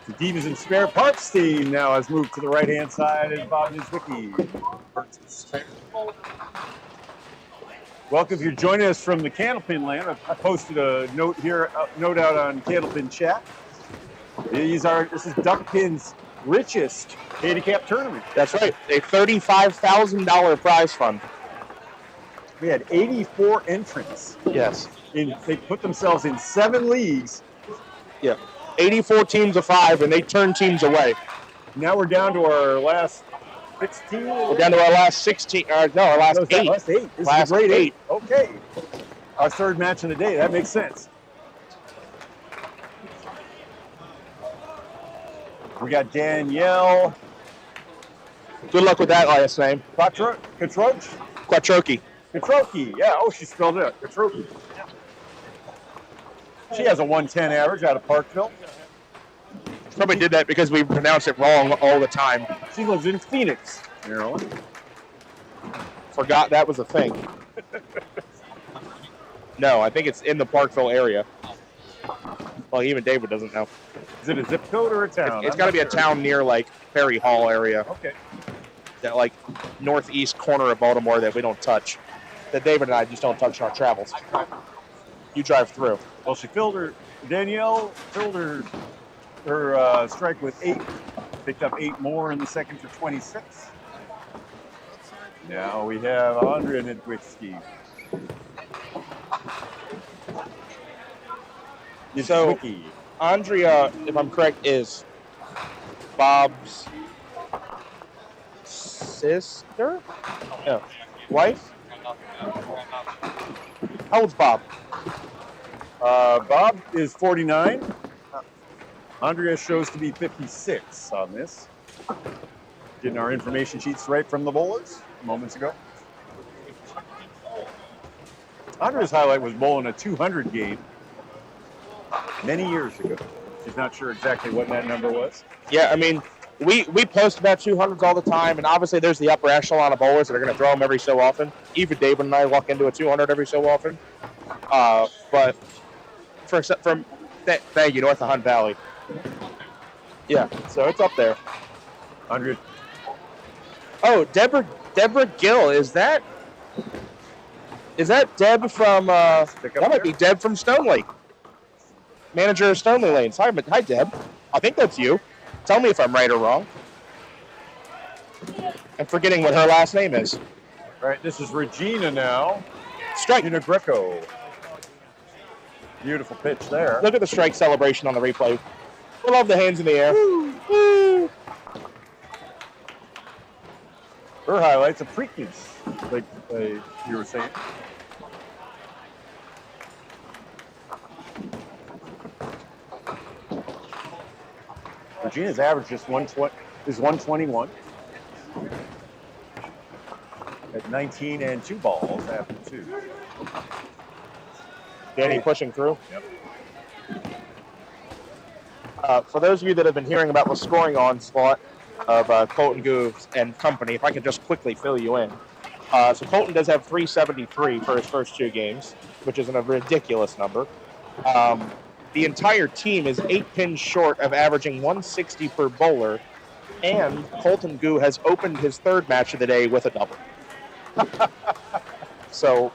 B: The Divas and Spare Parts team now has moved to the right-hand side, and Bob Nizwicki. Welcome if you're joining us from the Candlepin land. I posted a note here, note out on Candlepin chat. This is Duckpin's richest handicap tournament.
A: That's right. A $35,000 prize fund.
B: We had 84 entrants.
A: Yes.
B: They put themselves in 7 leagues.
A: Yeah. 84 teams of 5, and they turn teams away.
B: Now we're down to our last 16.
A: We're down to our last 16. Our last 8.
B: Last 8. This
A: last
B: is grade
A: 8.
B: Okay. Our third match of the day. That makes sense. We got Danielle
A: Good luck with that last name.
B: Quattrochi. Yeah. Oh, she spelled it. Quattrochi. She has a 110 average out of Parkville.
A: Probably did that because we pronounce it wrong all the time.
B: She lives in Phoenix, Maryland.
A: Forgot that was a thing. No, I think it's in the Parkville area. Well, even David doesn't know.
B: Is it a zip code or a town?
A: It's got to be a town near like Perry Hall area.
B: Okay.
A: That like northeast corner of Baltimore that we don't touch. That David and I just don't touch in our travels. You drive through.
B: Well, Danielle filled her strike with 8. Picked up 8 more in the second for 26. Now we have Andrea Nedwitzki.
A: So, Andrea, if I'm correct, is Bob's sister? No. Wife? How old's Bob?
B: Bob is 49. Andrea shows to be 56 on this. Getting our information sheets right from the bowlers moments ago. Andrea's highlight was bowling a 200 game many years ago. She's not sure exactly what that number was.
A: Yeah, I mean, we post about 200s all the time, and obviously there's the upper echelon of bowlers that are going to throw them every so often. Even David and I walk into a 200 every so often. But thank you, North of Hunt Valley. Yeah, so it's up there.
B: 100.
A: Oh, Deborah Gill, is that Deb from? That might be Deb from Stone Lake. Manager of Stoneley Lanes. Hi, Deb. I think that's you. Tell me if I'm right or wrong. I'm forgetting what her last name is.
B: All right, this is Regina now.
A: Strike.
B: Regina Greco. Beautiful pitch there.
A: Look at the strike celebration on the replay. We love the hands in the air. Woo. Woo.
B: Her highlights of Preakness, like you were saying. Regina's average is 121 at 19 and 2 balls after 2.
A: Danny pushing through.
B: Yep.
A: For those of you that have been hearing about the scoring onslaught of Colton Goove and company, if I could just quickly fill you in. So Colton does have 373 for his first 2 games, which is a ridiculous number. The entire team is 8 pins short of averaging 160 per bowler, and Colton Goove has opened his 3rd match of the day with a double. So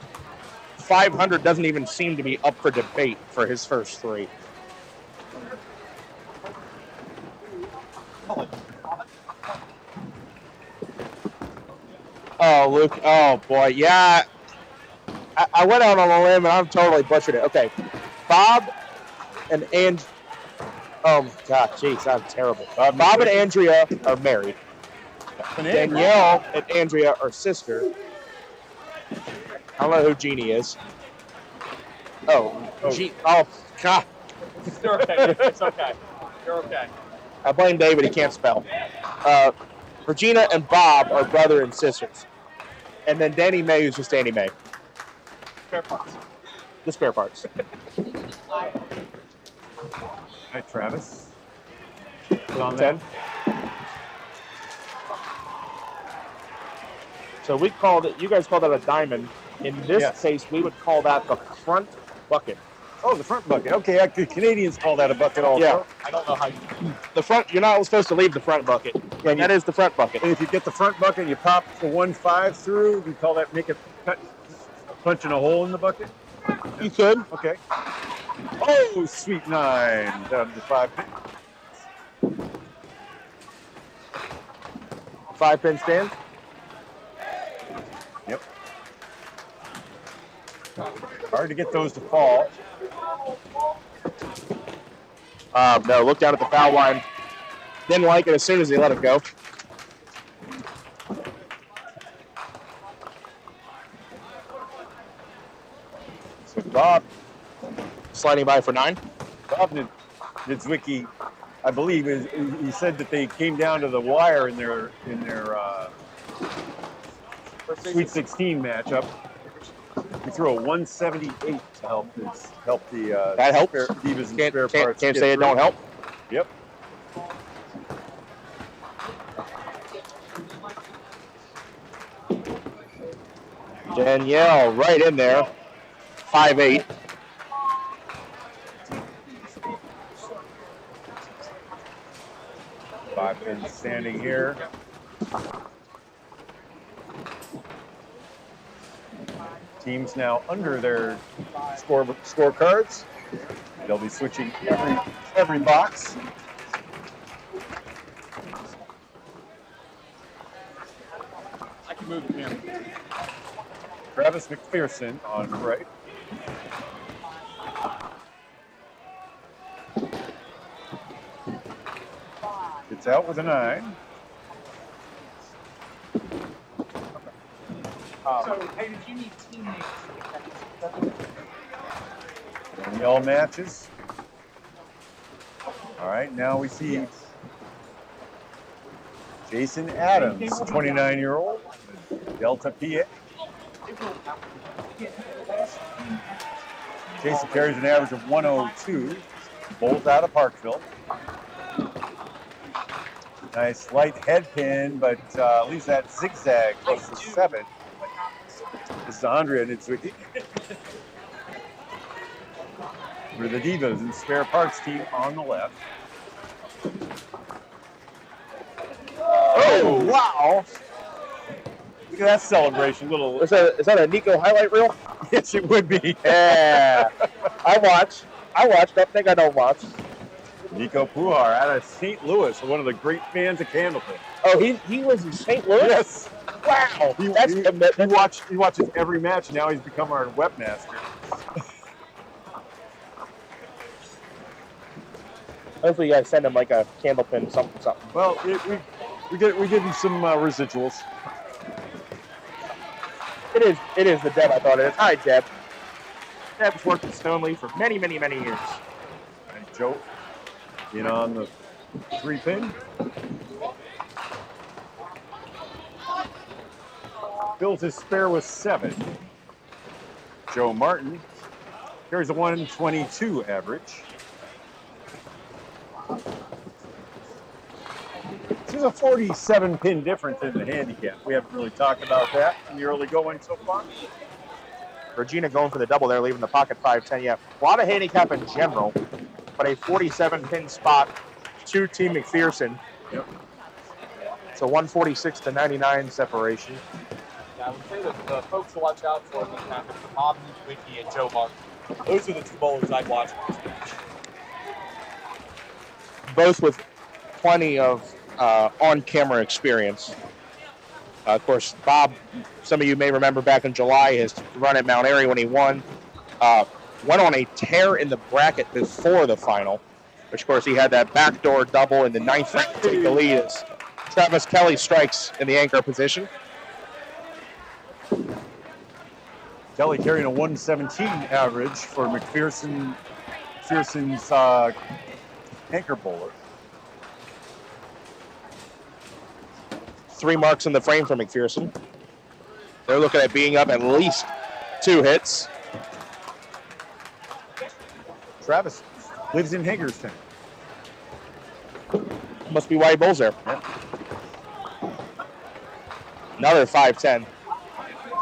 A: 500 doesn't even seem to be up for debate for his first 3. Oh, Luke. Oh, boy. Yeah. I went out on a limb, and I've totally butchered it. Okay. Bob and oh, my God. Jeez, I'm terrible. Bob and Andrea are married. Danielle and Andrea are sisters. I don't know who Jeannie is. Oh, God.
E: You're okay. It's okay. You're okay.
A: I blame David. He can't spell. Regina and Bob are brother and sisters. And then Danny May is just Danny May.
E: Spare parts.
A: The spare parts.
B: Hi, Travis.
A: On 10. So we called it, you guys called that a diamond. In this case, we would call that the front bucket.
B: Oh, the front bucket. Okay, Canadians call that a bucket also.
A: Yeah. I don't know how the front, you're not supposed to leave the front bucket. Yeah, that is the front bucket.
B: And if you get the front bucket and you pop the 1-5 through, you call that punching a hole in the bucket?
A: You could.
B: Okay. Oh, sweet 9 down to 5 pin.
A: 5 pin stand?
B: Yep. Hard to get those to fall.
A: No, look down at the foul line. Didn't like it as soon as he let it go.
B: So Bob
A: sliding by for 9.
B: Bob Niedzwicki, I believe, he said that they came down to the wire in their Sweet 16 matchup. We threw a 178 to help the
A: that helps.
B: Divas and spare parts.
A: Can't say it don't help.
B: Yep.
A: Danielle right in there, 5'8".
B: Five pins standing here. Teams now under their scorecards. They'll be switching every box.
E: I can move the camera.
B: Travis McPherson on right. It's out with a 9.
E: So, hey, did you need teammates?
B: Danielle matches. All right, now we see Jason Adams, 29-year-old, Delta PA. Jason carries an average of 102, both out of Parkville. Nice light head pin, but leaves that zigzag plus the 7. This is Andrea Nitsuki. For the Divas and spare parts team on the left.
A: Oh, wow.
B: Look at that celebration.
A: Is that a Nico highlight reel?
B: Yes, it would be.
A: Yeah. I watched. Don't think I don't watch.
B: Nico Pujar out of St. Louis, one of the great fans of Candlepin.
A: Oh, he lives in St. Louis?
B: Yes.
A: Wow. That's commitment.
B: He watches every match. Now he's become our webmaster.
A: Hopefully you guys send him like a Candlepin something.
B: Well, we give you some residuals.
A: It is the Deb I thought it is. Hi, Deb. Deb's worked at Stoneleaf for many, many, many years.
B: And Joe in on the 3-pin. Fills his spare with 7. Joe Martin carries a 122 average. There's a 47-pin difference in the handicap. We haven't really talked about that in the early going so far.
A: Regina going for the double there, leaving the pocket 5-10. Yeah, a lot of handicap in general, but a 47-pin spot to Team McPherson.
B: Yep.
A: It's a 146 to 99 separation.
E: Yeah, I would say that the folks to watch out for this match are Bob Nitsuki and Joe Martin. Those are the two bowlers I'd watch in this match.
A: Both with plenty of on-camera experience. Of course, Bob, some of you may remember back in July, his run at Mount Airy when he won, went on a tear in the bracket before the final, which of course he had that backdoor double in the 9th round to take the lead as Travis Kelly strikes in the anchor position.
B: Kelly carrying a 117 average for McPherson's anchor bowler.
A: 3 marks in the frame for McPherson. They're looking at being up at least 2 hits.
B: Travis lives in Hagerstown.
A: Must be why he bowls there.
B: Yeah.
A: Another 5-10.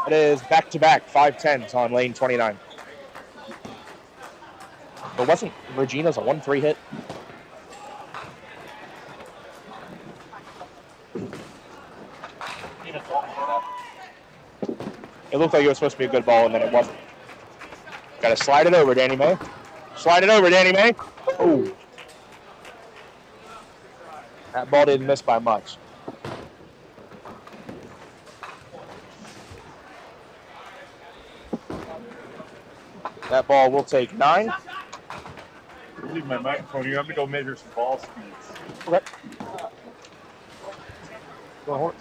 A: It is back-to-back 5-10s on lane 29. But wasn't Regina's a 1-3 hit? It looked like it was supposed to be a good ball, and then it wasn't. Got to slide it over, Danny May. Slide it over, Danny May. Oh. That ball didn't miss by much. That ball will take 9.
B: Leave my microphone here. I'm going to go measure some ball speeds.
A: Okay. Go horse.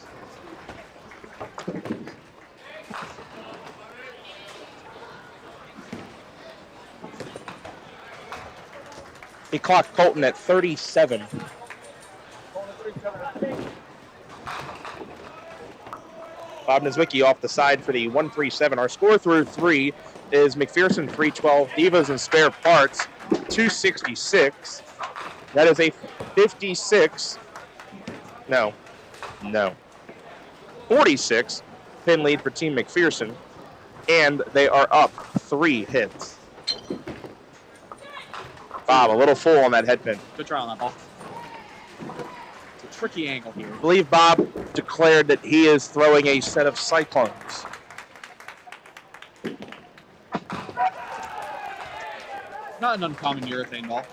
A: He clocked Colton at 37. Bob Nizwicki off the side for the 137. Our score through 3 is McPherson 312, Divas and Spare Parts 266. That is a 46 pin lead for Team McPherson, and they are up 3 hits. Bob, a little full on that head pin.
E: Good try on that ball. It's a tricky angle here.
A: I believe Bob declared that he is throwing a set of Cyclones.
E: Not an uncommon urethane ball.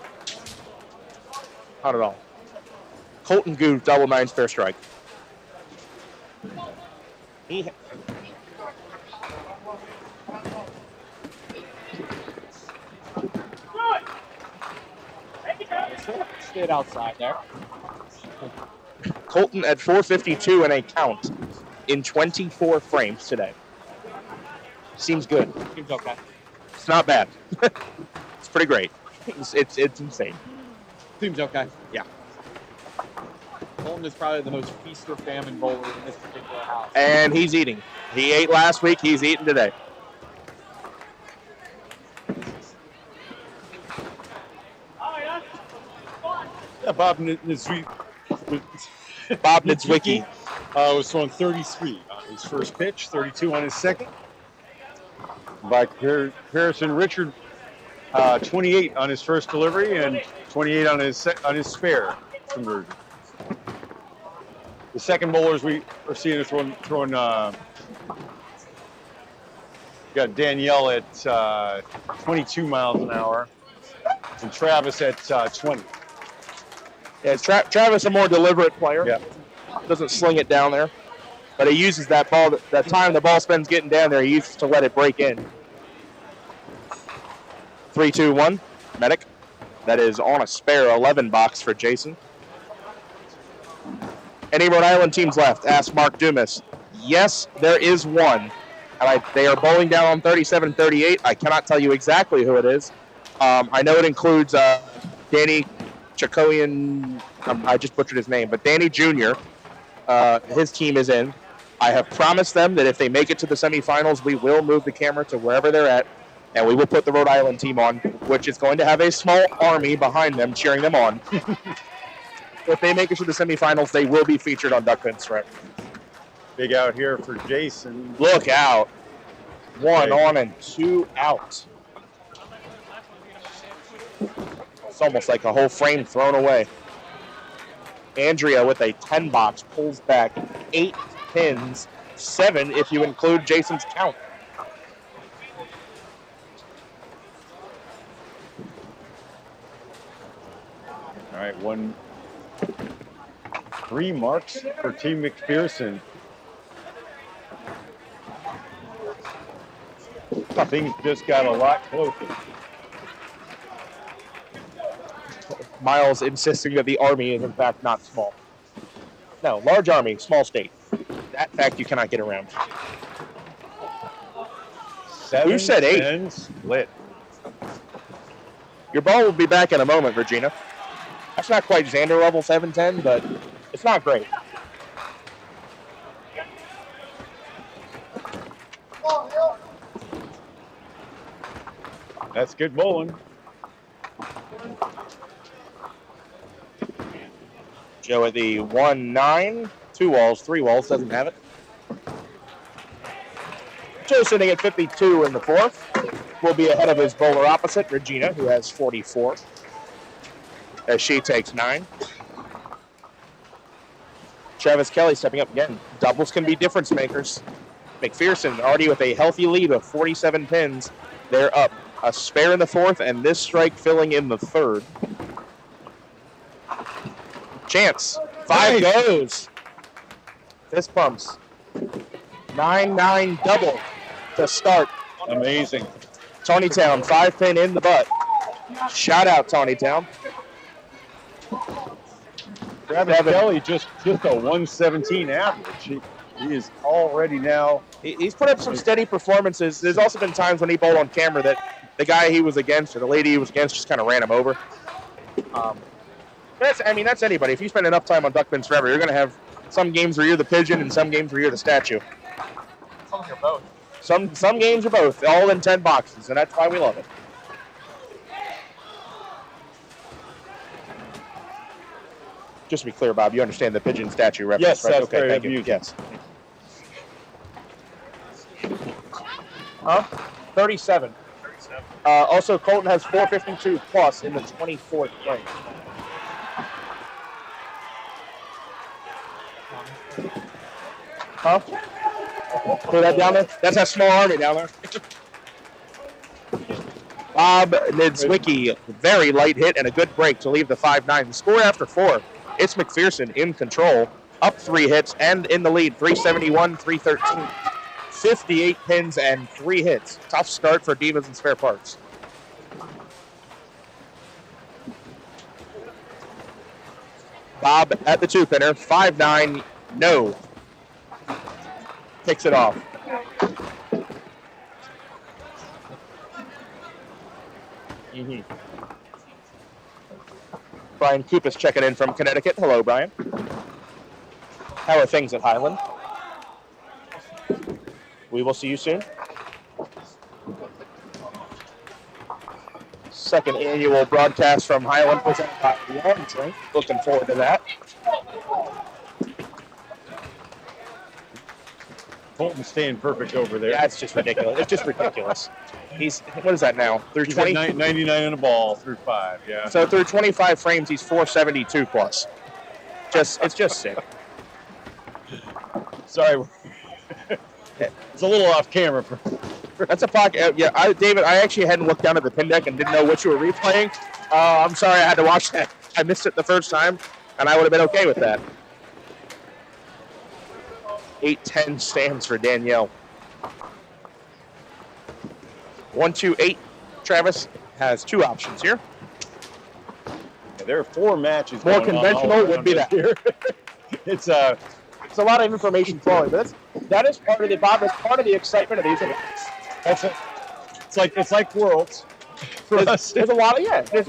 A: Not at all. Colton Goo, double 9 spare strike.
E: Stayed outside there.
A: Colton at 452 and a count in 24 frames today. Seems good.
E: Seems okay.
A: It's not bad. It's pretty great. It's insane.
E: Seems okay.
A: Yeah.
E: Colton is probably the most feast or famine bowler in this particular house.
A: And he's eating. He ate last week. He's eating today.
B: Yeah, Bob Nizwicki was throwing 33 on his first pitch, 32 on his second. By comparison, Richard, 28 on his first delivery and 28 on his spare conversion. The second bowlers we are seeing are throwing got Danielle at 22 miles an hour and Travis at 20.
A: Yeah, Travis a more deliberate player.
B: Yeah.
A: Doesn't sling it down there, but he uses that ball. That time the ball spends getting down there, he uses to let it break in. 3-2-1, Medic. That is on a spare 11 box for Jason. Any Rhode Island teams left? Asked Mark Dumas. Yes, there is one. And they are bowling down on 37-38. I cannot tell you exactly who it is. I know it includes Danny Chakoyan. I just butchered his name, but Danny Jr. His team is in. I have promised them that if they make it to the semifinals, we will move the camera to wherever they're at, and we will put the Rhode Island team on, which is going to have a small army behind them cheering them on. If they make it to the semifinals, they will be featured on Duckpin Strip.
B: Big out here for Jason.
A: Look out. 1 on and 2 out. It's almost like a whole frame thrown away. Andrea with a 10 box pulls back 8 pins, 7 if you include Jason's count.
B: All right, 3 marks for Team McPherson. Things just got a lot closer.
A: Miles insisting that the Army is in fact not small. No, large Army, small state. That fact you cannot get around.
B: 7,
A: Who said 8?
B: 10 split.
A: Your ball will be back in a moment, Regina. That's not quite Xander level 7-10, but it's not great.
B: That's good bowling.
A: Joe at the 1-9, 2 walls, 3 walls, doesn't have it. Joe sitting at 52 in the 4th. Will be ahead of his bowler opposite, Regina, who has 44. As she takes 9. Travis Kelly stepping up again. Doubles can be difference makers. McPherson already with a healthy lead of 47 pins. They're up. A spare in the 4th, and this strike filling in the 3rd. Chance. 5 goes. Fist pumps. 9-9 double to start.
B: Amazing.
A: Tony Town, 5 pin in the butt. Shout out, Tony Town.
B: Travis Kelly just a 117 average. He is already now.
A: He's put up some steady performances. There's also been times when he bowled on camera that the guy he was against or the lady he was against just kind of ran him over. That's anybody. If you spend enough time on duck pins forever, you're going to have some games where you're the pigeon and some games where you're the statue.
E: Some are both.
A: Some games are both, all in 10 boxes, and that's why we love it. Just to be clear, Bob, you understand the pigeon statue reference,
B: Yes,
A: right?
B: that's
A: Okay,
B: very
A: thank you.
B: amusing.
A: Yes. Huh? 37. Also, Colton has 452 plus in the 24th frame. Huh? Throw that down there? That's that small army down there. Bob Nidzwicki, very light hit and a good break to leave the 5-9. The score after 4. It's McPherson in control, up 3 hits and in the lead, 371, 313. 58 pins and 3 hits. Tough start for Divas and Spare Parts. Bob at the 2-pinner, 5-9, no. Takes it off. Brian Kupis checking in from Connecticut. Hello, Brian. How are things at Highland? We will see you soon. Second annual broadcast from Highland presented by Long Drink. Looking forward to that.
B: Colton's staying perfect over there.
A: Yeah, it's just ridiculous. It's just ridiculous. He's, what is that now? Through
B: He's
A: 20?
B: at 99 on the ball through 5, yeah.
A: So through 25 frames, he's 472 plus. It's just sick.
B: Sorry. It's a little off camera.
A: That's a pocket. Yeah, David, I actually hadn't looked down at the pin deck and didn't know what you were replaying. I'm sorry I had to watch that. I missed it the first time, and I would have been okay with that. 8-10 stands for Danielle. 1-2-8. Travis has 2 options here.
B: Yeah, there are 4 matches.
A: More conventional would be that.
B: Here. It's a
A: lot of information flowing, but that is part of the Bob. That's part of the excitement of these events.
B: That's it. It's like Worlds.
A: There's a lot of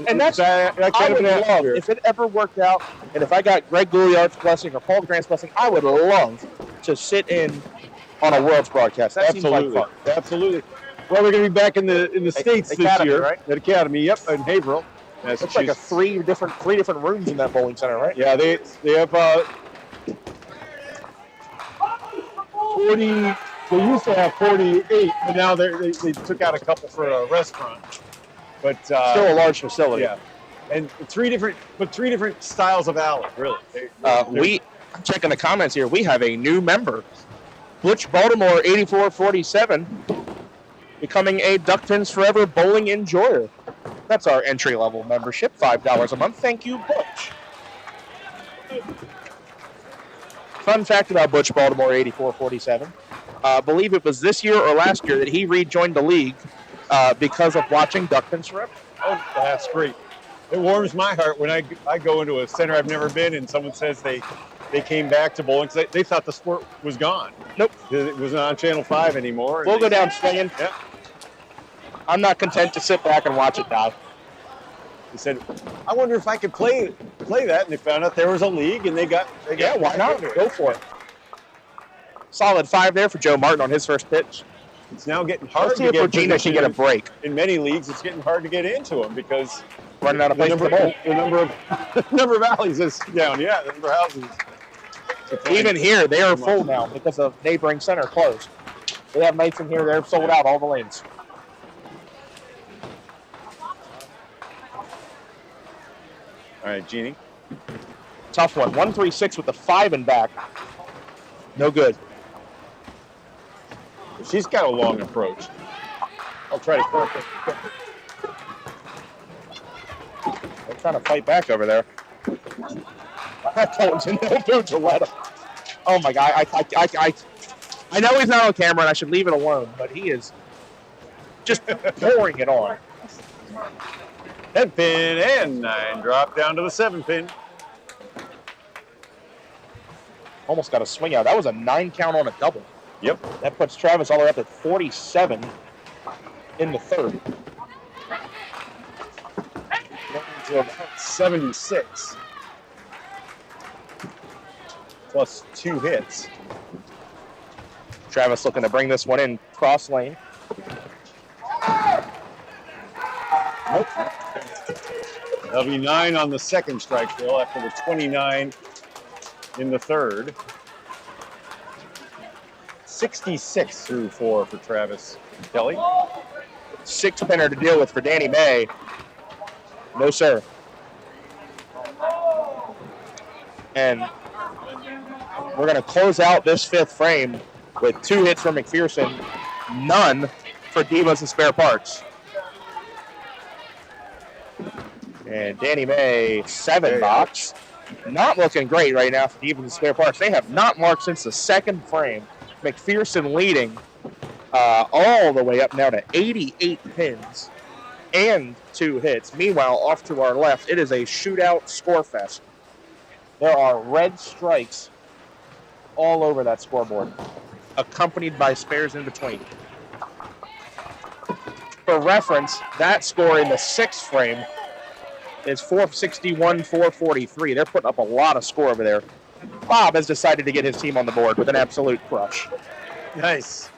A: and that's
B: that
A: I
B: kind of
A: would
B: an
A: love
B: atmosphere.
A: if it ever worked out, and if I got Greg Gouliard's blessing or Paul Grant's blessing, I would love to sit in on a Worlds broadcast. That seems like fun.
B: Absolutely. Well, we're going to be back in the States this
A: Academy,
B: year,
A: right?
B: At Academy. Yep, in Haverhill.
A: It's like a three different rooms in that bowling center, right?
B: Yeah, they have 40. They used to have 48, but now they took out a couple for a restaurant. But
A: still a large facility.
B: Yeah, and 3 different styles of alley, really.
A: I'm checking the comments here. We have a new member, Butch Baltimore, 8447, becoming a Duck Pins Forever bowling enjoyer. That's our entry-level membership, $5 a month. Thank you, Butch. Fun fact about Butch Baltimore, 8447. I believe it was this year or last year that he rejoined the league because of watching Duck Pins Forever.
B: Oh, that's great. It warms my heart when I go into a center I've never been and someone says they came back to bowling because they thought the sport was gone.
A: Nope.
B: It was not on Channel 5 anymore.
A: We'll go down swinging.
B: Yeah.
A: I'm not content to sit back and watch it now.
B: He said, I wonder if I could play that, and they found out there was a league, and they got
A: why not? Go for it. Solid 5 there for Joe Martin on his first pitch.
B: It's now getting hard
A: Let's see
B: to
A: if
B: get
A: Regina can get a break.
B: In many leagues, it's getting hard to get into them because
A: running out of place to bowl.
B: The number of alleys is down. Yeah, the number of houses.
A: Even here, they are full now because of neighboring center closed. They have mates in here. They're sold out all the lanes.
B: All right, Jeannie.
A: Tough one. 1-3-6 with the 5 in back. No good.
B: She's got a long approach. I'll try to correct it.
A: They're trying to fight back over there. Colton's in no mood to let him. Oh my God! I know he's not on camera, and I should leave it alone, but he is just pouring it on.
B: 10 pin and 9 drop down to the 7 pin.
A: Almost got a swing out. That was a 9 count on a double.
B: Yep.
A: That puts Travis all the way up at 47 in the third.
B: 76. Plus 2 hits.
A: Travis looking to bring this one in cross lane.
B: Nope. That'll be 9 on the second strike, Phil, after the 29 in the third. 66 through 4 for Travis Kelly.
A: 6-pinner to deal with for Danny May. No, sir. And we're going to close out this 5th frame with 2 hits from McPherson, none for Divas and Spare Parts. And Danny May, 7 box. Not looking great right now for Divas and Spare Parts. They have not marked since the 2nd frame. McPherson leading all the way up now to 88 pins and 2 hits. Meanwhile, off to our left, it is a shootout score fest. There are red strikes all over that scoreboard, accompanied by spares in between. For reference, that score in the 6th frame is 461-443. They're putting up a lot of score over there. Bob has decided to get his team on the board with an absolute crush.
B: Nice.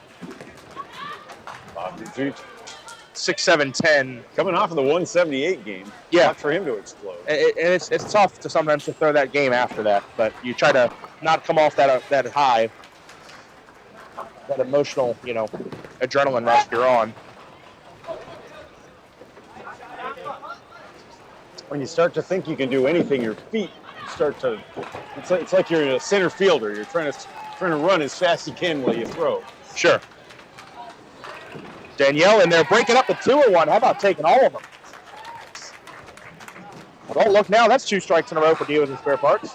B: Bob,
A: 6-7-10.
B: Coming off of the 178 game.
A: Yeah.
B: Not for him to explode.
A: And it's tough to sometimes to throw that game after that, but you try to not come off that high, that emotional, adrenaline rush you're on.
B: When you start to think you can do anything, your feet start to. It's like you're a center fielder. You're trying to run as fast as you can while you throw.
A: Sure. Danielle in there breaking up the 2-1. How about taking all of them? Well, don't look now. That's 2 strikes in a row for Divas and Spare Parts.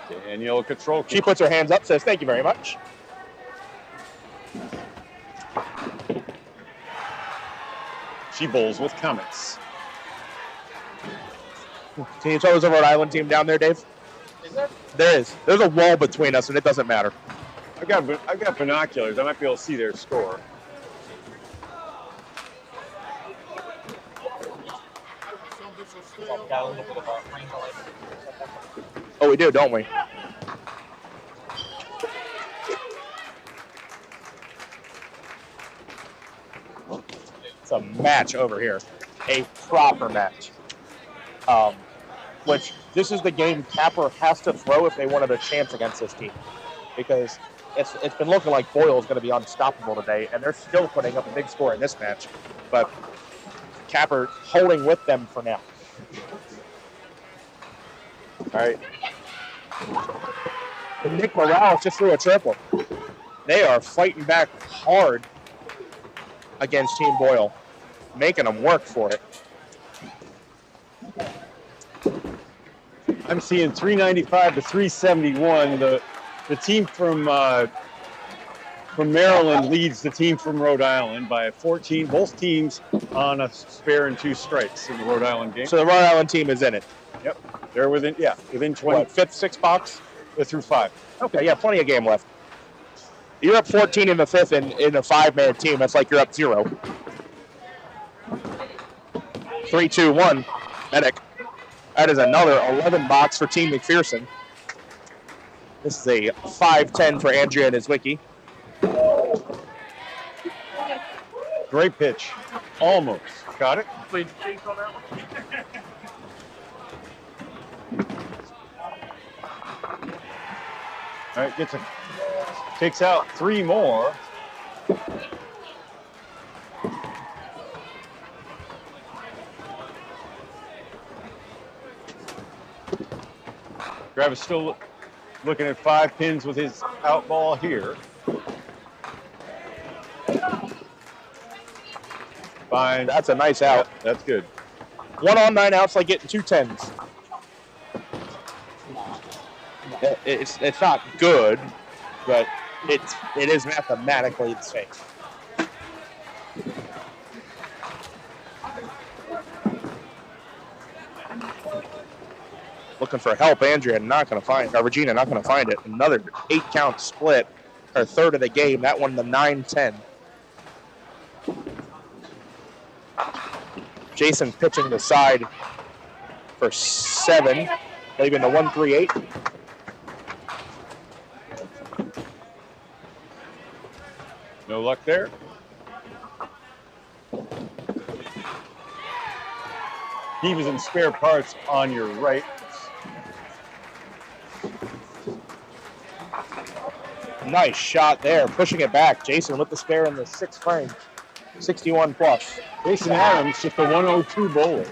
B: Danielle control.
A: She puts her hands up, says thank you very much.
B: She bowls with comments.
A: Can you tell us a Rhode Island team down there, Dave?
E: Is there?
A: There is. There's a wall between us, and it doesn't matter.
B: I've got binoculars. I might be able to see their score.
A: Oh, we do, don't we? It's a match over here. A proper match. Which, this is the game Capper has to throw if they wanted a chance against this team. Because it's been looking like Boyle is going to be unstoppable today, and they're still putting up a big score in this match. But Capper holding with them for now. All right. And Nick Morales just threw a triple. They are fighting back hard against Team Boyle, making them work for it.
B: I'm seeing 395 to 371. The team from Maryland leads the team from Rhode Island by 14. Both teams on a spare and 2 strikes in the Rhode Island game.
A: So the Rhode Island team is in it.
B: Yep, they're within 20.
A: What, 5th, 6th box?
B: They're through 5.
A: Okay, yeah, plenty of game left. You're up 14 in the 5th in a 5-man team. That's like you're up 0. 3-2-1. Medic. That is another 11 box for Team McPherson. This is a 5-10 for Andrea Nizwicki.
B: Great pitch. Almost. Got it?
E: Played Chase on that one.
B: All right, takes out 3 more. Travis still looking at 5 pins with his out ball here. Fine.
A: That's a nice out.
B: Yep, that's good.
A: 1 on 9 outs, like getting 2 10s. It's not good, but it is mathematically the same. Looking for help, Andrea not going to find, or Regina not going to find it. Another 8-count split, her 3rd of the game. That one, the 9-10. Jason pitching the side for 7, leaving the 1-3-8.
B: No luck there. Divas and Spare Parts on your right.
A: Nice shot there, pushing it back. Jason with the spare in the 6th frame. 61 plus.
B: Jason Adams, just a 102 bowler.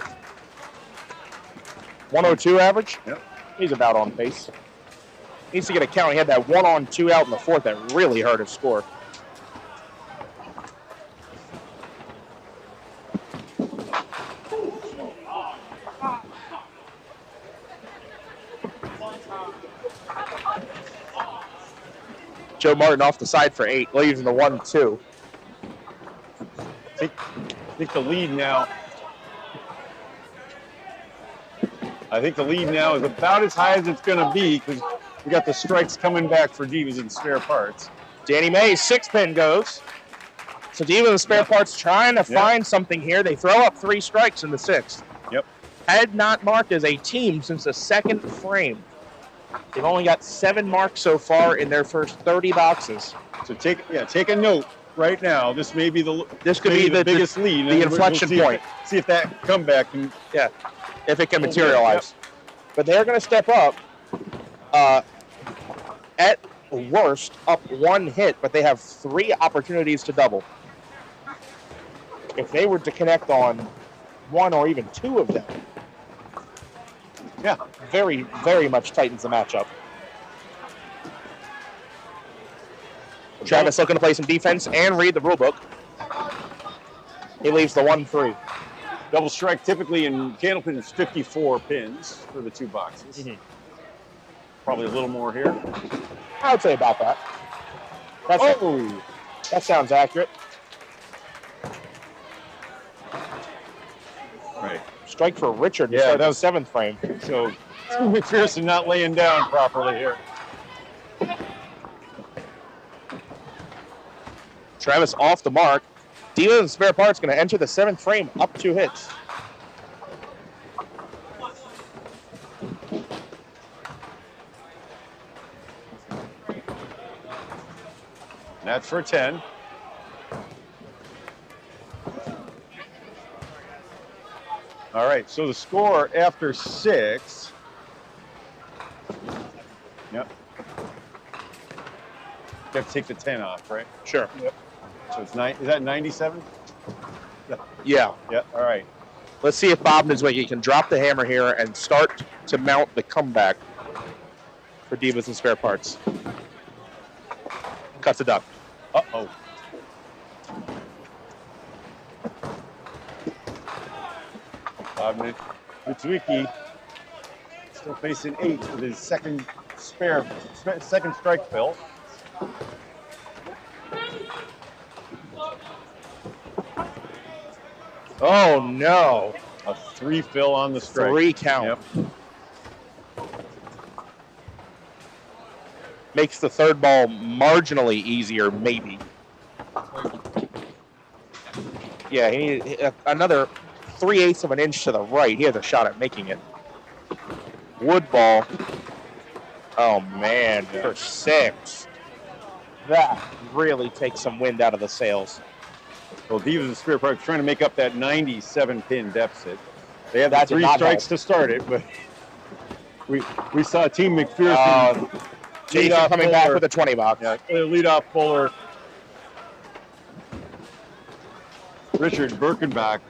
A: 102 average?
B: Yep.
A: He's about on pace. Needs to get a count. He had that 1-on-2 out in the 4th that really hurt his score. Joe Martin off the side for 8, leaves in the 1-2.
B: I think the lead now. I think the lead now is about as high as it's going to be because we got the strikes coming back for Divas and Spare Parts.
A: Danny Mays, 6-pin goes. So Divas and Spare Parts trying to find something here. They throw up 3 strikes in the 6th.
B: Yep.
A: Had not marked as a team since the 2nd frame. They've only got 7 marks so far in their first 30 boxes.
B: So take a note right now. This may be the biggest lead.
A: The inflection point.
B: See if that comeback can.
A: Yeah, if it can materialize. Yep. But they're going to step up. At worst, up 1 hit, but they have 3 opportunities to double. If they were to connect on 1 or even 2 of them,
B: yeah,
A: very, very much tightens the matchup. Travis looking to play some defense and read the rule book. He leaves the 1-3.
B: Double strike typically in Candlepin is 54 pins for the 2 boxes.
A: Mm-hmm.
B: Probably a little more here.
A: I would say about that. That sounds accurate.
B: Right.
A: Strike for Richard.
B: Yeah, that was
A: 7th frame.
B: So McPherson not laying down properly here.
A: Travis off the mark. Divas and Spare Parts going to enter the 7th frame, up 2 hits.
B: That's for 10. All right, so the score after 6. Yep. You have to take the 10 off, right?
A: Sure.
B: Yep. So it's 9. Is that 97?
A: Yeah.
B: Yeah. All right.
A: Let's see if Bob Nizwicki can drop the hammer here and start to mount the comeback for Divas and Spare Parts. Cuts a duck.
B: Uh-oh. Bob Nizwicki still facing 8 with his second strike fill.
A: Oh, no.
B: A 3 fill on the strike.
A: 3 count.
B: Yep.
A: Makes the 3rd ball marginally easier, maybe. Yeah, he needed another 3/8 of an inch to the right. He has a shot at making it. Wood ball. Oh, man, for 6. That really takes some wind out of the sails.
B: Well, Divas and Spare Parts trying to make up that 97-pin deficit. They had
A: That
B: the
A: did
B: 3
A: not
B: strikes
A: help.
B: to start it, but we saw Team McPherson.
A: Jason coming back with a 20 box.
B: Yeah, leadoff bowler. Richard Birkenbach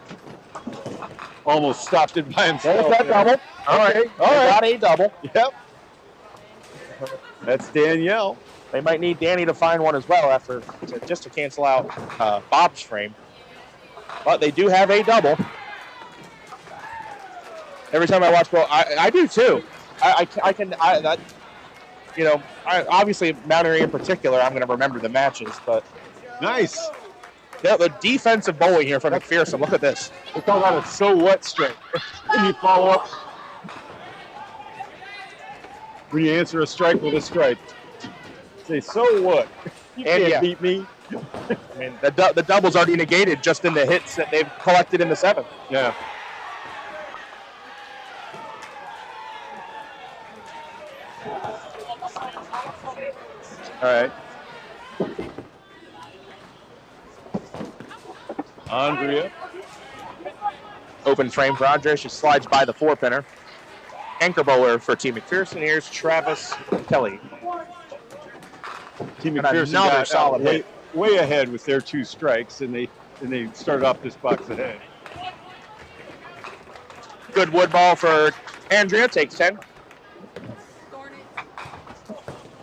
B: almost stopped it by himself.
A: There's that double. All right. Got a double.
B: Yep. That's Danielle.
A: They might need Danny to find one as well just to cancel out Bob's frame. But they do have a double. Every time I watch ball, I do too. Obviously Mountaineer in particular, I'm going to remember the matches, but
B: nice.
A: Yeah, the defensive bowling here from McPherson. Look at this.
B: We call that a so what strike. When you follow up, when you answer a strike with a strike, say so what? You can't beat me.
A: I mean, the double's already negated just in the hits that they've collected in the 7th.
B: Yeah. All right. Andrea.
A: Open frame for Andrea. She slides by the 4-pinner. Anchor bowler for Team McPherson. Here's Travis Kelly.
B: Team
A: And
B: McPherson
A: another
B: got
A: solid hit.
B: way ahead with their 2 strikes, and they started off this box ahead.
A: Good wood ball for Andrea. Takes 10.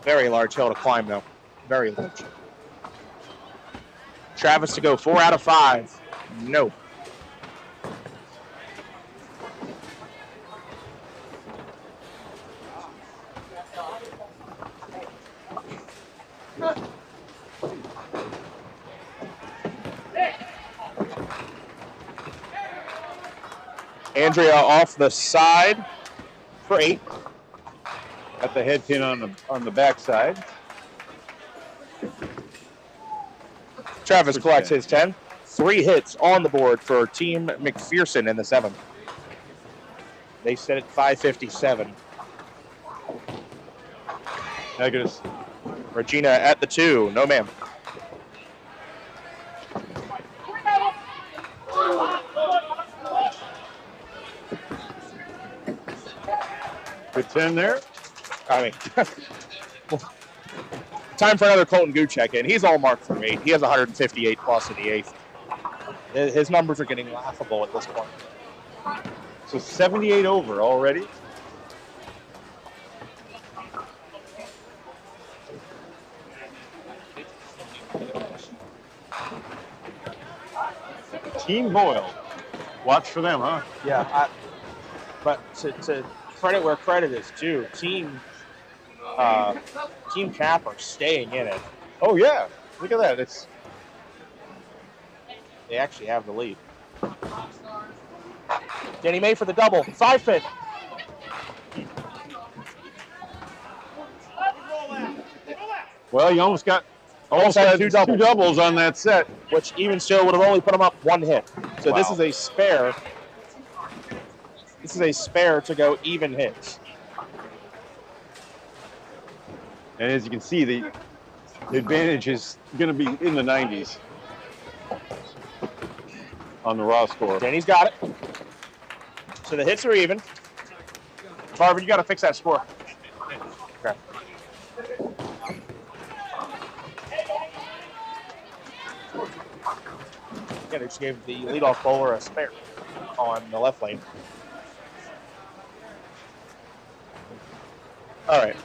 A: Very large hill to climb, though. Very large. Travis to go 4 out of 5. No. Andrea off the side for 8.
B: Got the head pin on the backside.
A: Travis collects his 10. 3 hits on the board for Team McPherson in the 7th. They sit at 557.
B: Negatives.
A: Regina at the 2. No, ma'am.
B: Good 10 there.
A: I mean, time for another Colton Guchek in. He's all marked for 8. He has 158 plus in the 8th. His numbers are getting laughable at this point.
B: So 78 over already. Team Boyle. Watch for them, huh?
A: Yeah, but to credit where credit is due, Team Cap are staying in it.
B: Oh yeah, look at that.
A: They actually have the lead. Danny May for the double. 5-pin.
B: Well, you almost had two doubles on that set,
A: which even still would have only put them up 1 hit. So This is a spare. This is a spare to go even hits.
B: And as you can see, the advantage is going to be in the 90s on the raw score.
A: Danny's got it. So the hits are even. Marvin, you got to fix that score. Okay. Yeah, they just gave the leadoff bowler a spare on the left lane. All right.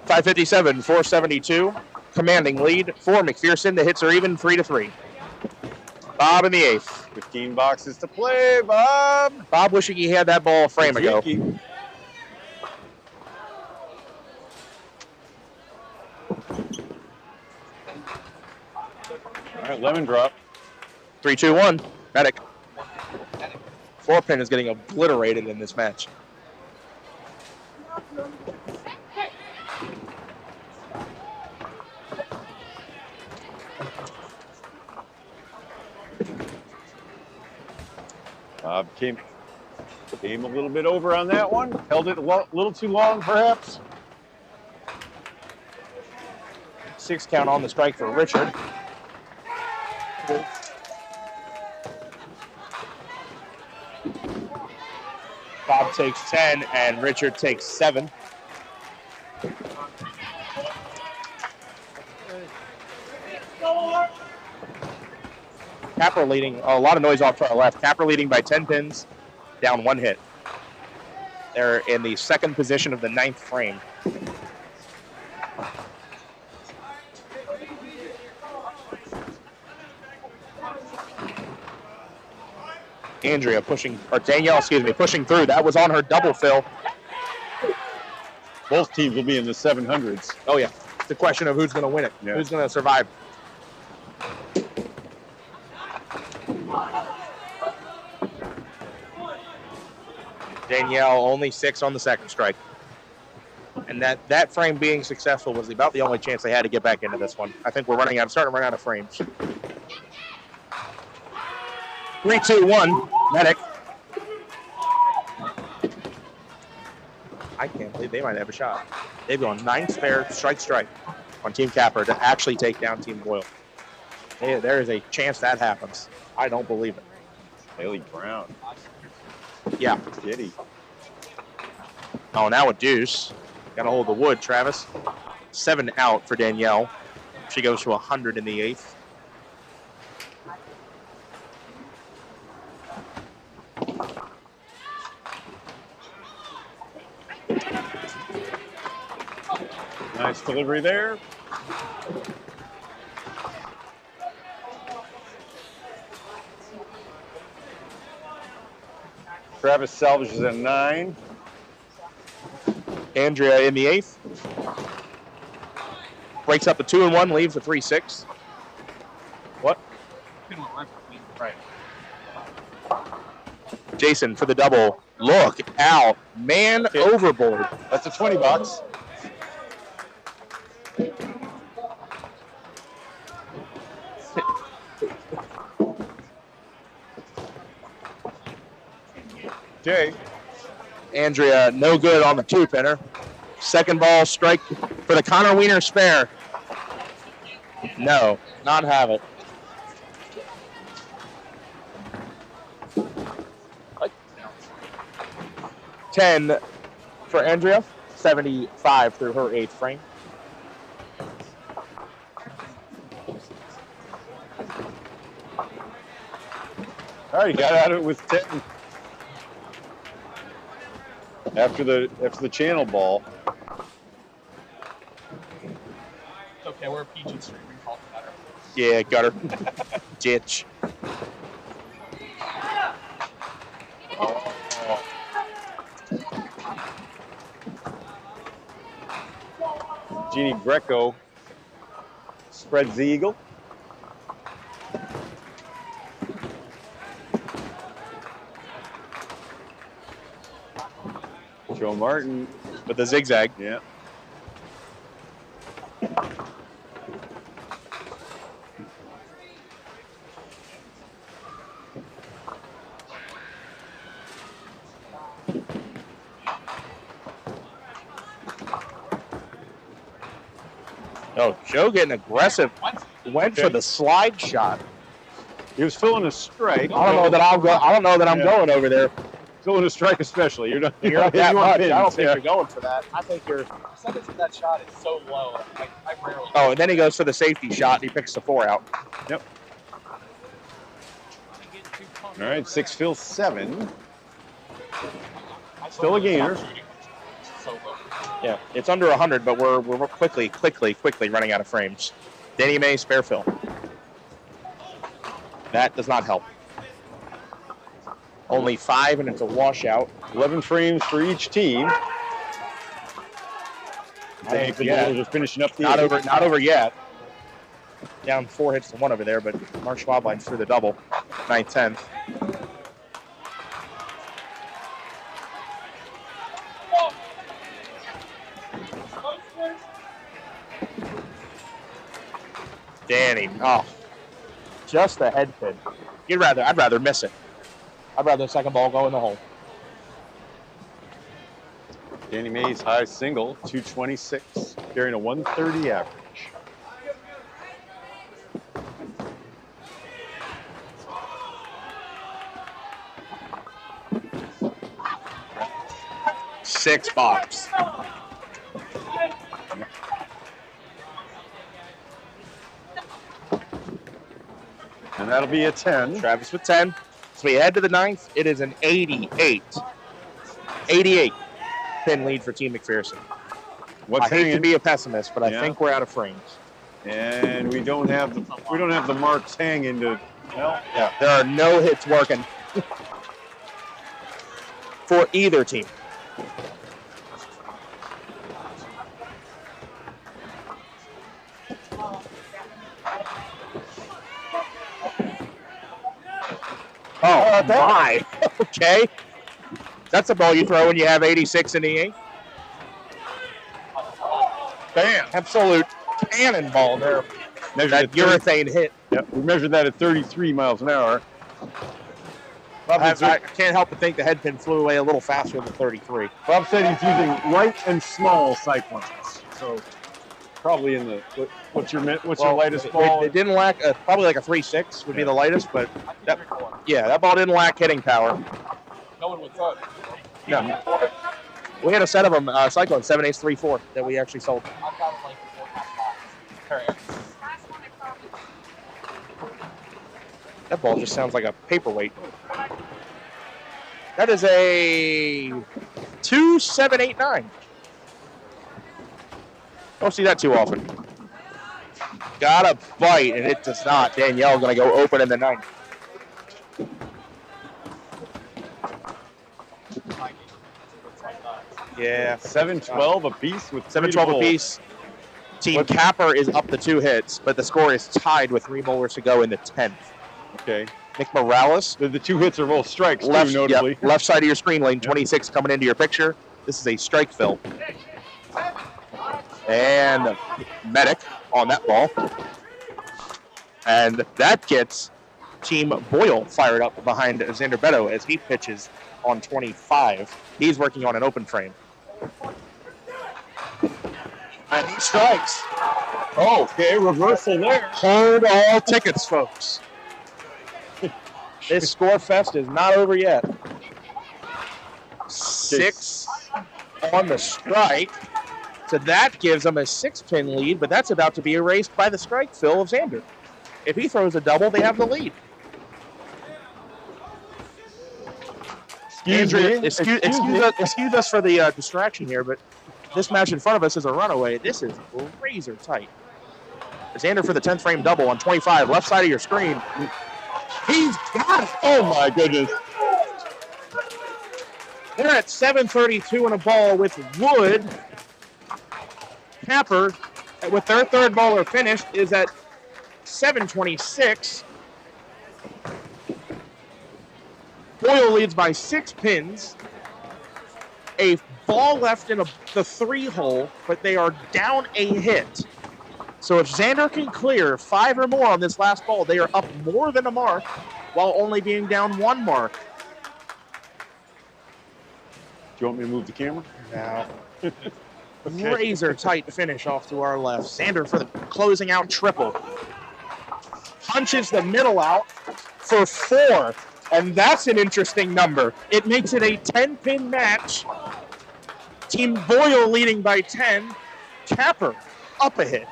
A: 557, 472. Commanding lead for McPherson. The hits are even 3-3. Bob in the 8th.
B: 15 boxes to play, Bob.
A: Bob wishing he had that ball a frame ago.
B: All right, lemon drop.
A: 3-2-1. Medic. 4-pin is getting obliterated in this match.
B: Came a little bit over on that one. Held it a little too long, perhaps.
A: 6 count on the strike for Richard. Bob takes 10 and Richard takes 7. Capper leading, a lot of noise off to our left. Capper leading by 10 pins, down 1 hit. They're in the 2nd position of the 9th frame. Danielle, pushing through. That was on her double fill.
B: Both teams will be in the 700s.
A: Oh yeah, it's a question of who's going to win it, who's going to survive. Danielle only 6 on the 2nd strike. And that frame being successful was about the only chance they had to get back into this one. I think we're starting to run out of frames. 3-2-1, Medic. I can't believe they might have a shot. They've gone 9 spare, strike on Team Capper to actually take down Team Boyle. There is a chance that happens. I don't believe it.
B: Haley Brown.
A: Yeah.
B: Giddy.
A: Oh, now a deuce. Got to hold the wood, Travis. 7 out for Danielle. She goes to 100 in the 8th.
B: Nice delivery there. Travis salvages a 9.
A: Andrea in the 8th. Breaks up the 2-1, leaves a 3-6. What? Right. Jason for the double. Look out. Man overboard.
B: That's a $20. Okay.
A: Andrea, no good on the 2-pinner. Second ball, strike for the Connor Wiener spare. No, not have it. Like 10 for Andrea, 75 through her 8th frame.
B: All right, he got out of it with 10. After the channel ball.
E: Okay, we're PG Street. We call it better.
A: Yeah, gutter. Ditch.
B: Oh. Jeannie Greco spreads the eagle. Joe Martin
A: with the zigzag.
B: Yeah.
A: Oh, Joe getting aggressive. Went for the slide shot.
B: He was filling a strike.
A: I don't know that I'll go. I don't know that I'm going over there.
B: Filling a strike, especially. You're not.
A: You're not that much. I don't think
B: Yeah.
A: you're going for that. I think you're.
E: The percentage of that shot is so low. I rarely.
A: Oh, and then he goes for the safety shot and he picks the 4 out.
B: Yep. All right, 6 fills 7. Still a gainer.
A: Yeah, it's under 100, but we're quickly running out of frames. Danny May, spare fill. That does not help. Only 5, and it's a washout.
B: 11 frames for each team. Thank you. Just finishing up the
A: Not over yet. Down 4 hits to 1 over there, but Mark Schwabline threw the double. 9th, 10th. Danny, oh, just a head pin. I'd rather miss it. I'd rather the second ball go in the hole.
B: Danny May's high single, 226, carrying a 130 average.
A: $6.
B: And that'll be a 10.
A: Travis with 10. So we head to the 9th. It is an 88 pin lead for Team McPherson. I hate to be a pessimist, but I think we're out of frames.
B: And we don't have the marks hanging to. Well,
A: yeah, there are no hits working for either team. Oh, my. Okay. That's a ball you throw when you have 86 in the 8th. Bam. Absolute cannonball there. That urethane hit.
B: Yep, we measured that at 33 miles an hour.
A: I can't help but think the head pin flew away a little faster than 33.
B: Bob said he's using light and small cyclones. So Probably in the what's your lightest ball?
A: It didn't lack probably like a 3.6 would be the lightest, but that ball didn't lack hitting power.
E: No one would thought.
A: No. We had a set of them, Cyclone 7/8 3/4 that we actually sold.
E: I've got like 4.5 boxes.
A: That ball just sounds like a paperweight. That is a 2.789. Don't see that too often. Got a bite, and it does not. Danielle going to go open in the ninth. Yeah.
B: 7-12 apiece with
A: 7-12 apiece. Team Capper is up to 2 hits, but the score is tied with 3 bowlers to go in the 10th.
B: Okay.
A: Nick Morales.
B: The 2 hits are both strikes, too, notably.
A: Yep, left side of your screen, lane 26 coming into your picture. This is a strike fill. And Medic on that ball. And that gets Team Boyle fired up behind Xander Beto as he pitches on 25. He's working on an open frame. And he strikes.
B: Okay, reversal there.
A: Hold all tickets, folks. This score fest is not over yet. 6 on the strike. So that gives them a 6-pin lead, but that's about to be erased by the strike fill of Xander. If he throws a double, they have the lead. Excuse us for the distraction here, but this match in front of us is a runaway. This is razor tight. Xander for the 10th frame double on 25, left side of your screen. He's got it.
B: Oh, my goodness.
A: They're at 7:32 and a ball with Wood. Capper, with their third bowler finished, is at 7:26. Boyle leads by 6 pins. A ball left in the 3-hole, but they are down a hit. So if Xander can clear 5 or more on this last ball, they are up more than a mark while only being down 1 mark.
B: Do you want me to move the camera?
A: No. Okay. Razor tight finish off to our left. Xander for the closing out triple. Punches the middle out for 4. And that's an interesting number. It makes it a 10-pin match. Team Boyle leading by 10. Capper up a hit.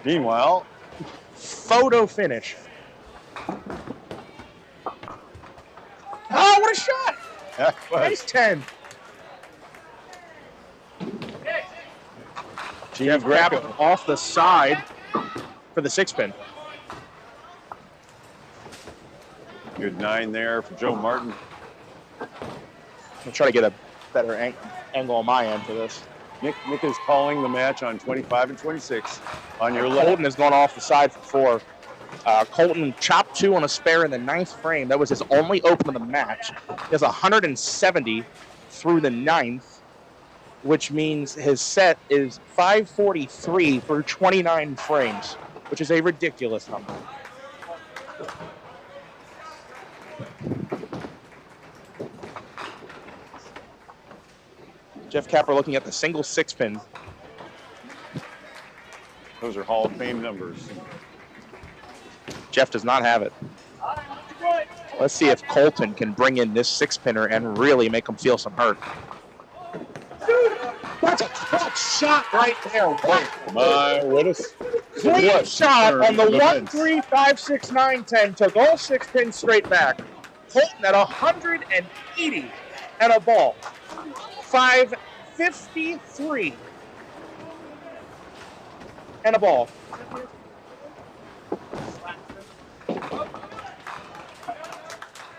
B: Meanwhile,
A: photo finish. Oh, what a shot! Nice 10. Jeff grab it off the side for the 6-pin.
B: Good 9 there for Joe Martin.
A: I'll try to get a better angle on my end for this.
B: Nick is calling the match on 25 and 26 on your left.
A: Colton has gone off the side for 4. Colton chopped 2 on a spare in the 9th frame. That was his only open of the match. He has 170 through the 9th, which means his set is 543 through 29 frames, which is a ridiculous number. Jeff Capper looking at the single 6-pin.
B: Those are Hall of Fame numbers.
A: Jeff does not have it. Let's see if Colton can bring in this 6-pinner and really make him feel some hurt. That's a clutch shot right there.
B: What a
A: clean shot on the 1, 3, 5, 6, 9, 10. Took all 6 pins straight back. Colton at 180 and a ball. 553 and a ball.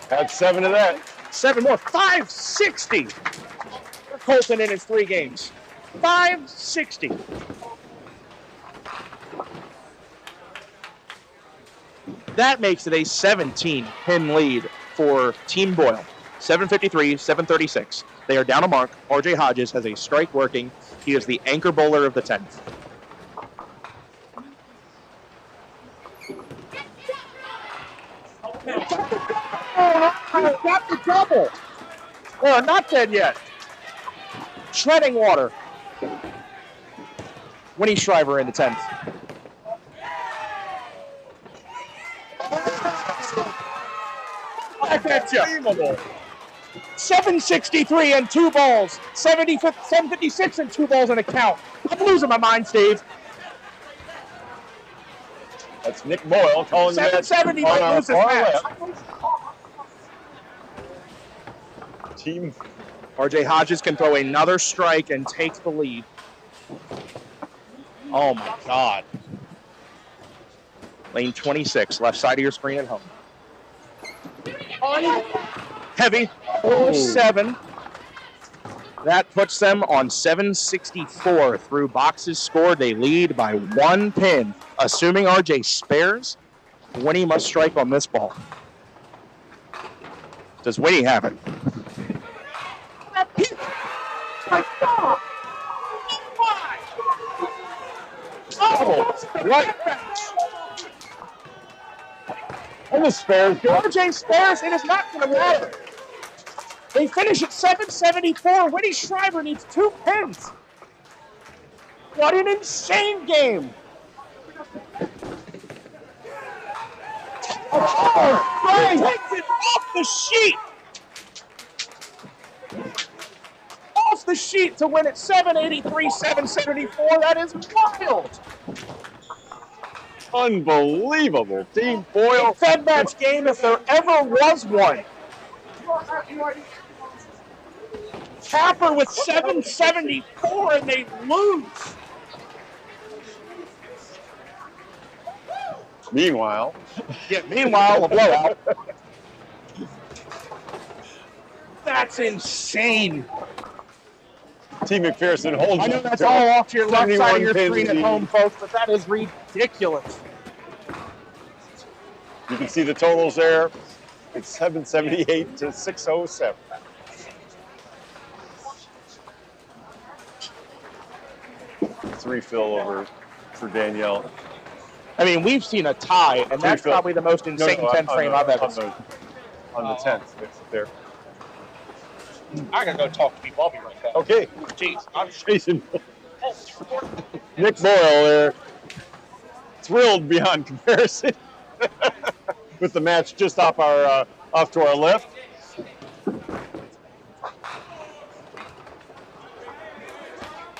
B: Had 7 of that.
A: 7 more. 560. Colton in his 3 games. 560. That makes it a 17-pin lead for Team Boyle. 753, 736. They are down a mark. RJ Hodges has a strike working. He is the anchor bowler of the 10th. Got the double. Well, not dead yet. Treading water. Winnie Shriver in the 10th. Back at you. 763 and 2 balls. 756 and 2 balls in a count. I'm losing my mind, Steve.
B: That's Nick Boyle calling the match.
A: 770 might lose this match.
B: Team
A: RJ Hodges can throw another strike and take the lead. Oh my God. Lane 26, left side of your screen at home. Heavy, 4-7. That puts them on 764 through boxes scored. They lead by 1 pin. Assuming RJ spares, Winnie must strike on this ball. Does Winnie have it? Oh, right.
B: Almost spares.
A: RJ spares, it is not going to matter. They finish at 774. Winnie Shriver needs 2 pins. What an insane game. Oh, Ray takes it off the sheet. Off the sheet to win at 783, 774. That is wild.
B: Unbelievable. Team Boyle.
A: Fed match game if there ever was one. Tapper with 774 and they lose.
B: Meanwhile,
A: a blowout. That's insane.
B: Team McPherson holds.
A: I know that's all off to your left side of your screen at
B: lead.
A: home, folks, but that is ridiculous.
B: You can see the totals there. It's 778 to 607. It's refill over for Danielle.
A: I mean, we've seen a tie, and that's
B: Refill.
A: probably the most insane 10 frame I've ever seen.
B: On the 10th, it's there.
E: I gotta go talk to people. I'll be right back.
B: Okay.
E: Jeez, I'm
B: Jason. Nick Boyle there. Thrilled beyond comparison with the match just off to our left.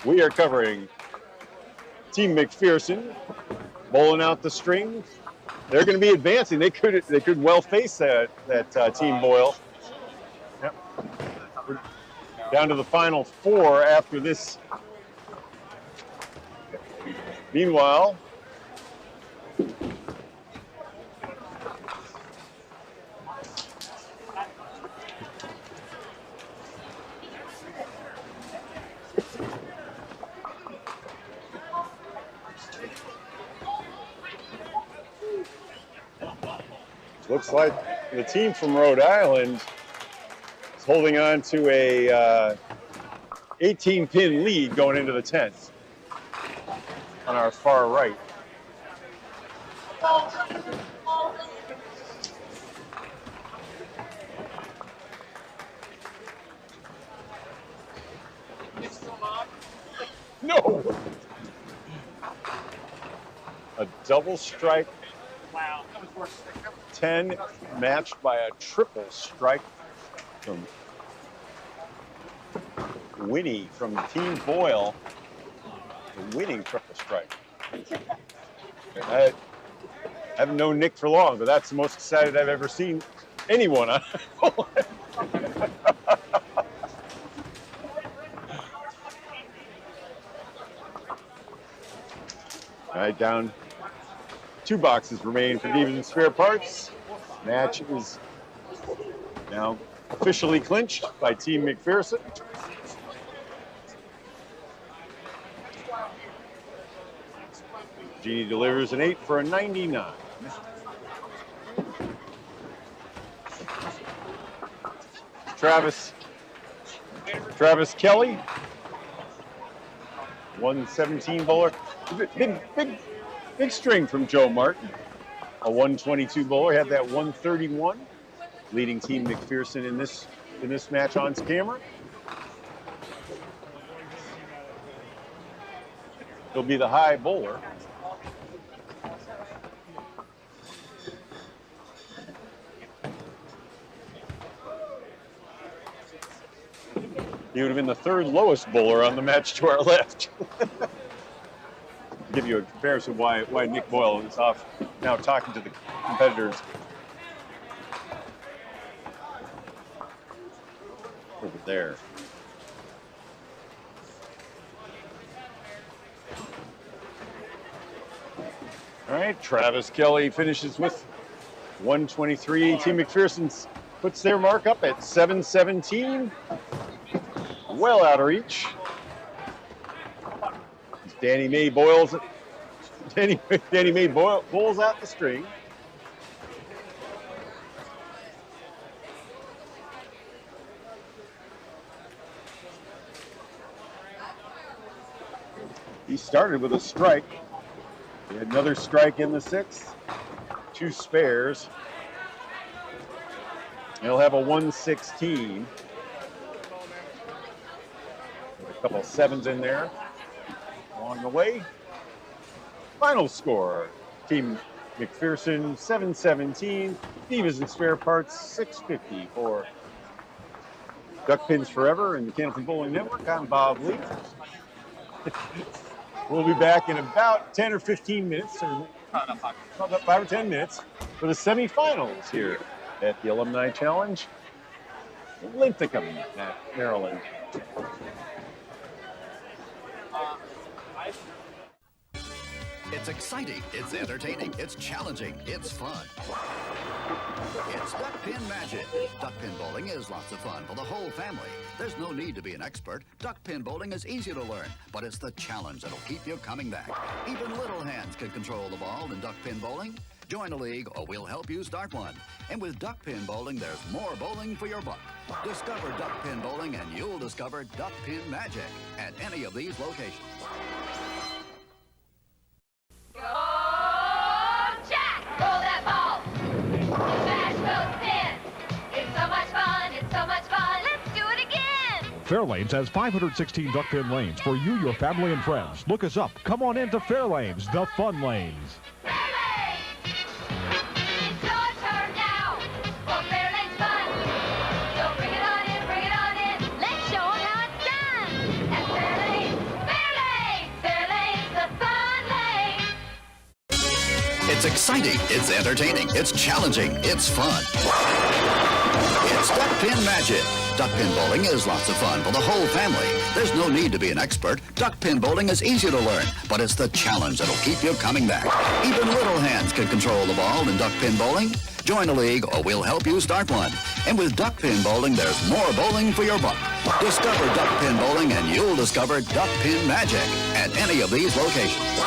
B: We are covering Team McPherson bowling out the string. They're going to be advancing. They could well face that Team Boyle. Yep. We're down to the final 4 after this. Meanwhile, looks like the team from Rhode Island is holding on to a 18-pin lead going into the 10th on our far right. No! A double strike.
E: Wow.
B: 10 matched by a triple strike from Winnie from Team Boyle. The winning triple strike. I haven't known Nick for long, but that's the most excited I've ever seen anyone on. All right, down 2 boxes remain for Devon Spare Parts. Match is now officially clinched by Team McPherson. Jeannie delivers an 8 for a 99. Travis Kelly, 117 bowler. Big string from Joe Martin. A 122 bowler, had that 131, leading Team McPherson in this match on camera. He'll be the high bowler. He would have been the third lowest bowler on the match to our left. Give you a comparison why Nick Boyle is off now talking to the competitors. Over there. All right, Travis Kelly finishes with 123. Team McPherson puts their mark up at 717. Well out of reach. Danny May bowls out the string. He started with a strike. He had another strike in the sixth. 2 spares. He'll have a 116. With a couple of 7s in there along the way. Final score, Team McPherson 717, Divas and Spare Parts 650 for Duck Pins Forever and the Candlepin Bowling Network. I'm Bob Lee. We'll be back in about 10 or 15 minutes, or about 5 or 10 minutes, for the semifinals here at the Alumni Challenge in Linthicum, Maryland.
G: It's exciting, it's entertaining, it's challenging, it's fun. It's Duck Pin Magic. Duck Pin Bowling is lots of fun for the whole family. There's no need to be an expert. Duck Pin Bowling is easy to learn, but it's the challenge that'll keep you coming back. Even little hands can control the ball in Duck Pin Bowling. Join a league or we'll help you start one. And with Duck Pin Bowling, there's more bowling for your buck. Discover Duck Pin Bowling and you'll discover Duck Pin Magic at any of these locations.
L: Go, Jack! Roll that ball! Smash those pins! It's so much fun! It's so much fun! Let's do it again!
H: Fairlanes has 516 duck pin lanes for you, your family, and friends. Look us up. Come on into Fairlanes, the fun lanes.
L: It's your turn now for Fairlanes fun! So bring it on in, bring it on in! Let's show them how it's done! At Fairlanes, Fairlanes! Fairlanes, the fun lane!
G: It's exciting, it's entertaining, it's challenging, it's fun. It's Duck Pin Magic. Duck Pin Bowling is lots of fun for the whole family. There's no need to be an expert. Duck Pin Bowling is easy to learn, but it's the challenge that'll keep you coming back. Even little hands can control the ball in Duck Pin Bowling. Join a league or we'll help you start one. And with Duck Pin Bowling, there's more bowling for your buck. Discover Duck Pin Bowling and you'll discover Duck Pin Magic at any of these locations.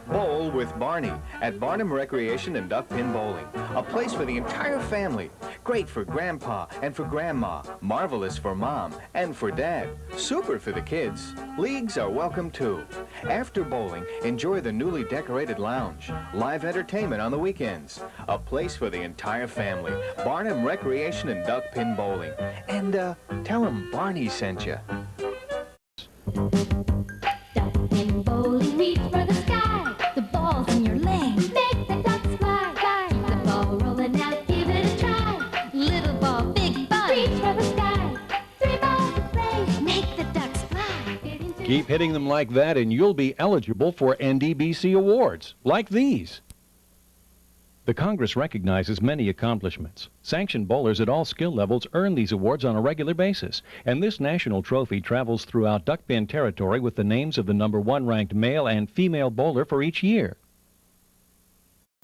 N: Bowl with Barney at Barnum Recreation and Duck Pin Bowling. A place for the entire family. Great for Grandpa and for Grandma. Marvelous for Mom and for Dad. Super for the kids. Leagues are welcome too. After bowling, enjoy the newly decorated lounge. Live entertainment on the weekends. A place for the entire family. Barnum Recreation and Duck Pin Bowling. And tell them Barney sent you.
L: Duck pin bowling, reach for the sky. The ball's in your lane. Make the ducks fly, fly. The ball rolling out, give it a try. Little ball, big ball, reach for the sky. 3 balls to play, make the ducks fly.
P: Keep hitting them like that and you'll be eligible for NDBC awards, like these. The Congress recognizes many accomplishments. Sanctioned bowlers at all skill levels earn these awards on a regular basis, and this national trophy travels throughout duck pin territory with the names of the #1 ranked male and female bowler for each year.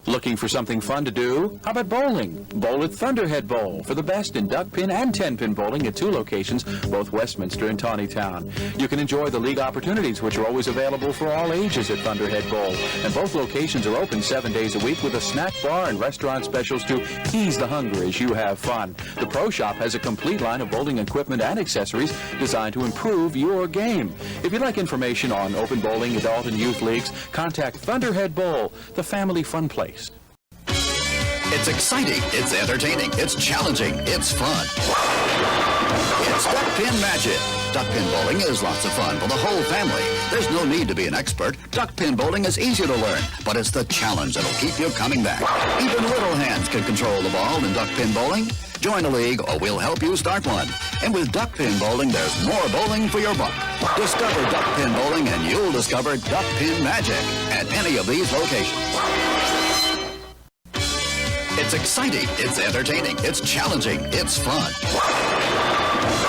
F: Looking for something fun to do? How about bowling? Bowl at Thunderhead Bowl for the best in duck pin and 10-pin bowling at 2 locations, both Westminster and Tawnytown. You can enjoy the league opportunities, which are always available for all ages at Thunderhead Bowl. And both locations are open 7 days a week with a snack bar and restaurant specials to ease the hunger as you have fun. The Pro Shop has a complete line of bowling equipment and accessories designed to improve your game. If you'd like information on open bowling, adult and youth leagues, contact Thunderhead Bowl, the family fun place.
G: It's exciting, it's entertaining, it's challenging, it's fun. It's duck pin magic. Duck pin bowling is lots of fun for the whole family. There's no need to be an expert. Duck pin bowling is easy to learn, but it's the challenge that'll keep you coming back. Even little hands can control the ball in duck pin bowling. Join a league or we'll help you start one. And with duck pin bowling, there's more bowling for your buck. Discover duck pin bowling and you'll discover duck pin magic at any of these locations. It's exciting, it's entertaining, it's challenging, it's fun.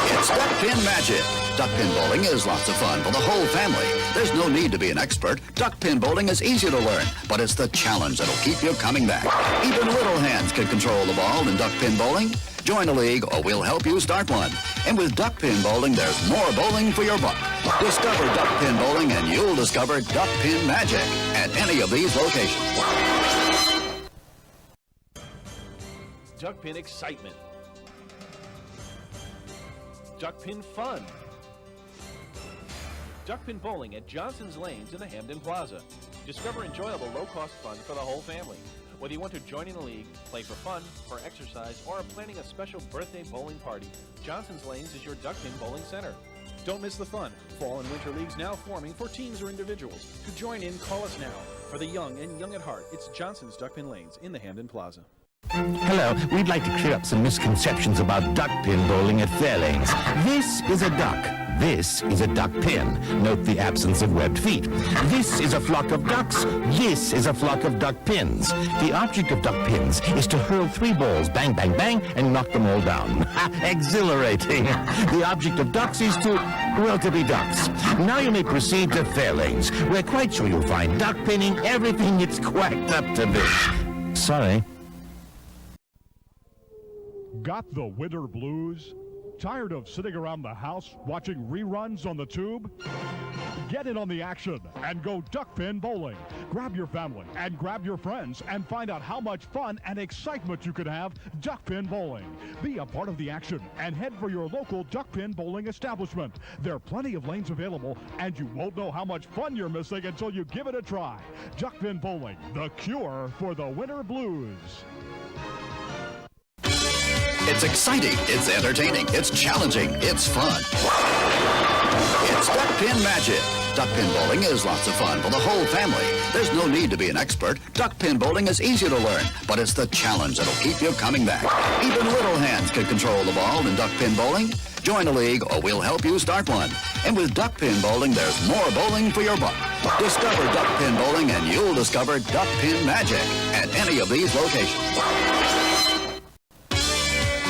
G: It's duck pin magic. Duck pin bowling is lots of fun for the whole family. There's no need to be an expert. Duck pin bowling is easy to learn, but it's the challenge that'll keep you coming back. Even little hands can control the ball in duck pin bowling. Join a league or we'll help you start one. And with duck pin bowling, there's more bowling for your buck. Discover duck pin bowling and you'll discover duck pin magic at any of these locations.
J: Duck pin excitement. Duck pin fun. Duck pin bowling at Johnson's Lanes in the Hamden Plaza. Discover enjoyable low-cost fun for the whole family. Whether you want to join in a league, play for fun, for exercise, or are planning a special birthday bowling party, Johnson's Lanes is your duck pin bowling center. Don't miss the fun. Fall and winter leagues now forming for teams or individuals. To join in, call us now. For the young and young at heart, it's Johnson's Duck Pin Lanes in the Hamden Plaza.
K: Hello, we'd like to clear up some misconceptions about duck pin bowling at Fairlanes. This is a duck. This is a duck pin. Note the absence of webbed feet. This is a flock of ducks. This is a flock of duck pins. The object of duck pins is to hurl 3 balls, bang, bang, bang, and knock them all down. Exhilarating. The object of ducks is to, well, to be ducks. Now you may proceed to Fairlanes. We're quite sure you'll find duck pinning everything it's quacked up to be. Sorry.
H: Got the winter blues? Tired of sitting around the house watching reruns on the tube? Get in on the action and go duck pin bowling. Grab your family and grab your friends and find out how much fun and excitement you could have duck pin bowling. Be a part of the action and head for your local duck pin bowling establishment. There are plenty of lanes available and you won't know how much fun you're missing until you give it a try. Duck pin bowling, the cure for the winter blues.
G: It's exciting, it's entertaining, it's challenging, it's fun. It's duck pin magic. Duck pin bowling is lots of fun for the whole family. There's no need to be an expert. Duck pin bowling is easy to learn, but it's the challenge that'll keep you coming back. Even little hands can control the ball in duck pin bowling. Join a league or we'll help you start one. And with duck pin bowling, there's more bowling for your buck. Discover duck pin bowling and you'll discover duck pin magic at any of these locations.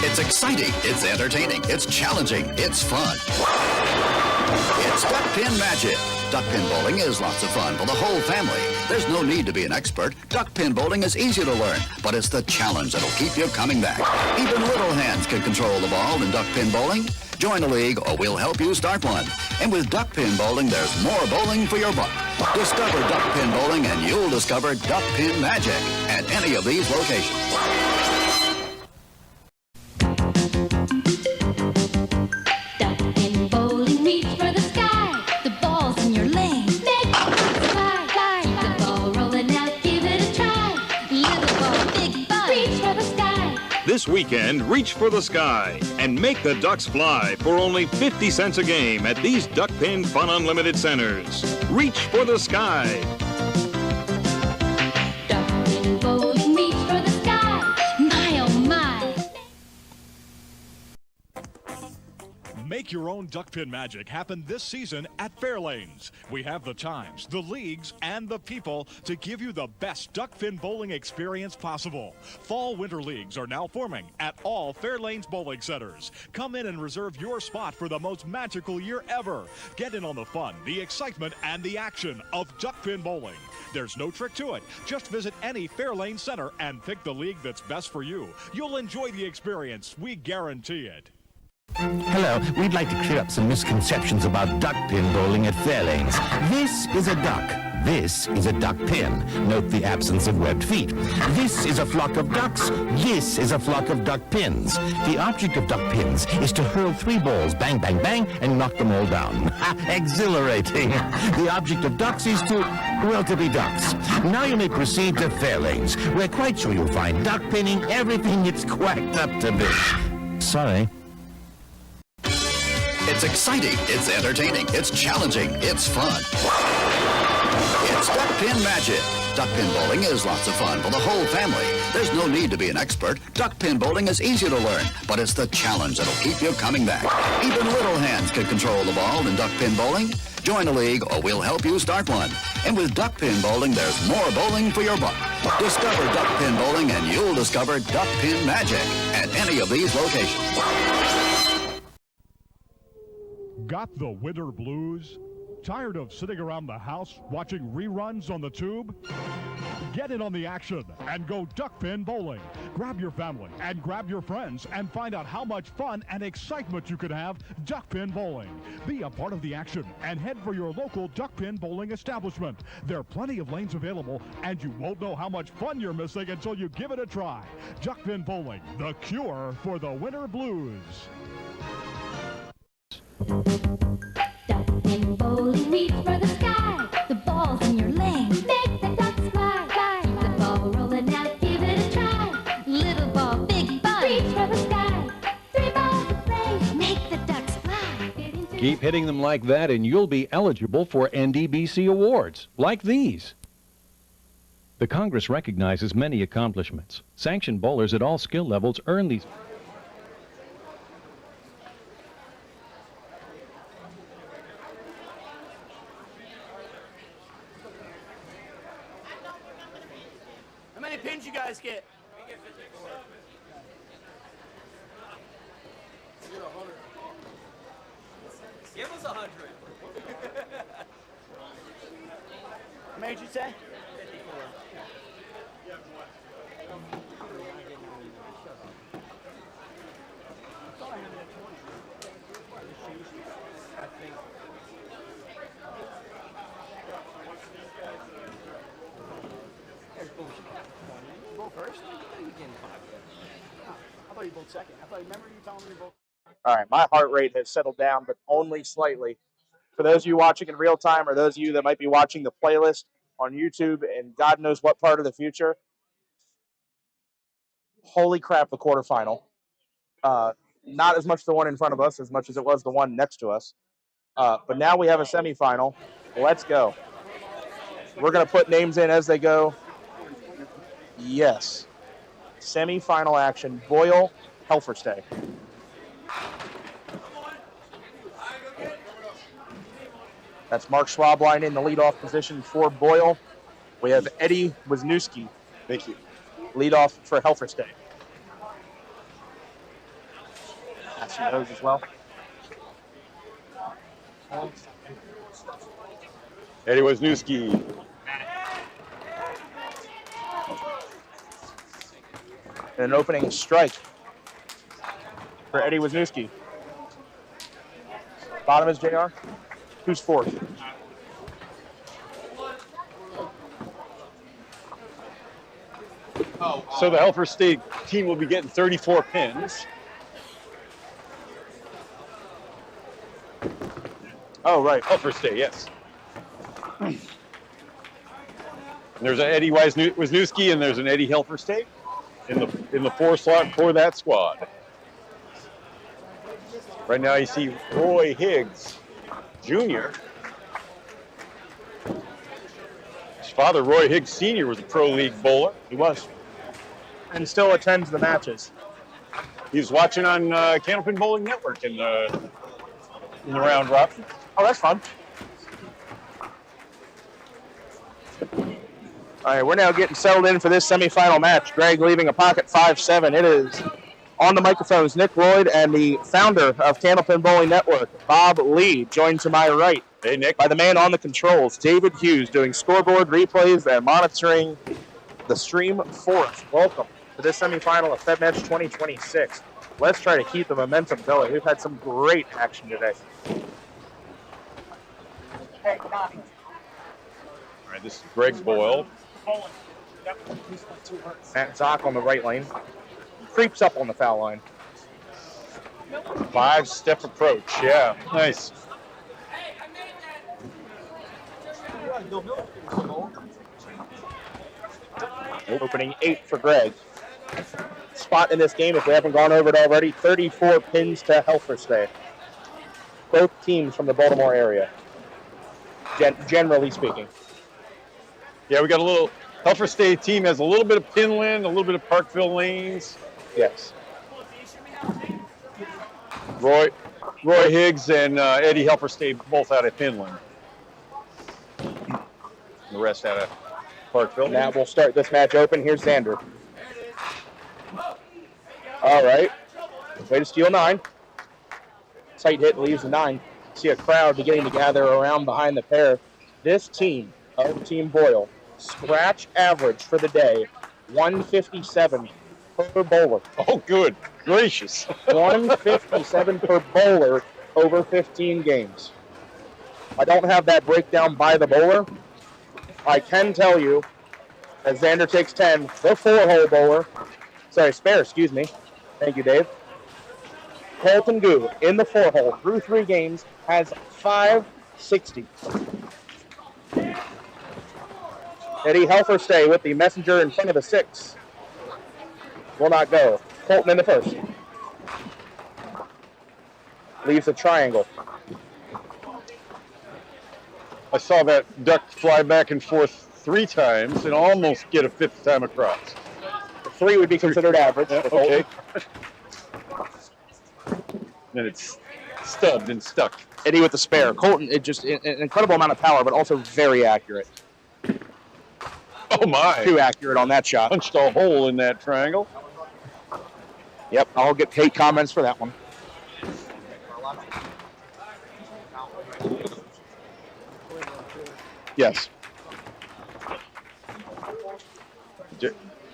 G: It's exciting, it's entertaining, it's challenging, it's fun. It's duck pin magic. Duck pin bowling is lots of fun for the whole family. There's no need to be an expert. Duck pin bowling is easy to learn, but it's the challenge that'll keep you coming back. Even little hands can control the ball in duck pin bowling. Join a league or we'll help you start one. And with duck pin bowling, there's more bowling for your buck. Discover duck pin bowling and you'll discover duck pin magic at any of these locations.
O: This weekend, reach for the sky and make the Ducks fly for only 50 cents a game at these Duck Pin Fun Unlimited centers. Reach for the sky.
L: Duck pin bowling, reach for the sky. My, oh my.
H: Make your own duck pin magic happen this season at Fairlanes. We have the times, the leagues, and the people to give you the best duck pin bowling experience possible. Fall-winter leagues are now forming at all Fairlanes bowling centers. Come in and reserve your spot for the most magical year ever. Get in on the fun, the excitement, and the action of duck pin bowling. There's no trick to it. Just visit any Fairlanes center and pick the league that's best for you. You'll enjoy the experience. We guarantee it.
K: Hello, we'd like to clear up some misconceptions about duck pin bowling at Fairlanes. This is a duck. This is a duck pin. Note the absence of webbed feet. This is a flock of ducks. This is a flock of duck pins. The object of duck pins is to hurl 3 balls, bang, bang, bang, and knock them all down. Exhilarating. The object of ducks is to, well, to be ducks. Now you may proceed to Fairlanes. We're quite sure you'll find duck pinning everything it's quacked up to be. Sorry.
G: It's exciting, it's entertaining, it's challenging, it's fun. It's Duck Pin Magic. Duck pin bowling is lots of fun for the whole family. There's no need to be an expert. Duck pin bowling is easy to learn, but it's the challenge that'll keep you coming back. Even little hands can control the ball in duck pin bowling. Join a league or we'll help you start one. And with duck pin bowling, there's more bowling for your buck. Discover duck pin bowling and you'll discover duck pin magic at any of these locations.
H: Got the winter blues? Tired of sitting around the house watching reruns on the tube? Get in on the action and go duck pin bowling. Grab your family and grab your friends and find out how much fun and excitement you can have duck pin bowling. Be a part of the action and head for your local duck pin bowling establishment. There are plenty of lanes available and you won't know how much fun you're missing until you give it a try. Duck pin bowling, the cure for the winter blues.
L: Duck pin bowling, reach for the sky. The ball's in your lane, make the ducks fly. Fly. The ball rolling out, give it a try. Little ball, big fun, reach for the sky. 3 balls to play, make the ducks fly.
P: Keep hitting them like that and you'll be eligible for NDBC awards, like these. The Congress recognizes many accomplishments. Sanctioned bowlers at all skill levels earn these.
R: How many pins you guys get? Give us 100. How many did you say? 54. You go first? You getting 5. I thought you both second. Remember you telling me you both.
A: All right, my heart rate has settled down, but only slightly. For those of you watching in real time or those of you that might be watching the playlist on YouTube and God knows what part of the future, holy crap, the quarterfinal. Not as much the one in front of us as much as it was the one next to us. But now we have a semifinal. Let's go. We're going to put names in as they go. Yes. Semifinal action. Boyle, Helferstay. That's Mark Schwabline in the leadoff position for Boyle. We have Eddie Wisniewski. Thank you. Leadoff for Helferstay. That's those as well.
B: Eddie Wisniewski.
A: An opening strike for Eddie Wisniewski. Bottom is JR. Who's fourth?
B: So the Helfer State team will be getting 34 pins.
A: Oh, right.
B: Helfer State, yes. There's an Eddie Wisniewski and there's an Eddie Helfer State in the 4 slot for that squad. Right now you see Roy Higgs Jr. His father, Roy Higgs Sr., was a pro league bowler.
A: He was. And still attends the matches.
B: He's watching on Candlepin Bowling Network in the round robin.
A: Oh, that's fun. All right, we're now getting settled in for this semifinal match. Greg leaving a pocket 5-7. It is on the microphones, Nick Lloyd and the founder of Candlepin Bowling Network, Bob Lee, joined to my right.
B: Hey, Nick.
A: By the man on the controls, David Hughes, doing scoreboard replays and monitoring the stream for us. Welcome to this semifinal of Feb Match 2026. Let's try to keep the momentum going. We've had some great action today.
B: All right, this is Greg Boyle.
A: Matt Zock on the right lane. Creeps up on the foul line.
B: 5-step approach, yeah, nice.
A: Opening 8 for Greg. Spot in this game, if we haven't gone over it already, 34 pins to Helferstay. both teams from the Baltimore area, generally speaking.
B: Yeah, we got a little. Helfer State team has a little bit of Pinland, a little bit of Parkville lanes.
A: Yes.
B: Roy Higgs and Eddie Helfer State both out of Pinland. The rest out of Parkville.
A: Now we'll start this match open. Here's Xander. All right. Way to steal 9. Tight hit leaves the 9. See a crowd beginning to gather around behind the pair. This team of Team Boyle, scratch average for the day, 157 per bowler.
B: Oh, good gracious.
A: 157 per bowler over 15 games. I don't have that breakdown by the bowler. I can tell you, as Xander takes 10, the 4-hole bowler, spare, excuse me. Thank you, Dave. Colton Goo in the 4-hole through 3 games has 560. Eddie Helferstay with the messenger in front of the 6. Will not go. Colton in the first. Leaves a triangle.
B: I saw that duck fly back and forth 3 times and almost get a 5th time across.
A: 3 would be considered average.
B: Yeah, okay. And it's stubbed and stuck.
A: Eddie with the spare. Colton, it just an incredible amount of power, but also very accurate.
B: Oh my!
A: Too accurate on that shot.
B: Punched a hole in that triangle.
A: Yep, I'll get hate comments for that one. Yes.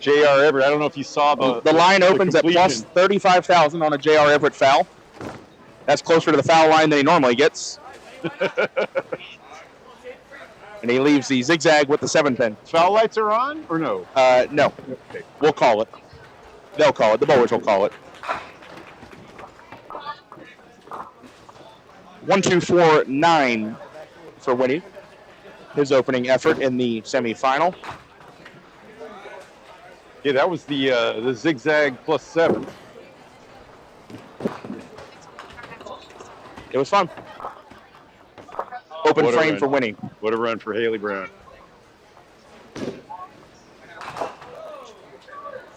B: J.R. Everett, I don't know if you saw
A: the line opens at plus 35,000 on a J.R. Everett foul. That's closer to the foul line than he normally gets. And he leaves the zigzag with the 7-pin.
B: Foul lights are on or no?
A: No.
B: Okay.
A: We'll call it. They'll call it. The bowlers will call it. 1-2-4-9 for Winnie. His opening effort in the semifinal.
B: Yeah, that was the zigzag plus 7.
A: It was fun. Open frame for Winnie.
B: What a run for Haley Brown.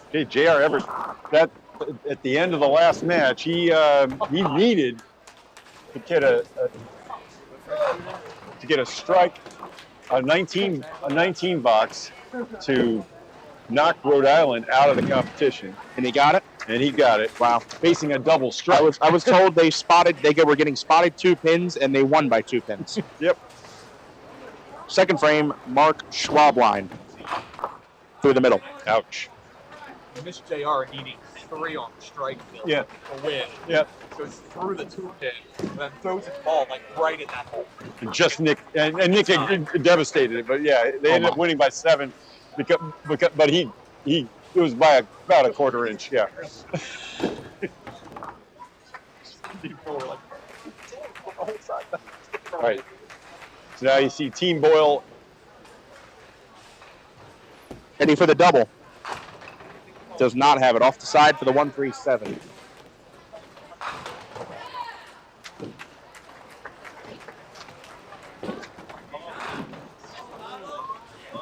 B: Okay, J.R. Everett, that at the end of the last match, he needed to get a strike, a 19 box to knock Rhode Island out of the competition.
A: And he got it?
B: And he got it.
A: Wow.
B: Facing a double strike.
A: I was told they were getting spotted 2 pins and they won by 2 pins.
B: Yep.
A: Second frame, Mark Schwabline through the middle.
B: Ouch.
E: Miss JR needing 3 on the strike field
B: to
E: win.
B: Yep.
E: Goes through the 2 pin and then throws his ball like right in that hole.
B: And just Nick and Nick devastated it, but yeah, they ended up winning by 7 because but he it was by about a 1/4 inch, yeah. All right. So now you see Team Boyle.
A: Heading for the double. Does not have it. Off the side for the 1-3-7.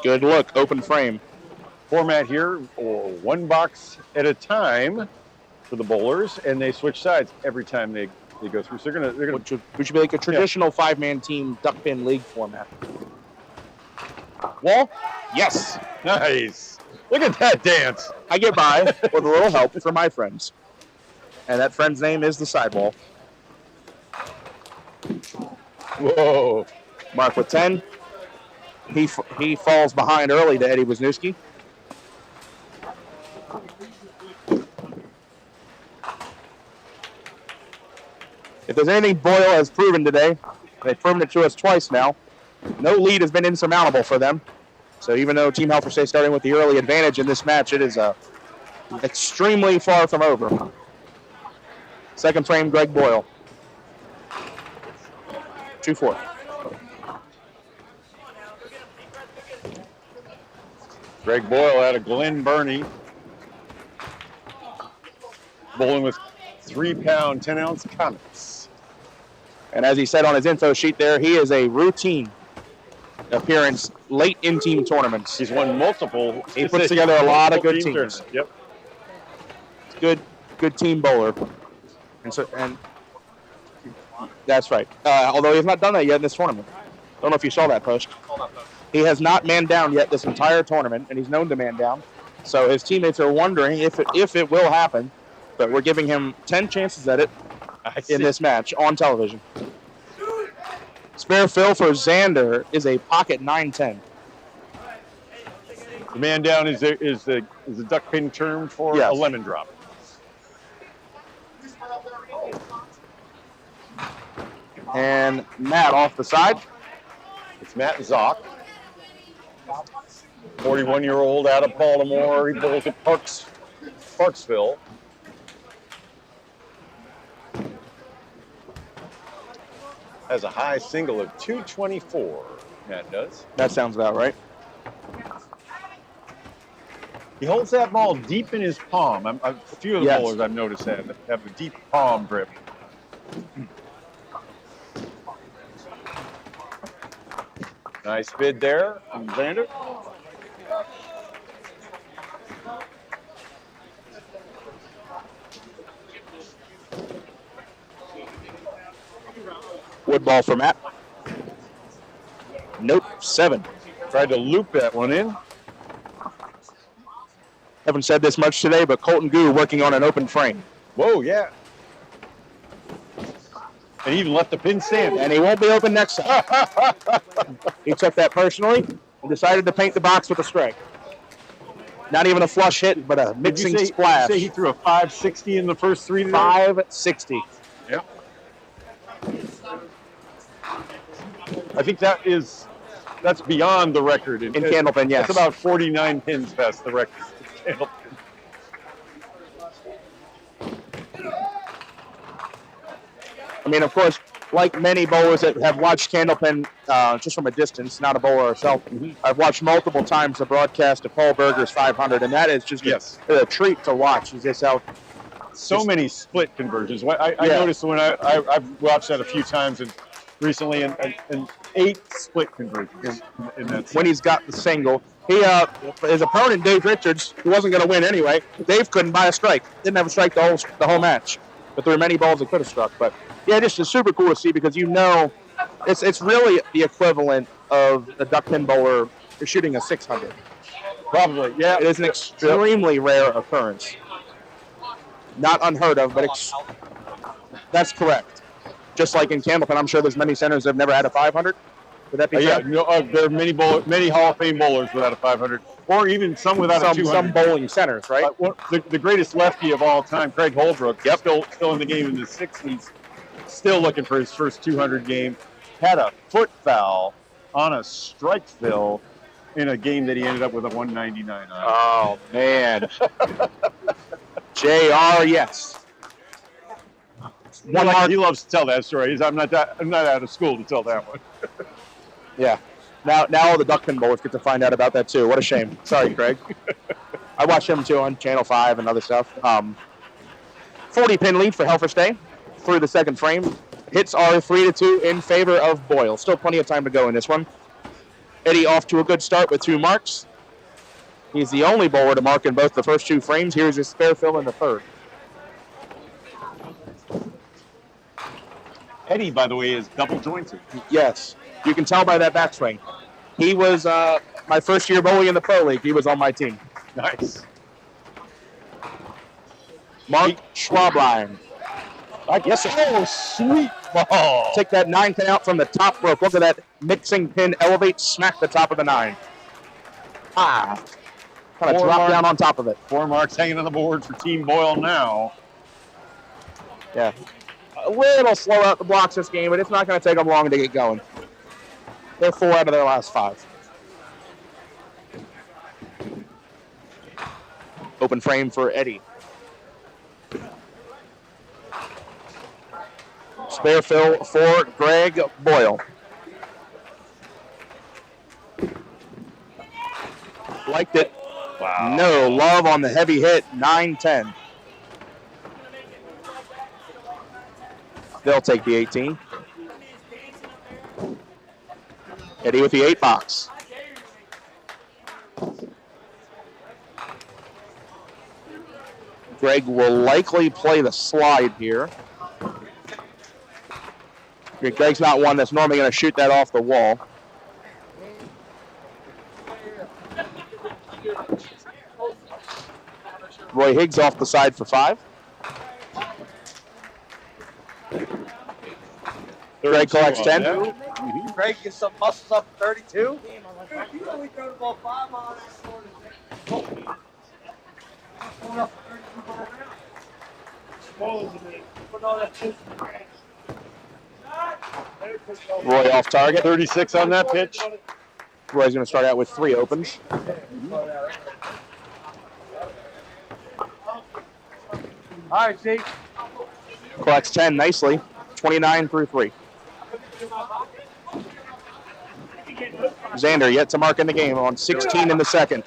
A: Good look. Open frame.
B: Format here, or 1 box at a time for the bowlers, and they switch sides every time they go through. So they're gonna
A: Which should be like a traditional 5-man team duck pin league format. Wall? Yes.
B: Nice. Look at that dance.
A: I get by with a little help from my friends. And that friend's name is the sidewall.
B: Whoa.
A: Mark with 10. He falls behind early to Eddie Wisniewski. If there's anything Boyle has proven today, they've proven it to us twice now, no lead has been insurmountable for them. So even though Team Helfersay starting with the early advantage in this match, it is extremely far from over. Second frame, Greg Boyle. 2-4.
B: Greg Boyle out of Glen Burnie. Bowling with 3-pound, 10-ounce Comets.
A: And as he said on his info sheet there, he is a routine appearance late in team tournaments.
B: He's won multiple.
A: He puts together a lot of good teams.
B: Tournaments. Yep.
A: Good team bowler. And that's right. Although he's not done that yet in this tournament. Don't know if you saw that post. He has not man down yet this entire tournament, and he's known to man down. So his teammates are wondering if it will happen, but we're giving him 10 chances at it in this match on television. Spare fill for Xander is a pocket 9-10.
B: The man down is the duck pin term for a lemon drop.
A: And Matt off the side.
B: It's Matt Zock. 41-year-old out of Baltimore. He bowls at Parksville. Has a high single of 224, Matt does.
A: That sounds about right.
B: He holds that ball deep in his palm. A few of the bowlers I've noticed have a deep palm grip. Nice bid there from Xander.
A: Wood ball for Matt. Nope, 7.
B: Tried to loop that one in.
A: Haven't said this much today, but Colton Gu working on an open frame.
B: Whoa, yeah. And he even left the pin stand.
A: And he won't be open next time. He took that personally and decided to paint the box with a strike. Not even a flush hit, but a mixing splash.
B: Did you say he threw a 560 in the first 3 today?
A: 560.
B: Yep. I think that's beyond the record.
A: In Candlepin, yes.
B: It's about 49 pins past the record in Candlepin.
A: I mean, of course, like many bowlers that have watched Candlepin just from a distance, not a bowler herself, I've watched multiple times the broadcast of Paul Berger's 500, and that is just a treat to watch. Is just how
B: so many split conversions. I noticed when I've watched that a few times recently, and 8 split conversions in that.
A: When he's got the single, his opponent Dave Richards, who wasn't going to win anyway, Dave couldn't buy a strike. Didn't have a strike the whole match, but there were many balls that could have struck. But yeah, just it's super cool to see because it's really the equivalent of a duck pin bowler shooting a 600.
B: Probably, yeah.
A: It is an extremely rare occurrence. Not unheard of, but that's correct. Just like in Candlepin, I'm sure there's many centers that have never had a 500. Would that be correct?
B: There are many Hall of Fame bowlers without a 500, or even some without a 200.
A: Some bowling centers, right?
B: The greatest lefty of all time, Craig Holbrook, still in the game in the 60s, still looking for his first 200 game, had a foot foul on a strike fill in a game that he ended up with a 199 on.
A: Oh, man. JR, yes.
B: He loves to tell that story. I'm not out of school to tell that one.
A: Yeah. Now all the duck pin bowlers get to find out about that too. What a shame. Sorry, Craig. I watch him too on Channel 5 and other stuff. 40 pin lead for Helfer Stay through the second frame. Hits are 3-2 in favor of Boyle. Still plenty of time to go in this one. Eddie off to a good start with 2 marks. He's the only bowler to mark in both the first 2 frames. Here's his spare fill in the third.
B: Eddie, by the way, is double jointed.
A: Yes. You can tell by that backswing. He was my first year bowling in the Pro League. He was on my team.
B: Nice.
A: Mark Schwabline.
B: Yes, oh, sweet ball.
A: Take that 9 pin out from the top rope. Look at that mixing pin elevate, smack the top of the 9. Kind of drop down on top of it.
B: 4 marks hanging on the board for Team Boyle now.
A: Yeah. A little slow out the blocks this game, but it's not going to take them long to get going. They're 4 out of their last 5. Open frame for Eddie. Spare fill for Greg Boyle. Liked it.
B: Wow.
A: No love on the heavy hit, 9-10. They'll take the 18. Eddie with the 8 box. Greg will likely play the slide here. Greg's not one that's normally going to shoot that off the wall. Roy Higgs off the side for 5. Greg collects 10.
E: Greg gets some muscles up at 32. You only throw the ball 5 on
A: Roy off target.
B: 36 on that pitch.
A: Roy's going to start out with 3 opens.
E: All right, Jake.
A: Collects 10 nicely. 29 through 3. Xander yet to mark in the game on 16 in the second.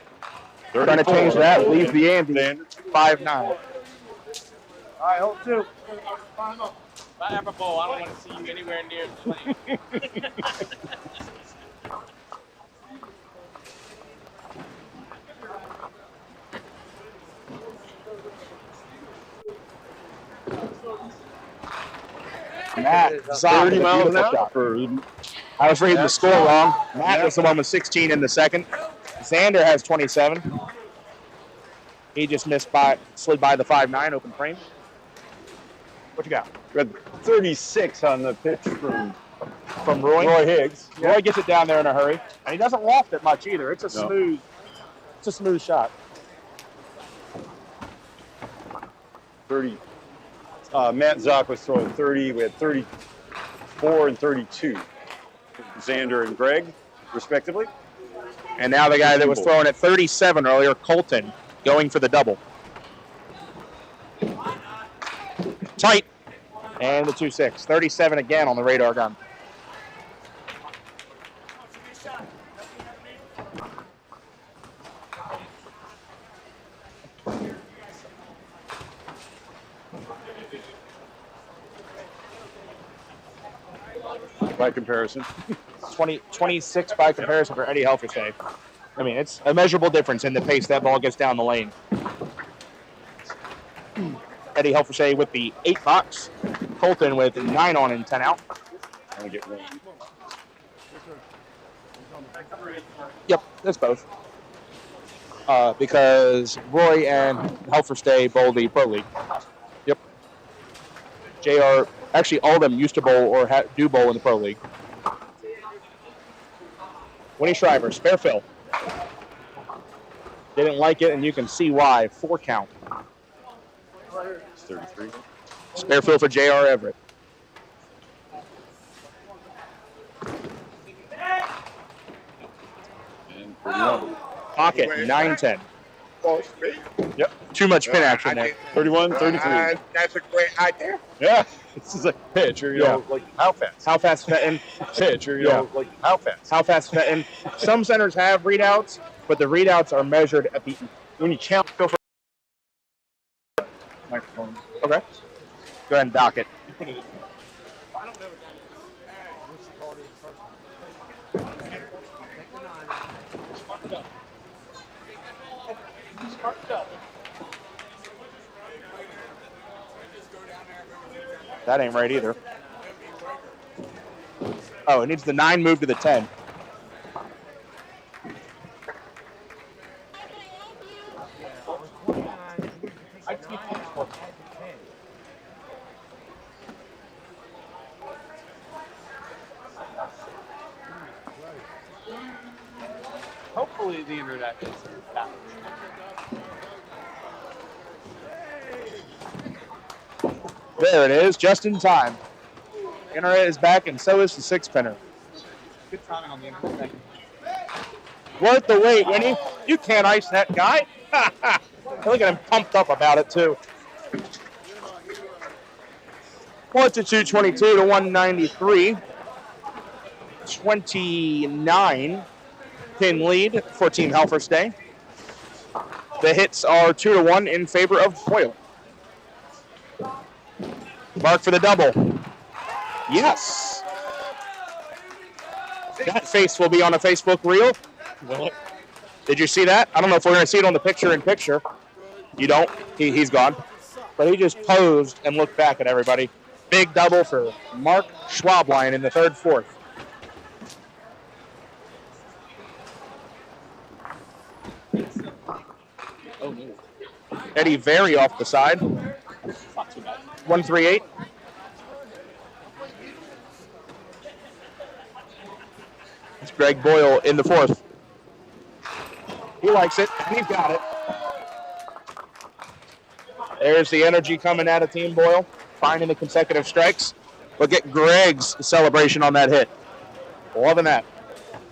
A: Trying to change that. Leaves the ante. 5-9.
E: All right, hold 2. If I ever bowl, I don't want to see you anywhere near the plane.
A: Matt,
B: 30 miles an hour.
A: I was reading the score wrong. Matt was the one with 16 in the second. Xander has 27. He just slid by the 5-9 open frame. What you got?
B: We had 36 on the pitch from
A: Roy
B: Higgs.
A: Roy gets it down there in a hurry, and he doesn't loft it much either. It's a smooth shot.
B: 30. Matt Zock was throwing 30. We had 34 and 32. Xander and Greg, respectively.
A: And now the guy that was throwing at 37 earlier, Colton, going for the double. Tight. And the 2-6. 37 again on the radar gun.
B: By comparison.
A: 26 by comparison for Eddie Helfersay. I mean, it's a measurable difference in the pace that ball gets down the lane. Eddie Helfersay with the 8 box. Colton with 9 on and 10 out. Yep, that's both. Because Roy and Helfersay bowl the Pro League. Yep. JR, actually all of them used to bowl or do bowl in the Pro League. Winnie Shriver, spare fill. Didn't like it, and you can see why. 4 count.
B: It's 33.
A: Spare fill for J.R. Everett.
B: And 31.
A: Pocket, 9-10.
B: Yep.
A: Too much pin action there.
B: 31, 33.
D: That's a great idea.
B: Yeah. This is a pitch, or, you know, like how fast?
A: How fast and
B: pitch, or, you know, like how fast?
A: How fast and some centers have readouts, but the readouts are measured at the when you count. Go for microphone. Okay. Go ahead and dock it. That ain't right either. Oh, it needs the 9 move to the 10.
E: Hopefully the internet is back.
A: There it is, just in time. Internet is back, and so is the 6-pinner.
E: Good timing on the internet. Thank you.
A: Worth the wait, Winnie. You can't ice that guy. Look at him pumped up about it, too. 222 to 193. 29 pin lead for Team Helfersday. The hits are 2-1 in favor of Boyle. Mark for the double. Yes. That face will be on a Facebook reel.
E: Will it?
A: Did you see that? I don't know if we're going to see it on the picture-in-picture. You don't? He's gone. But he just posed and looked back at everybody. Big double for Mark Schwabline in the third fourth.
E: Oh, no.
A: Eddie Very off the side.
E: Not too bad.
A: 138. It's Greg Boyle in the fourth. He likes it, and he's got it. There's the energy coming out of Team Boyle, finding the consecutive strikes. Look at Greg's celebration on that hit. Loving that.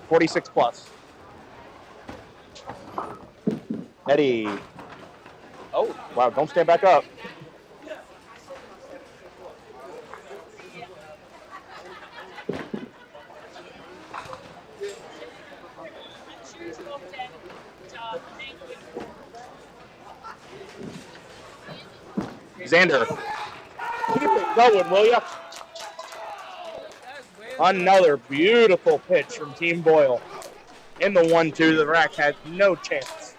A: 46 plus. Eddie. Oh, wow, don't stand back up. Xander, keep it going, will ya? Another beautiful pitch from Team Boyle. In the 1-2, the rack had no chance.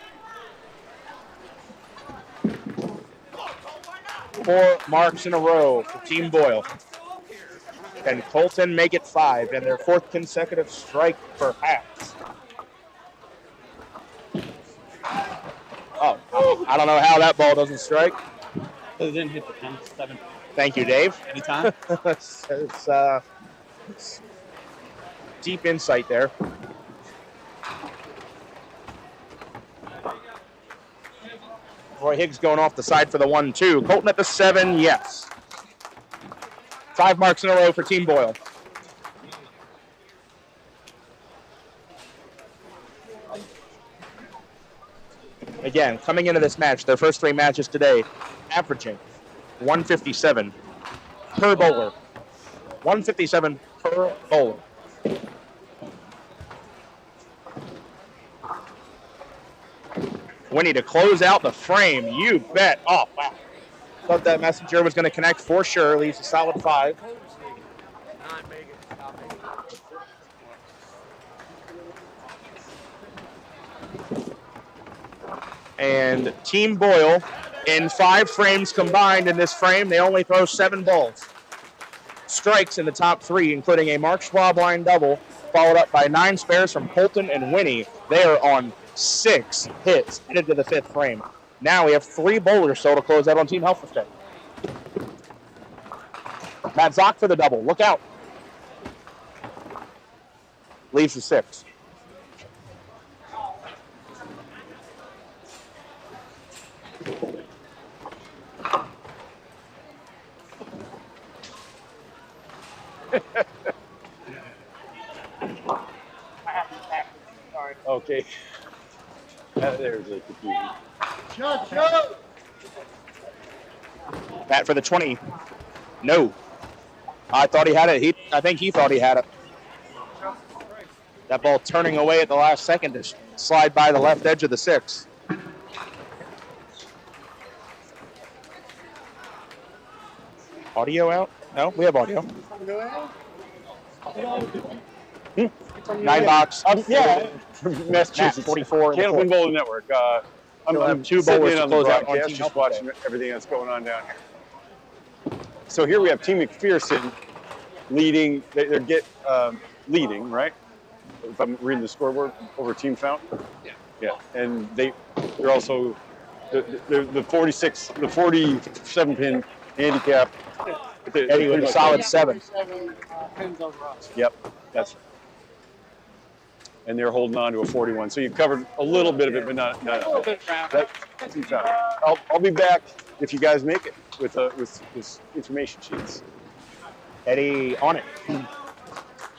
A: 4 marks in a row for Team Boyle. Can Colton make it 5 and their 4th consecutive strike perhaps? Oh, I don't know how that ball doesn't strike.
E: It didn't hit the 10-7.
A: Thank you, Dave.
E: Anytime.
A: It's deep insight there. Roy Higgs going off the side for the 1-2. Colton at the 7, yes. 5 marks in a row for Team Boyle. Again, coming into this match, their first 3 matches today, averaging 157 per bowler. 157 per bowler. Winnie to close out the frame. You bet. Oh, wow. Thought that messenger was going to connect for sure. Leaves a solid 5. And Team Boyle, in 5 frames combined in this frame, they only throw 7 balls. Strikes in the top 3, including a Mark Schwabline double, followed up by 9 spares from Colton and Winnie. They are on 6 hits headed to the 5th frame. Now we have 3 bowlers still to close out on Team Helferstedt. Matt Zock for the double. Look out. Leaves the 6.
B: Okay. There's a confusion.
R: Shut.
A: Bat for the 20. No. I thought he had it. I think he thought he had it. That ball turning away at the last second to slide by the left edge of the 6. Audio out? No, we have audio. 9 box.
B: Yeah. Massachusetts.
A: 44.
B: Candlepin Bowling Network. I'm
A: 2
B: sitting
A: bowlers
B: in
A: to
B: on the
A: close out on
B: broadcast,
A: Team
B: just
A: Helferstedt.
B: watching everything that's going on down here. So here we have Team McPherson leading. They're leading, right? If I'm reading the scoreboard over Team Fount. Yeah. And they're also the 47 pin handicap.
A: Eddie with a solid 7.
B: Yep, that's right. And they're holding on to a 41. So you've covered a little bit of it, but not that's Team Fount. I'll be back if you guys make it with information sheets.
A: Eddie on it. So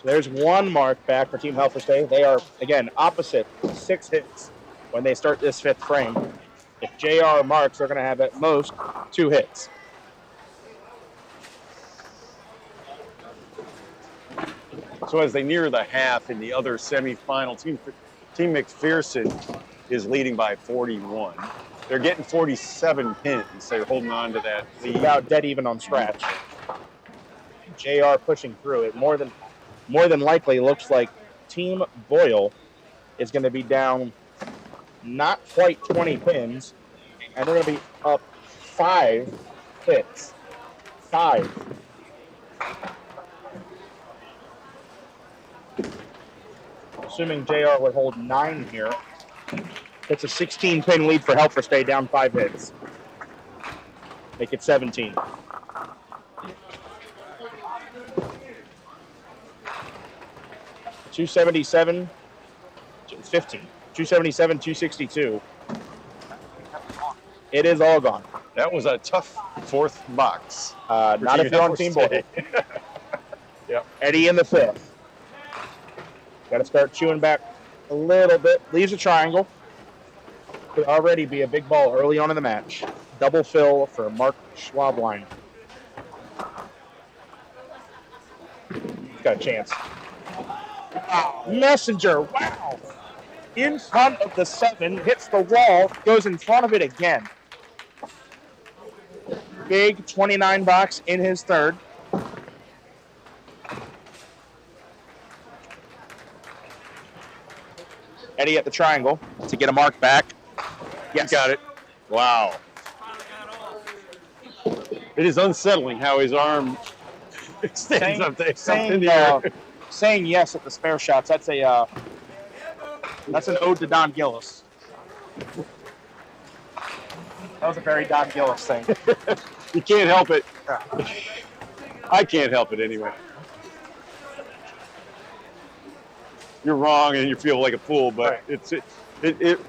A: there's 1 mark back for Team Helferstedt. They are, again, opposite 6 hits when they start this 5th frame. If JR marks, they're going to have at most 2 hits.
B: So as they near the half in the other semifinal, Team McPherson is leading by 41. They're getting 47 pins. They're holding on to that lead.
A: About dead even on scratch. JR pushing through it. More than likely looks like Team Boyle is going to be down not quite 20 pins, and they're going to be up 5 hits. 5. Assuming JR would hold 9 here. It's a 16-pin lead for Helper Stay, down 5 hits. Make it 17. $277, 15. 277, 262. It is all gone.
B: That was a tough 4th box.
A: Not if you're on Team Boyle.
B: Yep.
A: Eddie in the 5th. Got to start chewing back a little bit. Leaves a triangle. Could already be a big ball early on in the match. Double fill for Mark Schwabline. Got a chance. Wow. Messenger, wow. In front of the 7, hits the wall, goes in front of it again. Big 29 box in his 3rd. Eddie at the triangle to get a mark back. Yes.
B: Got it. Wow. It is unsettling how his arm extends up there.
A: Saying yes at the spare shots. That's a that's an ode to Don Gillis. That was a very Don Gillis thing.
B: You can't help it. I can't help it anyway. You're wrong and you feel like a fool, but right. it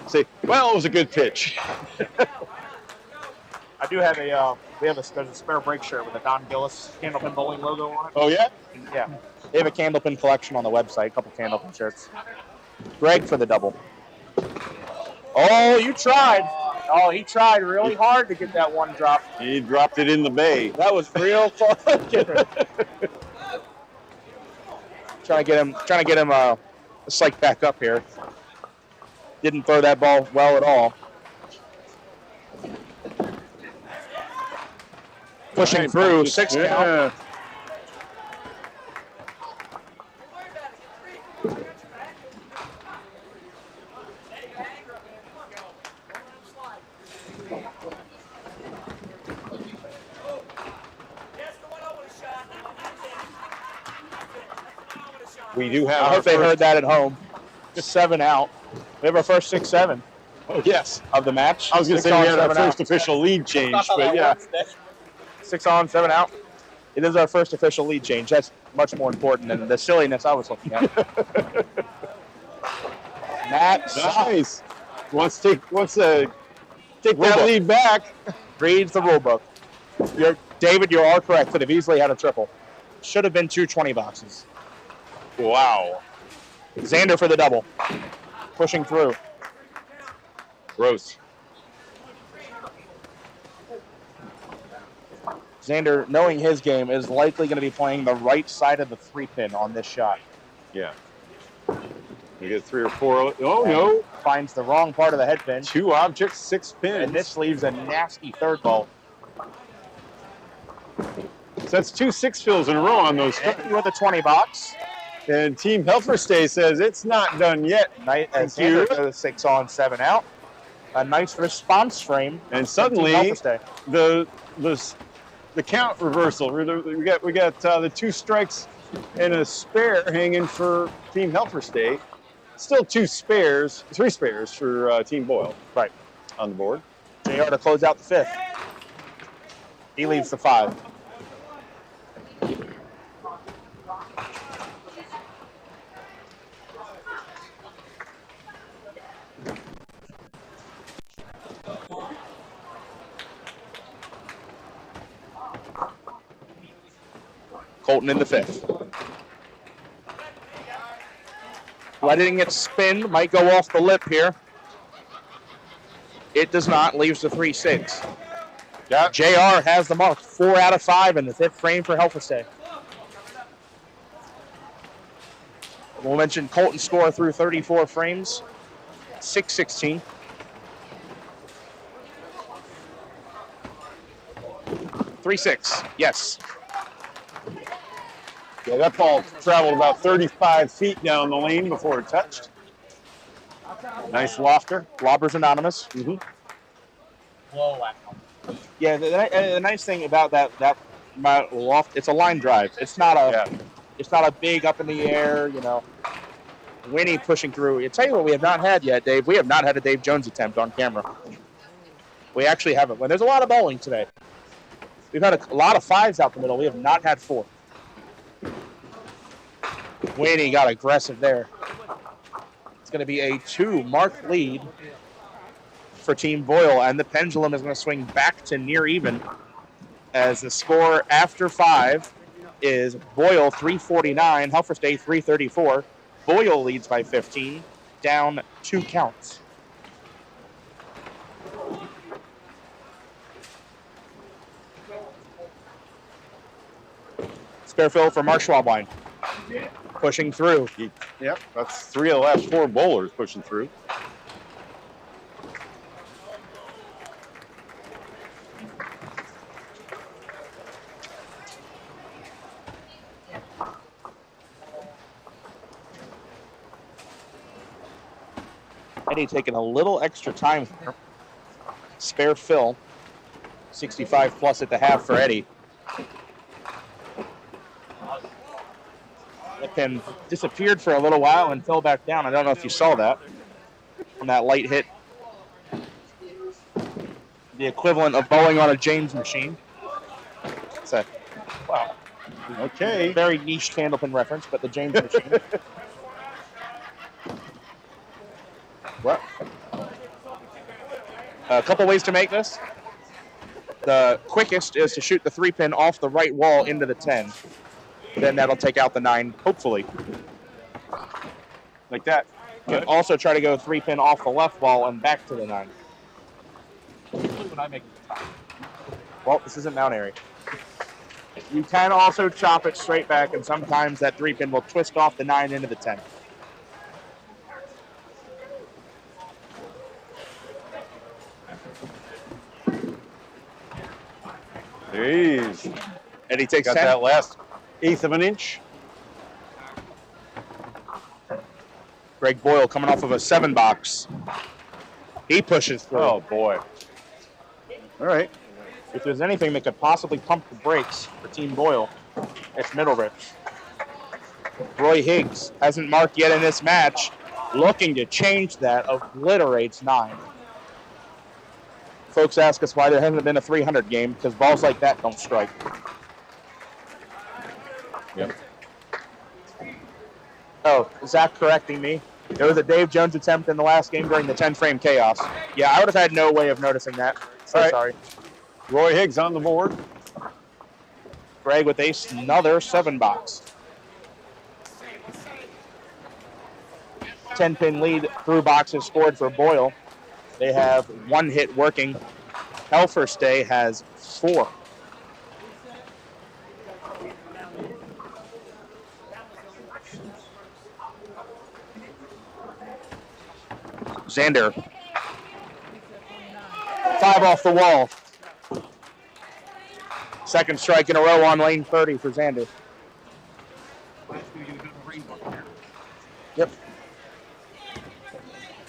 B: say, well, it was a good pitch.
A: I do have there's a spare break shirt with a Don Gillis Candlepin Bowling logo on it.
B: Oh yeah?
A: Yeah. They have a Candlepin collection on the website, a couple Candlepin shirts. Greg for the double. Oh, you tried. Oh, he tried really hard to get that one drop.
B: He dropped it in the bay.
A: That was real fun. Trying to get him psyched back up here. Didn't throw that ball well at all. Pushing through, 6 count.
B: We do have.
A: I hope they heard that at home. 7 out. We have our first 6-7.
B: Oh yes,
A: of the match.
B: I was going to say we had our first official lead change, but yeah.
A: 6 on, 7 out. It is our first official lead change. That's much more important than the silliness I was looking at. Matt,
B: nice. Wants to take that lead back.
A: Reads the rule book. David, you are correct. Could have easily had a triple. Should have been 2 20 boxes.
B: Wow.
A: Xander for the double. Pushing through.
B: Gross.
A: Xander, knowing his game, is likely going to be playing the right side of the 3-pin on this shot.
B: Yeah. You get 3 or 4. Oh, no.
A: Finds the wrong part of the head pin.
B: 2 objects, 6 pins.
A: And this leaves a nasty 3rd ball.
B: So that's 2 6 fills in a row on those.
A: With a 20 box.
B: And Team Helferstay says it's not done yet.
A: Xander goes 6 on, 7 out. A nice response frame.
B: And suddenly the count reversal. We got the 2 strikes and a spare hanging for Team Helferstay. Still 3 spares for Team Boyle.
A: Right.
B: On the board.
A: JR to close out the 5th. He leaves the 5. Colton in the 5th. Letting it spin, might go off the lip here. It does not, leaves the 3-6.
B: Yeah.
A: JR has the mark, 4 out of 5 in the 5th frame for Helferstay. We'll mention Colton's score through 34 frames, 6-16. $3-6, yes.
B: Yeah, that ball traveled about 35 feet down the lane before it touched. Nice lofter.
A: Lobbers Anonymous.
B: Mm-hmm.
E: Blowout.
A: Yeah, the nice thing about that loft, it's a line drive. It's not a big up in the air, you know. Winnie pushing through. I tell you what, we have not had yet, Dave. We have not had a Dave Jones attempt on camera. We actually haven't. Well, there's a lot of bowling today. We've had a lot of fives out the middle. We have not had four. Winnie got aggressive there. It's going to be a 2-mark lead for Team Boyle, and the pendulum is going to swing back to near even as the score after 5 is Boyle 349, Helfersday 334. Boyle leads by 15, down 2 counts. Spare fill for Mark Schwabwein. Pushing through.
B: Yep, that's 3 of the last 4 bowlers pushing through.
A: Eddie taking a little extra time here. Spare fill. 65 plus at the half for Eddie. The pin disappeared for a little while and fell back down. I don't know if you saw that from that light hit. The equivalent of bowling on a James machine. It's a, wow.
B: Okay.
A: Very niche candlepin reference, but the James machine. Well, a couple ways to make this. The quickest is to shoot the 3-pin off the right wall into the 10. Then that'll take out the 9, hopefully. Like that. You can also try to go 3-pin off the left wall and back to the 9.
E: When I make the top.
A: Well, this isn't Mount Airy. You can also chop it straight back, and sometimes that 3-pin will twist off the 9 into the 10.
B: Jeez.
A: Eddie takes
B: Got
A: 10.
B: that last 1/8 of an inch.
A: Greg Boyle coming off of a 7 box. He pushes through.
B: Oh, boy. All right.
A: If there's anything that could possibly pump the brakes for Team Boyle, it's middle rips. Roy Higgs hasn't marked yet in this match. Looking to change that, obliterates 9. Folks ask us why there hasn't been a 300 game, because balls like that don't strike.
B: Yep.
A: Oh, Zach correcting me. There was a Dave Jones attempt in the last game during the 10-frame chaos. Yeah, I would have had no way of noticing that. So
B: All right.
A: sorry.
B: Roy Higgs on the board.
A: Greg with another 7 box. 10-pin lead through boxes scored for Boyle. They have 1 hit working. Helfersday has 4. Xander. 5 off the wall. Second strike in a row on lane 30 for Xander. Yep.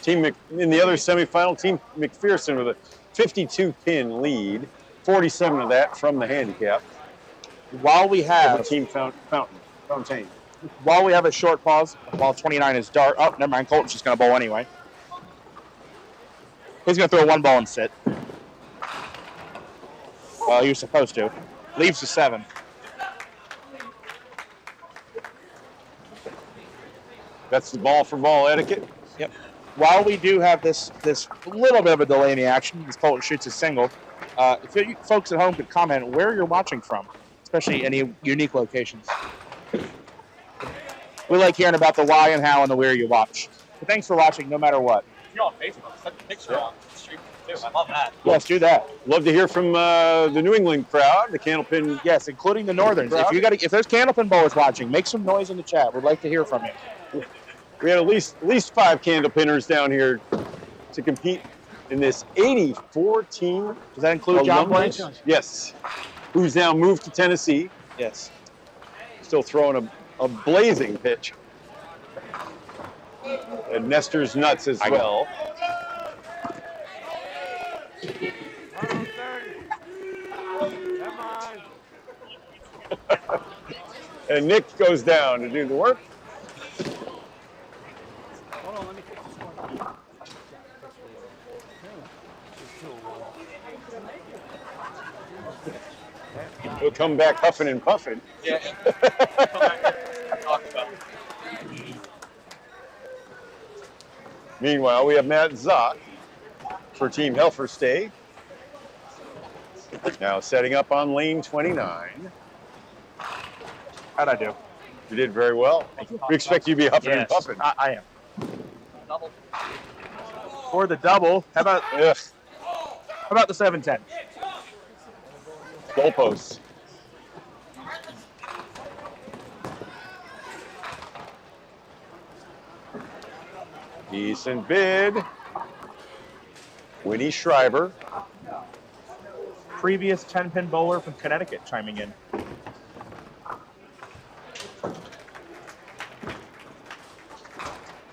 B: In the other semifinal, Team McPherson with a 52-pin lead, 47 of that from the handicap.
A: While we have
B: Team Fountain.
A: While we have a short pause, while 29 is dark. Oh, never mind. Colton's just going to bowl anyway. He's going to throw 1 ball and sit. Well, he was supposed to. Leaves the 7.
B: That's the ball for ball etiquette.
A: Yep. While we do have this little bit of a delay in the action, as Colton shoots his single, if you folks at home could comment where you're watching from, especially any unique locations. We like hearing about the why and how and the where you watch. So thanks for watching, no matter what.
E: If you're on Facebook, send a picture on the stream too. I love that.
A: Yes, do that.
B: Love to hear from the New England crowd, the Candlepin.
A: Yes, including the Northerns. If there's Candlepin bowlers watching, make some noise in the chat. We'd like to hear from you.
B: We had at least 5 Candlepinners down here to compete in this 84-team.
A: Does that include John Blanche?
B: Yes. Who's now moved to Tennessee.
A: Yes.
B: still throwing a blazing pitch. And Nestor's nuts as well. And Nick goes down to do the work.
R: Hold on, let me fix this one.
B: He'll come back huffing and puffing.
E: Yeah.
B: Meanwhile, we have Matt Zock for Team Helferstay. Now setting up on lane 29.
A: How'd I do?
B: You did very well. We expect you to be huffing and
A: Yes,
B: puffing.
A: I am. For the double, how about the 7-10?
B: Goalposts. Decent bid. Winnie Schreiber.
A: Previous 10-pin bowler from Connecticut chiming in.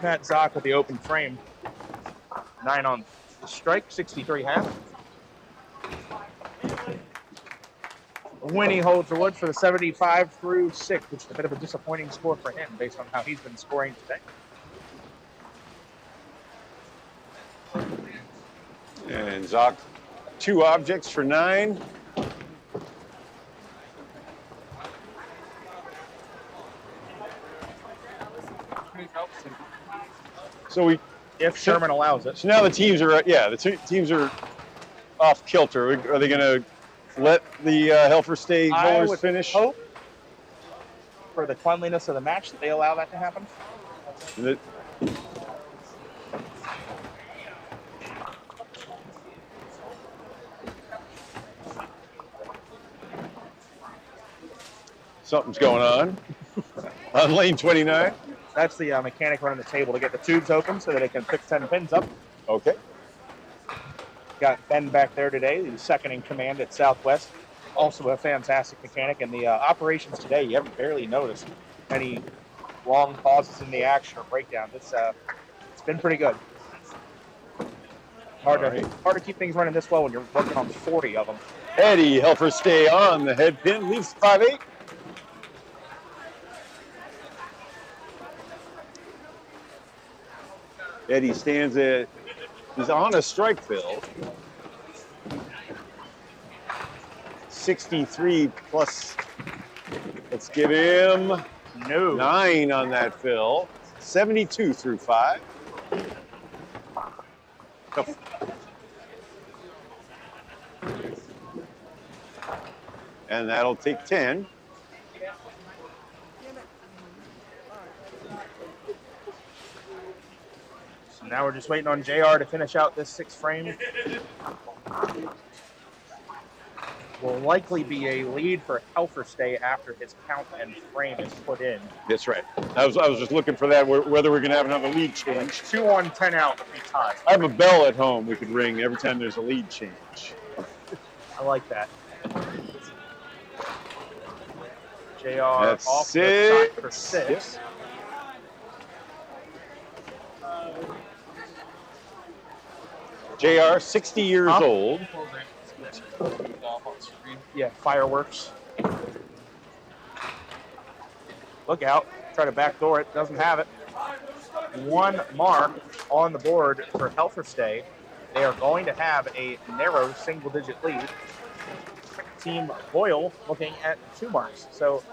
A: Matt Zock with the open frame. 9 on the strike, 63 half. Winnie holds the wood for the 75 through 6, which is a bit of a disappointing score for him based on how he's been scoring today.
B: And Zock, 2 objects for 9. So
A: if Sherman allows it.
B: So now the teams are, teams are off kilter. Are they going to let the Helferstay bowlers finish?
A: Hope for the cleanliness of the match that they allow that to happen.
B: Something's going on lane 29.
A: That's the mechanic running the table to get the tubes open so that it can fix 10 pins up.
B: Okay.
A: Got Ben back there today, the second in command at Southwest. Also a fantastic mechanic. And the operations today, you haven't barely noticed any long pauses in the action or breakdowns. It's been pretty good. Hard to keep things running this well when you're working on 40 of them.
B: Eddie Helferstay on the head pin, leaves 5-8. Eddie stands at, he's on a strike fill. 63 plus, let's give him 9 on that fill. 72 through 5. And that'll take 10.
A: So now we're just waiting on JR to finish out this 6 frame. Will likely be a lead for Helferstay after his count and frame is put in.
B: That's right. I was just looking for that, whether we're going to have another lead change.
A: 2 on 10 out would be tied.
B: I have a bell at home we could ring every time there's a lead change.
A: I like that. JR
B: That's
A: off
B: 6.
A: the side for 6.
B: JR, 60 years old.
A: Yeah, fireworks. Look out. Try to backdoor it. Doesn't have it. 1 mark on the board for Helferstay. They are going to have a narrow single-digit lead. Team Boyle looking at 2 marks. So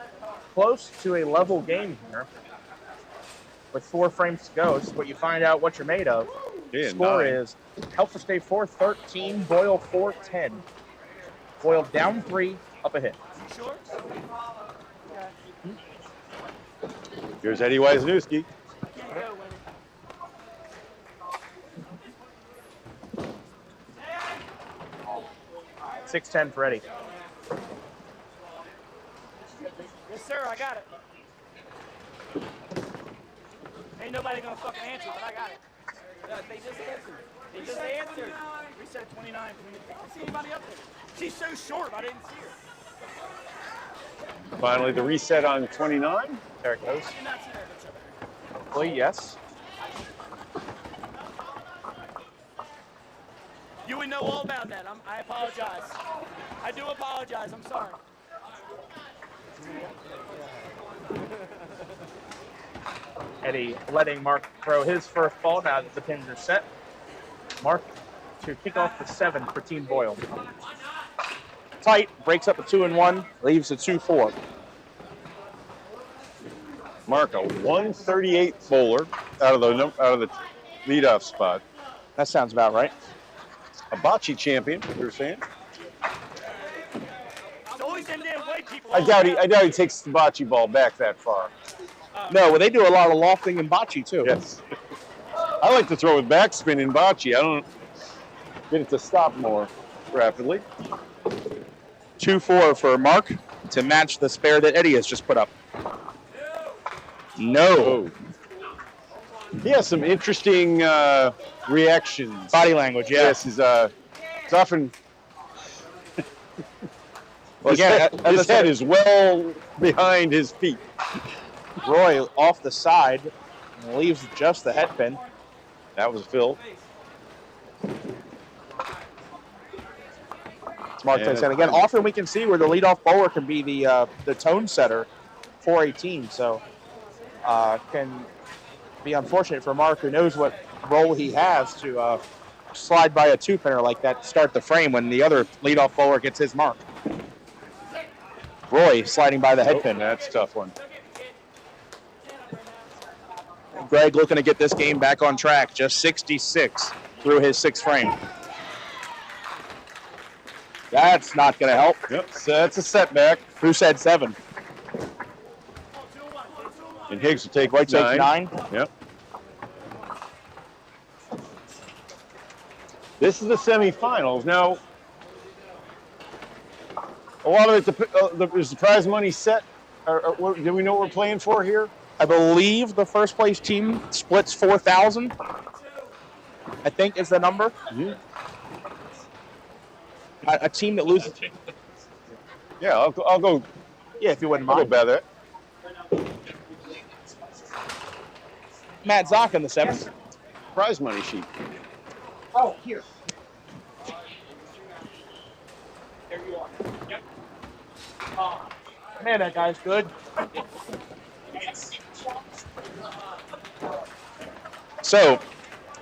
A: close to a level game here with 4 frames to go. So what you find out what you're made of.
B: Yeah,
A: Score
B: 9.
A: is Helferstay 4-13, Boyle 4-10. Boyle down 3, up a hit.
B: Here's Eddie Wisniewski.
A: 6-10 for Eddie.
R: Yes, sir, I got it. Ain't nobody gonna fucking answer, but I got it. They just answered. They just answered. Reset 29. I didn't see anybody up there. She's so short, I didn't see her.
B: Finally, the reset on 29.
A: There it goes. Hopefully, yes.
R: You would know all about that. I apologize. I do apologize. I'm sorry.
A: Eddie letting Mark throw his first ball now that the pins are set. Mark to kick off the 7 for Team Boyle. Tight, breaks up a 2-1, leaves a 2-4.
B: Mark, a 138 bowler out of the leadoff spot.
A: That sounds about right.
B: A bocce champion, you're saying?
R: It's always them damn white people.
B: I doubt he takes the bocce ball back that far.
A: No, well, they do a lot of lofting and bocce too.
B: Yes. I like to throw with backspin in bocce. I don't get it to stop more rapidly.
A: 2-4 for Mark to match the spare that Eddie has just put up. No.
B: Oh. He has some interesting reactions.
A: Body language, yeah.
B: Yes, it's often.
A: Well,
B: his head is well behind his feet.
A: Roy off the side and leaves just the head pin.
B: That was Phil.
A: It's Mark Tyson. Again, often we can see where the leadoff bowler can be the tone setter for a team. So can be unfortunate for Mark, who knows what role he has to slide by a 2-pinner like that to start the frame when the other leadoff bowler gets his mark. Roy sliding by the head pin.
B: That's a tough one.
A: Greg looking to get this game back on track. Just 66 through his 6th frame. That's not going to help.
B: Yep, so that's a setback.
A: Who said 7?
B: And Higgs will take
A: White
B: 9. Yep. This is the semifinals. Now, a lot of it, is the prize money set? Or do we know what we're playing for here?
A: I believe the first place team splits 4,000. I think is the number.
B: Mm-hmm.
A: A team that loses.
B: Yeah, I'll go.
A: Yeah, if you wouldn't
B: I'll
A: mind.
B: go bet that.
A: Matt Zock in the 7th.
B: Prize money sheet.
A: Oh, here. There you are. Yep. Man, that guy's good. So,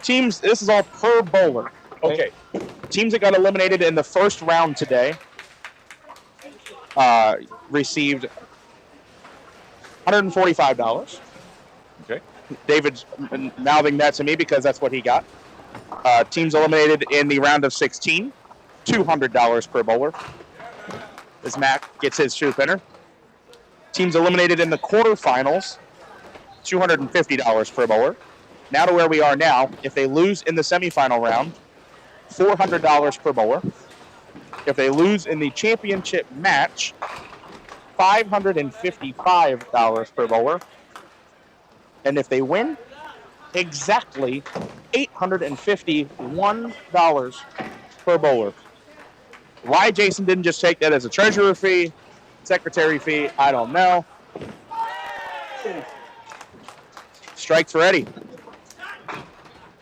A: teams, this is all per bowler.
B: Okay.
A: Teams that got eliminated in the first round today received $145.
B: Okay.
A: David's mouthing that to me because that's what he got. Teams eliminated in the round of 16, $200 per bowler, as Matt gets his 2-pinner. Teams eliminated in the quarterfinals, $250 per bowler. Now to where we are now, if they lose in the semifinal round, $400 per bowler. If they lose in the championship match, $555 per bowler. And if they win, exactly $851 per bowler. Why Jason didn't just take that as a treasurer fee, secretary fee, I don't know. Strike for Eddie.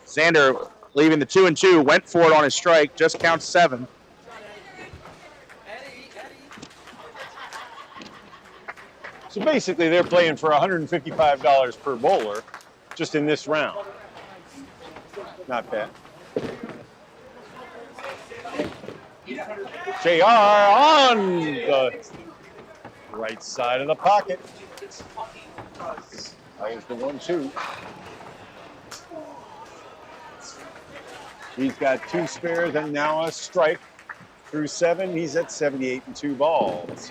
A: Xander leaving the 2-2, went for it on his strike, just counts 7.
B: So basically, they're playing for $155 per bowler just in this round. Not bad. JR on the right side of the pocket. There's the 1-2. He's got 2 spares and now a strike. Through 7, he's at 78 and 2 balls.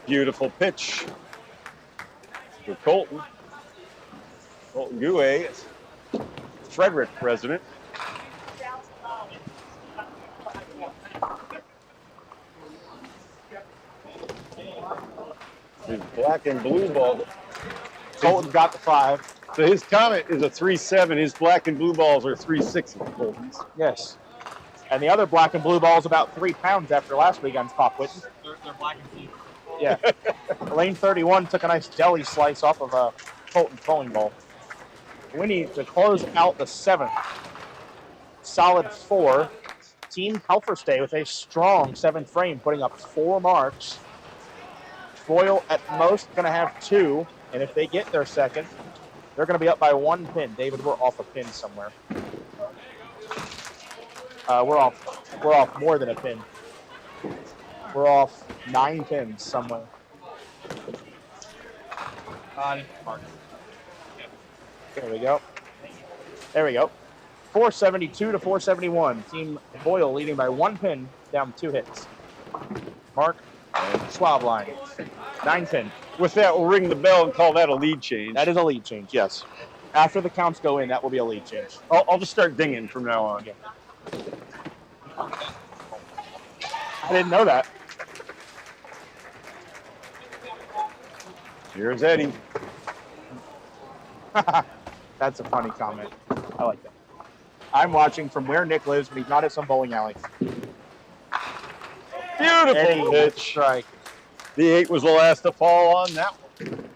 B: Beautiful pitch for Colton. Colton Gouet, Frederick resident. His black and blue ball.
A: Colton got the 5.
B: So his Comet is a 3-7. His black and blue balls are 3-6 Colton's.
A: Yes. And the other black and blue ball is about 3 pounds after last weekend's pop witness.
E: They're black and blue.
A: Yeah. Lane 31 took a nice deli slice off of a Colton's bowling ball. Winnie to close out the 7th. Solid 4. Team Helferstay with a strong 7th frame, putting up 4 marks. Boyle at most going to have 2, and if they get their second, they're going to be up by 1 pin. David, we're off a pin somewhere. We're off more than a pin. We're off 9 pins somewhere. There we go. There we go. 472 to 471. Team Boyle leading by 1 pin, down 2 hits. Mark Schwab line. 9 pin.
B: With that, we'll ring the bell and call that a lead change.
A: That is a lead change, yes. After the counts go in, that will be a lead change.
B: I'll just start dinging from now on.
A: Yeah. I didn't know that.
B: Here's Eddie.
A: That's a funny comment. I like that. I'm watching from where Nick lives when he's not at some bowling alley.
B: Beautiful pitch.
A: Strike.
B: The 8 was the last to fall on that one.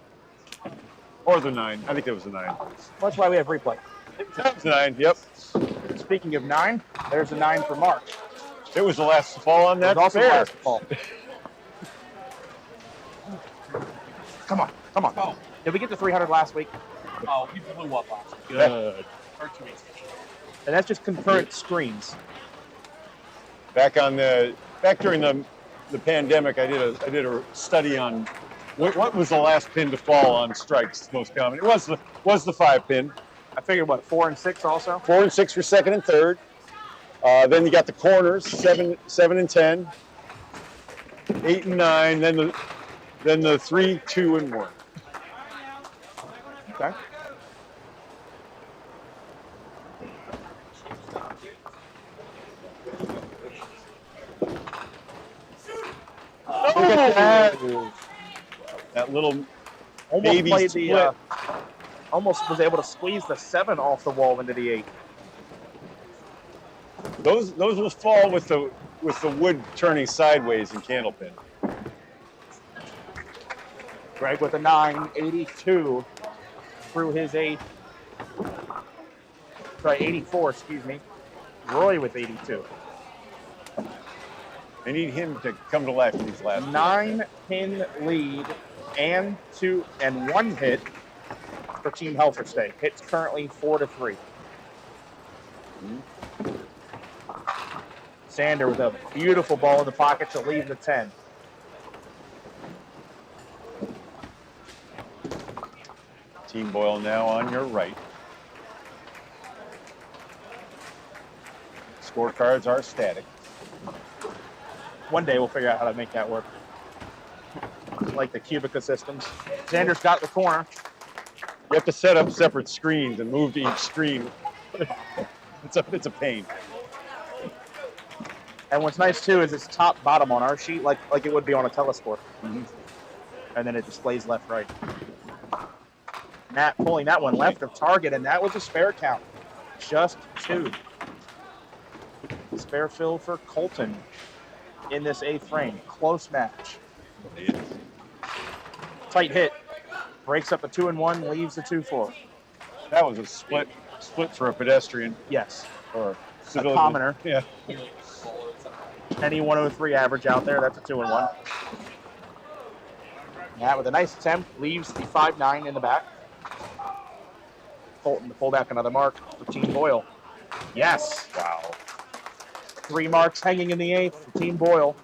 B: Or the 9. I think it was the 9.
A: That's why we have replay.
B: That was the 9, yep.
A: Speaking of 9, there's a 9 for Mark.
B: It was the last to fall on that.
A: It was also the last to fall. Come on, come on.
E: Oh.
A: Did we get to 300 last week?
E: Oh, we blew up last week.
A: Good.
E: Or 2 weeks.
A: And that's just concurrent screens.
B: Back during the pandemic, I did a study on what was the last pin to fall on strikes most common. It was the 5 pin.
A: I figured what, 4 and 6 also?
B: 4 and 6 for second and third. Then you got the corners, 7 and 10, 8 and 9. Then the 3, 2, and 1.
A: Okay.
B: Look at that. That little
A: almost
B: baby
A: played
B: split.
A: Almost was able to squeeze the 7 off the wall into the 8.
B: Those will fall with the wood turning sideways in candlepin.
A: Greg with a 9, 82 through his 8. Sorry, 84, excuse me. Roy with 82.
B: They need him to come to life in these last
A: 9-pin lead and 2 and 1 hit for Team Helferstay. Hits currently 4-3. Sander with a beautiful ball in the pocket to leave the 10.
B: Team Boyle now on your right. Scorecards are static.
A: One day we'll figure out how to make that work. Like the Cubica systems. Sander's got the corner.
B: You have to set up separate screens and move to each screen. It's a pain.
A: And what's nice too is it's top bottom on our sheet, like it would be on a telescope. And then it displays left right. Matt pulling that one left of target, and that was a spare count. Just 2. Spare fill for Colton in this 8th frame. Close match. Tight hit. Breaks up a 2 and 1, leaves the 2-4.
B: That was a split for a pedestrian.
A: Yes.
B: Or
A: a commoner.
B: Yeah.
A: Any 103 average out there, that's a 2 and 1. Matt with a nice attempt, leaves the 5-9 in the back. Colton to pull back another mark for Team Boyle. Yes.
B: Wow.
A: 3 marks hanging in the 8th for Team Boyle.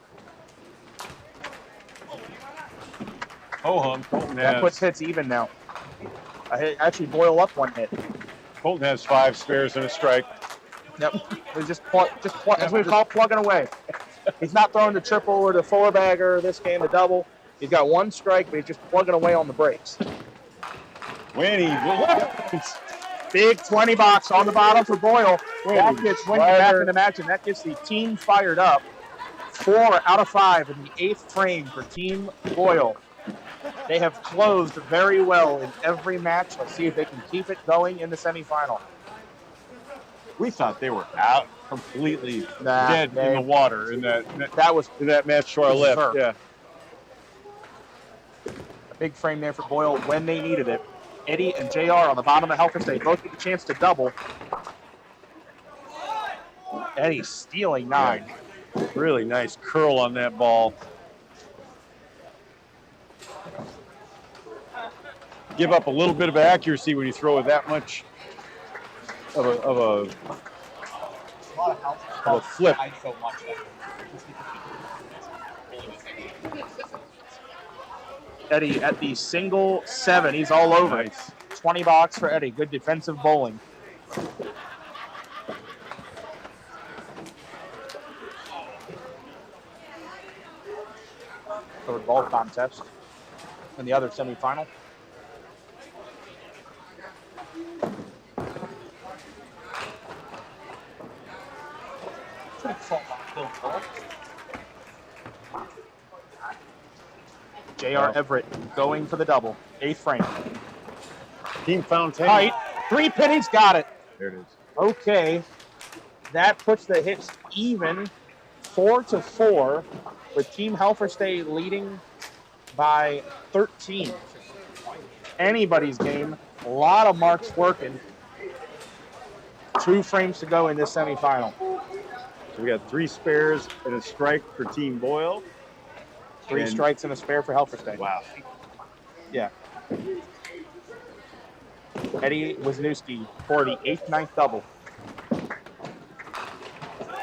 B: Ho-hum. Colton
A: That puts hits even now. Actually, Boyle up 1 hit.
B: Colton has 5 spares and a strike.
A: Yep. He's just as we call plugging away. He's not throwing the triple or the 4-bagger, this game, the double. He's got 1 strike, but he's just plugging away on the breaks.
B: Winnie.
A: Big 20 box on the bottom for Boyle. That gets Winnie back in the match, and that gets the team fired up. 4 out of 5 in the 8th frame for Team Boyle. They have closed very well in every match. Let's see if they can keep it going in the semifinal.
B: We thought they were out completely dead in the water in that match to our left. Yeah.
A: Big frame there for Boyle when they needed it. Eddie and JR on the bottom of Helfer State both get the chance to double. Eddie stealing 9.
B: Yeah. Really nice curl on that ball. Give up a little bit of accuracy when you throw it that much of a flip.
A: Eddie at the single 7. He's all over it. 20 box for Eddie. Good defensive bowling. Third ball contest in the other semifinal. J.R. Everett going for the double. 8th frame.
B: Team Fountain.
A: Tight. 3 pennies. Got it.
B: There it is.
A: Okay. That puts the hits even 4-4 with Team Helfer State leading by 13. Anybody's game. A lot of marks working. 2 frames to go in this semifinal.
B: So we got 3 spares and a strike for Team Boyle.
A: 3 strikes and a spare for Helfer State.
B: Wow.
A: Yeah. Eddie Wisniewski for the 8th-9th double.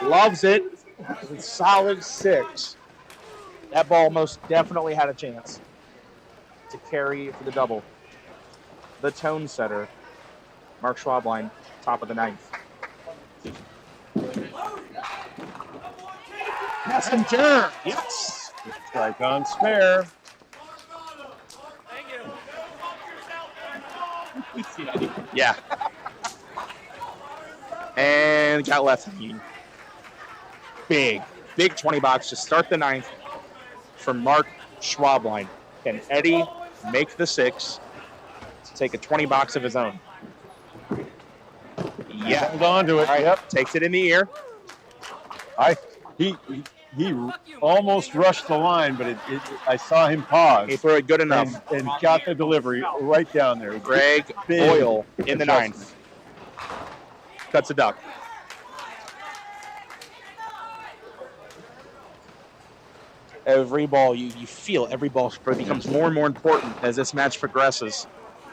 A: Loves it. It's a solid 6. That ball most definitely had a chance to carry for the double. The tone setter, Mark Schwabline, top of the 9th. Messenger. Yes.
B: Strike on spare.
A: Yeah. And got left. Big 20 box to start the 9th for Mark Schwabline. Can Eddie make the 6 to take a 20 box of his own? Yeah.
B: Hold on to it.
A: Right. Yep. Takes it in the ear.
B: He almost rushed the line, but I saw him pause.
A: He threw it good enough.
B: And got the delivery right down there.
A: Greg Boyle in the 9th. Cuts a duck. Every ball, you feel every ball becomes more and more important as this match progresses.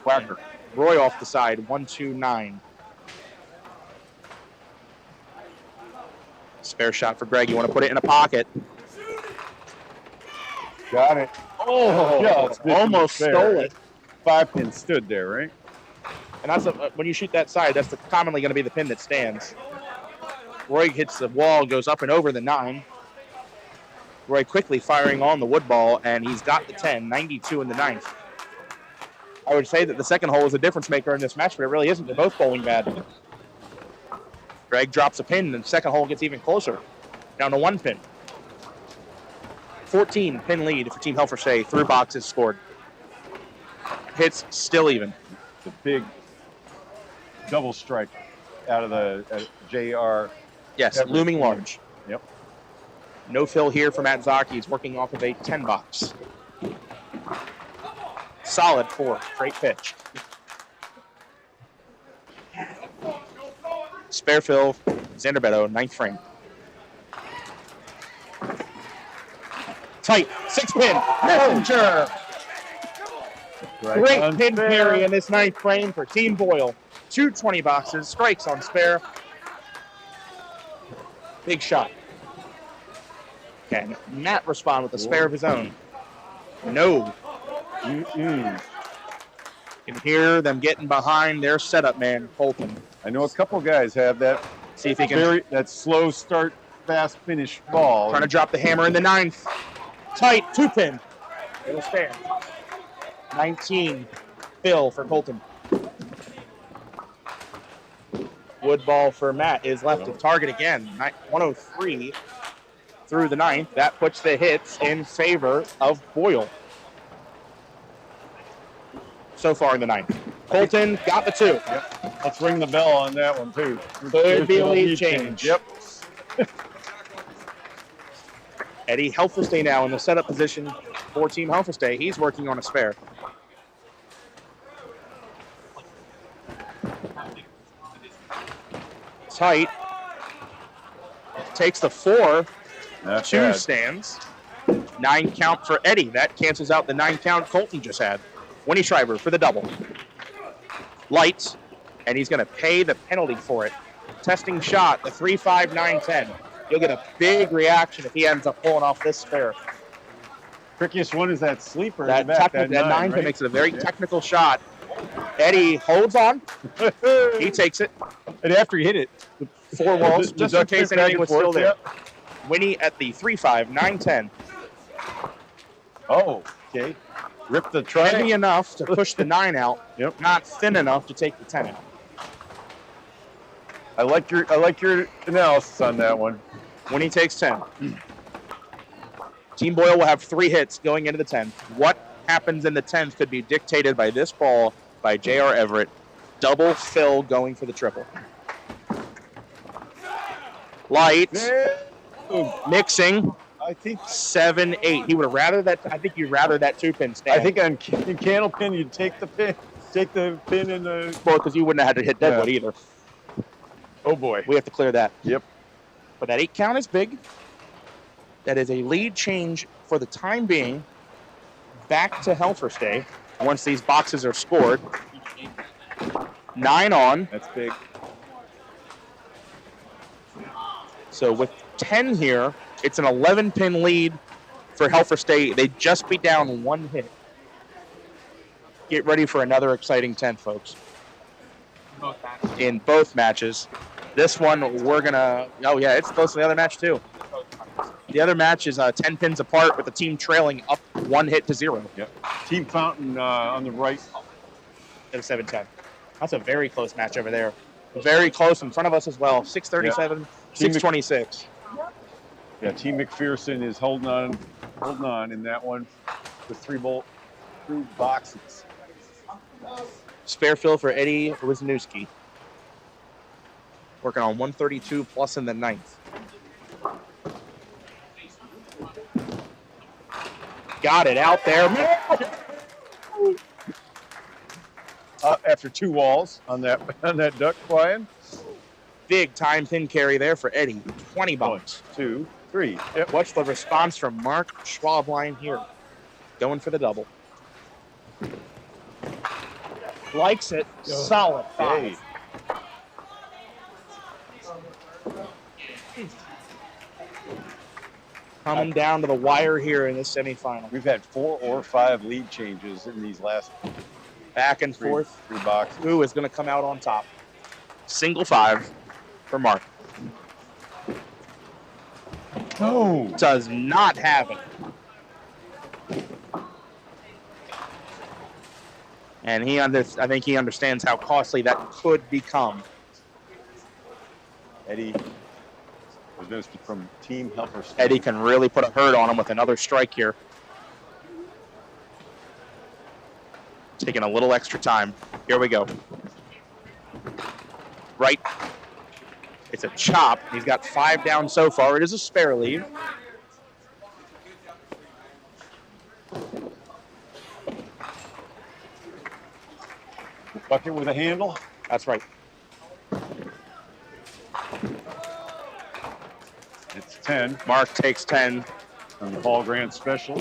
A: Wagner. Roy off the side, 1-2-9. Spare shot for Greg. You want to put it in a pocket.
B: Got it.
A: Oh,
B: yeah,
A: almost stole it.
B: 5 pin stood there, right?
A: And that's when you shoot that side, that's commonly going to be the pin that stands. Roy hits the wall, goes up and over the 9. Roy quickly firing on the wood ball, and he's got the 10, 92 in the 9th. I would say that the second hole is a difference maker in this match, but it really isn't. They're both bowling bad. Greg drops a pin, and the second hole gets even closer, down to 1 pin. 14 pin lead for Team Helfer State. 3 boxes scored. Hits still even.
B: The big double strike out of the JR.
A: Yes,
B: Everett.
A: Looming large.
B: Yep.
A: No fill here for Matt Zaki. He's working off of a 10 box. Solid 4. Great pitch. Spare fill, Xander Beto, 9th frame. Tight, 6 pin, Messenger. Great pin carry in this 9th frame for Team Boyle. 2 20 boxes, strikes on spare. Big shot. Can Matt respond with a spare of his own? No. Can hear them getting behind their setup man, Colton.
B: I know a couple guys have that.
A: See if he can.
B: That slow start, fast finish ball.
A: Trying to drop the hammer in the 9th. Tight, 2 pin. It'll stand. 19, Phil for Colton. Wood ball for Matt is left of target again. 103 through the 9th. That puts the hits in favor of Boyle. So far in the 9th. Colton got the 2.
B: Yep. Let's ring the bell on that one, too.
A: Could be a lead change.
B: Yep.
A: Eddie Helfer State now in the setup position for Team Helfer State. He's working on a spare. tight. Takes the 4.
B: Not
A: 2
B: bad.
A: stands. 9 count for Eddie. That cancels out the 9 count Colton just had. Winnie Schreiber for the double. Lights, and he's going to pay the penalty for it. Testing shot, the 3-5, 9-10. You'll get a big reaction if he ends up pulling off this spare.
B: Trickiest one is that sleeper.
A: That,
B: in the back,
A: that 9
B: right?
A: pin makes it a very technical shot. Eddie holds on. He takes it.
B: And after he hit it,
A: 4 walls,
B: the
A: just in
B: duck
A: case
B: went back
A: anything
B: and
A: was
B: forth,
A: still there.
B: yep.
A: Winnie at the 3-5, 9-10.
B: Oh, okay. Rip the try.
A: Heavy enough to push the 9 out.
B: Yep.
A: Not thin enough to take the 10 out.
B: I like your analysis on that one.
A: Winnie takes 10. Team Boyle will have 3 hits going into the 10th. What happens in the 10th could be dictated by this ball by J.R. Everett. Double fill going for the triple. Lights. Mixing.
B: I think
A: 7-8. He would have rather that. I think you'd rather that 2-pin stand.
B: I think in Candlepin you'd take the pin in the.
A: Well, because you wouldn't have had to hit Deadwood either.
B: Oh boy.
A: We have to clear that.
B: Yep.
A: But that 8 count is big. That is a lead change for the time being. Back to Helferstay once these boxes are scored. 9 on.
B: That's big.
A: So with 10 here, it's an 11-pin lead for Helferstay. They just be down 1 hit. Get ready for another exciting 10, folks. In both matches. This one, we're going to... Oh, yeah, it's close to the other match, too. The other match is 10 pins apart with the team trailing up 1 hit to 0.
B: Yep. Team Fountain on the right.
A: At a 7-10. That's a very close match over there. Very close in front of us as well. 637,
B: Yeah.
A: 626.
B: Yeah, Team McPherson is holding on in that one with 3 boxes.
A: Spare fill for Eddie Wisniewski. Working on 132 plus in the 9th. Got it out there.
B: After 2 walls on that duck flying.
A: Big time pin carry there for Eddie. 20 bucks.
B: 1, 2, 3. Yep.
A: Watch the response from Mark Schwabline here. Going for the double. Likes it. Solid 5.
B: Hey.
A: Coming down to the wire here in this semifinal.
B: We've had 4 or 5 lead changes in these last
A: back and forth.
B: 3 boxes.
A: Who is going to come out on top? Single 5 for Mark.
B: No.
A: Does not have it. And I think he understands how costly that could become.
B: Eddie Wisniewski from Team Helferstay.
A: Eddie can really put a hurt on him with another strike here. Taking a little extra time. Here we go. Right. It's a chop. He's got 5 down so far. It is a spare leave.
B: Bucket with a handle.
A: That's right.
B: It's 10.
A: Mark takes 10.
B: On the Ball Grand Special.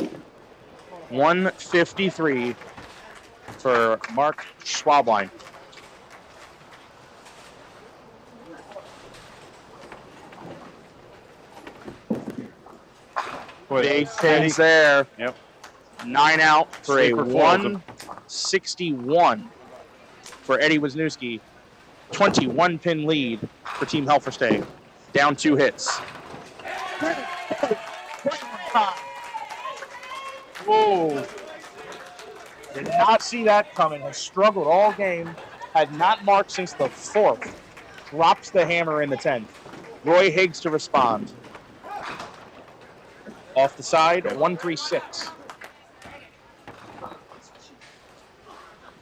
A: 153 for Mark Schwabline. Big pins there.
B: Yep.
A: 9 out for a
B: Safer falls.
A: 161 for Eddie Wisniewski. 21 pin lead for Team Helferstay. Down 2 hits. Whoa. Did not see that coming. Has struggled all game. Had not marked since the 4th. Drops the hammer in the 10th. Roy Higgs to respond. Off the side, 136.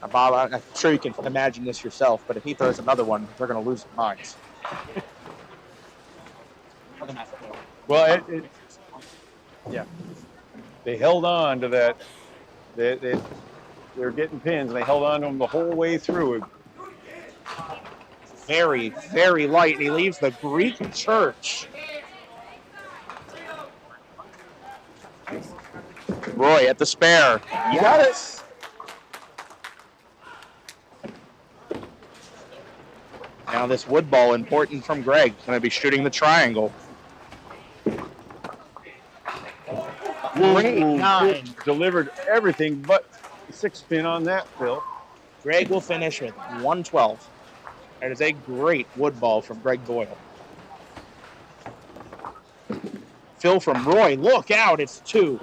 A: Bob, I'm sure you can imagine this yourself, but if he throws another one, they're going to lose their minds.
B: Well, yeah. They held on to that. They were getting pins, and they held on to them the whole way through.
A: very, very light, and he leaves the Greek church. Roy at the spare. Yes. Now this wood ball, important from Greg, going to be shooting the triangle. Great 9.
B: Delivered everything but the 6-pin on that, Phil.
A: Greg will finish with 112. That is a great wood ball from Greg Boyle. Phil from Roy, look out, it's 2.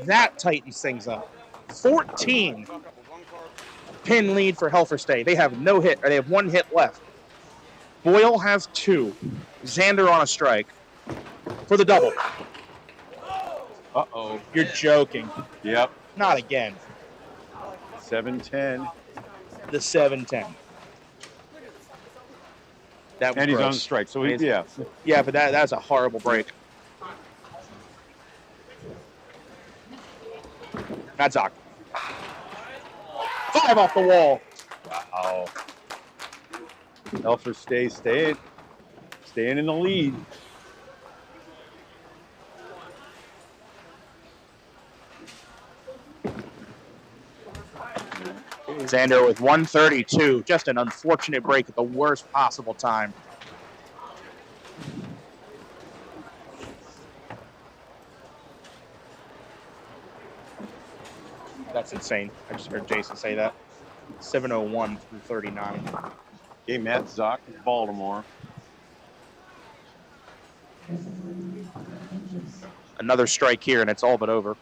A: That tightens things up. 14 pin lead for Helferstay. They have no hit, or they have 1 hit left. Boyle has 2. Xander on a strike for the double.
B: Uh-oh.
A: You're joking.
B: Yep.
A: Not again.
B: 7-10.
A: The 7-10. That was
B: and he's
A: gross.
B: on strike, so he,
A: Yeah, but that's a horrible break. That's Zach. 5 off the wall.
B: Wow. Helferstay staying in the lead.
A: Xander with 132. Just an unfortunate break at the worst possible time. That's insane. I just heard Jason say that. 7:01 through 39.
B: Okay, Matt Zock, Baltimore.
A: Another strike here, and it's all but over.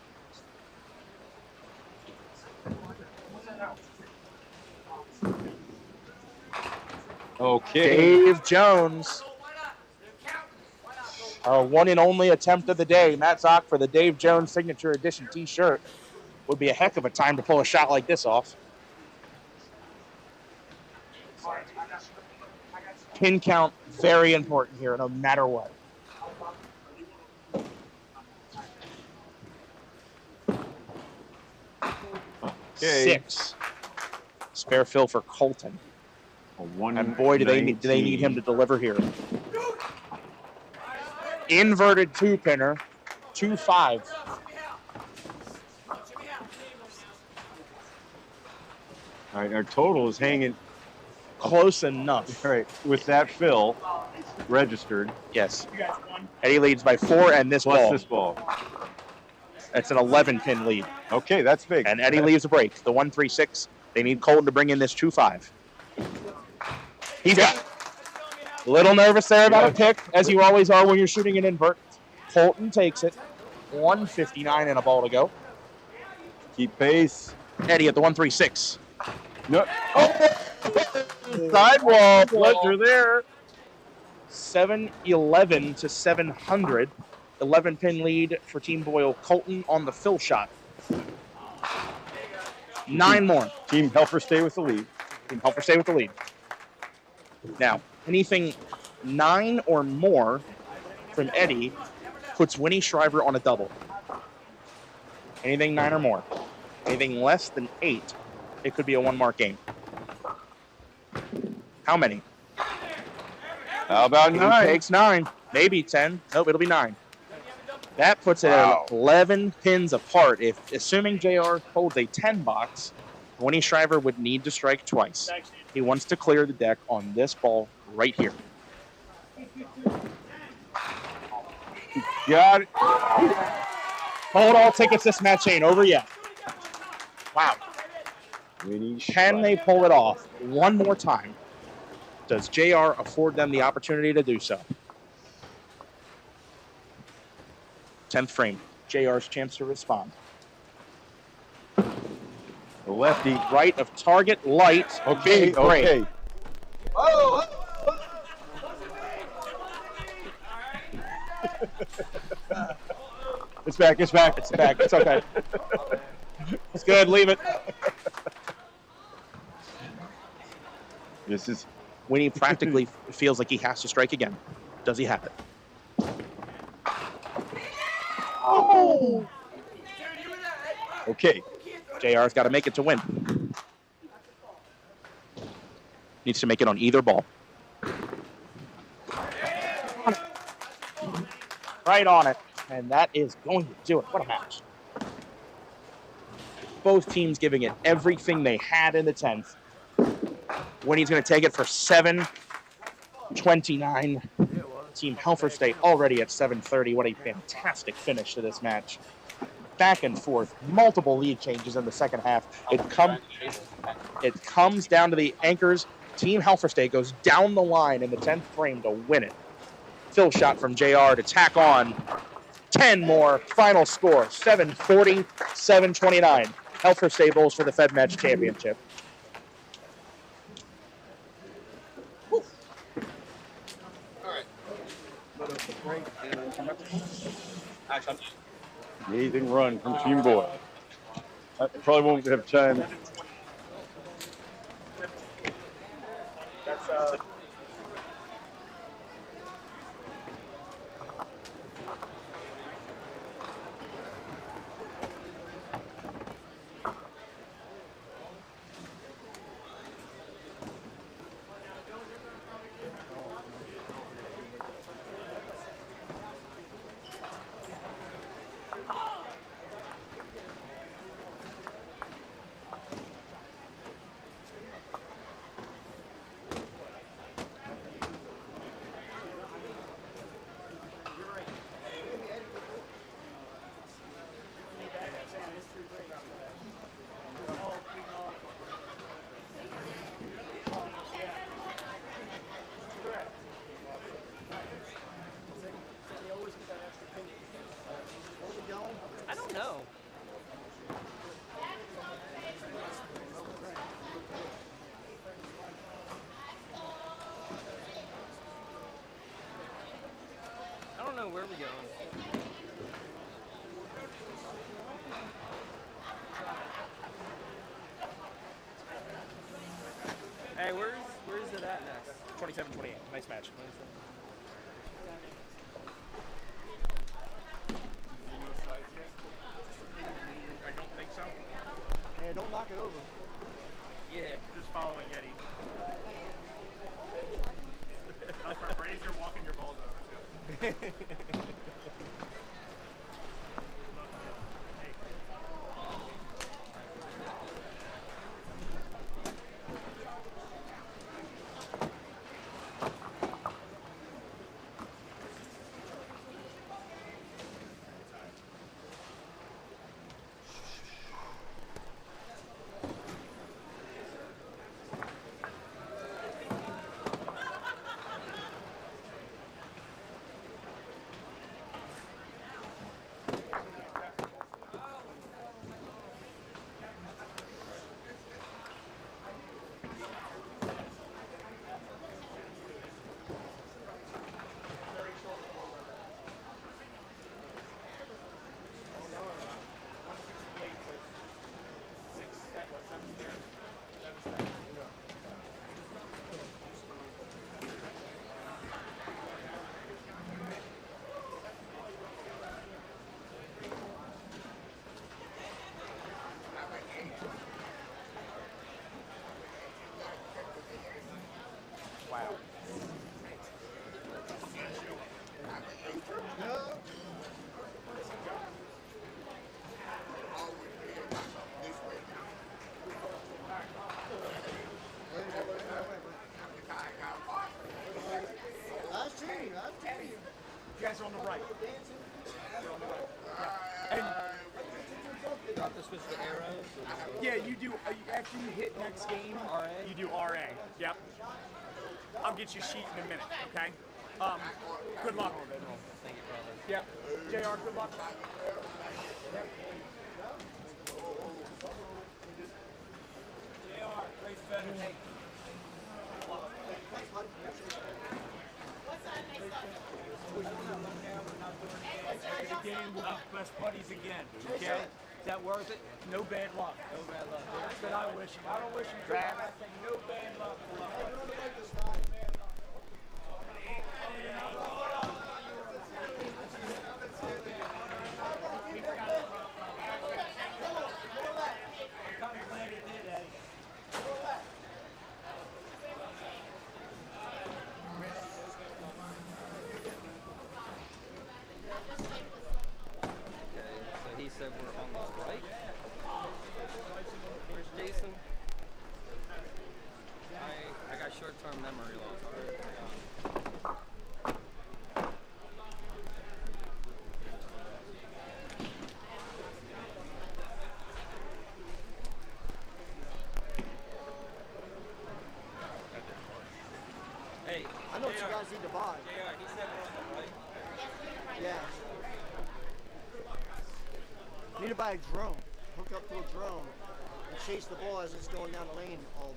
B: Okay.
A: Dave Jones. Our one and only attempt of the day. Matt Zock for the Dave Jones Signature Edition t-shirt. Would be a heck of a time to pull a shot like this off. Pin count, very important here, no matter what.
B: Okay.
A: 6. Spare fill for Colton. And boy, do they need him to deliver here. Inverted 2-pinner, 2-5.
B: All right, our total is hanging
A: close enough.
B: All right, with that fill registered.
A: Yes. Eddie leads by 4, and this
B: plus
A: ball.
B: this ball.
A: That's an 11-pin lead.
B: Okay, that's big.
A: And Eddie leaves a break. The 1-3-6. They need Colton to bring in this 2-5. He's got a little nervous there about a pick, as you always are when you're shooting an invert. Colton takes it. 1:59 and a ball to go.
B: Keep pace.
A: Eddie at the 1-3-6.
B: No.
A: Sidewall pleasure there. 7-11 to 700. 11-pin lead for Team Boyle. Colton on the fill shot. 9 more.
B: Team Helferstay with the lead.
A: Team Helferstay with the lead. Now, anything 9 or more from Eddie puts Winnie Shriver on a double. Anything 9 or more. Anything less than 8, it could be a 1-mark game. How many?
B: How about 9?
A: Takes 9. Maybe 10. Nope, it'll be 9. That puts it at 11 pins apart. If assuming JR holds a 10 box, Winnie Shriver would need to strike twice. He wants to clear the deck on this ball right here.
B: Got it.
A: Hold all tickets. This match ain't over yet. Wow. Can they pull it off one more time? Does JR afford them the opportunity to do so? 10th frame. JR's chance to respond.
B: The lefty.
A: Right of target, light.
B: Okay, okay. It's back, it's back.
A: It's back, it's okay. It's good, leave it.
B: This is...
A: Winnie practically feels like he has to strike again. Does he have it? Oh!
B: Okay.
A: JR's got to make it to win. Needs to make it on either ball. Right on it. And that is going to do it. What a match. Both teams giving it everything they had in the 10th. Winnie's going to take it for 7:29. Team Helfer State already at 7:30. What a fantastic finish to this match. Back and forth, multiple lead changes in the second half. It comes down to the anchors. Team Helfer State goes down the line in the 10th frame to win it. Fill shot from JR to tack on 10 more. Final score, 7:40, 7:29. Helfer State bowls for the Fed Match Championship. Woo.
E: All right.
B: Amazing run from Team Boyle. I probably won't have time.
E: That's
R: I don't know. I don't know where we're going. Hey, where's it at next?
A: 27-28. Nice match.
D: I don't think so.
E: Yeah, don't knock it over.
R: Yeah.
D: Just following Eddie. Raise your walking your balls over too. You guys are on the right. You're on the right. Yeah. And
R: to switch the arrows?
D: yeah, you do. After you hit next game, you do RA. Yep. I'll get you a sheet in a minute. Okay. Good luck.
R: Thank you, brother.
D: Yep. JR, good luck. Yep.
R: JR, race better.
D: Game, we'll be best buddies again. Okay?
R: Is that worth it?
D: No bad luck.
R: No bad luck.
D: That's what I wish you. I don't wish you bad. I say no bad luck.
S: said we're on the right. Where's Jason? I got short-term memory loss. Hey,
T: I know what you guys need to buy.
S: JR, he said we're on the right.
T: Yeah. You need to buy a drone. Hook up to a drone and chase the ball as it's going down the lane. All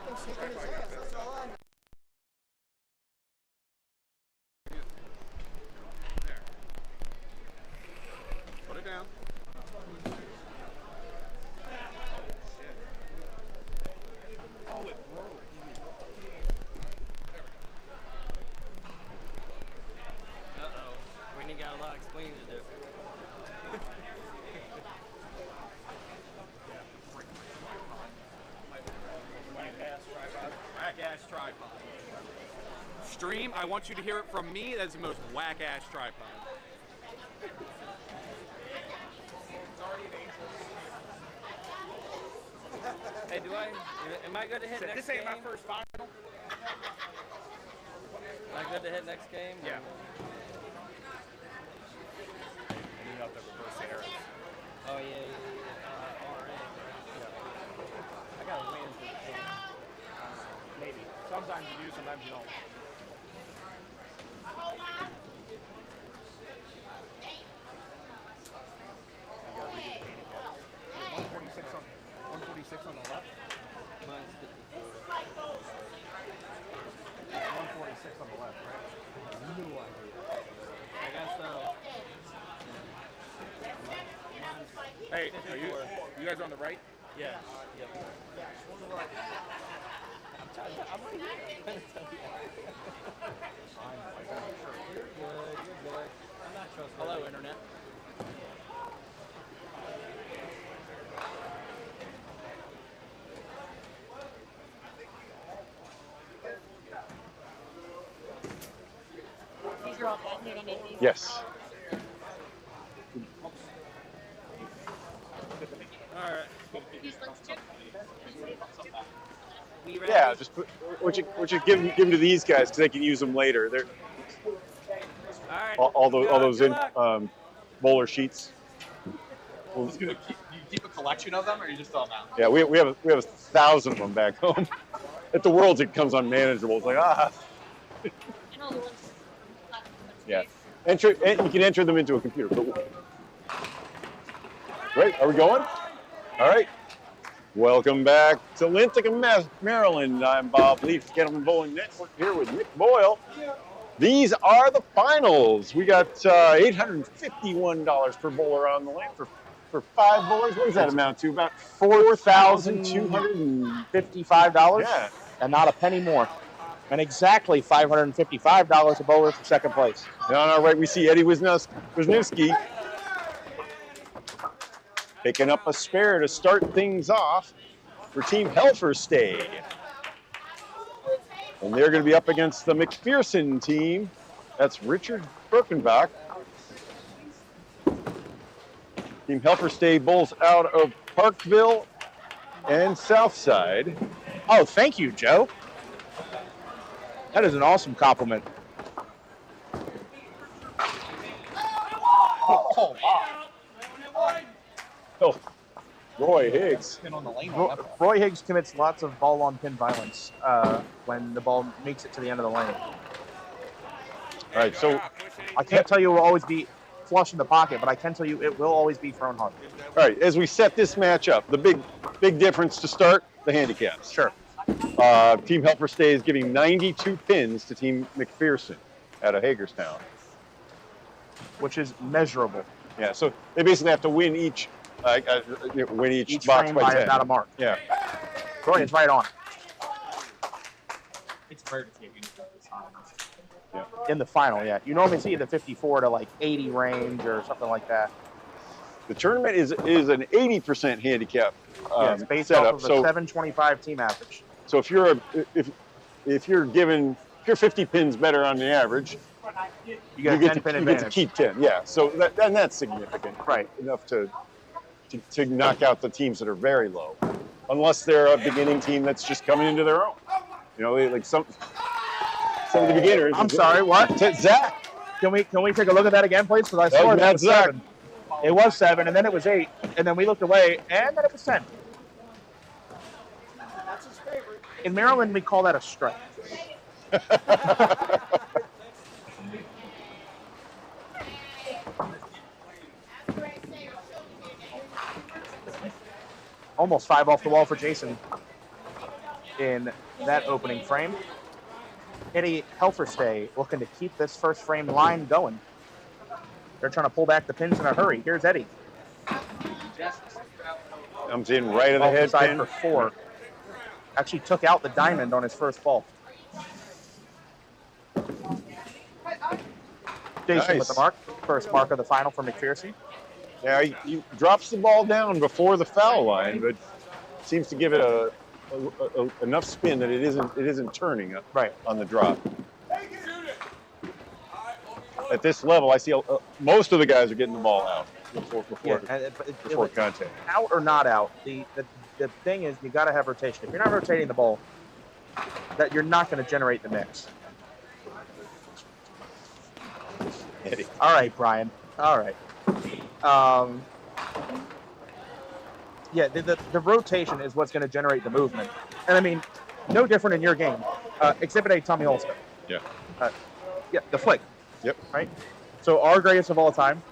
T: That's all I know.
E: Put it down.
T: Oh, it broke.
S: Uh-oh. Whitney got a lot of explaining to do.
E: Whack-ass tripod. Stream, I want you to hear it from me. That's the most whack-ass tripod.
S: Hey, am I good to hit next
E: This
S: game?
E: ain't my first final.
S: Am I good to hit next game?
E: Yeah. And you have to reverse the arrows.
S: Oh, yeah. RA. I got to win for the game.
E: Maybe. Sometimes you do, sometimes you don't. You gotta read it. 146 on the left.
S: Mine's 54.
E: 146 on the left, right? No idea.
S: I got some.
E: Hey, are you guys on the right?
S: Yeah. Yep. I'm right here. I'm trying to tell you. You're good. I'm not trustworthy. Hello, Internet.
B: Yes.
S: All right.
B: Yeah, just put what you give them to these guys because they can use them later. They're all those bowler sheets.
E: Do you keep a collection of them, or you just throw them out?
B: Yeah, we have 1,000 of them back home. At the Worlds, it becomes unmanageable. It's like Yeah, and you can enter them into a computer. Right, are we going? All right. Welcome back to Lintica, Maryland. I'm Bob Leaf, Gentleman Bowling Network, here with Nick Boyle. These are the finals. We got $851 per bowler on the lane for 5 bowlers. What does that amount to? About
A: $4,255.
B: Yeah.
A: And not a penny more. And exactly $555 a bowler for second place.
B: And on our right, we see Eddie Wisniewski picking up a spare to start things off for Team Helferstay. And they're going to be up against the McPherson team. That's Richard Birkenbach. Team Helferstay bowls out of Parkville and Southside.
A: Oh, thank you, Joe. That is an awesome compliment.
E: Oh, wow.
B: Oh, Roy Higgs.
A: Roy Higgs commits lots of ball-on-pin violence when the ball makes it to the end of the lane.
B: All right, so
A: I can't tell you it will always be flush in the pocket, but I can tell you it will always be thrown hard.
B: All right, as we set this match up, the big difference to start, the handicaps.
A: Sure.
B: Team Helferstay is giving 92 pins to Team McPherson out of Hagerstown.
A: Which is measurable.
B: Yeah, so they basically have to win each box
A: frame by
B: 10.
A: about a mark.
B: Yeah.
A: Roy is right on.
E: It's rare to see it
A: In the final, yeah. You normally see the 54 to like 80 range or something like that.
B: The tournament is an 80% handicap
A: Yeah, it's based
B: setup.
A: off of a 725 team average.
B: So if you're given if you're 50 pins better on the average,
A: You get a 10 pin
B: you get to
A: advantage.
B: keep 10. Yeah, so and that's significant.
A: Right.
B: Enough to knock out the teams that are very low, unless they're a beginning team that's just coming into their own. You know, like some of the beginners.
A: I'm sorry, what?
B: Zach.
A: Can we take a look at that again, please? Because I
B: That
A: saw
B: was
A: it
B: Matt
A: was
B: Zach.
A: 7. It was 7, and then it was 8, and then we looked away, and then it was 10.
T: That's his favorite.
A: In Maryland, we call that a strike. Almost 5 off the wall for Jason in that opening frame. Eddie Helferstay looking to keep this first frame line going. They're trying to pull back the pins in a hurry. Here's Eddie.
B: Comes in right of the
A: Off
B: head
A: side
B: pin.
A: for 4. Actually took out the diamond on his first ball. Jason with the mark. First mark of the final for McPherson.
B: Yeah, he drops the ball down before the foul line, but seems to give it enough spin that it isn't turning
A: right
B: on the drop. At this level, I see most of the guys are getting the ball out before contact.
A: Out or not out, the thing is you got to have rotation. If you're not rotating the ball, that you're not going to generate the mix.
B: Eddie.
A: All right, Brian. All right. Yeah, the rotation is what's going to generate the movement. And I mean, no different in your game. Exhibit A, Tommy Holster.
B: Yeah.
A: Yeah, the flick.
B: Yep.
A: Right? So our greatest of all time.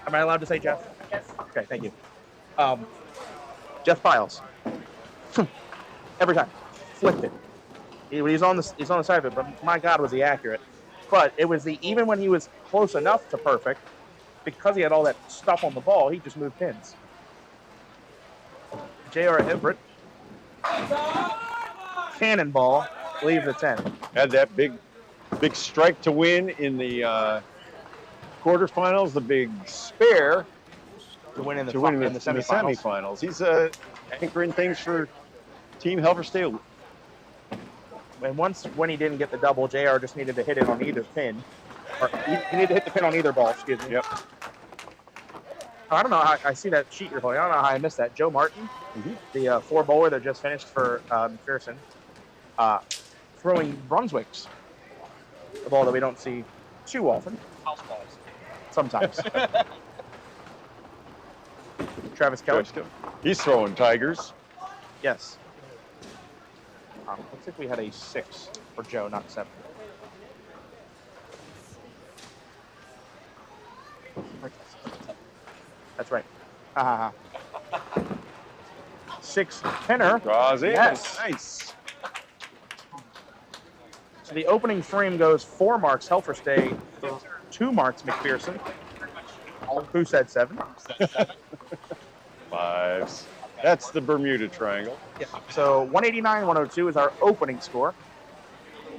A: Am I allowed to say Jeff? Yes. Okay, thank you. Jeff Piles. Every time. Flicked it. He's on the side of it, but my God, was he accurate. But it was even when he was close enough to perfect, because he had all that stuff on the ball, he just moved pins. J.R. Everett. Cannonball. Leaves the 10.
B: Had that big strike to win in the quarterfinals, the big spare
A: to win in the
B: semifinals. He's anchoring things for Team Helferstay.
A: And when he didn't get the double, JR just needed to hit it on either pin. Or he needed to hit the pin on either ball, excuse me.
B: Yep.
A: I don't know how I see that sheet you're holding. I don't know how I missed that. Joe Martin, the 4 bowler that just finished for McPherson, throwing Brunswick's, a ball that we don't see too often.
E: House balls.
A: Sometimes. Travis Kelly.
B: He's throwing Tigers.
A: Yes. Looks like we had a 6 for Joe, not 7. That's right. 6 pinner.
B: Draws in.
A: Yes.
B: Nice.
A: So the opening frame goes 4 marks Helferstay, 2 marks McPherson. Who said 7?
B: 5s. That's the Bermuda Triangle.
A: Yeah. So 189-102 is our opening score.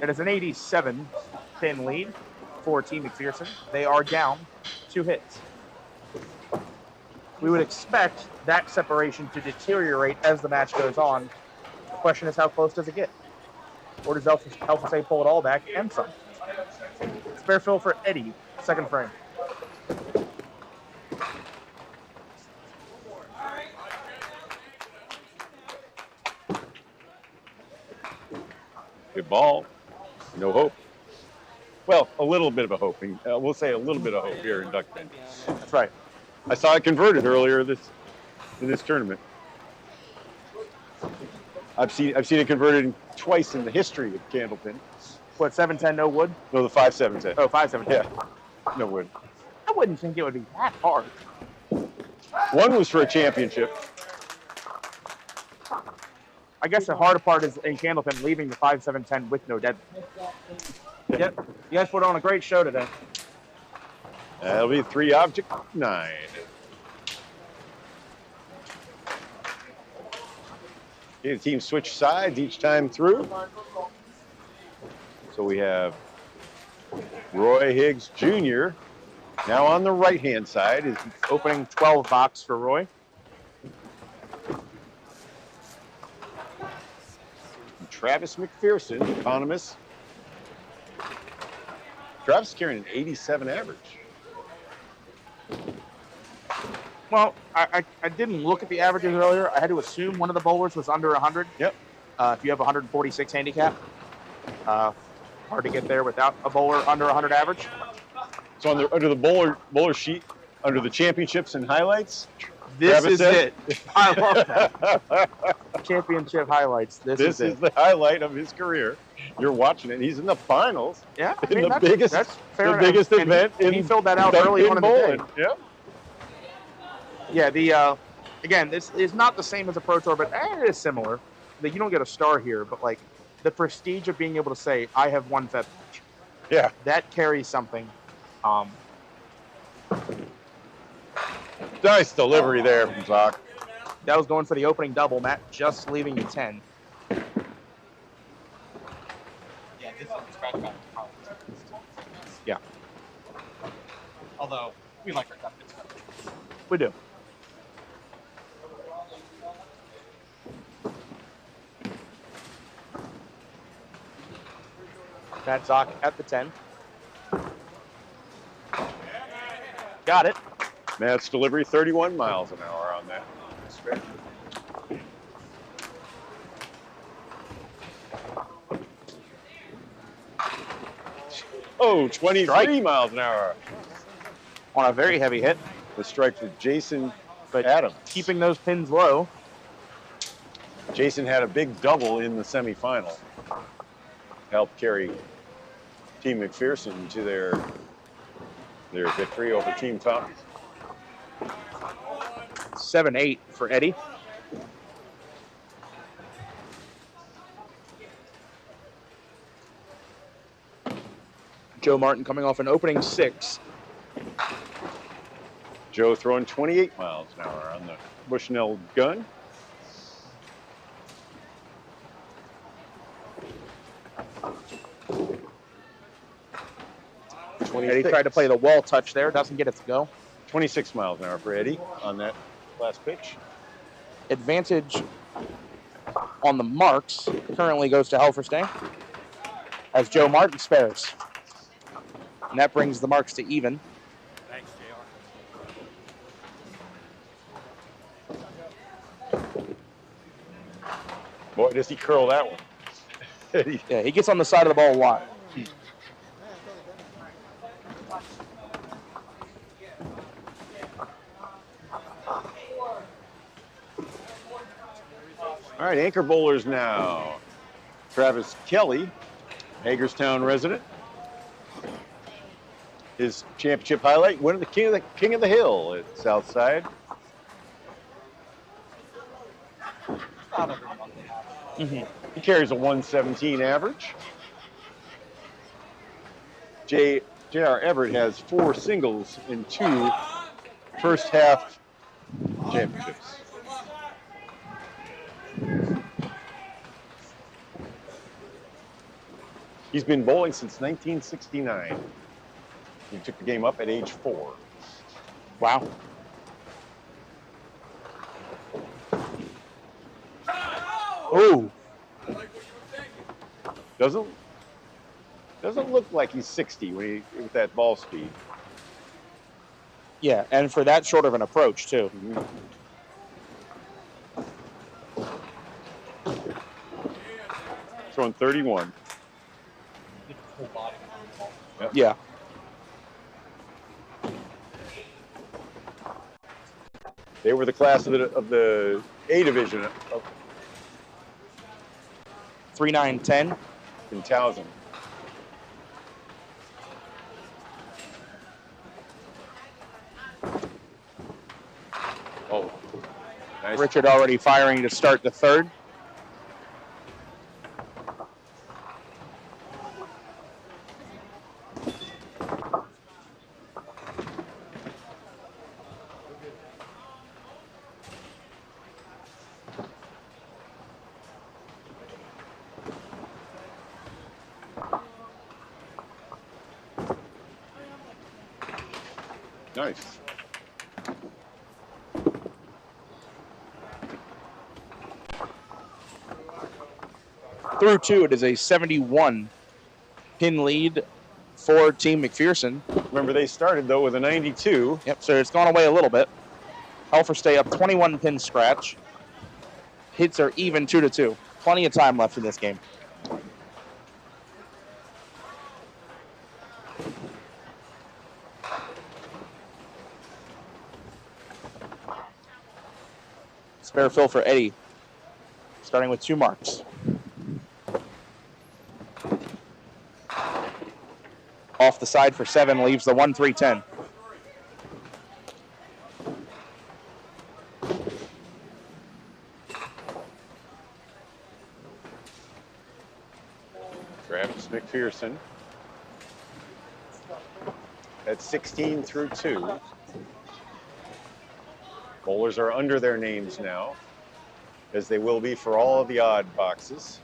A: It is an 87 pin lead for Team McPherson. They are down 2 hits. We would expect that separation to deteriorate as the match goes on. The question is, how close does it get? Or does Helferstay pull it all back and some? Spare fill for Eddie, second frame.
B: Good ball. No hope. Well, a little bit of a hope. We'll say a little bit of hope here in Duckpin.
A: That's right.
B: I saw it converted earlier in this tournament. I've seen it converted twice in the history of Candlepin.
A: What, 7-10 no wood?
B: No, the 5-7-10.
A: Oh, 5-7-10.
B: Yeah, no wood.
A: I wouldn't think it would be that hard.
B: One was for a championship.
A: I guess the harder part is in Candlepin leaving the 5-7-10 with no dead. Yep. You guys put on a great show today.
B: That'll be 3 object 9. Okay, the team switch sides each time through. So we have Roy Higgs Jr. now on the right-hand side. Is
A: opening 12 box for Roy.
B: Travis McPherson, economist, Travis carrying an 87 average.
A: Well, I didn't look at the averages earlier. I had to assume one of the bowlers was under 100.
B: Yep.
A: If you have 146 handicap, hard to get there without a bowler under 100 average.
B: So under the bowler sheet, under the championships and highlights,
A: This
B: Travis
A: is
B: said,
A: it. I love that. Championship highlights. This is
B: is the highlight of his career. You're watching it. He's in the finals.
A: Yeah, I
B: in
A: mean,
B: the biggest,
A: that's fair
B: the
A: enough.
B: biggest
A: And
B: event
A: he
B: in
A: filled that out
B: duck
A: early
B: pin
A: on in the day.
B: bowling. Yep.
A: Yeah, the again, this is not the same as a Pro Tour, but it is similar. That you don't get a star here, but like the prestige of being able to say, "I have won Feb match."
B: Yeah,
A: that carries something.
B: Nice delivery there from Zach.
A: That was going for the opening double, Matt. Just leaving you 10.
E: Yeah, this is a scratch back.
A: Yeah,
E: Although we like our duck pins.
A: we do. Matt Zock at the 10. Got it.
B: Matt's delivery, 31 miles an hour on that. Oh, 23
A: Strike.
B: miles an hour.
A: On a very heavy hit.
B: The strike with Jason
A: But
B: Adams.
A: keeping those pins low.
B: Jason had a big double in the semifinal. Helped carry Team McPherson to their victory over Team Fountain.
A: 7-8 for Eddie. Joe Martin coming off an opening 6.
B: Joe throwing 28 miles an hour on the Bushnell gun.
A: Eddie tried to play the wall touch there. Doesn't get it to go.
B: 26 miles an hour for Eddie on that last pitch.
A: Advantage on the marks currently goes to Helferstein as Joe Martin spares. And that brings the marks to even.
D: Thanks, JR.
B: Boy, does he curl that one.
A: Yeah, he gets on the side of the ball a lot.
B: All right, anchor bowlers now. Travis Kelly, Hagerstown resident. His championship highlight, winning the King of the Hill at Southside. He carries a 117 average. J.R. Everett has 4 singles in 2 first half championships. He's been bowling since 1969. He took the game up at age 4.
A: Wow. Oh.
B: Doesn't look like he's 60 with that ball speed.
A: Yeah, and for that short of an approach, too.
B: Throwing 31. Yep.
A: Yeah.
B: They were the class of the A division of
A: 3-9-10
B: in Towson. Oh, nice.
A: Richard already firing to start the third.
B: Nice.
A: Through 2, it is a 71 pin lead for Team McPherson.
B: Remember, they started, though, with a 92.
A: Yep, so it's gone away a little bit. Helfer stay up 21 pin scratch. Hits are even 2-2. Plenty of time left in this game. Spare fill for Eddie, starting with 2 marks. Off the side for 7, leaves the 1-3-10.
B: Travis McPherson at 16 through 2. Bowlers are under their names now, as they will be for all of the odd boxes.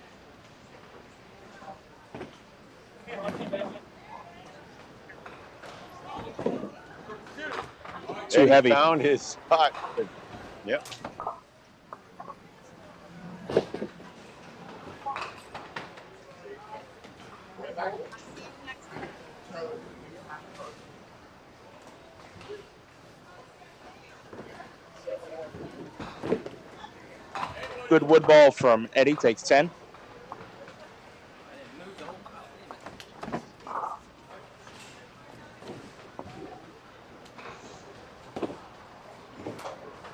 A: Too heavy.
B: Found his spot. Yep.
A: Good wood ball from Eddie, takes 10.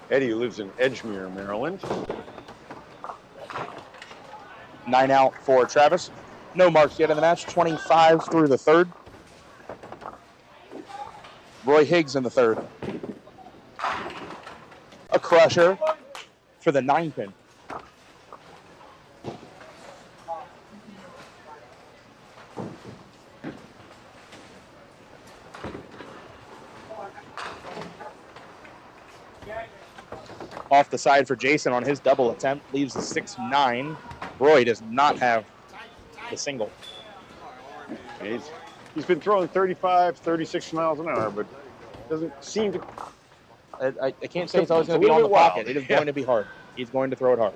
B: Eddie lives in Edgemere, Maryland.
A: 9 out for Travis. No marks yet in the match. 25 through the 3rd. Roy Higgs in the 3rd. A crusher for the 9 pin. Off the side for Jason on his double attempt. Leaves a 6-9. Roy does not have the single.
B: He's been throwing 35, 36 miles an hour, but doesn't seem to...
A: I can't say it's always going to be on the pocket. It is going to be hard. He's going to throw it hard.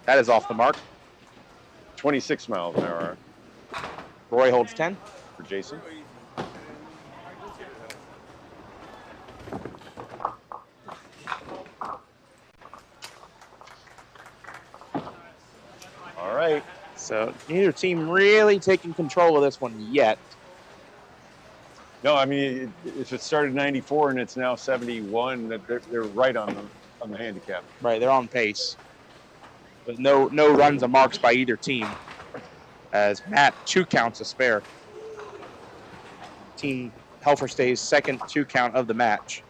A: That is off the mark.
B: 26 miles an hour.
A: Roy holds 10.
B: For Jason. All right.
A: So neither team really taking control of this one yet.
B: No, I mean, if it started 94 and it's now 71, they're right on the handicap.
A: Right, they're on pace. But no runs or marks by either team. As Matt 2 counts a spare. Team Helfer stays second 2 count of the match.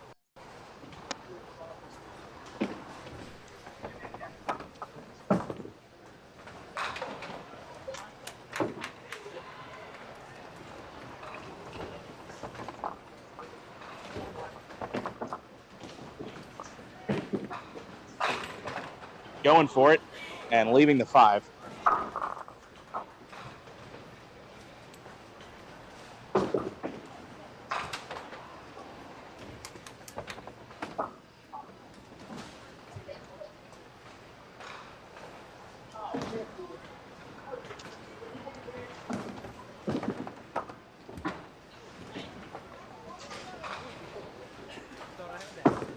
A: Going for it and leaving the 5.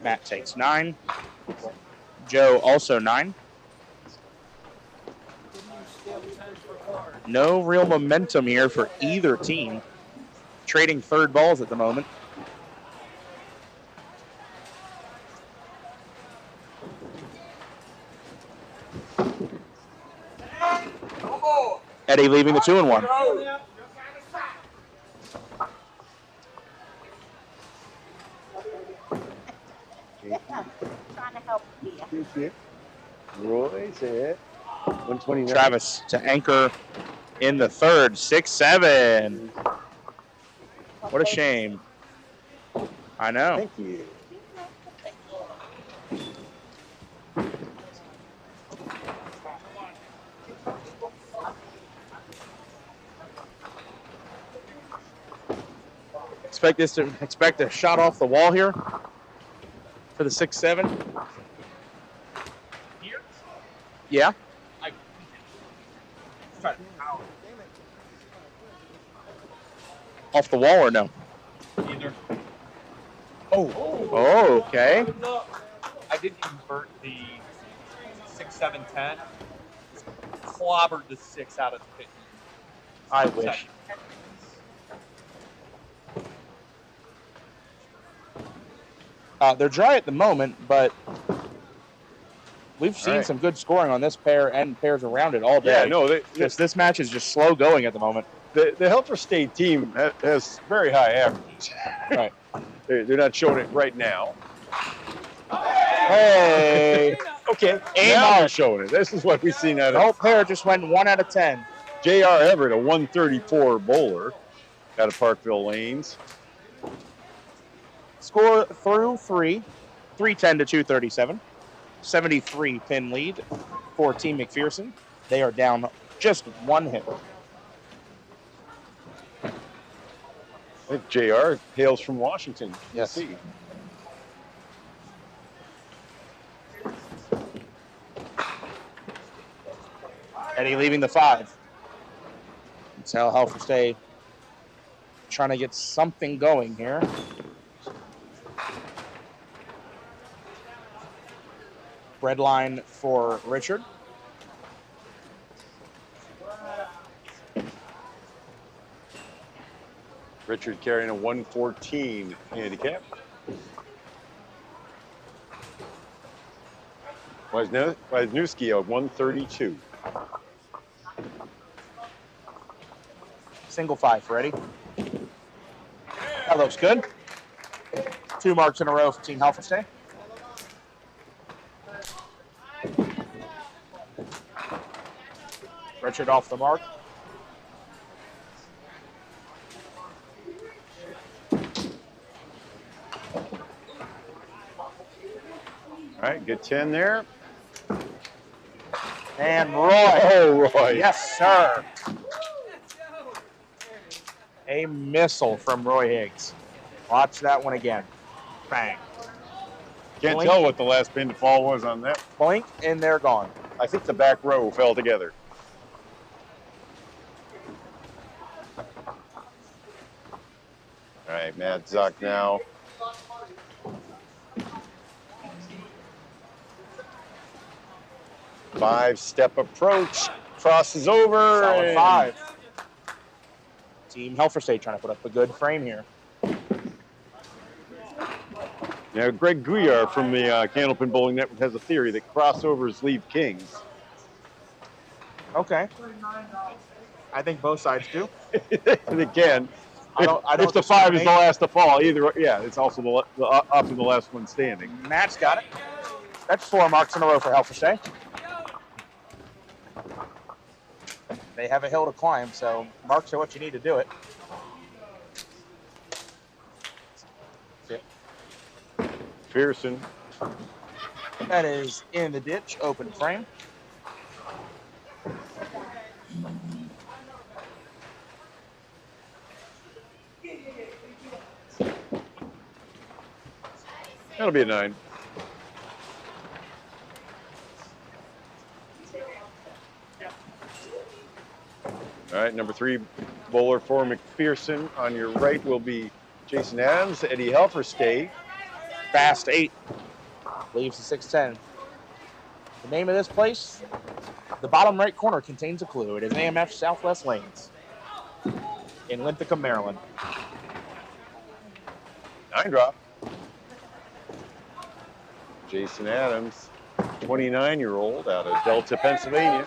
A: Matt takes 9. Joe also 9. No real momentum here for either team. Trading 3rd balls at the moment. Eddie leaving the 2-1.
L: Trying to help you.
B: Roy's at 129.
A: Travis to anchor in the 3rd, 6-7. What a shame. I know.
B: Thank you.
A: Expect a shot off the wall here for the 6-7. Yeah. Off the wall or no?
E: Either.
A: Oh, okay.
E: I did convert the 6-7-10. Clobbered the 6 out of the 50.
A: I wish. They're dry at the moment, but we've seen some good scoring on this pair and pairs around it all day.
B: Yeah, no,
A: this match is just slow going at the moment.
B: The Helfer State team has very high averages.
A: Right.
B: They're not showing it right now.
A: Hey.
B: Okay. Now they're showing it. This is what we've seen out of.
A: The whole pair just went 1 out of 10.
B: J.R. Everett, a 134 bowler out of Parkville Lanes.
A: Score through 310 to 237. 73 pin lead for Team McPherson. They are down just 1 hit.
B: I think J.R. hails from Washington.
A: Yes.
B: DC.
A: Eddie leaving the 5. That's how Helfer State trying to get something going here. Red line for Richard.
B: Richard carrying a 114 handicap. Wisniewski a 132.
A: Single 5 for Eddie. That looks good. 2 marks in a row for Team Helfer State. Richard off the mark.
B: All right, good 10 there.
A: And Roy.
B: Oh, Roy.
A: Yes, sir. A missile from Roy Higgs. Watch that one again. Bang.
B: Can't
A: Blink.
B: tell what the last pin to fall was on that.
A: Blink, and they're gone.
B: I think the back row fell together. All right, Matt Zuck now. Five-step approach, crosses over.
A: Solid
B: and
A: 5. Team Helfer State trying to put up a good frame here.
B: Now, Greg Guyar from the Candlepin Bowling Network has a theory that crossovers leave kings.
A: Okay. I think both sides do.
B: And again,
A: I don't
B: if the 5 is the
A: discriminate.
B: last to fall, either yeah, it's also often the last one standing.
A: Matt's got it. That's 4 marks in a row for Helfer State. They have a hill to climb, so marks are what you need to do it.
B: Pearson.
A: That is in the ditch, open frame.
B: That'll be a 9. All right, number 3 bowler for McPherson. On your right will be Jason Adams. Eddie Helfer State.
A: Fast 8. Leaves the 610. The name of this place, the bottom right corner contains a clue. It is AMF Southwest Lanes in Linthicum, Maryland.
B: 9 drop. Jason Adams, 29-year-old out of Delta, Pennsylvania.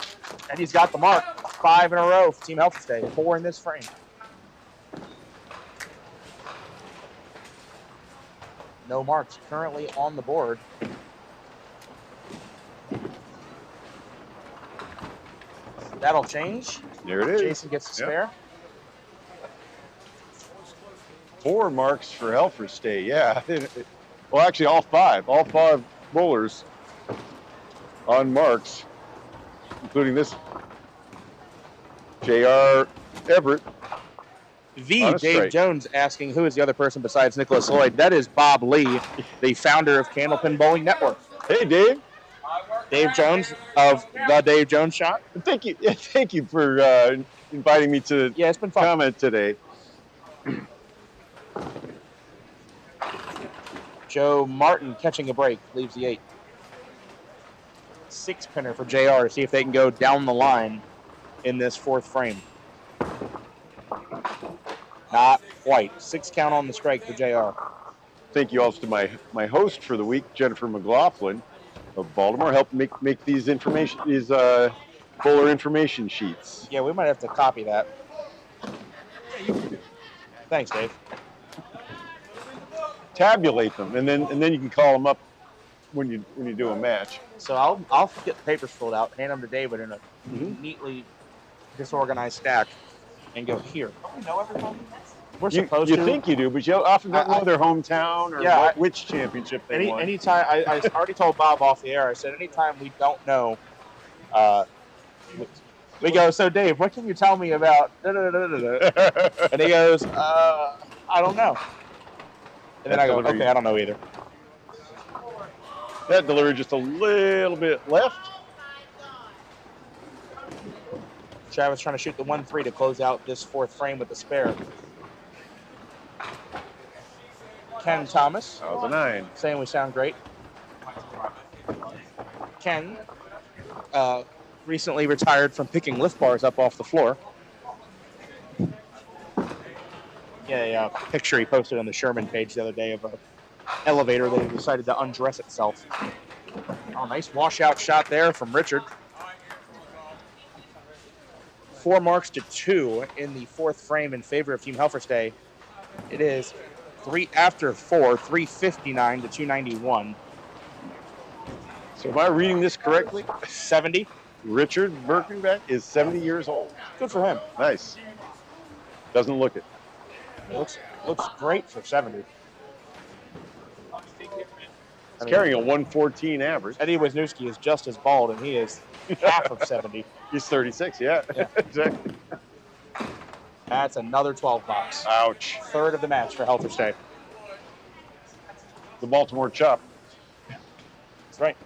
A: And he's got the mark. 5 in a row for Team Helfer State. 4 in this frame. No marks currently on the board. That'll change.
B: There it is.
A: Jason gets a spare.
B: 4 marks for Helfer State. Yeah. Well, actually, all 5. All 5 bowlers on marks, including this J.R. Everett.
A: Dave
B: strike.
A: Jones asking who is the other person besides Nicholas Lloyd. That is Bob Lee, the founder of Candlepin Bowling Network.
B: Hey, Dave.
A: Dave Jones of the Dave Jones Shot.
B: Thank you. Thank you for inviting me to
A: it's been fun.
B: comment today.
A: Joe Martin catching a break, leaves the 8. 6-pinner for JR to see if they can go down the line in this 4th frame. Not quite. 6 count on the strike for JR.
B: Thank you also to my host for the week, Jennifer McLaughlin of Baltimore, helped make these bowler information sheets.
A: Yeah, we might have to copy that. Thanks, Dave.
B: Tabulate them, and then you can call them up when you do a match.
A: So I'll get the papers filled out, hand them to David in a neatly disorganized stack, and go here. Don't we know everybody? We're supposed to.
B: You think you do, but you often don't know their hometown or which championship they won.
A: Anytime, I already told Bob off the air, I said anytime we don't know, we go, so Dave, what can you tell me about da, da, da, da, da. And he goes, I don't know. And then I go, okay, I don't know either.
B: That delivery just a little bit left.
A: Travis trying to shoot the 1-3 to close out this 4th frame with the spare. Ken Thomas.
B: That was a 9.
A: Saying we sound great. Ken recently retired from picking lift bars up off the floor. Yeah, a picture he posted on the Sherman page the other day of an elevator that decided to undress itself. Oh, nice washout shot there from Richard. 4 marks to 2 in the 4th frame in favor of Team Helferstay. It is 3 after 4, 359 to 291.
B: So am I reading this correctly?
A: 70.
B: Richard Birkenbeck is 70 years old.
A: Good for him.
B: Nice. Doesn't look it.
A: Looks great for 70.
B: He's carrying a 114 average.
A: Eddie Wisniewski is just as bald, and he is half of 70.
B: He's 36, yeah. Exactly.
A: That's another 12 box.
B: Ouch.
A: 3rd of the match for Helferstay.
B: The Baltimore chop.
A: That's right.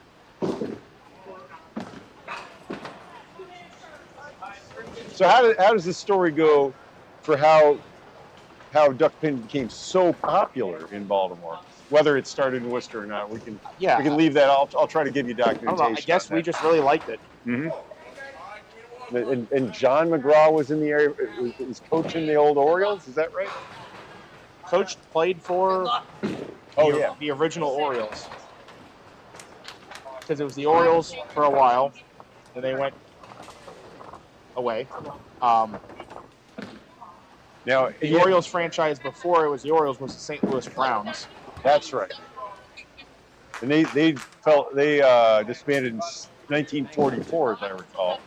B: So how does the story go for how duckpin became so popular in Baltimore? Whether it started in Worcester or not, we can leave that. I'll try to give you documentation.
A: I guess we just really liked it.
B: Mm-hmm. And John McGraw was in the area. Was coaching the old Orioles. Is that right?
A: Coach played for the original Orioles. Because it was the Orioles for a while, and they went away.
B: Now
A: the Orioles franchise before it was the Orioles was the St. Louis Browns.
B: That's right. And they disbanded in 1944, as I recall.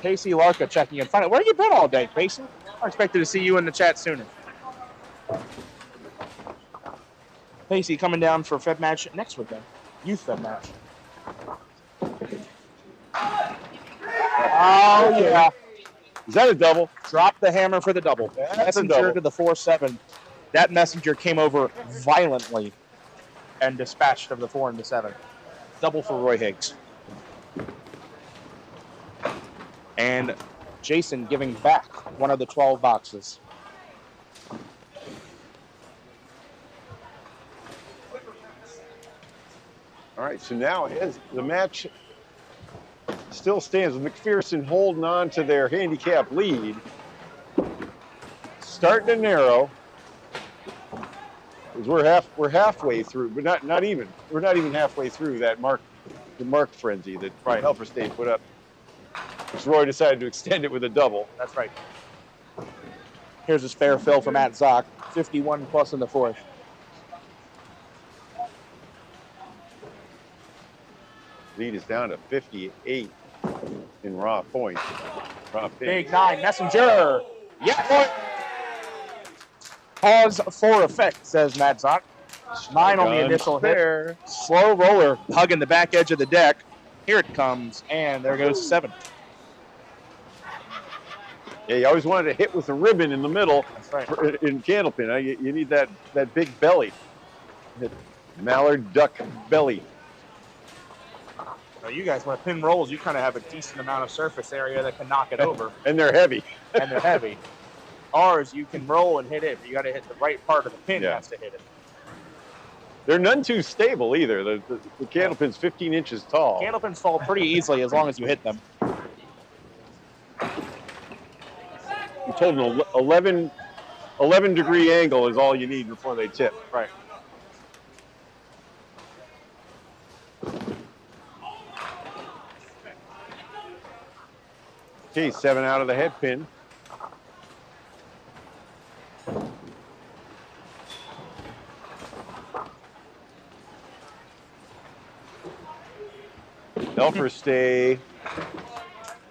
A: Pacey Larka checking in. Where have you been all day, Pacey? I expected to see you in the chat sooner. Pacey coming down for a Feb match next weekend. Youth Feb match. Oh, yeah.
B: Is that a double?
A: Drop the hammer for the double. Messenger to the 4-7. That messenger came over violently and dispatched of the 4 and the 7. Double for Roy Higgs. And Jason giving back one of the 12 boxes.
B: All right, so now as the match still stands with McPherson holding on to their handicap lead. Starting to narrow. Because we're halfway through, but not even. We're not even halfway through the mark frenzy that Helferstay put up. So Roy decided to extend it with a double.
A: That's right. Here's a spare fill for Matt Zock. 51 plus in the 4th.
B: Lead is down to 58 in raw points.
A: Big 9, Messenger. Yeah, point. Pause for effect, says Matt Zock. 9 on the initial hit. Slow roller, hugging the back edge of the deck. Here it comes, and there goes 7.
B: Yeah, you always wanted to hit with a ribbon in the middle.
A: That's right.
B: In candlepin. You need that big belly. Mallard duck belly.
A: Well, you guys, when pin rolls, you kind of have a decent amount of surface area that can knock it over.
B: And they're heavy.
A: And they're heavy. Ours, you can roll and hit it, but you got to hit the right part of the pin has to hit it.
B: They're none too stable either. The candle pin's 15 inches tall.
A: Candle pins fall pretty easily as long as you hit them.
B: You told them 11-degree angle is all you need before they tip.
A: Right.
B: Okay, 7 out of the head pin. Elferstay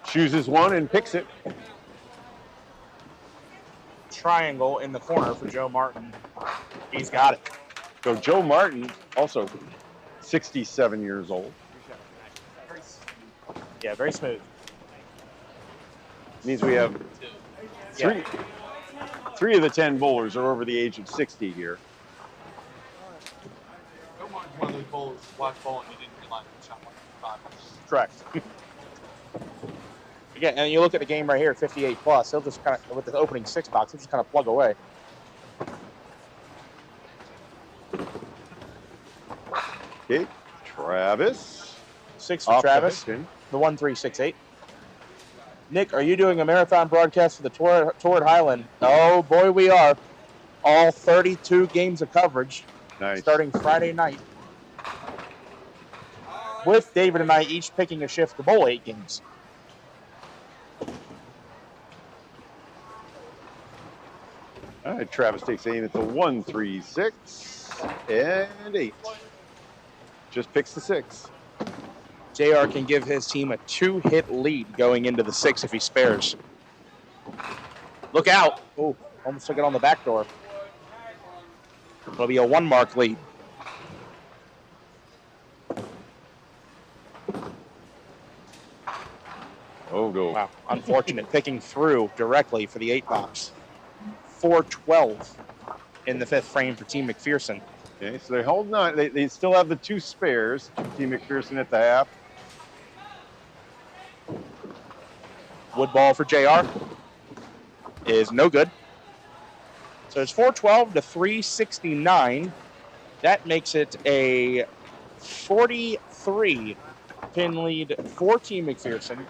B: chooses one and picks it.
A: Triangle in the corner for Joe Martin. He's got it.
B: So Joe Martin, also 67 years old.
A: Yeah, very smooth.
B: Means we have three of the 10 bowlers are over the age of 60 here.
E: One of those bowlers watched bowling, you didn't realize it shot like 5.
A: Correct. Again, and you look at the game right here, 58 plus. He'll just kind of, with the opening 6 box, he'll just kind of plug away.
B: Okay, Travis.
A: 6 for Travis. The 1368. Nick, are you doing a marathon broadcast for the tour at Highland? Oh boy, we are. All 32 games of coverage.
B: Nice.
A: Starting Friday night. With David and I each picking a shift to bowl 8 games.
B: All right, Travis takes aim at the 1, 3, 6, and 8. Just picks the 6.
A: JR can give his team a 2-hit lead going into the 6 if he spares. Look out. Oh, almost took it on the back door. It'll be a 1-mark lead.
B: Oh, go.
A: Wow, unfortunate. Picking through directly for the 8 box. 4-12 in the 5th frame for Team McPherson.
B: Okay, so they're holding on. They still have the 2 spares. Team McPherson at the half.
A: Wood ball for JR is no good. So it's 412 to 369. That makes it a 43 pin lead for Team McPherson.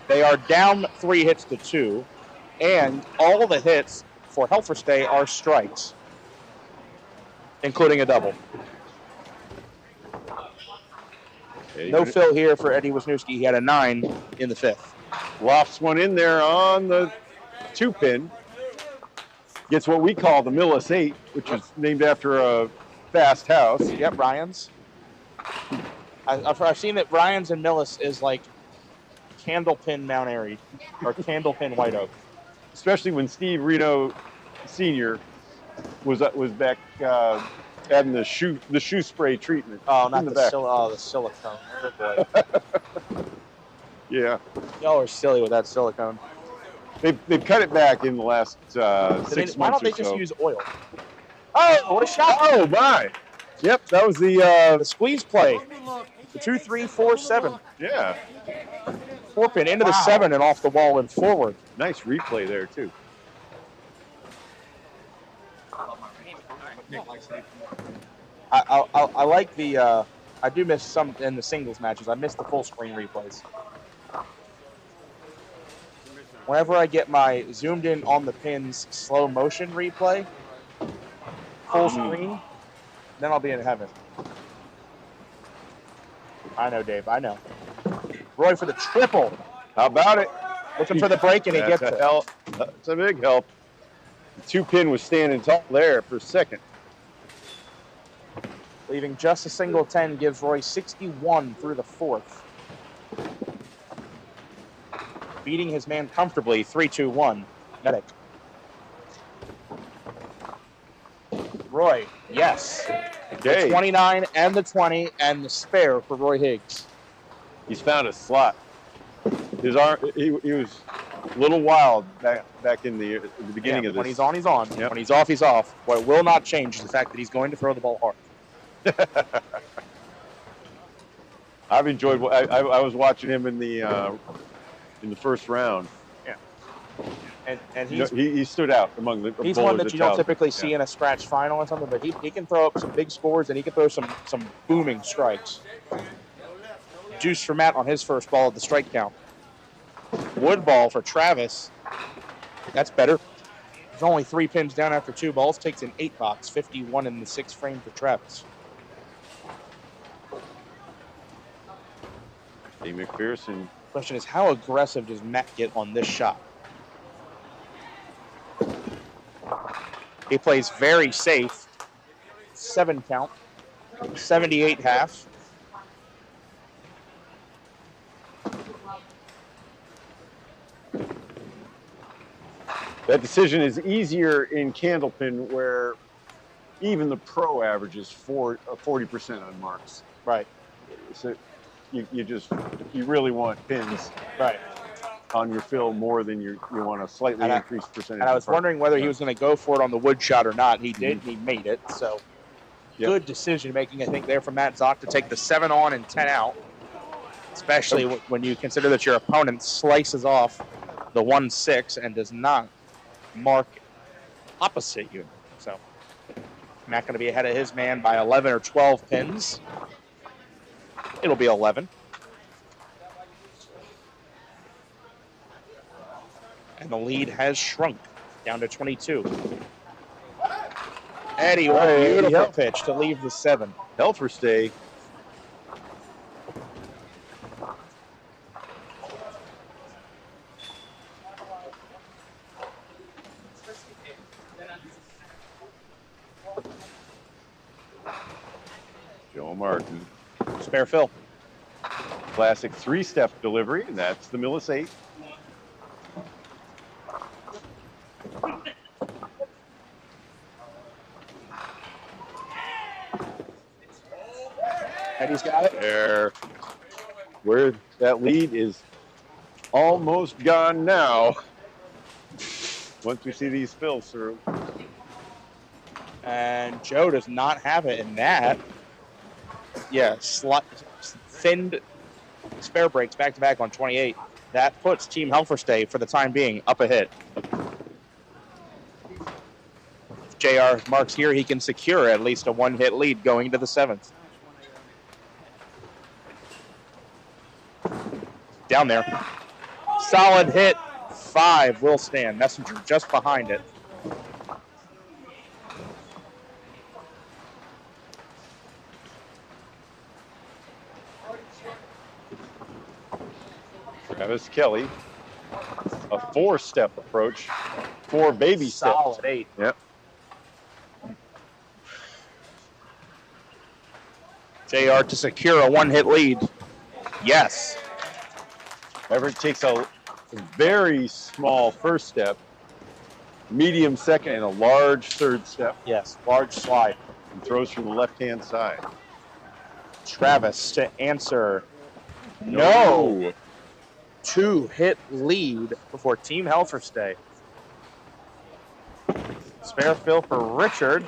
A: They are down 3 hits to 2, and all the hits for Helferstay are strikes, including a double. No fill here for Eddie Wisniewski. He had a 9 in the 5th.
B: Lofts one in there on the 2-pin. Gets what we call the Millis 8, which is named after a fast house.
A: Yep, Ryan's. I've seen that Ryan's and Millis is like Candlepin Mount Airy or Candlepin White Oak.
B: Especially when Steve Reno Sr. was back adding the shoe spray treatment.
A: Oh, not the silicone. Good boy.
B: Yeah.
A: Y'all are silly with that silicone.
B: They've cut it back in the last 6 months.
A: Why don't they
B: or
A: just
B: so.
A: use oil? Oh, what a shot!
B: Oh my! Yep, that was the
A: squeeze play. The 2, 3, 4, 7.
B: Yeah.
A: 4-pin into the 7 and off the wall and forward.
B: Nice replay there too.
A: I like the. I do miss some in the singles matches. I miss the full screen replays. Whenever I get my zoomed in on the pins slow motion replay, full screen, then I'll be in heaven. I know, Dave. I know. Roy for the triple.
B: How about it?
A: Looking for the break, and he gets it.
B: That's a big help. The 2-pin was standing tall there for a second.
A: Leaving just a single 10 gives Roy 61 through the 4th. Beating his man comfortably, 3-2-1. Medic. Roy, yes.
B: Okay.
A: The 29 and the 20 and the spare for Roy Higgs.
B: He's found a slot. His arm, he was a little wild back in the beginning of this.
A: When he's on, he's on.
B: Yep.
A: When he's off, he's off. What will not change is the fact that he's going to throw the ball hard.
B: I've enjoyed. I was watching him in the first round.
A: Yeah. And
B: he stood out among the
A: he's
B: bowlers
A: one that you don't
B: challenged.
A: typically see in a scratch final or something, but he can throw up some big scores and he can throw some booming strikes. Juice for Matt on his first ball at the strike count. Wood ball for Travis. That's better. There's only 3 pins down after 2 balls. Takes an 8 box, 51 in the 6th frame for Travis.
B: Lee McPherson.
A: Question is, how aggressive does Matt get on this shot? He plays very safe. 7 count. 78 half.
B: That decision is easier in Candlepin, where even the pro averages 40% on marks.
A: Right.
B: So you really want pins on your fill more than you want a slightly increased percentage.
A: And I was wondering whether he was going to go for it on the wood shot or not. He did, and he made it. So good decision making, I think, there from Matt Zock to take the 7 on and 10 out, especially when you consider that your opponent slices off the 1-6 and does not mark opposite you. So Matt going to be ahead of his man by 11 or 12 pins. It'll be 11. And the lead has shrunk down to 22. Eddie, what a beautiful pitch to leave the 7.
B: Helferstay. Joe Martin.
A: Spare fill.
B: Classic 3-step delivery, and that's the Millis 8.
A: Eddie's got it.
B: There. Where that lead is almost gone now. Once we see these fills through.
A: And Joe does not have it in that. Yeah, thinned spare breaks back-to-back on 28. That puts Team Helferstay, for the time being, up a hit. If JR marks here, he can secure at least a 1-hit lead going into the 7th. Down there. Solid hit. 5 will stand. Messenger just behind it.
B: Travis Kelly, a 4-step approach, 4 baby steps.
A: Solid 8.
B: Yep.
A: JR to secure a 1-hit lead. Yes.
B: Everett takes a very small first step, medium second, and a large 3rd step.
A: Yes, large slide.
B: And throws from the left-hand side.
A: Travis to answer. No. 2-hit lead before Team Helferstay. Spare fill for Richard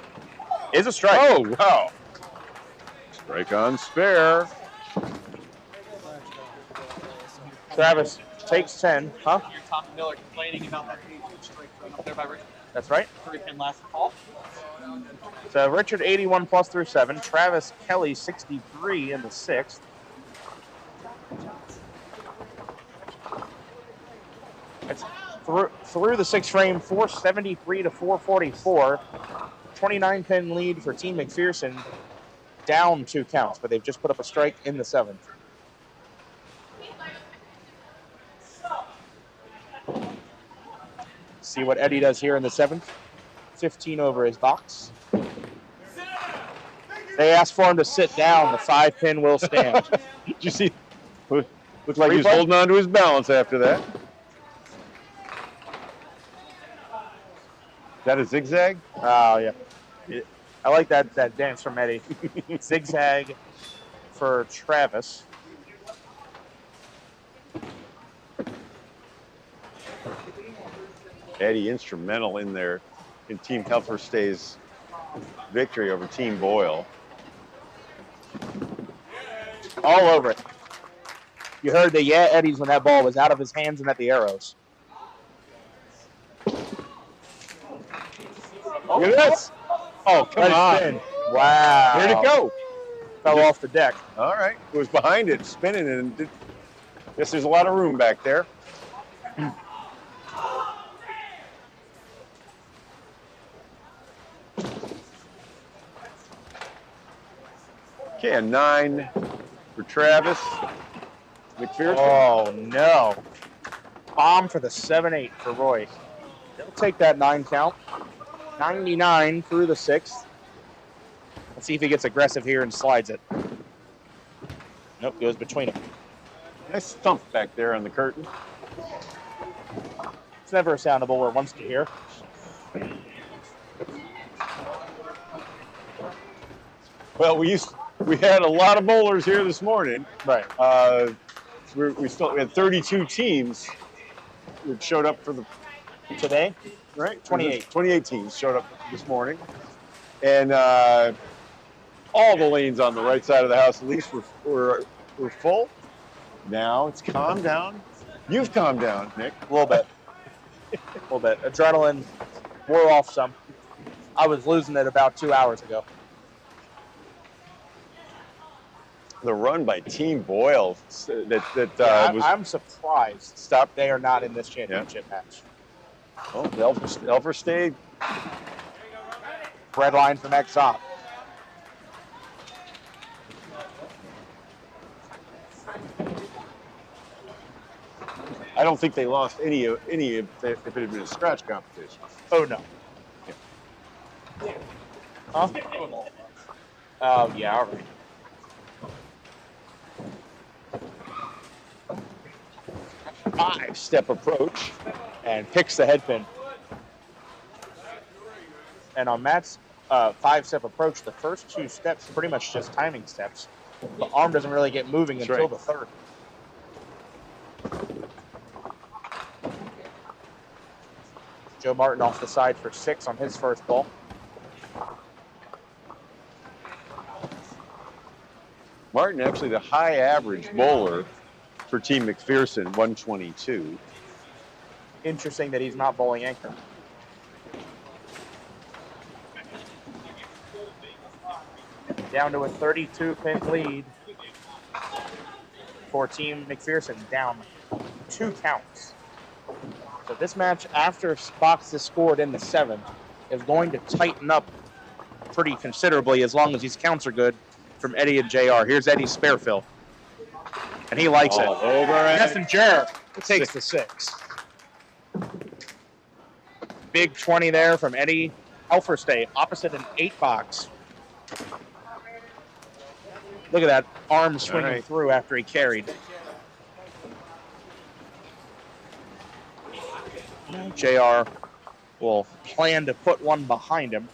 A: is a strike.
B: Oh, wow. Strike on spare.
A: Travis takes 10. Huh?
E: You're Tom Miller complaining about that strike thrown up there by Richard.
A: That's right.
E: 3-pin last call.
A: So Richard 81 plus through 7. Travis Kelly 63 in the 6th. It's through the 6th frame, 473 to 444. 29-pin lead for Team McPherson. Down 2 counts, but they've just put up a strike in the 7th. See what Eddie does here in the 7th. 15 over his box. They asked for him to sit down. The 5-pin will stand.
B: Did you see? Looked like he was holding on to his balance after that. Is that a zigzag?
A: Oh, yeah. I like that dance from Eddie. Zigzag for Travis.
B: Eddie instrumental in there in Team Helferstay's victory over Team Boyle.
A: All over it. You heard the yeah Eddies when that ball was out of his hands and at the arrows.
B: Look at this. Oh, come on.
A: Spin. Wow.
B: Where'd it go?
A: Fell off the deck.
B: All right. It was behind it, spinning, and guess there's a lot of room back there. Okay, a 9 for Travis McPherson.
A: Oh, no. Bomb for the 7-8 for Roy. He'll take that 9 count. 99 through the 6th. Let's see if he gets aggressive here and slides it. Nope, goes between them.
B: Nice thump back there on the curtain.
A: It's never a sound a bowler wants to hear.
B: Well, we had a lot of bowlers here this morning.
A: Right.
B: We had 32 teams that showed up for the
A: today.
B: Right.
A: 28.
B: 28 teams showed up this morning, and all the lanes on the right side of the house at least were full. Now it's calmed down. You've calmed down, Nick.
A: A little bit. A little bit. Adrenaline wore off some. I was losing it about 2 hours ago.
B: The run by Team Boyle
A: I'm surprised they are not in this championship match.
B: Oh, Elfer stayed.
A: Red line from Exop.
B: I don't think they lost any if it had been a scratch competition.
A: Oh no.
B: Yeah.
A: Huh? Oh yeah, all right.
B: Five-step approach.
A: And picks the head pin. And on Matt's 5-step approach, the first 2 steps pretty much just timing steps. The arm doesn't really get moving until the 3rd. Joe Martin off the side for 6 on his first ball.
B: Martin actually the high average bowler for Team McPherson, 122.
A: Interesting that he's not bowling anchor. Down to a 32-pin lead for Team McPherson, down 2 counts. So this match, after Spox is scored in the 7th, is going to tighten up pretty considerably as long as these counts are good from Eddie and JR. Here's Eddie's spare fill. And he likes it.
B: Over
A: Messenger takes the 6. Big 20 there from Eddie Elferstay, opposite an 8 box. Look at that arm swinging through after he carried. JR will plan to put one behind him.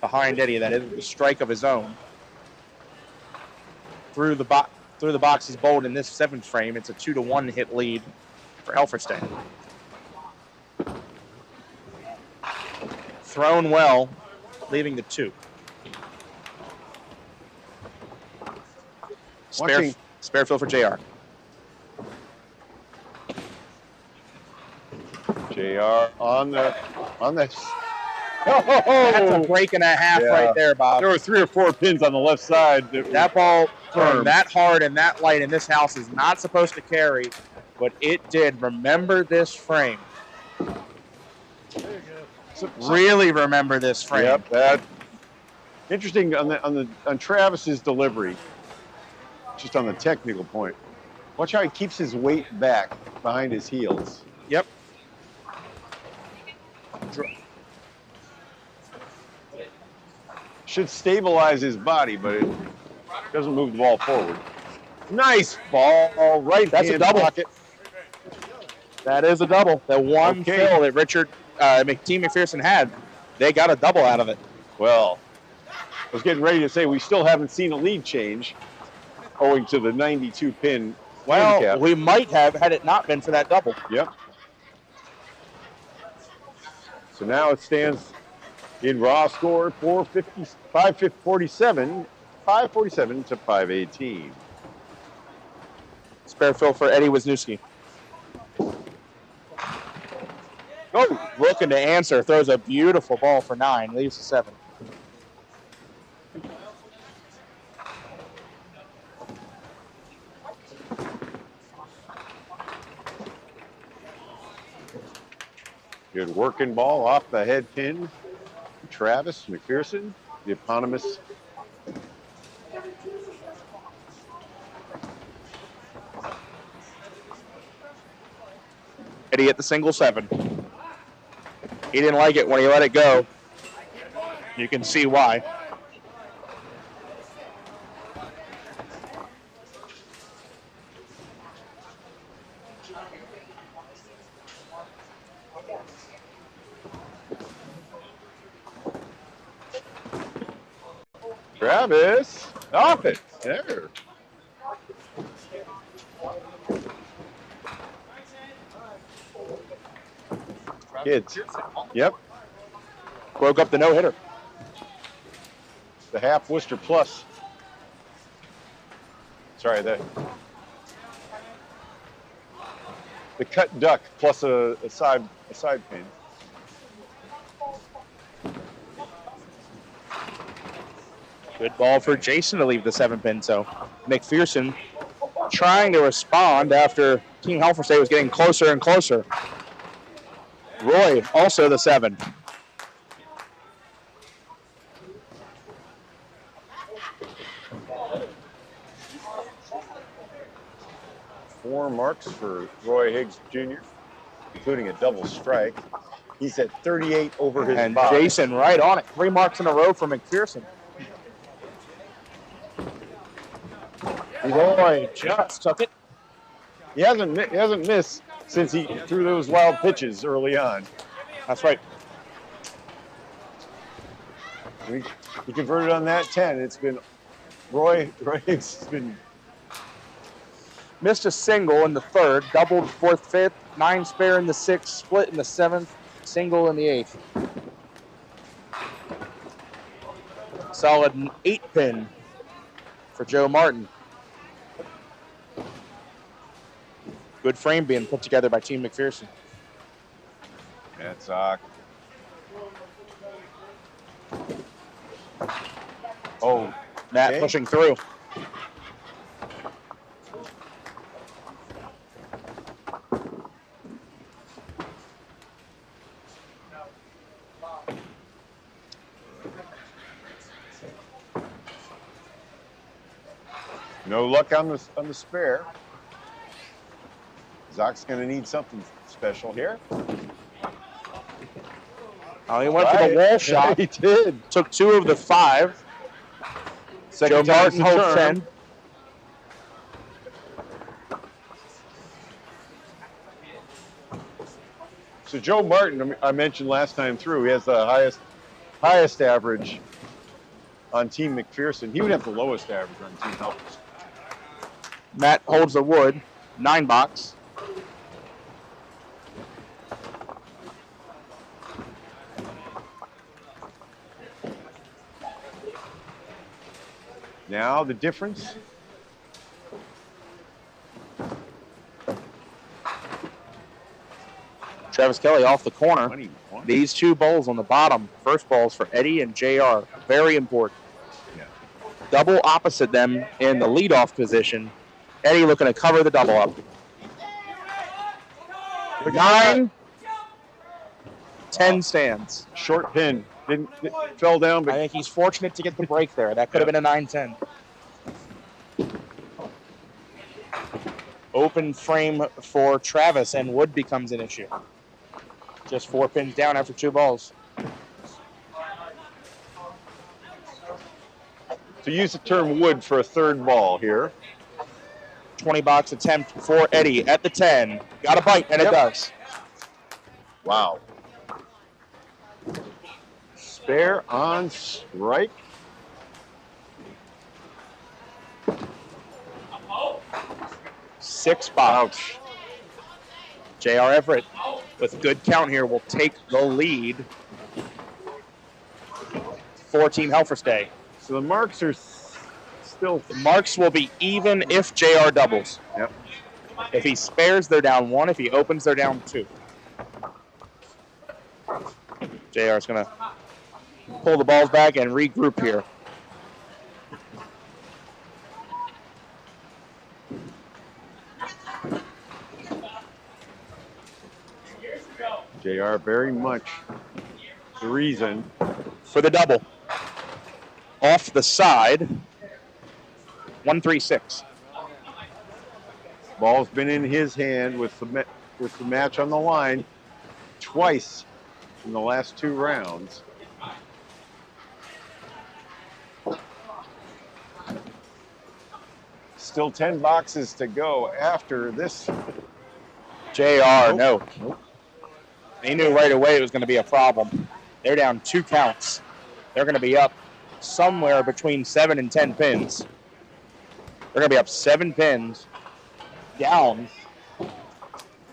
A: Behind Eddie, that is the strike of his own. Through the box, he's bowled in this 7th frame. It's a 2-1 hit lead for Elferstay. Thrown well, leaving the 2. Spare fill for JR.
B: JR on the.
A: That's a break and a half right there, Bob.
B: There were 3 or 4 pins on the left side.
A: That ball turned that hard and that light in this house is not supposed to carry, but it did. Remember this frame. Really remember this frame.
B: Yep, that. Interesting on Travis's delivery. Just on the technical point. Watch how he keeps his weight back behind his heels.
A: Yep.
B: Should stabilize his body, but it doesn't move the ball forward. Nice ball, right.
A: That's a double.
B: Pocket.
A: That is a double. The one fill that Team McPherson had, they got a double out of it.
B: Well, I was getting ready to say we still haven't seen a lead change owing to the 92-pin handicap.
A: We might have had it not been for that double.
B: Yep. So now it stands in raw score 547 to 518.
A: Spare fill for Eddie Wisniewski. Oh, looking to answer. Throws a beautiful ball for 9. Leaves a 7.
B: Good working ball off the head pin. Travis McPherson, the eponymous.
A: Eddie at the single 7. He didn't like it when he let it go. You can see why.
B: Travis, off it. There. Kids. Yep.
A: Broke up the no-hitter.
B: The half Worcester plus. Sorry, the cut duck plus a side pin.
A: Good ball for Jason to leave the 7 pin. So McPherson trying to respond after Team Halfordstate was getting closer and closer. Roy also the 7.
B: Four marks for Roy Higgs Jr., including a double strike. He's at 38 over his
A: And
B: box.
A: Jason right on it. 3 marks in a row for McPherson. Roy just took it.
B: He hasn't missed since he threw those wild pitches early on.
A: That's right.
B: He converted on that 10. It's been Roy Higgs has been
A: missed a single in the 3rd, doubled 4th, 5th, 9 spare in the 6th, split in the 7th, single in the 8th. Solid 8 pin for Joe Martin. Good frame being put together by Team McPherson.
B: That's oh,
A: Matt
B: okay.
A: Pushing through.
B: No luck on the spare. Zach's going to need something special here.
A: Oh, he went for the wall shot.
B: He did.
A: Took 2 of the 5. Joe Martin holds 10.
B: So Joe Martin, I mentioned last time through, he has the highest average on Team McPherson. He would have the lowest average on Team Halfordstate.
A: Matt holds the wood, 9 box.
B: Now the difference.
A: Travis Kelly off the corner.
B: 21.
A: These 2 bowls on the bottom. First balls for Eddie and JR. Very important.
B: Yeah.
A: Double opposite them in the leadoff position. Eddie looking to cover the double up. 9, 10 stands.
B: Short pin. Didn't fell down, but
A: I think he's fortunate to get the break there. That could have been a 9-10. Open frame for Travis, and wood becomes an issue. Just 4 pins down after 2 balls.
B: to use the term wood for a 3rd ball here.
A: 20 box attempt for Eddie at the 10. Got a bite, and it does.
B: Wow. Spare on strike.
A: Six box. J.R. Everett with good count here will take the lead for Team Halfordstate.
B: So the marks are still...
A: The marks will be even if J.R. doubles.
B: Yep.
A: If he spares, they're down 1. If he opens, they're down 2. JR is going to pull the balls back and regroup here.
B: JR very much the reason
A: for the double. Off the side, 1-3-6.
B: Ball's been in his hand with the match on the line twice in the last 2 rounds. Still 10 boxes to go after this.
A: JR, no. They knew right away it was going to be a problem. They're down 2 counts. They're going to be up somewhere between 7 and 10 pins. They're going to be up 7 pins, down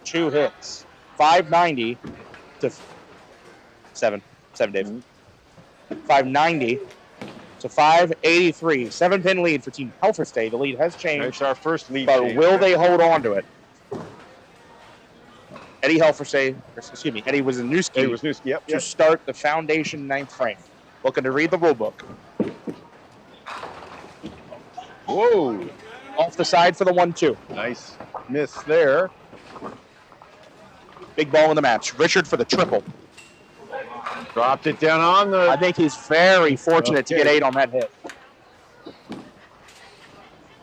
A: 2 hits. 590 to 7, Dave. 590 to 583. 7-pin lead for Team Helferstad. The lead has changed.
B: It's our first lead.
A: But will they hold on to it? Eddie Wisniewski.
B: Eddie Wisniewski, yep.
A: To start the foundation 9th frame. Looking to read the rule book.
B: Whoa.
A: Off the side for the 1-2.
B: Nice miss there.
A: Big ball in the match. Richard for the triple.
B: Dropped it down on the...
A: I think he's very fortunate to get 8 on that hit.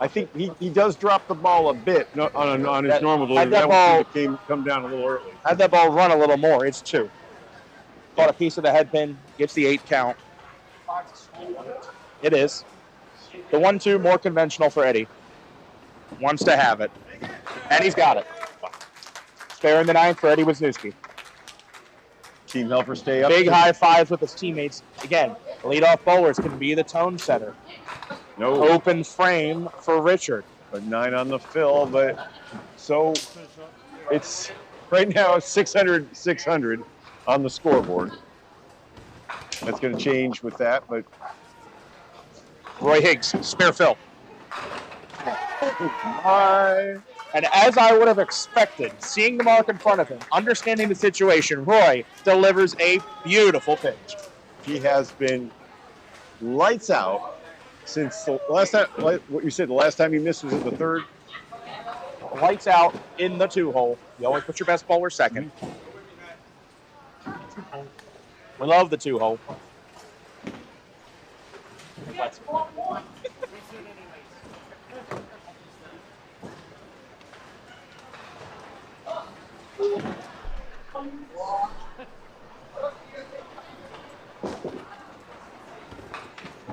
B: I think he does drop the ball a bit on his normal delivery.
A: That ball
B: come down a little early.
A: Had that ball run a little more. It's 2. Caught a piece of the head pin. Gets the 8 count. It is. The 1-2 more conventional for Eddie. Wants to have it. And he's got it. Spare in the 9th for Eddie Wisniewski.
B: Team Helferstad up.
A: Big high fives with his teammates. Again, leadoff bowlers can be the tone setter.
B: No.
A: Open frame for Richard.
B: But 9 on the fill, but so it's right now 600 on the scoreboard. That's going to change with that, but
A: Roy Higgs, spare fill. And as I would have expected, seeing the mark in front of him, understanding the situation, Roy delivers a beautiful pitch.
B: He has been lights out since the last time. What you said, the last time he missed was in the 3rd.
A: Lights out in the 2-hole. You always put your best bowler second. We love the 2-hole.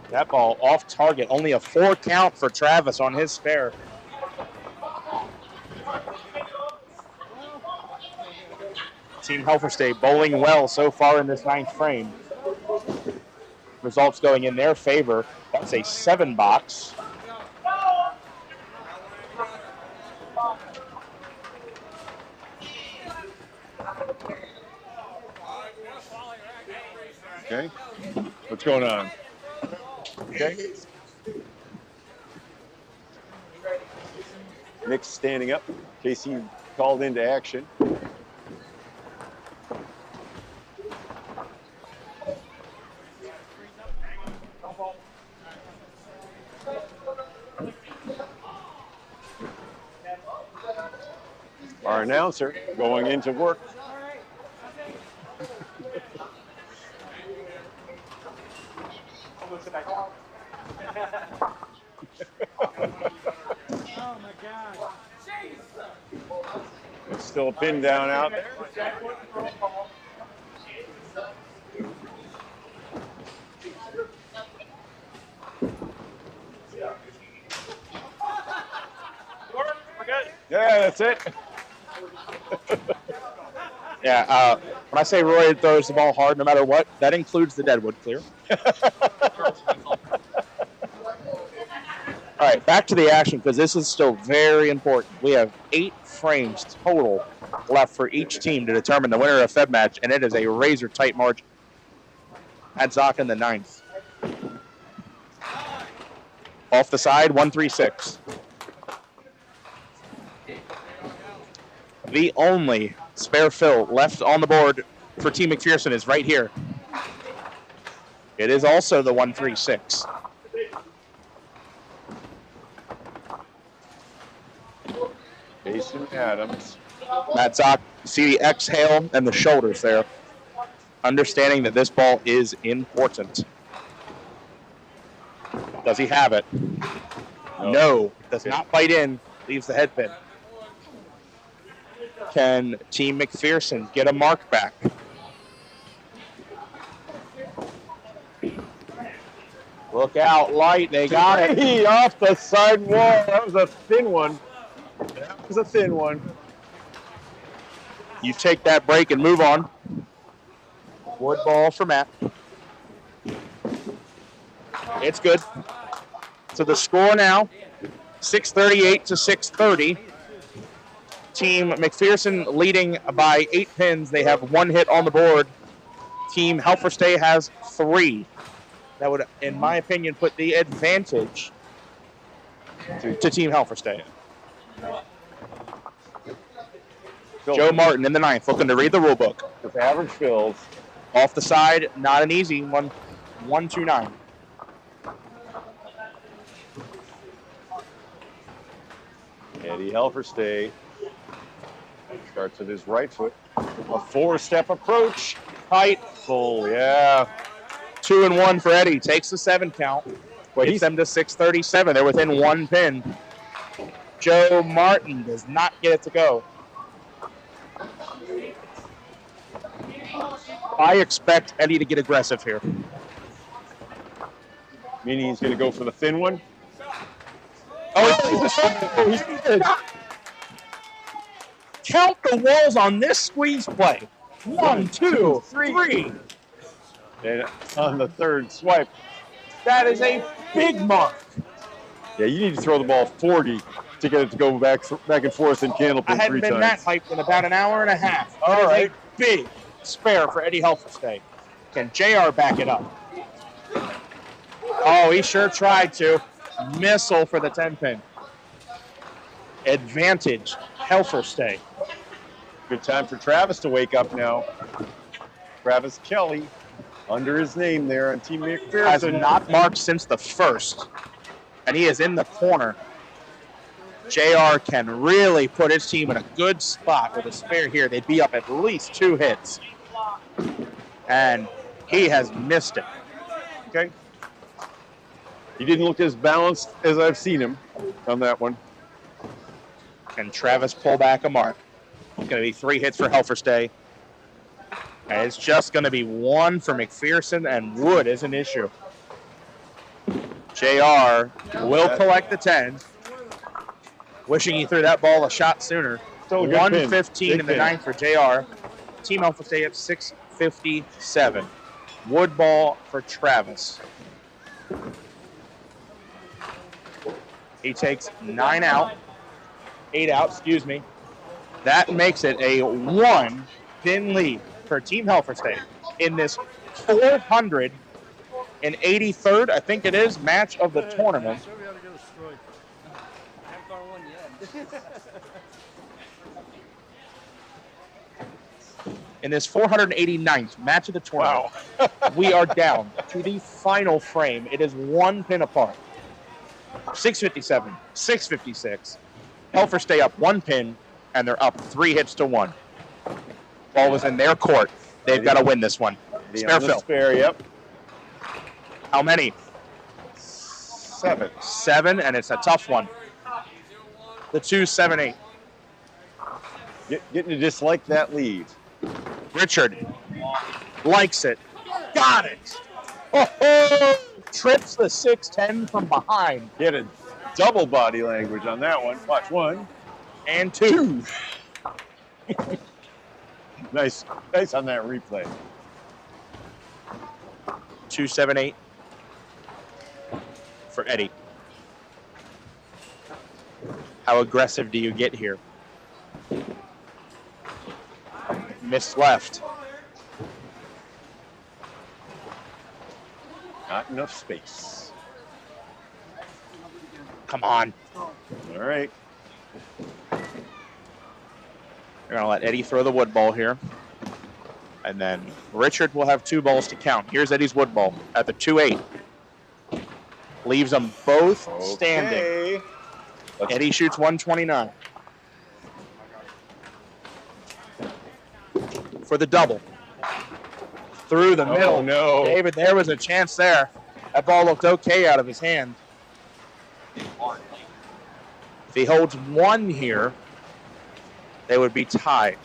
A: That ball off target. Only a 4 count for Travis on his spare. Team Helferstad bowling well so far in this 9th frame. Results going in their favor. That's a 7 box.
B: Okay. What's going on? Okay. Nick's standing up in case he called into action. Our announcer going into work.
R: Oh my God.
B: There's still a pin down out there. Yeah, that's it.
A: Yeah, when I say Roy throws the ball hard no matter what, that includes the deadwood clear. All right, back to the action because this is still very important. We have 8 frames total left for each team to determine the winner of Feb match, and it is a razor-tight margin. Adzak in the 9th. Off the side, 1-3-6. The only spare fill left on the board for Team McPherson is right here. It is also the 136.
B: Jason Adams.
A: Matt Zock, see the exhale and the shoulders there. Understanding that this ball is important. Does he have it? No. Does not bite in. Leaves the head pin. Can Team McPherson get a mark back? Look out, light. They got it.
B: Off the side wall. That was a thin one. That was a thin one.
A: You take that break and move on. Wood ball for Matt. It's good. So the score now, 638 to 630. Team McPherson leading by 8 pins. They have 1 hit on the board. Team Helferstay has 3. That would, in my opinion, put the advantage to Team Helferstay. Joe Martin in the 9th, looking to read the rule book.
B: With average fills.
A: Off the side, not an easy one. 1-2-9.
B: Eddie Helferstay starts with his right foot. A 4-step approach. Tight, full, yeah.
A: 2-1 for Eddie. Takes the 7 count. Gets them to 637. They're within 1 pin. Joe Martin does not get it to go. I expect Eddie to get aggressive here.
B: Meaning he's going to go for the thin one?
A: Oh, he did. Count the walls on this squeeze play. 1, 2, 3.
B: And on the 3rd swipe.
A: That is a big mark.
B: Yeah, you need to throw the ball 40 to get it to go back and forth in Candlepin 3 times.
A: I hadn't been that hyped in about an hour and a half. All right. A big spare for Eddie Helferstay. Can JR back it up? Oh, he sure tried to. Missile for the 10 pin. Advantage, Helferstay.
B: Good time for Travis to wake up now. Travis Kelly, under his name there on Team McPherson.
A: Has not marked since the 1st. And he is in the corner. JR can really put his team in a good spot with a spare here. They'd be up at least 2 hits. And he has missed it.
B: Okay. He didn't look as balanced as I've seen him on that one.
A: Can Travis pull back a mark? It's going to be 3 hits for Helferstay. And it's just going to be 1 for McPherson, and wood is an issue. JR will collect the 10. Wishing he threw that ball a shot sooner. 115 in the 9th for JR. Team Helferstay at 657. Wood ball for Travis. He takes 9 out. 8 out, excuse me. That makes it a 1-pin lead for Team Helferstay in this 483rd, I think it is, match of the tournament. In this 489th match of the tournament, we are down to the final frame. It is 1 pin apart. 657, 656. Helferstay up 1 pin, and they're up 3 hits to 1. Ball was in their court. They've got to win this one. Spare fill.
B: Spare, yep.
A: How many?
B: 7.
A: 7, and it's a tough one. The 2-7-8.
B: Getting to dislike that lead.
A: Richard likes it. Got it. Oh, trips the 6-10 from behind.
B: Get a double body language on that one. Watch 1
A: and 2.
B: Nice on that replay.
A: 2-7-8 for Eddie. How aggressive do you get here? Missed left.
B: Not enough space.
A: Come on.
B: All right.
A: You're going to let Eddie throw the wood ball here. And then Richard will have 2 balls to count. Here's Eddie's wood ball at the 2-8. Leaves them both standing. Eddie shoots 129. For the double. Through the middle.
B: Oh, no.
A: David, there was a chance there. That ball looked okay out of his hand. If he holds 1 here, they would be tied.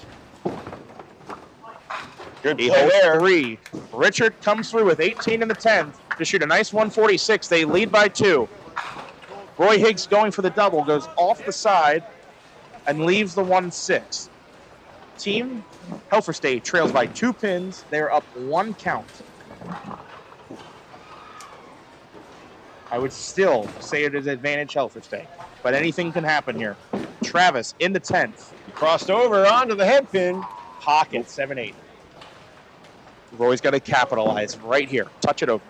B: Good
A: he
B: play
A: holds
B: there.
A: 3. Richard comes through with 18 in the 10th to shoot a nice 146. They lead by 2. Roy Higgs going for the double, goes off the side and leaves the 1-6. Team Helferstate trails by 2 pins. They are up 1 count. I would still say it is advantage Helferstate, but anything can happen here. Travis in the 10th.
B: He crossed over onto the head pin.
A: Pocket 7-8. Roy's got to capitalize right here. Touch it over.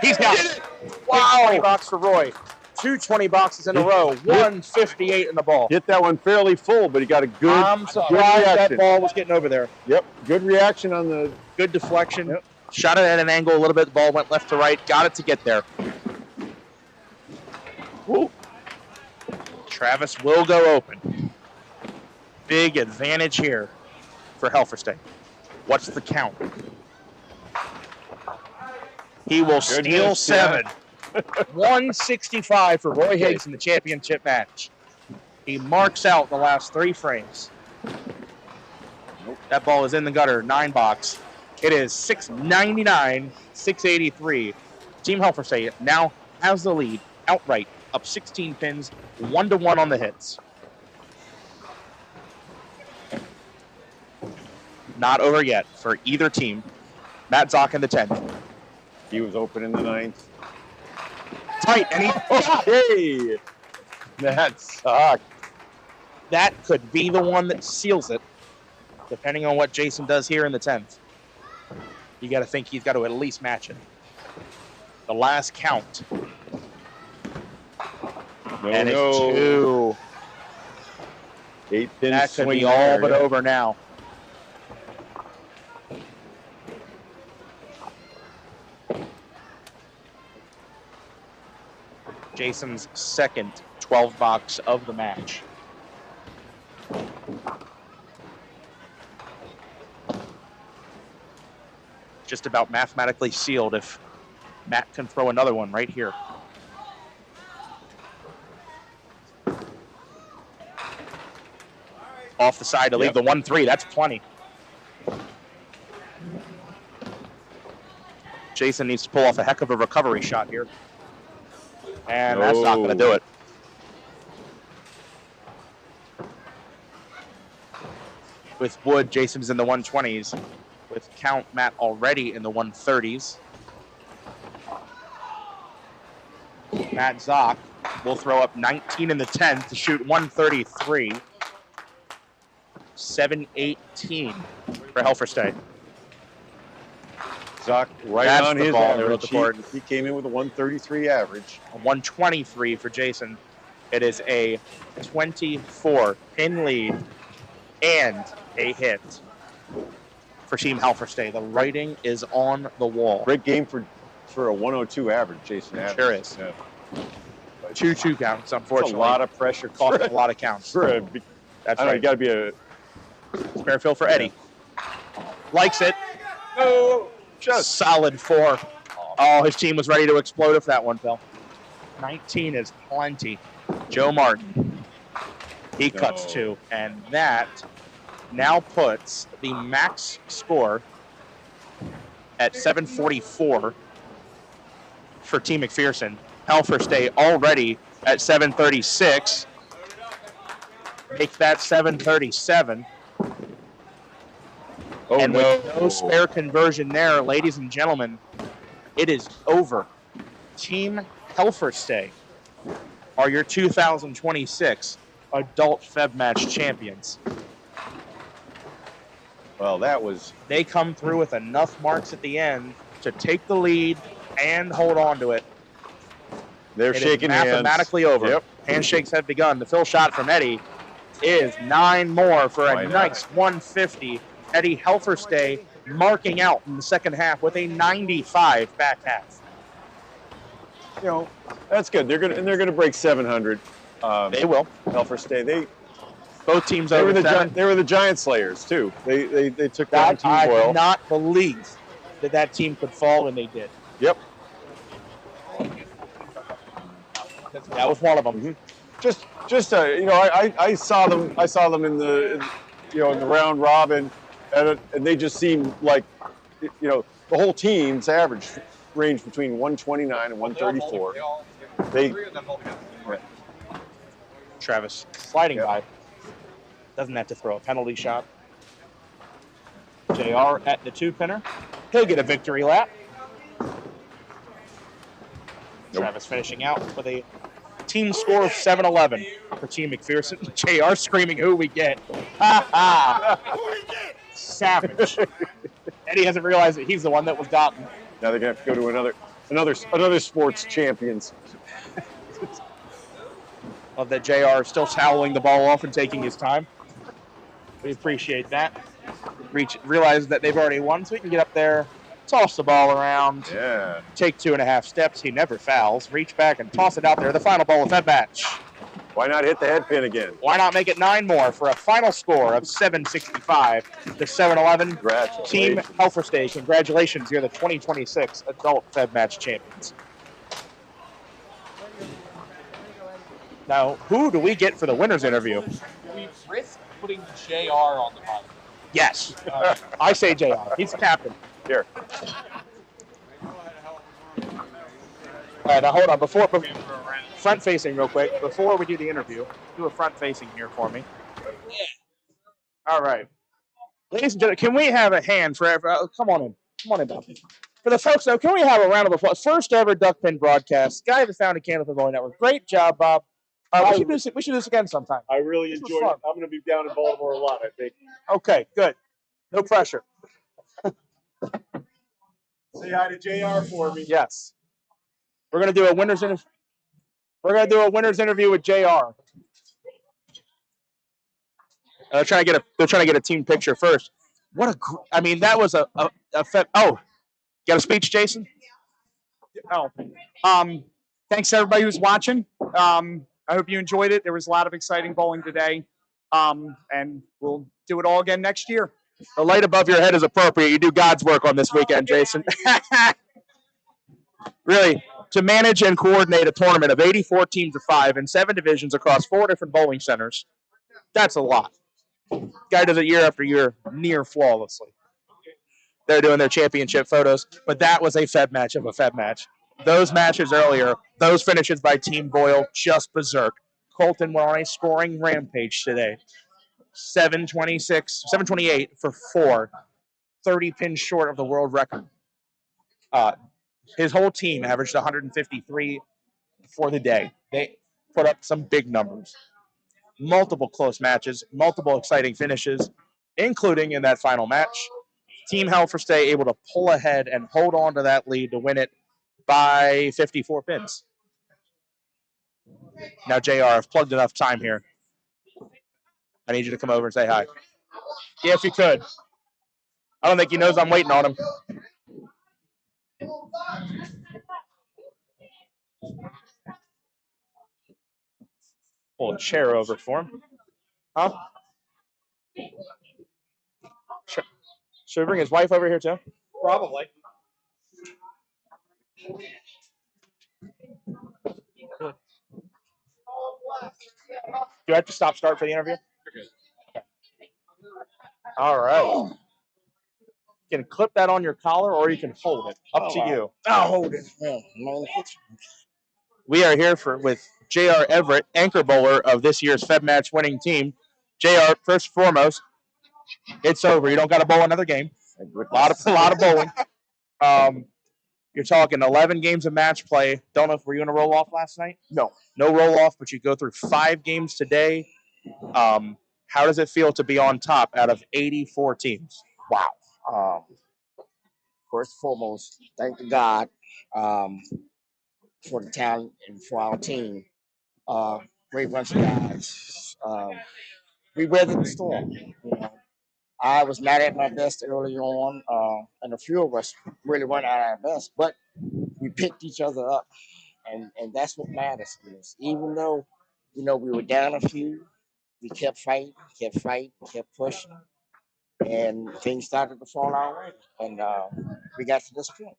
A: He's got it. Wow. 20 box for Roy. 2 20 boxes in a row. 158 in the ball.
B: Hit that one fairly full, but he got a good,
A: I'm surprised that ball was getting over there.
B: Yep. Good reaction on the...
A: Good deflection. Yep. Shot it at an angle a little bit. The ball went left to right. Got it to get there. Woo. Travis will go open. Big advantage here for Helferstate. What's the count? He will steal 7. 165 for Roy Higgs in the championship match. He marks out the last 3 frames. That ball is in the gutter, 9 box. It is 699, 683. Team Helferstate now has the lead outright, up 16 pins, 1-1 on the hits. Not over yet for either team. Matt Zock in the 10th.
B: He was open in the 9th.
A: Tight, and he
B: hey, that sucked.
A: That could be the one that seals it, depending on what Jason does here in the 10th. You got to think he's got to at least match it. The last count. And it's 2.
B: 8 pins.
A: That could be all but over now. Jason's second 12 box of the match. Just about mathematically sealed if Matt can throw another one right here. Off the side to leave the 1-3. That's plenty. Jason needs to pull off a heck of a recovery shot here. And that's not going to do it. With Wood, Jason's in the 120s. With count, Matt already in the 130s. Matt Zock will throw up 19 in the 10th to shoot 133. 7-18 for Helferstate.
B: Zock right
A: That's
B: on
A: the
B: his
A: ball
B: average. He came in with a 133 average.
A: A 123 for Jason. It is a 24-pin lead and a hit for Team Helferstate. The writing is on the wall.
B: Great game for a 102 average, Jason Adams.
A: Sure is.
B: Yeah.
A: 2-2 counts, unfortunately.
B: That's a lot of pressure.
A: Cost a lot of counts. That's right.
B: You got to be a
A: spare fill for Eddie. Likes it.
B: Oh,
A: just solid 4. Oh, his team was ready to explode if that one fell. 19 is plenty. Joe Martin. He cuts 2, and that now puts the max score at 744 for Team McPherson. Helferstate already at 736. Make that 737. And with no spare conversion there, ladies and gentlemen, it is over. Team Helferstate are your 2026 Adult Feb Match champions.
B: Well, that was...
A: They come through with enough marks at the end to take the lead and hold on to it.
B: They're shaking hands.
A: Mathematically over.
B: Yep.
A: Handshakes have begun. The fill shot from Eddie is 9 more for a nice 150 Eddie Helferstay marking out in the second half with a 95 back half.
B: You know, that's good. They're gonna break 700.
A: They will.
B: Helferstay.
A: Both teams
B: they
A: over
B: were the
A: 7.
B: They were the Giant Slayers too. They took down Team
A: I
B: Boyle.
A: did not believe that team could fall when they did.
B: Yep.
A: That was one of them.
B: Mm-hmm. Just you know, I saw them in the in the round robin, and they just seemed like, you know, the whole team's average ranged between 129 and 134.
A: Travis sliding by. Doesn't have to throw a penalty shot. JR at the 2-pinner. He'll get a victory lap. Travis finishing out with a team score of 7-11 for Team McPherson. JR screaming, "Who we get?" Ha ha! Savage. Eddie hasn't realized that he's the one that was gotten.
B: Now they're gonna have to go to another sports champions.
A: Love that JR is still toweling the ball off and taking his time. We appreciate that. Realize that they've already won, so we can get up there, toss the ball around, take 2.5 steps. He never fouls. Reach back and toss it out there. The final ball of that match.
B: Why not hit the head pin again?
A: Why not make it 9 more for a final score of 765 to 711? Team Helferstay, congratulations. You're the 2026 Adult Feb Match champions. Now, who do we get for the winner's interview?
E: We risk putting JR on the bottom.
A: Yes. I say JR. He's the captain.
B: Here.
A: All right, now hold on. Before front facing real quick, before we do the interview, do a front facing here for me. Yeah. All right. Ladies and gentlemen, can we have a hand for come on in. Come on in, Bob. For the folks, though, can we have a round of applause? First ever Duck Pin broadcast. Guy that founded Candlepin Bowling Network. Great job, Bob. We should do this again sometime.
B: I really enjoyed it. I'm going to be down in Baltimore a lot, I think.
A: Okay, good. No pressure.
B: Say hi to JR for me.
A: Yes. We're going to do a winner's interview. We're going to do a winner's interview with JR. They're trying to get a team picture first. What that was a oh, got a speech, Jason?
D: Oh, thanks everybody who's watching. I hope you enjoyed it. There was a lot of exciting bowling today, and we'll do it all again next year.
A: The light above your head is appropriate. You do God's work on this weekend, Jason. Really, to manage and coordinate a tournament of 84 teams of 5 in 7 divisions across 4 different bowling centers, that's a lot. Guy does it year after year, near flawlessly. They're doing their championship photos, but that was a Feb match of a Feb match. Those matches earlier, those finishes by Team Boyle, just berserk. Colton went on a scoring rampage today. 728 for 4, 30 pins short of the world record. His whole team averaged 153 for the day. They put up some big numbers. Multiple close matches, multiple exciting finishes, including in that final match. Team Helferstay able to pull ahead and hold on to that lead to win it by 54 pins. Now, JR, I've plugged enough time here. I need you to come over and say hi. Yeah, if you could. I don't think he knows I'm waiting on him. Pull a chair over for him. Huh? Should we bring his wife over here too?
E: Probably.
A: Do I have to start for the interview? Okay. All right. You can clip that on your collar or you can hold it. Up to you.
T: I'll hold it.
A: We are here with J.R. Everett, anchor bowler of this year's Feb match winning team. J.R., first and foremost, it's over. You don't got to bowl another game. A lot of bowling. You're talking 11 games of match play. Don't know if were you in a roll off last night? No roll off, but you go through 5 games today. How does it feel to be on top out of 84 teams?
U: Wow. First and foremost, thank God for the talent and for our team. Great bunch of guys. We weathered the storm. You know, I was not at my best early on, and a few of us really weren't at our best, but we picked each other up, and that's what matters to us. Even though, we were down a few, we kept fighting, kept pushing, and things started to fall our way, and we got to this point.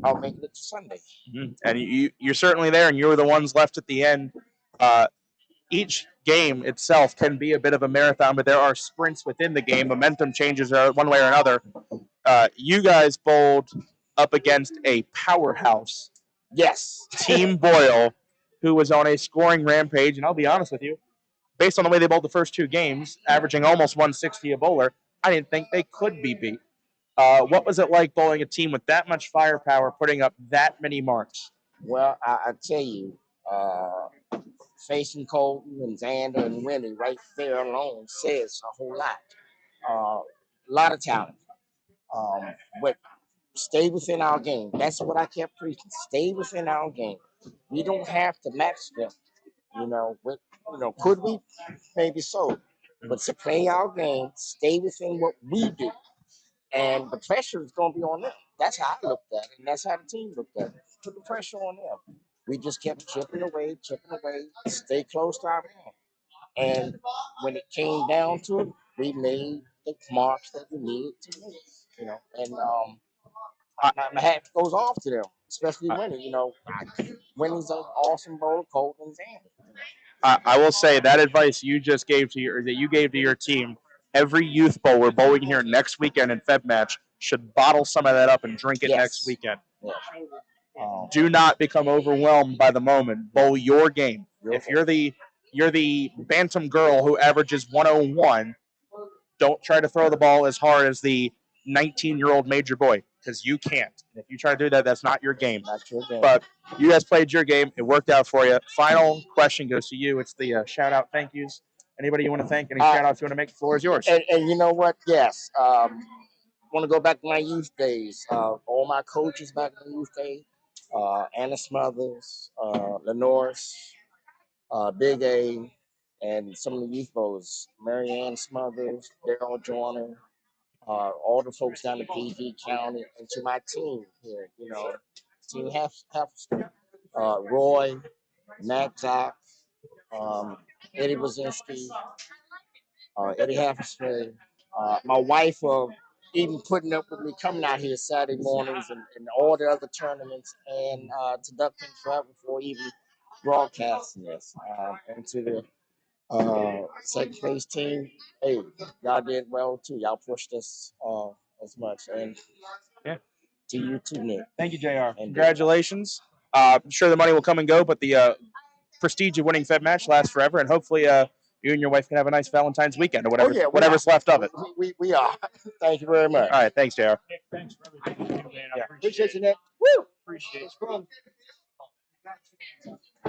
U: I'll make it to Sunday.
A: And you're certainly there, and you were the ones left at the end. Each game itself can be a bit of a marathon, but there are sprints within the game. Momentum changes one way or another. You guys bowled up against a powerhouse.
U: Yes.
A: Team Boyle, who was on a scoring rampage. And I'll be honest with you, based on the way they bowled the first two games, averaging almost 160 a bowler, I didn't think they could be beat. What was it like bowling a team with that much firepower, putting up that many marks?
U: Well, I tell you, facing Colton and Xander and Winnie right there alone says a whole lot. A lot of talent. But stay within our game. That's what I kept preaching. Stay within our game. We don't have to match them. Could we? Maybe so. But to play our game, stay within what we do. And the pressure is going to be on them. That's how I looked at it, and that's how the team looked at it. Put the pressure on them. We just kept chipping away, stay close to our man. And when it came down to it, we made the marks that we needed to make. And my hat goes off to them, especially Winnie. Winnie's an awesome bowler, Colton's and.
A: I will say that advice you just gave to your team. Every youth bowler bowling here next weekend in Feb match should bottle some of that up and drink it next weekend.
U: Yes.
A: Do not become overwhelmed by the moment. Bowl your game. If you're the bantam girl who averages 101, don't try to throw the ball as hard as the 19-year-old major boy, because you can't. If you try to do that, that's not your game.
U: Not your game.
A: But you guys played your game. It worked out for you. Final question goes to you. It's the shout-out thank yous. Anybody you want to thank? Any shout-outs you want to make? The floor is yours.
U: And you know what? Yes. Want to go back to my youth days. All my coaches back in the youth days. Anna Smothers, Lenore's, Big A, and some of the youth bowlers. Mary Ann Smothers, Daryl Joyner, all the folks down in PG County, and to my team here, Team Halfster, Roy, Matt Zock, Eddie Wazinski, Eddie Halfster, my wife even putting up with me coming out here Saturday mornings and all the other tournaments, and to Duck Pin Forever for even broadcasting this, and to the second place team. Hey, y'all did well too. Y'all pushed us as much, and to you too, Nick.
A: Thank you, JR. Congratulations. I'm sure the money will come and go, but the prestige of winning Feb match lasts forever, and hopefully you and your wife can have a nice Valentine's weekend or whatever, whatever's left of it.
U: We are. Thank you very much.
A: All right, thanks, JR.
E: Thanks for everything you do, man. I
U: Appreciate you, Nick. Woo!
E: appreciate it.
A: All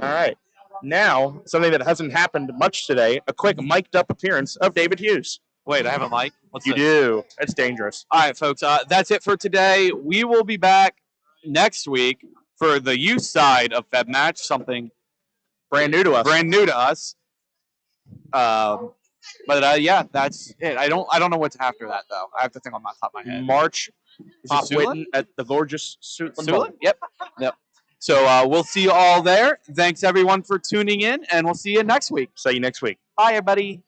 A: right. Now, something that hasn't happened much today, a quick mic'd up appearance of David Hughes.
C: Wait, I have a mic?
A: You do. It's dangerous.
C: All right, folks. That's it for today. We will be back next week for the youth side of Feb Match, something
A: brand new to us.
C: But yeah, that's it. I don't know what's after that though. I have to think on the top of my head.
A: March
C: Pop
A: Whitten at the gorgeous
C: Suitland. Yep. So we'll see you all there. Thanks everyone for tuning in, and we'll see you next week.
A: See you next week.
C: Bye, everybody.